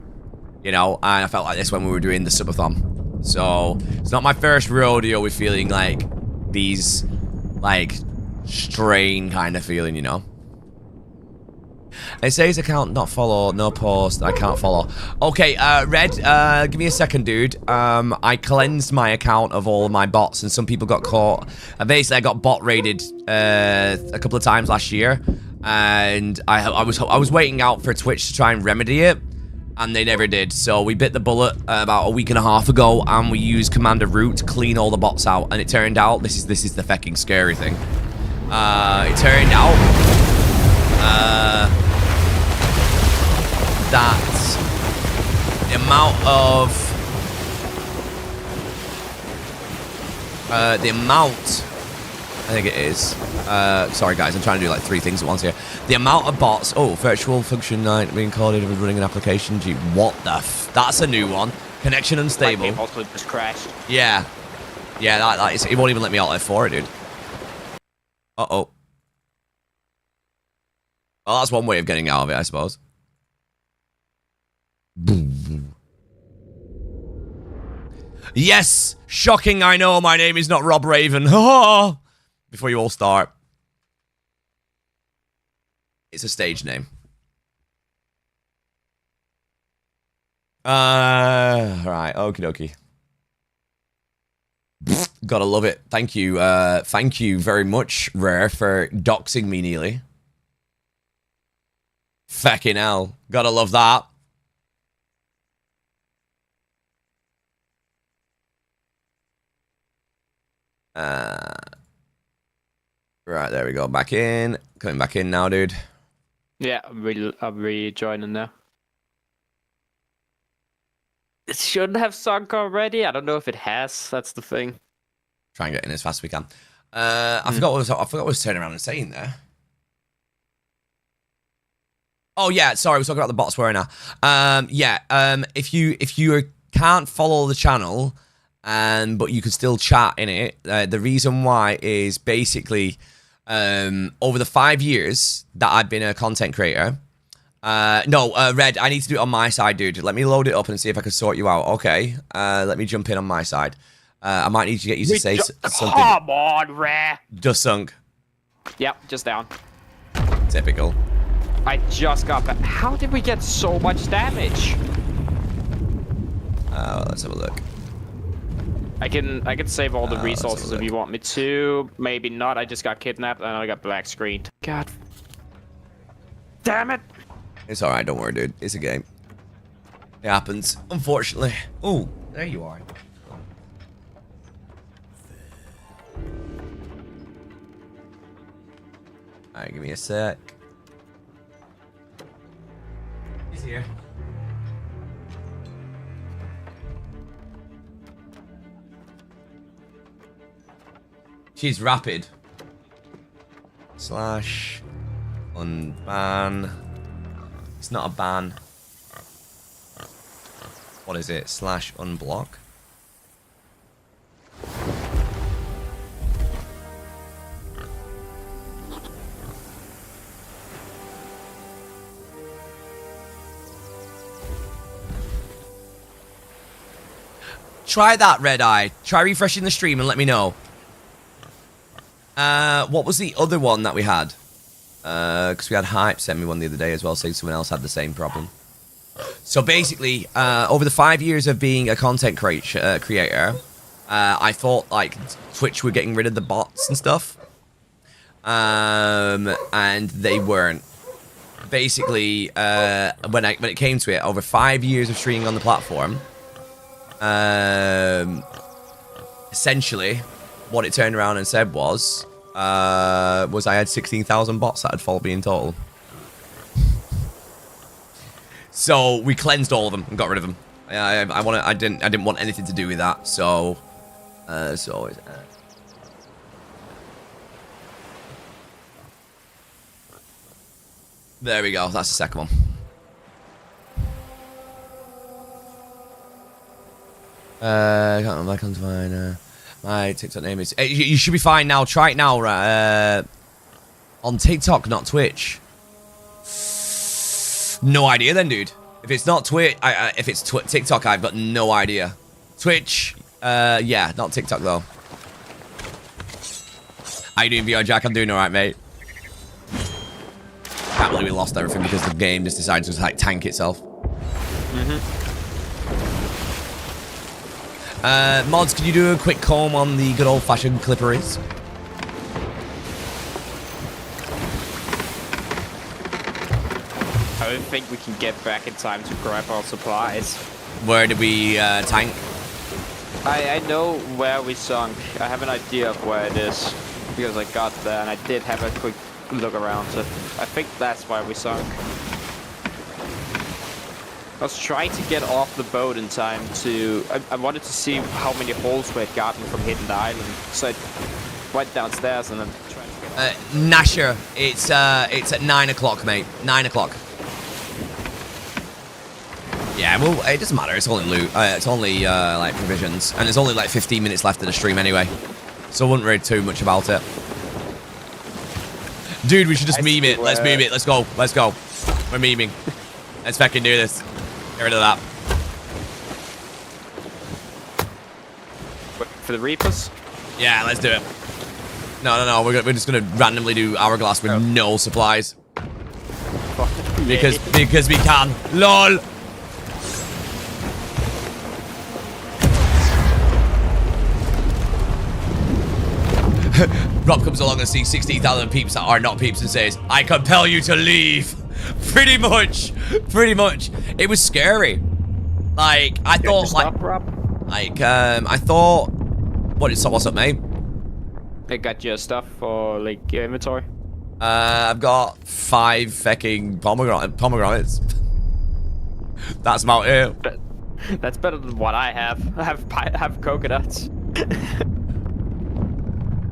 A: you know, and I felt like this when we were doing the subathon. So it's not my first rodeo with feeling like these, like, strain kind of feeling, you know. It says account not follow, no post, I can't follow. Okay, Red, give me a second, dude. I cleansed my account of all of my bots, and some people got caught. Basically, I got bot raided a couple of times last year, and I was waiting out for Twitch to try and remedy it, and they never did. So we bit the bullet about a week and a half ago, and we used Commander Root to clean all the bots out, and it turned out this is the fucking scary thing. It turned out that the amount I think it is sorry guys, I'm trying to do like 3 things at once here. The amount of bots, virtual function night being called in running an application. Gee, what the that's a new one. Connection unstable.
D: My also just crashed.
A: Yeah, that is, it won't even let me alt F4 it, dude. Uh-oh. Well, that's one way of getting out of it, I suppose. Yes! Shocking, I know. My name is not Rob Raven. Before you all start. It's a stage name. Right, okie dokie. Gotta love it. Thank you very much, Rare, for doxing me nearly. Fucking hell. Gotta love that. Right, there we go. Back in. Coming back in now, dude.
D: Yeah, I'm rejoining now. It shouldn't have sunk already. I don't know if it has. That's the thing.
A: Try and get in as fast as we can. I forgot what I was turning around and saying there. Oh yeah, sorry, we were talking about the bots were now. If you can't follow the channel, but you can still chat in it. The reason why is basically over the 5 years that I've been a content creator. Red, I need to do it on my side, dude. Let me load it up and see if I can sort you out. Okay, let me jump in on my side. I might need to get you to say something.
D: Come on, Rare.
A: Just sunk.
D: Yep, just down.
A: Typical.
D: I just got back. How did we get so much damage?
A: Let's have a look.
D: I can save all the resources if you want me to. Maybe not. I just got kidnapped and I got black screened. God. Damn it.
A: It's alright, don't worry, dude. It's a game. It happens, unfortunately. Oh, there you are. Alright, give me a sec. He's here. She's rapid. Slash unban. It's not a ban. What is it? Slash unblock. Try that, Red Eye. Try refreshing the stream and let me know. What was the other one that we had? Because we had Hype send me one the other day as well, saying someone else had the same So basically, over the 5 years of being a content creator, I thought like Twitch were getting rid of the bots and stuff, and they weren't. Basically, when it came to it, over 5 years of streaming on the platform, essentially, what it turned around and said was I had 16,000 bots that had followed me in total. So we cleansed all of them and got rid of them. I didn't want anything to do with that. So there we go. That's the second one. I can't remember. I can't find. My TikTok name is... You should be fine now. Try it now. On TikTok, not Twitch. No idea then, dude. If it's not Twitch... if it's TikTok, I've got no idea. Twitch... yeah, not TikTok, though. How you doing, VR Jack? I'm doing alright, mate. can't believe we lost everything because the game just decided to like tank itself. Mods, can you do a quick comb on the good old-fashioned clipperies?
D: I don't think we can get back in time to grab our supplies.
A: Where did we tank?
D: I know where we sunk. I have an idea of where it is because I got there and I did have a quick look around. So I think that's why we sunk. I was trying to get off the boat in time to... I wanted to see how many holes we had gotten from hitting the island. So I went downstairs and then tried to get...
A: Nasher, it's at 9 o'clock, mate. 9 o'clock. Yeah, well, it doesn't matter. It's only loot. It's only, like, provisions. And there's only, like, 15 minutes left of the stream anyway. So I wouldn't worry too much about it. Dude, we should just meme it. Let's meme it. Let's go. Let's go. We're memeing. Let's fucking do this. Get rid of that.
D: For the Reapers?
A: Yeah, let's do it. No. We're just gonna randomly do Hourglass with no supplies. Because we can. LOL. Rob comes along and sees 16,000 peeps that are not peeps and says, I compel you to leave. Pretty much. It was scary. Like, I thought, I thought, what's up, mate?
D: I got your stuff for, like, your inventory.
A: I've got 5 fucking pomegranates. That's about it.
D: That's better than what I have. I have coconuts.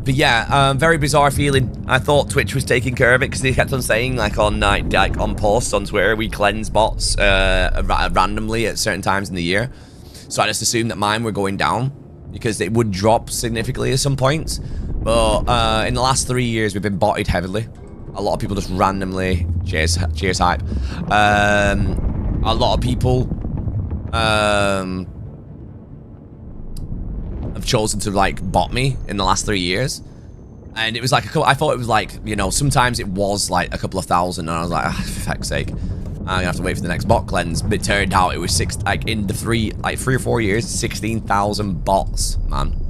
A: But yeah, very bizarre feeling. I thought Twitch was taking care of it because they kept on saying, like on posts on Twitter, we cleanse bots randomly at certain times in the year. So I just assumed that mine were going down because they would drop significantly at some points. But in the last 3 years, we've been botted heavily. A lot of people just randomly, cheers hype. A lot of people have chosen to like bot me in the last 3 years, and it was like I thought it was like, you know, sometimes it was like a couple of thousand, and I was like, for fuck's sake, I'm gonna have to wait for the next bot cleanse. But it turned out it was in the 3 or 4 years, 16,000 bots, man.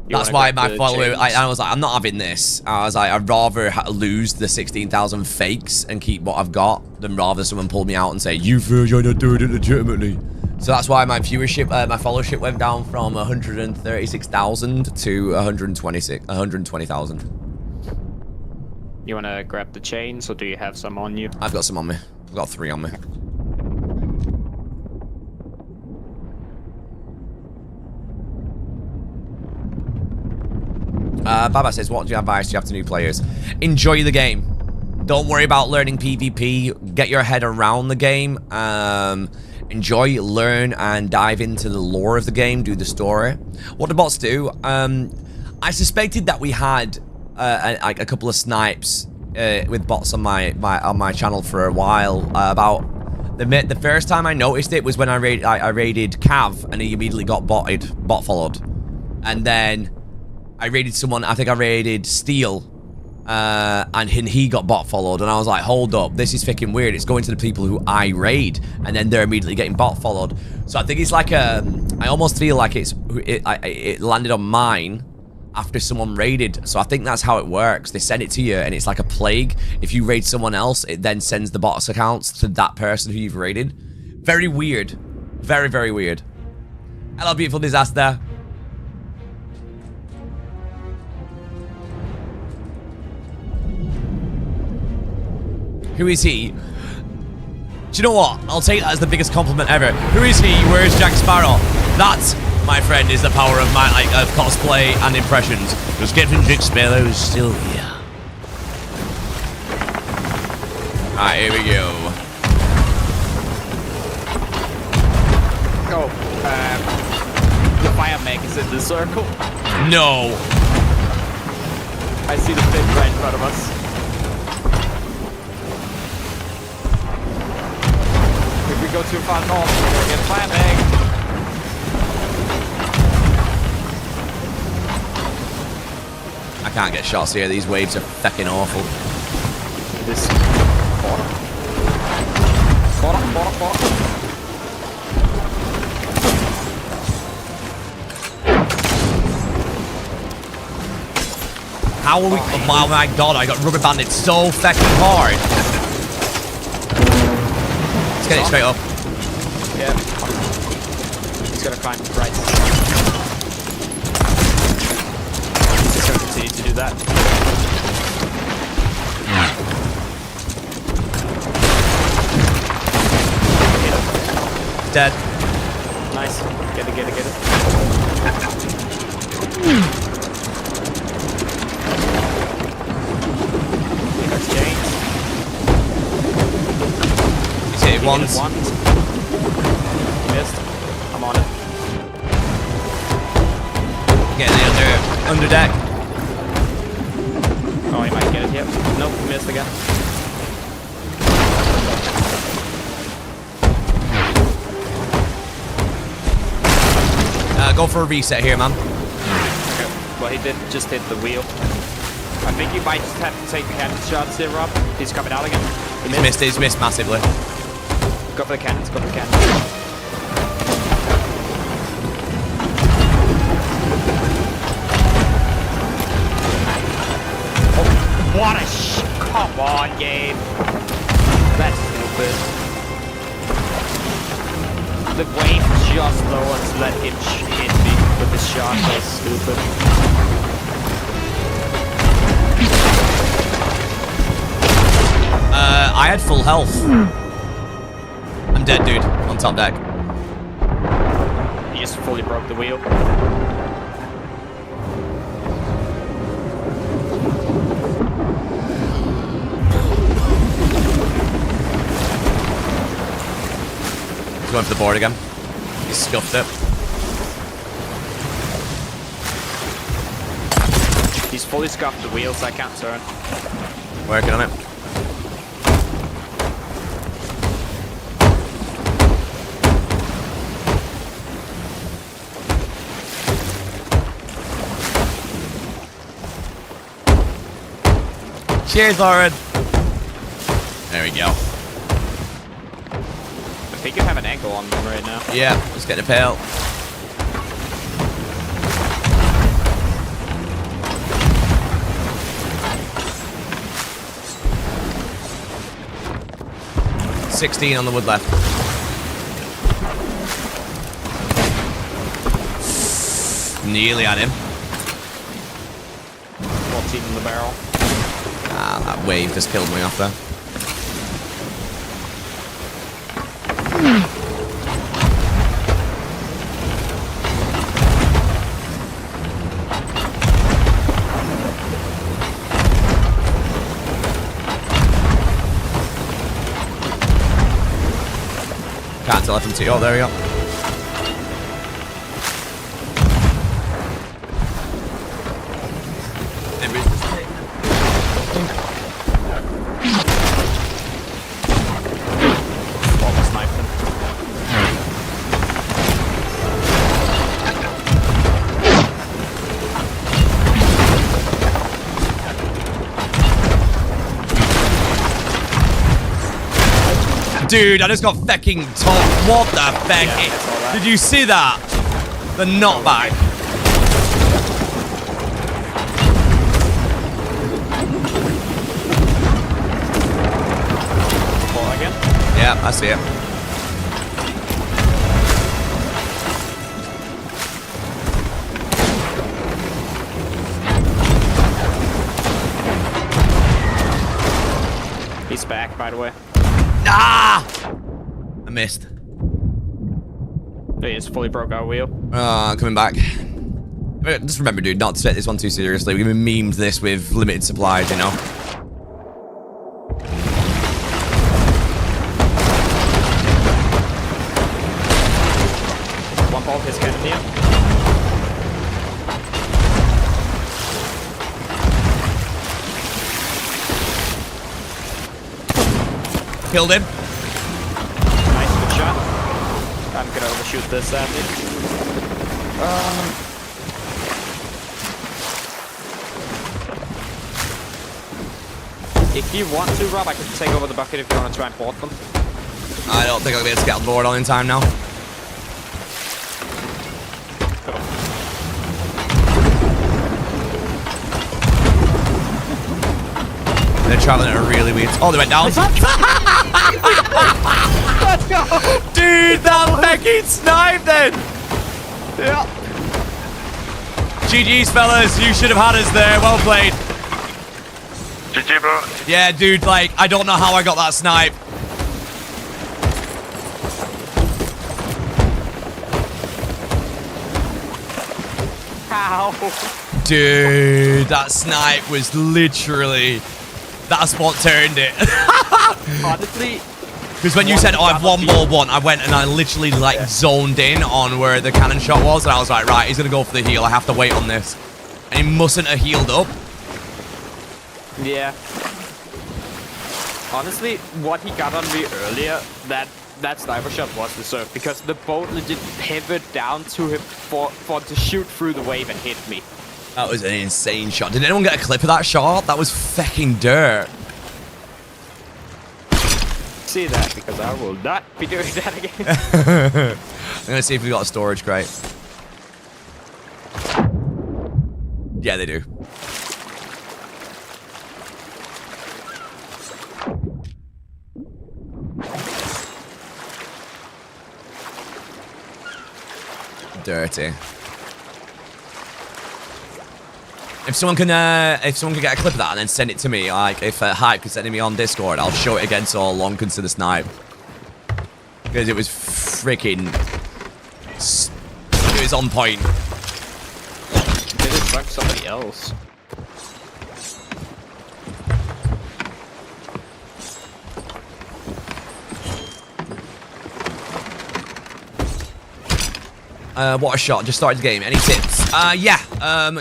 A: That's why my follower, I was like, I'm not having this. I was like, I'd rather lose the 16,000 fakes and keep what I've got than rather someone pull me out and say, you feel you're not doing it legitimately. So that's why my viewership, my followership went down from 136,000 to 120,000.
D: You want to grab the chains, or do you have some on you?
A: I've got some on me. I've got 3 on me. Baba says, what do you advise do you have to new players? Enjoy the game. Don't worry about learning PvP. Get your head around the game. Enjoy, learn, and dive into the lore of the game. Do the story. What the bots do, I suspected that we had like a couple of snipes with bots on my channel for a while. About the first time I noticed it was when I raided Cav, and he immediately got bot followed. And then I raided someone, I think I raided Steel, and he got bot followed, and I was like, hold up, this is fucking weird. It's going to the people who I raid, and then they're immediately getting bot followed. So I think it's like I almost feel like it landed on mine after someone raided. So I think that's how it works. They send it to you, and it's like a plague. If you raid someone else, it then sends the bots accounts to that person who you've raided. Very weird. Very, very weird. Hello, beautiful disaster. Who is he? Do you know what? I'll take that as the biggest compliment ever. Who is he? Where is Jack Sparrow? That, my friend, is the power of my of cosplay and impressions. Just Captain Jack Sparrow is still here. Alright, here we go.
D: Oh, the fire mech is in the circle.
A: No.
D: I see the pit right in front of us. If we go too far north, we're gonna get fire mech.
A: I can't get shots here. These waves are fucking awful.
D: this. Bottom.
A: How are we? Oh my god, I got rubber banded so fucking hard. Let's get it straight up.
D: Yeah. He's gonna climb right. He's just gonna continue to do that.
A: Dead.
D: Nice. Get it. That's James.
A: He's hit it once.
D: Missed. I'm on it.
A: Getting it under deck.
D: Oh, he might get it. Yep. Nope. Missed again.
A: Go for a reset here, man.
D: Okay. Well, he did just hit the wheel. I think you might just have to take the cannon shots here, Rob. He's coming out again.
A: He's missed massively.
D: Go for the cannons. Oh, what a come on, Gabe. That's stupid. The wave just lowered to let him hit me with the shot. That's stupid.
A: I had full health. I'm dead, dude. On top deck.
D: He just fully broke the wheel.
A: He's going for the board again. He scuffed it.
D: He's fully scuffed the wheel, so I can't turn.
A: Working on it. Cheers, Lauren. There we go.
D: I think you have an angle on them right now.
A: Yeah, let's get the pail. $16 on the wood left. Nearly at him.
D: 14 in the barrel.
A: Ah, that wave just killed me off there. Can't tell if I'm too. Oh, there we go.
D: Almost sniped him.
A: Dude, I just got fucking topped. What the fuck?
D: Yeah,
A: Did you see that? The knockback.
D: Ball again.
A: Yeah, I see it.
D: He's back, by the way.
A: Ah! I missed.
D: He just fully broke our wheel.
A: Coming back. Just remember, dude, not to take this one too seriously. We're gonna meme this with limited supplies, you know?
D: One ball his cannon here.
A: Killed him.
D: Nice, good shot. I'm gonna overshoot this, sadly. If you want to, Rob, I can take over the bucket if you want to try and board them.
A: I don't think I'll be able to get on board on in time now. They're traveling at a really weird... Oh, they went down. Dude, that fucking snipe then!
D: Yeah.
A: GG's, fellas. You should have had us there. Well played.
C: GG, bro.
A: Yeah, dude, like, I don't know how I got that snipe.
D: How?
A: Dude, that snipe was literally... That's what turned it.
D: Honestly...
A: Because when you said, oh, I've one ball one, I went and I literally, like, zoned in on where the cannon shot was. And I was like, right, he's going to go for the heal. I have to wait on this. And he mustn't have healed up.
D: Yeah. Honestly, what he got on me earlier, that sniper shot was deserved. Because the boat legit pivoted down to him for to shoot through the wave and hit me.
A: That was an insane shot. Did anyone get a clip of that shot? That was fucking dirt.
D: See that, because I will not be doing that again.
A: I'm gonna see if we got a storage crate. Yeah, they do. Dirty. If someone can get a clip of that and then send it to me, like if Hype could send it me on Discord, I'll show it again so long consider snipe. Because it was freaking... It was on point.
D: Did it fuck somebody else?
A: What a shot. Just started the game. Any tips? Yeah.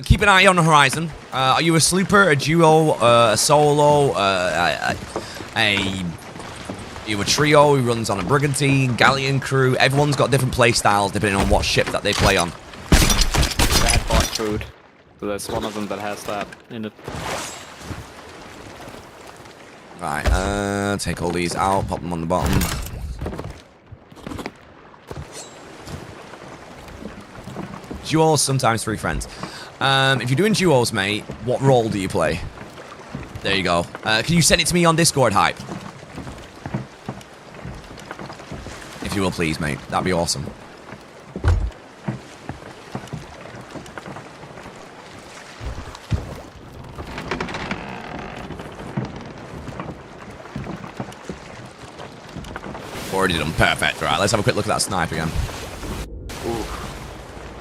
A: Keep an eye on the horizon. Are you a slooper, a duo, a solo, are you a trio who runs on a brigantine, galleon crew? Everyone's got different play styles depending on what ship that they play on.
D: Bad bot food. So there's one of them that has that in it.
A: Right. Take all these out. Pop them on the bottom. Duos, sometimes 3 friends. If you're doing duos, mate, what role do you play? There you go. Can you send it to me on Discord, Hype? If you will, please, mate. That'd be awesome. Already done. Perfect. Right, let's have a quick look at that snipe again.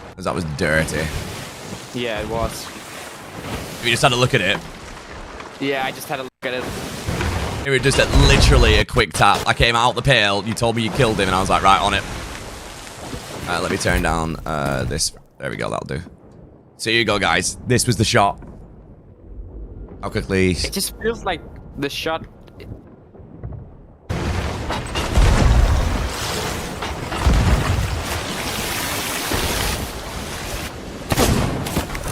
A: Because that was dirty.
D: Yeah, it was.
A: You just had a look at it.
D: Yeah, I just had a look at it.
A: It was just literally a quick tap. I came out the pale, you told me you killed him, and I was like, right, on it. Let me turn down this. There we go, that'll do. So here you go, guys. This was the shot. How quickly...
D: It just feels like the shot...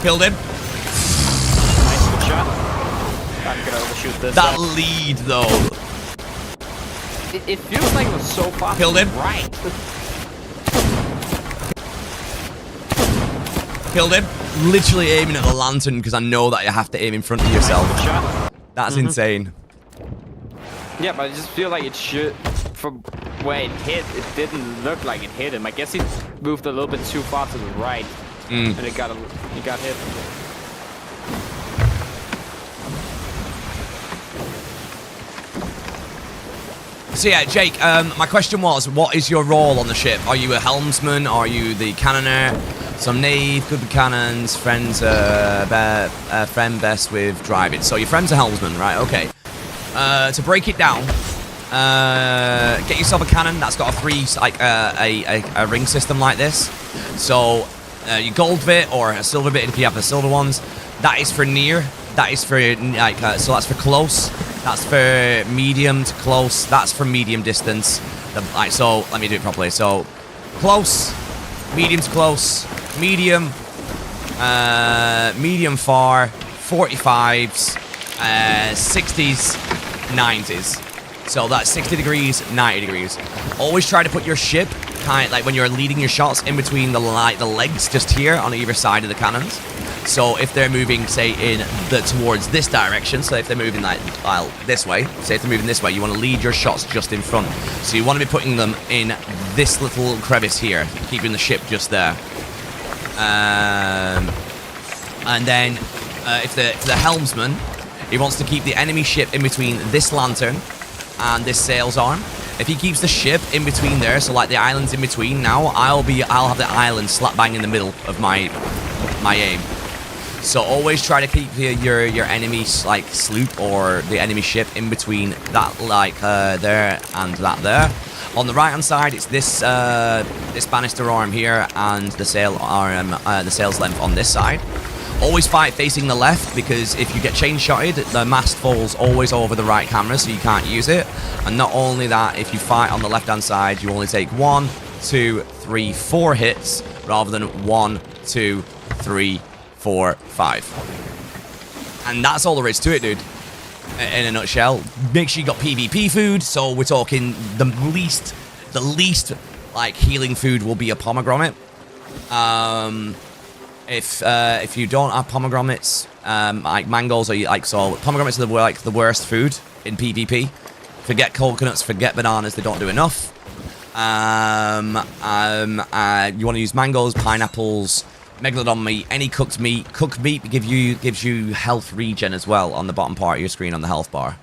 A: Killed him.
D: Nice, good shot. I'm gonna overshoot this.
A: That lead, though.
D: It feels like it was so fast.
A: Killed him.
D: Right.
A: Killed him. Literally aiming at the lantern because I know that you have to aim in front of yourself.
D: Nice, good shot.
A: That's insane.
D: Yeah, but I just feel like it should... From where it hit, it didn't look like it hit him. I guess he moved a little bit too far to the right. And it got hit.
A: So yeah, Jake, my question was, what is your role on the ship? Are you a helmsman? Are you the cannoneer? Some nave, could be cannons, friends, friend best with driving. So your friend's a helmsman, right? Okay. To break it down, get yourself a cannon that's got a a ring system like this. So your gold bit or a silver bit if you have the silver ones. That is for near. That is for like so that's for close. That's for medium to close. That's for medium distance. So let me do it properly. So close, medium to close, medium, medium far, 45s, 60s. 90s. So that's 60 degrees, 90 degrees. Always try to put your ship kind of like when you're leading your shots in between the legs just here on either side of the cannons. So if they're moving, say, towards this direction, so if they're moving like this way, say if they're moving this way, you want to lead your shots just in front. So you want to be putting them in this little crevice here, keeping the ship just there. And then if the helmsman, he wants to keep the enemy ship in between this lantern and this sails arm. If he keeps the ship in between there, so like the island's in between now, I'll have the island slap bang in the middle of my aim. So always try to keep your enemy like sloop or the enemy ship in between that like there and that there. On the right hand side, it's this banister arm here and the sail arm, the sails length on this side. Always fight facing the left, because if you get chain shotted, the mast falls always over the right camera, so you can't use it. And not only that, if you fight on the left hand side, you only take 1, 2, 3, 4 hits rather than 1, 2, 3, 4, 5. And that's all there is to it, dude. In a nutshell. Make sure you got PvP food. So we're talking the least like healing food will be a pomegranate. If you don't have pomegranates, like mangoes, or pomegranates are the worst food in PvP. Forget coconuts, forget bananas, they don't do enough. You want to use mangoes, pineapples, megalodon meat, any cooked meat. Cooked meat gives you health regen as well on the bottom part of your screen on the health bar.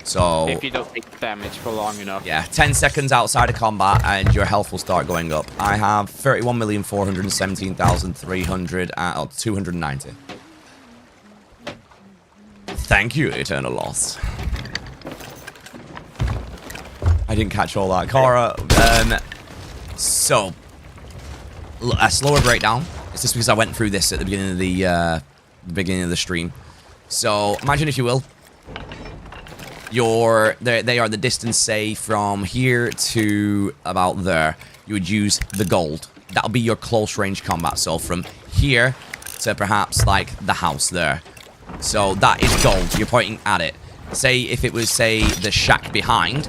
A: So
D: if you don't take damage for long enough.
A: Yeah, 10 seconds outside of combat and your health will start going up. I have 31,417,290. Thank you, Eternal Loss. I didn't catch all that. Kara, so a slower breakdown. It's just because I went through this at the beginning of the stream. So imagine, if you will, they are the distance, say, from here to about there. You would use the gold. That'll be your close range combat. So from here to perhaps like the house there. So that is gold. You're pointing at it. Say if it was, say, the shack behind,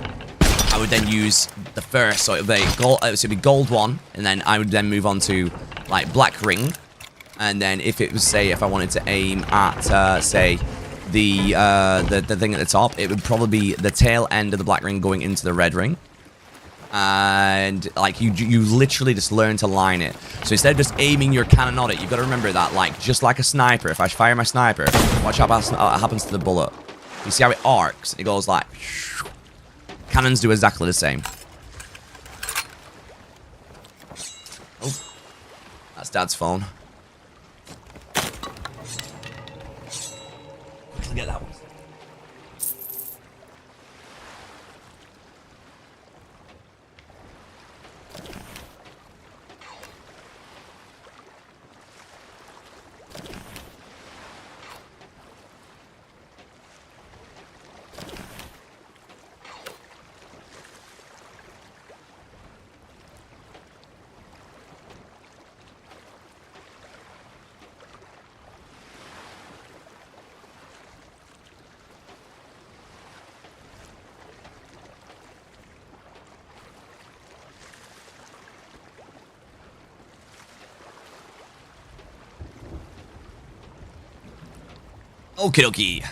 A: I would then use the first. So it would be gold 1, and then I would then move on to like black ring. And then if it was, say, if I wanted to aim at say the thing at the top, it would probably be the tail end of the black ring going into the red ring. And like you literally just learn to line it. So instead of just aiming your cannon on it, you've got to remember that, like, just like a sniper, if I fire my sniper, watch what happens to the bullet. You see how it arcs? It goes like... Cannons do exactly the same. Oh, that's Dad's phone. Get that one. Okie dokie.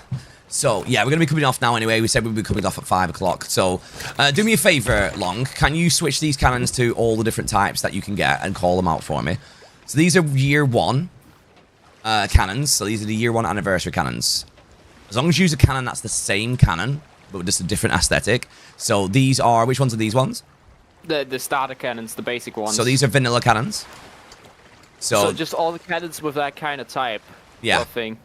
A: So, yeah, we're going to be coming off now anyway. We said we'd be coming off at 5 o'clock. So, do me a favor, Long. Can you switch these cannons to all the different types that you can get and call them out for me? So, these are year 1 cannons. So, these are the year 1 anniversary cannons. As long as you use a cannon that's the same cannon, but with just a different aesthetic. So, these are... Which ones are these ones?
D: The starter cannons, the basic ones.
A: So, these are vanilla cannons.
D: So just all the cannons with that kind of type.
A: Yeah.
D: Thing.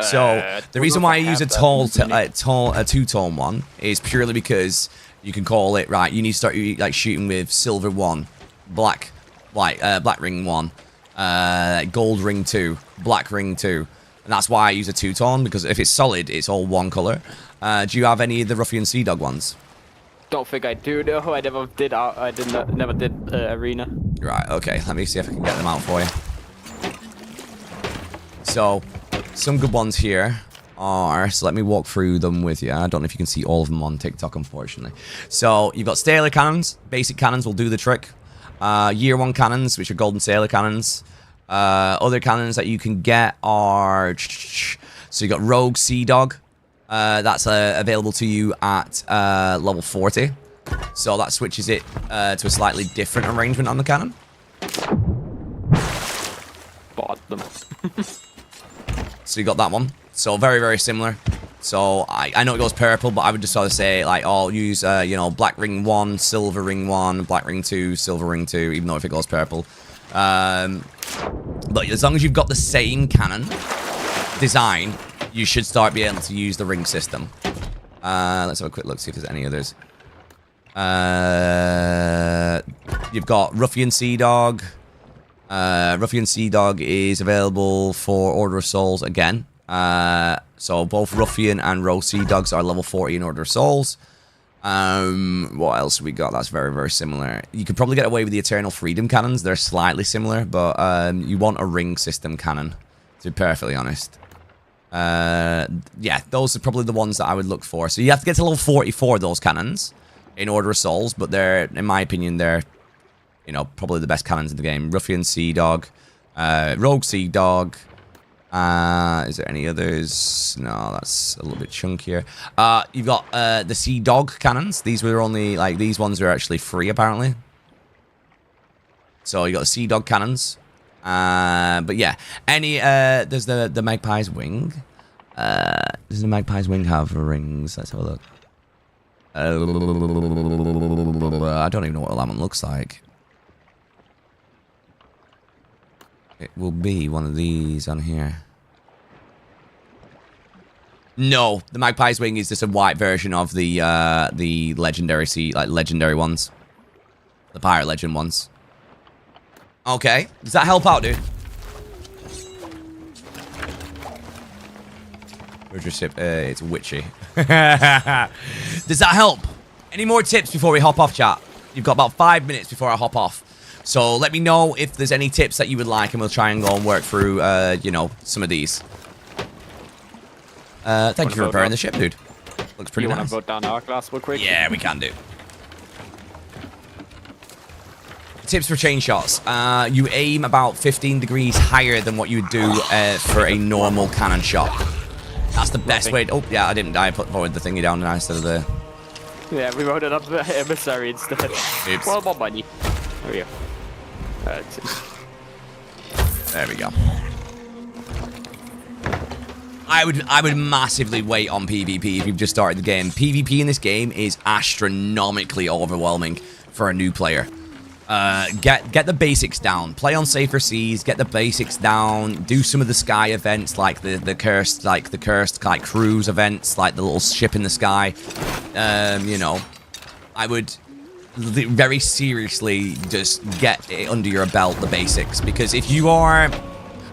A: So the reason why I use a two-tone one is purely because you can call it, right, you need to start like shooting with silver 1, black ring 1, gold ring 2, black ring 2. And that's why I use a two-tone, because if it's solid, it's all one color. Do you have any of the Ruffian Sea Dog ones?
D: Don't think I do. No, I never did. Never did arena.
A: Right. Okay. Let me see if I can get them out for you. So, some good ones here are, so let me walk through them with you. I don't know if you can see all of them on TikTok, unfortunately. So you've got sailor cannons. Basic cannons will do the trick. Year 1 cannons, which are golden sailor cannons. Other cannons that you can get are... So you got Rogue Sea Dog. That's available to you at level 40. So that switches it to a slightly different arrangement on the cannon.
D: Bought them.
A: So you got that one. So very, very similar. So I know it goes purple, but I would just sort of say, like, I'll use, you know, black ring 1, silver ring 1, black ring 2, silver ring 2, even though if it goes purple. But as long as you've got the same cannon design, you should start being able to use the ring system. Let's have a quick look, see if there's any others. You've got Ruffian Sea Dog. Ruffian Sea Dog is available for Order of Souls again. So both Ruffian and Rogue Sea Dogs are level 40 in Order of Souls. What else have we got that's very, very similar? You could probably get away with the Eternal Freedom cannons. They're slightly similar, but you want a ring system cannon, to be perfectly honest. Yeah, those are probably the ones that I would look for. So you have to get to level 44 those cannons in Order of Souls, but they're, in my opinion, they're, you know, probably the best cannons in the game. Ruffian Sea Dog, Rogue Sea Dog. Is there any others? No, that's a little bit chunkier. You've got the Sea Dog cannons. These were only, like, these ones are actually free, apparently. So you got the Sea Dog cannons. But yeah, any, there's the Magpie's Wing. Does the Magpie's Wing have rings? Let's have a look. I don't even know what that one looks like. It will be one of these on here. No, the Magpie's Wing is just a white version of the legendary legendary ones. The Pirate Legend ones. Okay. Does that help out, dude? Where's your ship? It's witchy. Does that help? Any more tips before we hop off, chat? You've got about 5 minutes before I hop off. So let me know if there's any tips that you would like, and we'll try and go and work through, you know, some of these. Thank you for repairing the ship, dude. Looks pretty nice.
D: You want to vote down our class real quick?
A: Yeah, we can do. Tips for chain shots. You aim about 15 degrees higher than what you would do for a normal cannon shot. That's the best way. Oh, yeah, I didn't die. I put forward the thingy down instead of the...
D: Yeah, we voted up the emissary instead.
A: Oops.
D: Well, more money. There we go.
A: There we go. I would massively wait on PvP if you've just started the game. PvP in this game is astronomically overwhelming for a new player. Get the basics down. Play on safer seas. Get the basics down. Do some of the sky events like the cursed cruise events, like the little ship in the sky. You know, I would very seriously just get it under your belt, the basics, because if you are,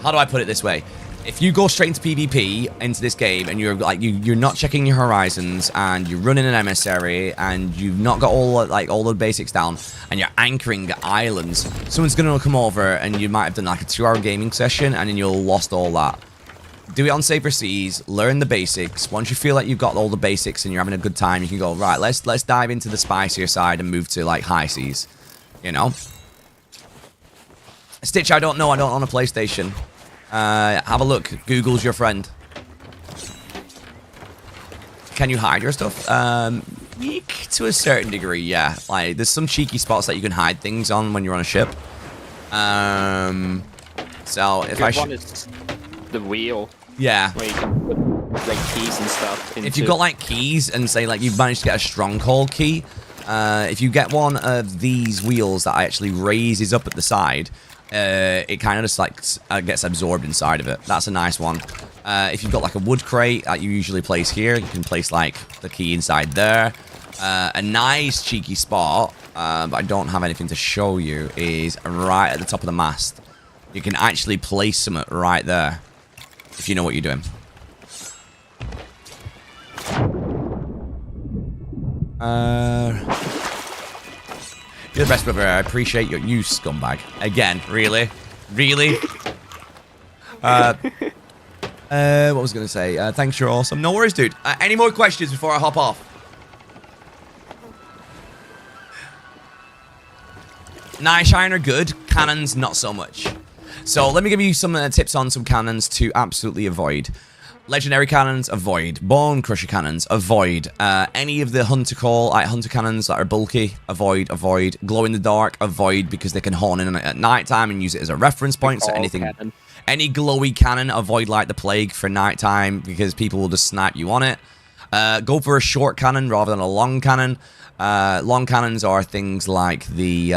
A: how do I put it this way? If you go straight into PvP into this game and you're like you're not checking your horizons and you're running an emissary and you've not got all the basics down and you're anchoring islands, someone's gonna come over and you might have done like a 2-hour gaming session and then you'll lost all that. Do it on safer seas, learn the basics. Once you feel like you've got all the basics and you're having a good time, you can go, right, let's dive into the spicier side and move to like high seas. You know? Stitch, I don't know, I don't own a PlayStation. Have a look. Google's your friend. Can you hide your stuff? To a certain degree, yeah. Like, there's some cheeky spots that you can hide things on when you're on a ship. So if I
D: one is the wheel.
A: Yeah.
D: Where you can put like keys and stuff into.
A: If you've got like keys and say like you've managed to get a stronghold key, if you get one of these wheels that actually raises up at the side, it kind of just like gets absorbed inside of it. That's a nice one. If you've got like a wood crate that you usually place here, you can place like the key inside there. A nice cheeky spot, but I don't have anything to show you, is right at the top of the mast. You can actually place some right there, if you know what you're doing. You're the best brother. I appreciate your use, scumbag. Again, really? Really? What was I going to say? Thanks, you're awesome. No worries, dude. Any more questions before I hop off? Night Shiner, good. Cannons, not so much. So let me give you some tips on some cannons to absolutely avoid. Legendary cannons, avoid. Bone Crusher cannons, avoid. Any of the Hunter Call, Hunter cannons that are bulky, avoid. Glow in the dark, avoid, because they can horn in on it at nighttime and use it as a reference point. So any glowy cannon, avoid like the plague for nighttime, because people will just snipe you on it. Go for a short cannon rather than a long cannon. Long cannons are things like the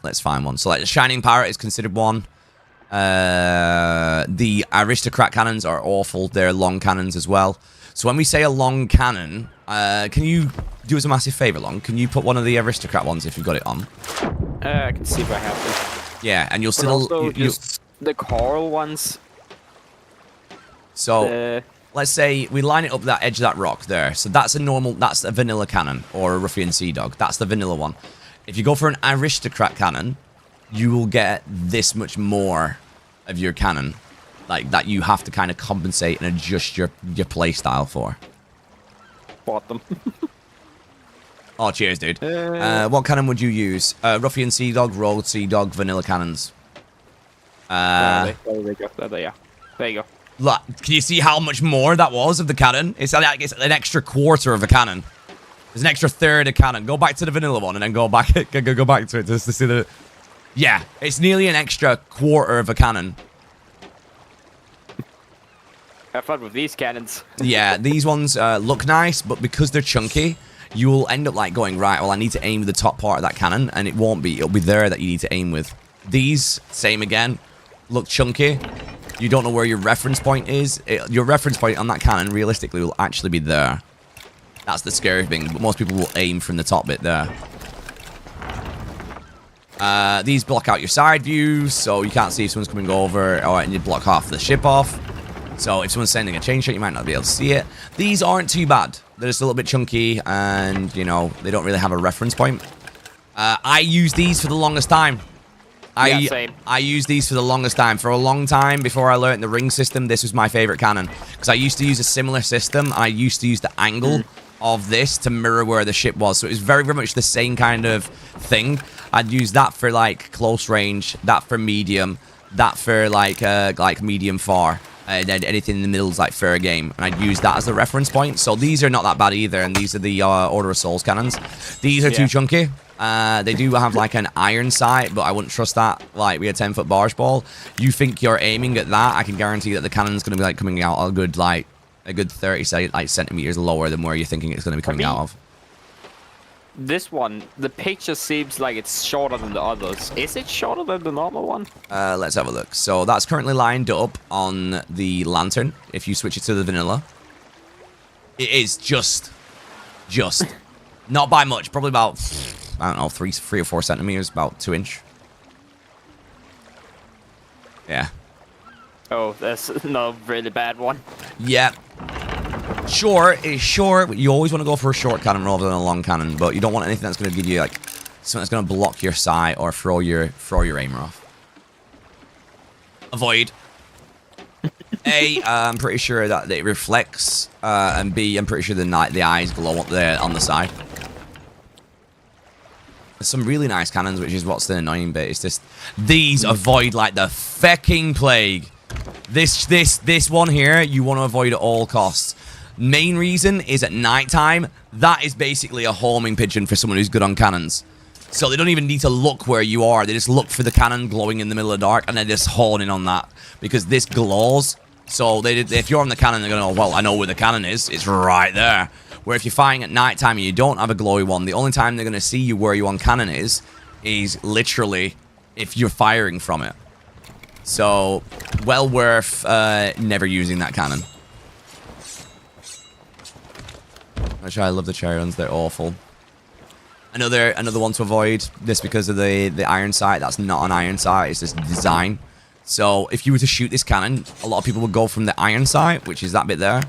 A: let's find one. So like the Shining Pirate is considered one. The Aristocrat cannons are awful. They're long cannons as well. So when we say a long cannon, can you do us a massive favor, Long? Can you put one of the Aristocrat ones if you've got it on?
D: I can see if I have them.
A: Yeah, and you'll
D: But
A: still
D: also just the coral ones.
A: So let's say we line it up that edge of that rock there. So that's a vanilla cannon or a Ruffian Sea Dog. That's the vanilla one. If you go for an Aristocrat cannon, you will get this much more of your cannon, like that you have to kind of compensate and adjust your play style for.
D: Bought them.
A: Oh, cheers, dude. What cannon would you use? Ruffian Sea Dog, Rogue Sea Dog, vanilla cannons.
D: There you go. There you go.
A: Look, can you see how much more that was of the cannon? It's like it's an extra quarter of a cannon. There's an extra third of cannon. Go back to the vanilla one and then go back to it just to see the... Yeah, it's nearly an extra quarter of a cannon.
D: Have fun with these cannons.
A: Yeah, these ones look nice, but because they're chunky, you will end up like going, right, well, I need to aim with the top part of that cannon, and it won't be. It'll be there that you need to aim with. These, same again, look chunky. You don't know where your reference point is. Your reference point on that cannon, realistically, will actually be there. That's the scary thing, but most people will aim from the top bit there. These block out your side views, so you can't see if someone's coming over, and you block half the ship off. So if someone's sending a chain shot, you might not be able to see it. These aren't too bad. They're just a little bit chunky, and, you know, they don't really have a reference point. I use these for the longest time. I used these for the longest time. For a long time, before I learned the ring system, this was my favorite cannon. Because I used to use a similar system. I used to use the angle of this to mirror where the ship was. So it was very, very much the same kind of thing. I'd use that for, like, close range, that for medium, that for, like medium far. And then anything in the middle is like fair game, and I'd use that as the reference point. So these are not that bad either, and these are the Order of Souls cannons. These are too chunky. They do have like an iron sight, but I wouldn't trust that. Like, we had 10-foot barge ball. You think you're aiming at that, I can guarantee that the cannon's going to be like coming out a good 30 centimeters lower than where you're thinking it's going to be coming out of.
D: This one, the picture seems like it's shorter than the others. Is it shorter than the normal one?
A: Let's have a look. So that's currently lined up on the lantern. If you switch it to the vanilla, it is just not by much. Probably about, I don't know, 3 or 4 centimeters, about 2 inch. Yeah.
D: Oh, that's no really bad one.
A: Yeah. Short is short. You always want to go for a short cannon rather than a long cannon, but you don't want anything that's going to give you like something that's going to block your sight or throw your aimer off. Avoid. A, I'm pretty sure that it reflects, and B, I'm pretty sure the eyes glow up there on the side. There's some really nice cannons, which is what's the annoying bit. It's just these avoid like the fecking plague. This one here, you want to avoid at all costs. Main reason is at nighttime, that is basically a homing pigeon for someone who's good on cannons. So they don't even need to look where you are. They just look for the cannon glowing in the middle of the dark, and they're just horning on that. Because this glows. So if you're on the cannon, they're going to go, well, I know where the cannon is. It's right there. Where if you're firing at nighttime and you don't have a glowy one, the only time they're going to see you where you on cannon is literally if you're firing from it. So, well worth never using that cannon. Actually, I love the cherry ones. They're awful. Another one to avoid, this because of the iron sight. That's not an iron sight. It's just design. So, if you were to shoot this cannon, a lot of people would go from the iron sight, which is that bit there.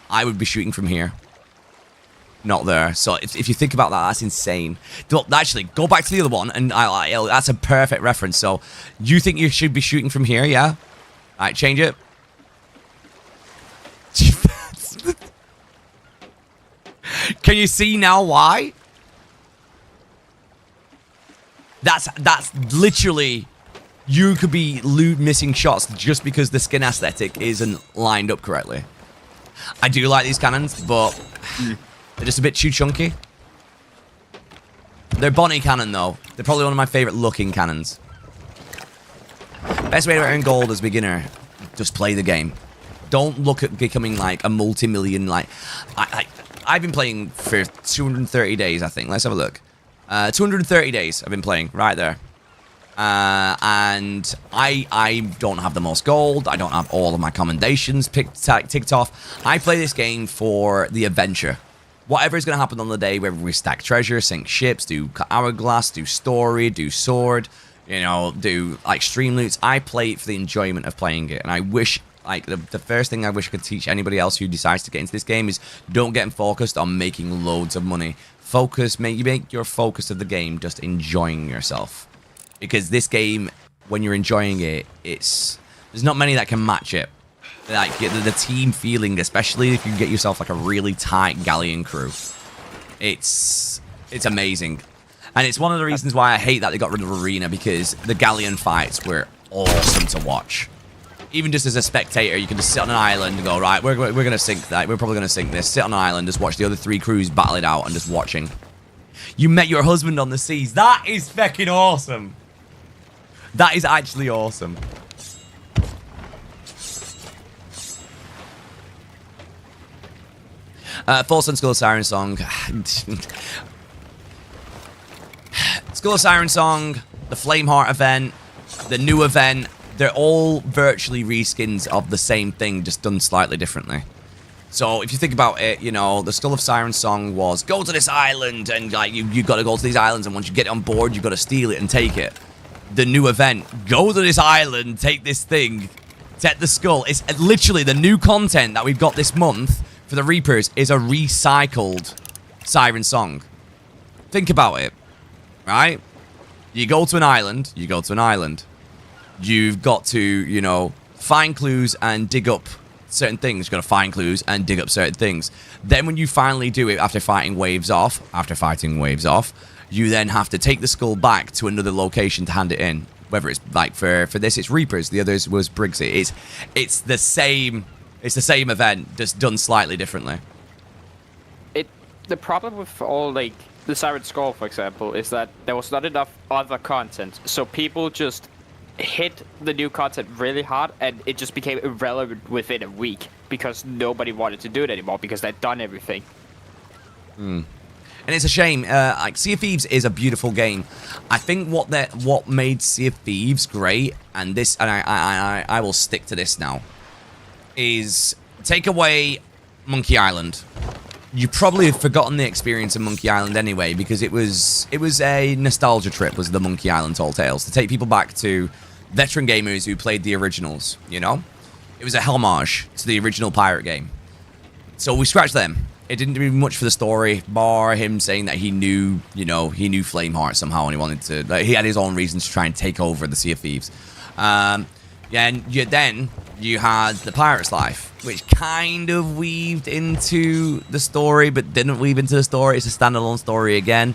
A: I would be shooting from here. Not there. So, if you think about that, that's insane. Actually, go back to the other one, and that's a perfect reference. So, you think you should be shooting from here, yeah? Alright, change it. Can you see now why? That's literally, you could be missing shots just because the skin aesthetic isn't lined up correctly. I do like these cannons, but they're just a bit too chunky. They're Bonnie cannon though. They're probably one of my favorite looking cannons. Best way to earn gold as a beginner, just play the game. Don't look at becoming like a multi-million, like, I've been playing for 230 days, I think. Let's have a look. 230 days I've been playing, right there. And I don't have the most gold. I don't have all of my commendations ticked off. I play this game for the adventure. Whatever is going to happen on the day, whether we stack treasure, sink ships, do hourglass, do story, do sword, you know, do like stream loots. I play it for the enjoyment of playing it. And I wish, like, the first thing I wish I could teach anybody else who decides to get into this game is don't get focused on making loads of money. Focus, make your focus of the game just enjoying yourself. Because this game, when you're enjoying it, there's not many that can match it. Like, the team feeling, especially if you get yourself like a really tight galleon crew. It's amazing. And it's one of the reasons why I hate that they got rid of Arena, because the galleon fights were awesome to watch. Even just as a spectator, you can just sit on an island and go, right, we're going to sink that. We're probably going to sink this. Sit on an island, just watch the other 3 crews battle it out and just watching. You met your husband on the seas. That is fucking awesome. That is actually awesome. False and Skull of Siren Song. Skull of Siren Song, the Flameheart event, the new event, they're all virtually reskins of the same thing, just done slightly differently. So if you think about it, you know, the Skull of Siren Song was go to this island and like you got to go to these islands, and once you get on board, you got to steal it and take it. The new event, go to this island, take this thing, set the skull. It's literally the new content that we've got this month for the Reapers is a recycled Siren Song. Think about it, right? You go to an island, You've got to, you know, find clues and dig up certain things. You've got to find clues and dig up certain things. Then when you finally do it after fighting waves off, you then have to take the skull back to another location to hand it in. Whether it's like for this it's Reapers, the others was Briggsy. It's the same event, just done slightly differently.
D: The problem with all like the Siren Skull, for example, is that there was not enough other content, so people just hit the new content really hard, and it just became irrelevant within a week because nobody wanted to do it anymore because they'd done everything.
A: And it's a shame. Like Sea of Thieves is a beautiful game. I think what made Sea of Thieves great, and I will stick to this now, is take away Monkey Island. You probably have forgotten the experience of Monkey Island anyway, because it was a nostalgia trip, was the Monkey Island Tall Tales, to take people back to veteran gamers who played the originals, you know? It was a homage to the original pirate game. So we scratched them. It didn't do much for the story, bar him saying that he knew, you know, he knew Flameheart somehow, and he wanted to, like, he had his own reasons to try and take over the Sea of Thieves. And then you had the Pirate's Life, which kind of weaved into the story, but didn't weave into the story. It's a standalone story again.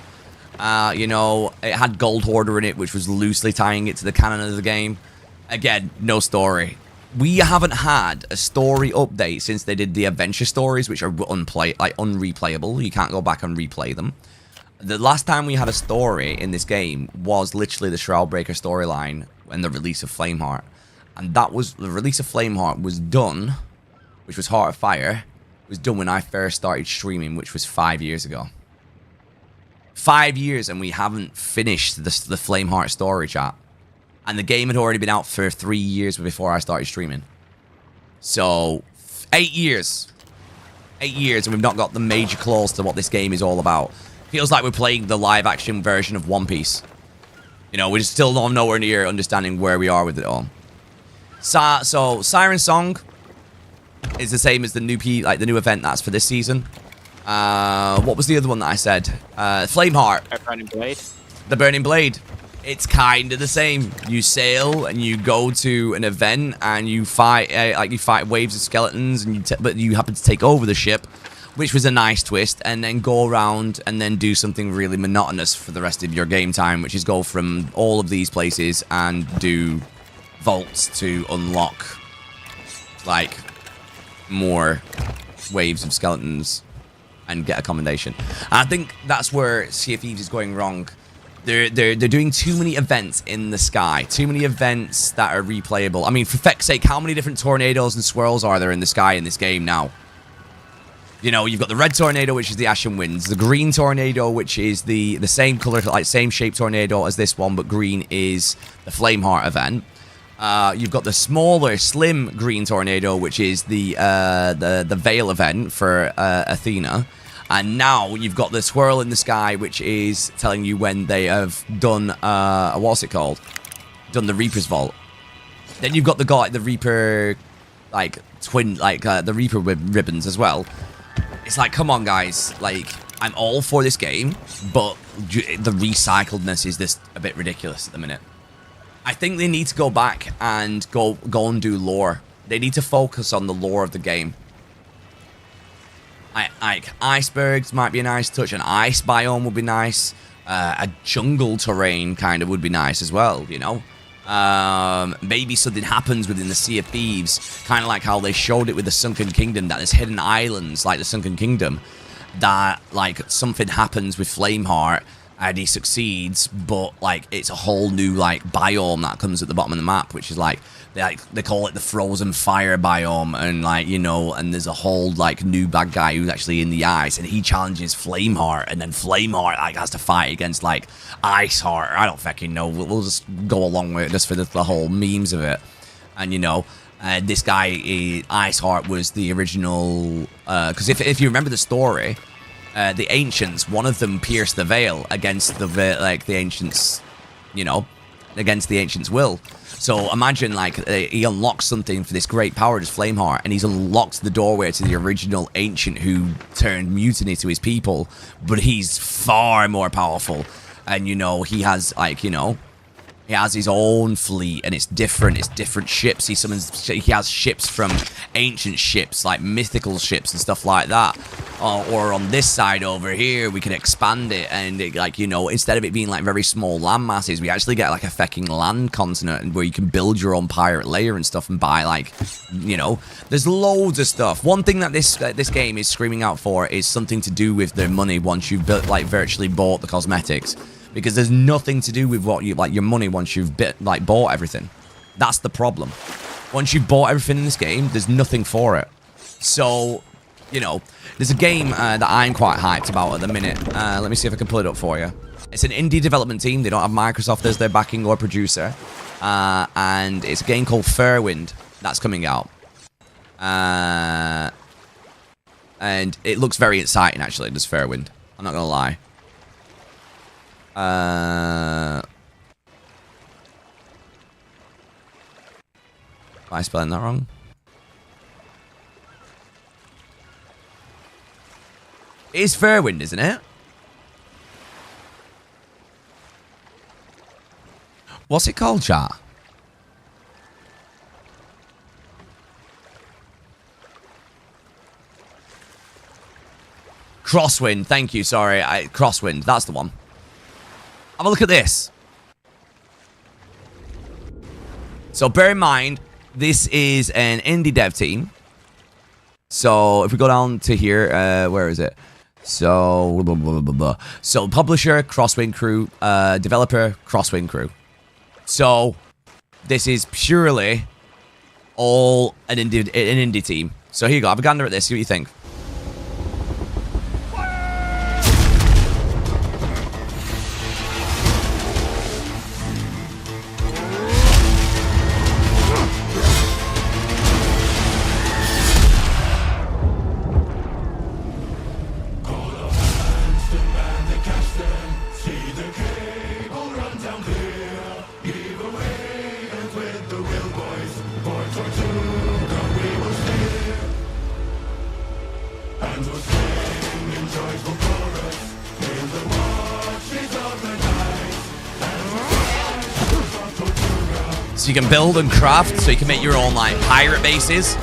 A: You know, it had Gold Hoarder in it, which was loosely tying it to the canon of the game. Again, no story. We haven't had a story update since they did the adventure stories, which are unreplayable. You can't go back and replay them. The last time we had a story in this game was literally the Shroudbreaker storyline and the release of Flameheart. And that was, the release of Flameheart was done, which was Heart of Fire, was done when I first started streaming, which was 5 years ago. 5 years, and we haven't finished the Flameheart story, chat. And the game had already been out for 3 years before I started streaming. So, 8 years. 8 years, and we've not got the major clause to what this game is all about. Feels like we're playing the live-action version of One Piece. You know, we're still nowhere near understanding where we are with it all. So Siren Song is the same as the new the new event that's for this season. What was the other one that I said? Flameheart.
D: Burning Blade.
A: The Burning Blade. It's kind of the same. You sail and you go to an event and you fight, you fight waves of skeletons, and but you happen to take over the ship, which was a nice twist, and then go around and then do something really monotonous for the rest of your game time, which is go from all of these places and do vaults to unlock, like, more waves of skeletons and get a commendation. And I think that's where Sea of Thieves is going wrong. They're doing too many events in the sky, too many events that are replayable. I mean, for feck's sake, how many different tornadoes and swirls are there in the sky in this game now? You know, you've got the red tornado, which is the Ashen Winds, the green tornado, which is the same color, like same shape tornado as this one, but green is the Flameheart event. You've got the smaller, slim green tornado, which is the Veil event for Athena. And now you've got the swirl in the sky, which is telling you when they have done, what's it called? Done the Reaper's Vault. Then you've got the Reaper, like, twin, like, the Reaper ribbons as well. It's like, come on, guys. Like, I'm all for this game, but the recycledness is this a bit ridiculous at the minute. I think they need to go back and go and do lore. They need to focus on the lore of the game. Like, icebergs might be a nice touch. An ice biome would be nice. A jungle terrain kind of would be nice as well, you know? Maybe something happens within the Sea of Thieves, kind of like how they showed it with the Sunken Kingdom, that there's hidden islands like the Sunken Kingdom, that, like, something happens with Flameheart and he succeeds, but, like, it's a whole new, like, biome that comes at the bottom of the map, which is, like, they call it the Frozen Fire biome, and, like, you know, and there's a whole, like, new bad guy who's actually in the ice, and he challenges Flameheart, and then Flameheart, like, has to fight against, like, Iceheart. I don't fucking know. We'll just go along with it just for the whole memes of it. And, you know, this guy, Iceheart, was the original, because if you remember the story, the Ancients, one of them pierced the veil against the Ancients, you know, against the Ancients' will. So imagine, like, he unlocks something for this great power, just Flameheart, and he's unlocked the doorway to the original Ancient who turned mutiny to his people, but he's far more powerful. And, you know, he has, like, you know, he has his own fleet, and it's different. It's different ships. He has ships from ancient ships, like mythical ships and stuff like that. Or on this side over here, we can expand it, and it, like, you know, instead of it being like very small land masses, we actually get like a fucking land continent where you can build your own pirate lair and stuff and buy, like, you know, there's loads of stuff. One thing that this game is screaming out for is something to do with the money once you've built, like, virtually bought the cosmetics. Because there's nothing to do with what you, like, your money once you've bought everything. That's the problem. Once you've bought everything in this game, there's nothing for it. So, you know, there's a game that I'm quite hyped about at the minute. Let me see if I can pull it up for you. It's an indie development team. They don't have Microsoft as their backing or producer. And it's a game called Fairwind that's coming out. And it looks very exciting, actually, this Fairwind. I'm not going to lie. Am I spelling that wrong? It is Fairwind, isn't it? What's it called, chat? Crosswind, thank you, sorry. Crosswind, that's the one. Have a look at this. So bear in mind, this is an indie dev team. So if we go down to here, where is it? So, so publisher, Crosswind Crew, developer, Crosswind Crew. So this is purely all an indie team. So here you go. Have a gander at this. See what you think. So you can build and craft, so you can make your own, like, pirate bases.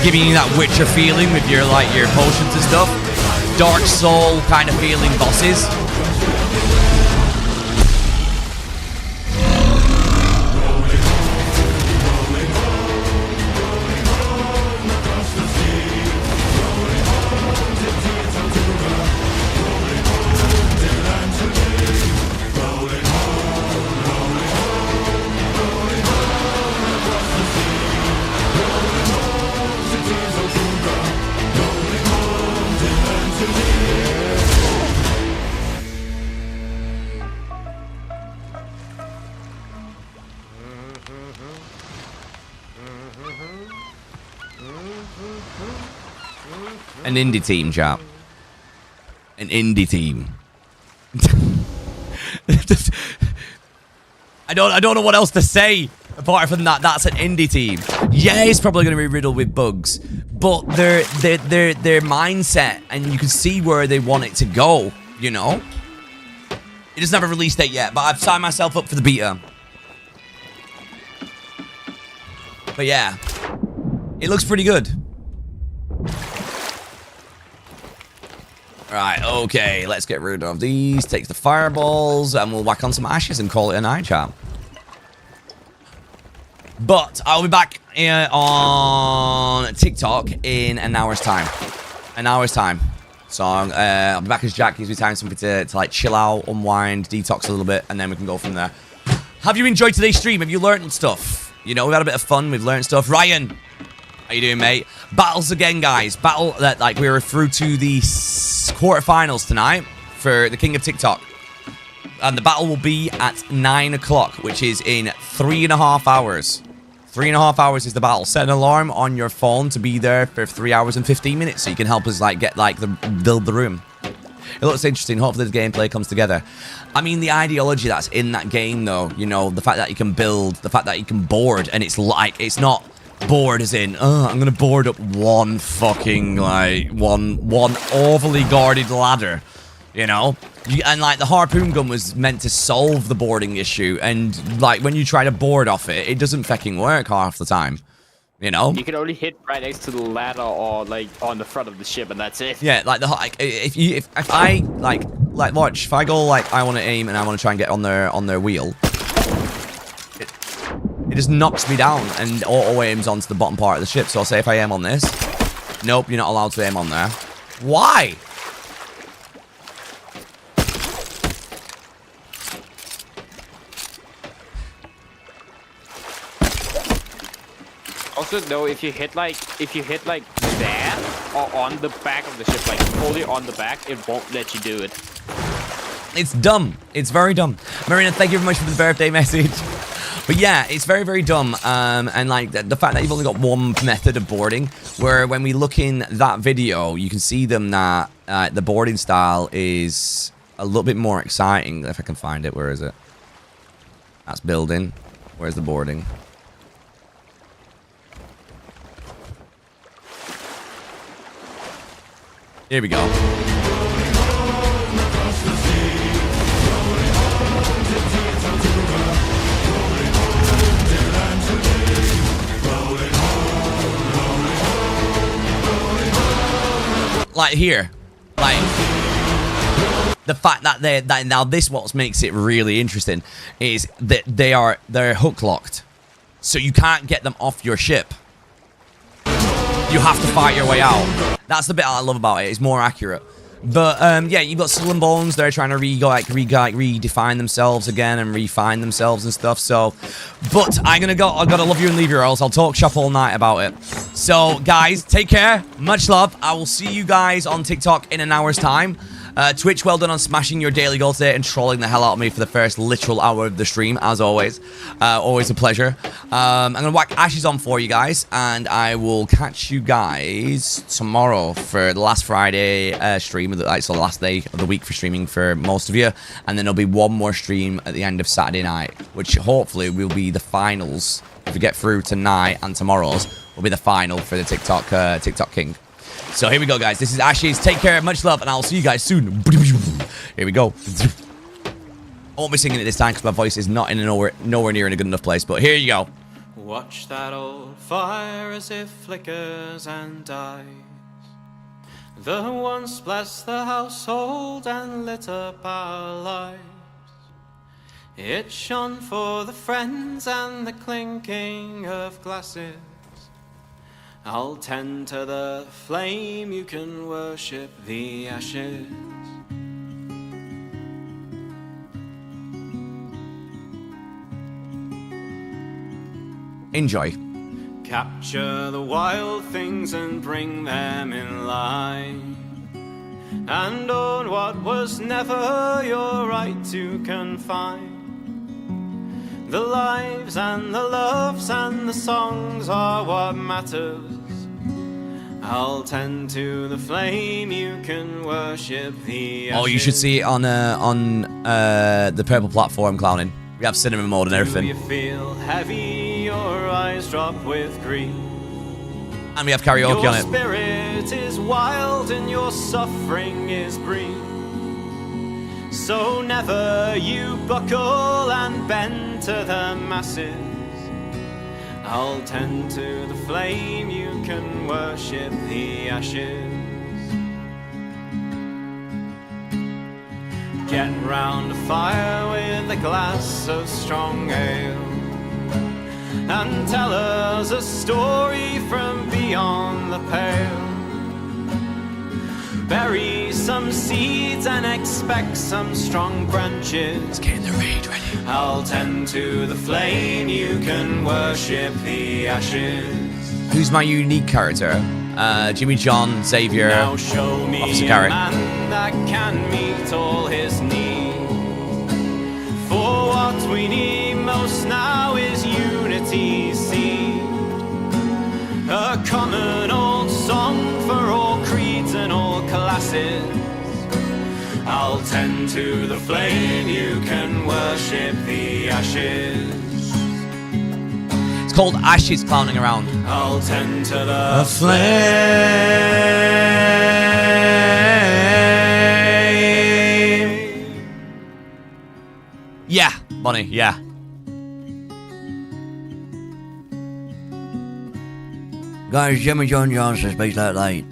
A: Giving you that Witcher feeling with your like your potions and stuff. Dark Soul kind of feeling bosses. An indie team, chap. An indie team. I don't know what else to say apart from that. That's an indie team. Yeah, it's probably going to be riddled with bugs, but their mindset, and you can see where they want it to go. You know, it doesn't have a release date yet, but I've signed myself up for the beta. But yeah, it looks pretty good. Right, okay, let's get rid of these. Take the fireballs, and we'll whack on some ashes and call it a night, chat. But I'll be back on TikTok in an hour's time. An hour's time. So I'll be back as Jack. Gives me time to like chill out, unwind, detox a little bit, and then we can go from there. Have you enjoyed today's stream? Have you learned stuff? You know, we've had a bit of fun. We've learned stuff. Ryan, how you doing, mate? Battles again, guys. Battle that like we were through to the quarterfinals tonight for the King of TikTok, and the battle will be at 9 o'clock, which is in 3.5 hours. 3.5 hours is the battle. Set an alarm on your phone to be there for 3 hours and 15 minutes, so you can help us like get like build the room. It looks interesting. Hopefully the gameplay comes together. I mean, the ideology that's in that game, though, you know, the fact that you can build, the fact that you can board, and it's like it's not board as in, oh, I'm gonna board up one fucking like one overly guarded ladder, you know. And like the harpoon gun was meant to solve the boarding issue, and like when you try to board off it, it doesn't fucking work half the time, you know.
D: You can only hit right next to the ladder or like on the front of the ship, and that's it.
A: Yeah, like if I like watch, if I go like I want to aim and I want to try and get on their wheel, it just knocks me down and auto aims onto the bottom part of the ship. So I'll say if I aim on this, nope, you're not allowed to aim on there. Why?
D: Also, though, if you hit like there or on the back of the ship, like fully on the back, it won't let you do it.
A: It's dumb. It's very dumb. Marina, thank you very much for the birthday message. But yeah, it's very, very dumb. And like the fact that you've only got one method of boarding, where when we look in that video, you can see them that the boarding style is a little bit more exciting. If I can find it, where is it? That's building. Where's the boarding? Here we go. Like here, like the fact that now this what makes it really interesting is that they're hook locked, so you can't get them off your ship. You have to fight your way out. That's the bit I love about it. It's more accurate. But yeah, you've got Skull and Bones. They're trying to redefine themselves again and refine themselves and stuff. So, but I'm gonna go. I've got to love you and leave you, or else I'll talk shop all night about it. So, guys, take care. Much love. I will see you guys on TikTok in an hour's time. Twitch, well done on smashing your daily goal today and trolling the hell out of me for the first literal hour of the stream, as always. Always a pleasure. I'm going to whack Ashes on for you guys, and I will catch you guys tomorrow for the last Friday stream, so the last day of the week for streaming for most of you, and then there'll be one more stream at the end of Saturday night, which hopefully will be the finals. If we get through tonight and tomorrow's, will be the final for the TikTok King. So here we go, guys. This is Ashes. Take care, much love, and I'll see you guys soon. Here we go. I won't be singing it this time because my voice is not in nowhere near in a good enough place, but here you go.
J: Watch that old fire as it flickers and dies. The once blessed the household and lit up our lives. It shone for the friends and the clinking of glasses. I'll tend to the flame, you can worship the ashes.
A: Enjoy.
J: Capture the wild things and bring them in line. And own what was never your right to confine. The lives and the loves and the songs are what matters. I'll tend to the flame, you can worship the ashes.
A: Oh, you should see it on the purple platform, clowning. We have cinema mode and everything.
J: Do you feel heavy, your eyes drop with grief?
A: And we have karaoke on it.
J: Your spirit is wild and your suffering is brief. So never you buckle and bend to the masses. I'll tend to the flame, you can worship the ashes. Get round a fire with a glass of strong ale and tell us a story from beyond the pale. Bury some seeds and expect some strong branches.
A: Let's get in the raid ready.
J: I'll tend to the flame, you can worship the ashes.
A: Who's my unique character? Jimmy John, Xavier,
J: Now show me
A: Officer
J: a
A: Garrett.
J: man that can meet all his needs. For what we need most now is unity seed. A common old song for all creeds and all classes. I'll tend to the flame, you can worship the ashes.
A: It's called Ashes Clowning Around.
J: I'll tend to the
A: flame. Yeah, Bonnie, yeah.
B: Guys, Jimmy John Johnson speaks that light.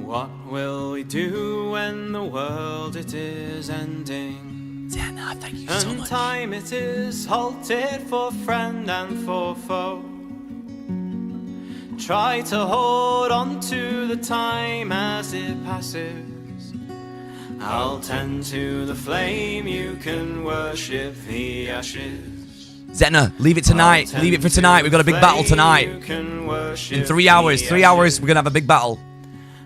J: What will we do when the world it is ending?
A: Zena, thank you so
J: And
A: much.
J: time it is halted for friend and for foe. Try to hold on to the time as it passes. I'll tend to the flame, you can worship the ashes.
A: Zena, leave it tonight. Leave it for tonight. We've got a big battle tonight. In 3 hours. 3 hours, we're going to have a big battle.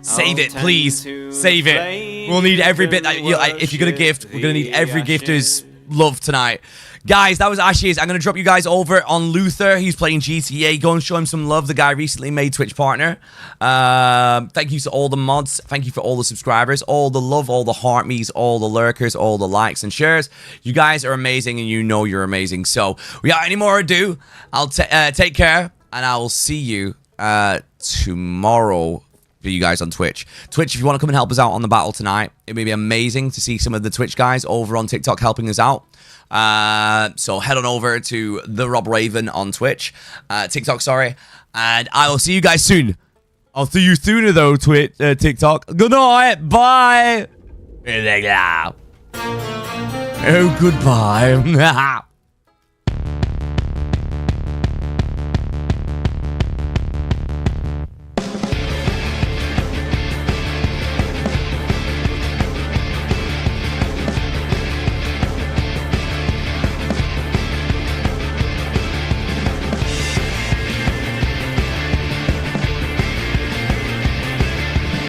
A: Save it, please. Save it. We'll need every bit that if you're going to gift, we're going to need every gifter's love tonight. Guys, that was Ashes. I'm going to drop you guys over on Luther. He's playing GTA. Go and show him some love. The guy recently made Twitch partner. Thank you to all the mods. Thank you for all the subscribers, all the love, all the heart me's, all the lurkers, all the likes and shares. You guys are amazing, and you know you're amazing. So, without any more ado, I'll take care, and I will see you tomorrow for you guys on Twitch. Twitch, if you want to come and help us out on the battle tonight, it would be amazing to see some of the Twitch guys over on TikTok helping us out. So head on over to the Rob Raven on Twitch, TikTok, sorry, and I will see you guys soon. I'll see you sooner though, TikTok. Good night, bye. Oh, goodbye.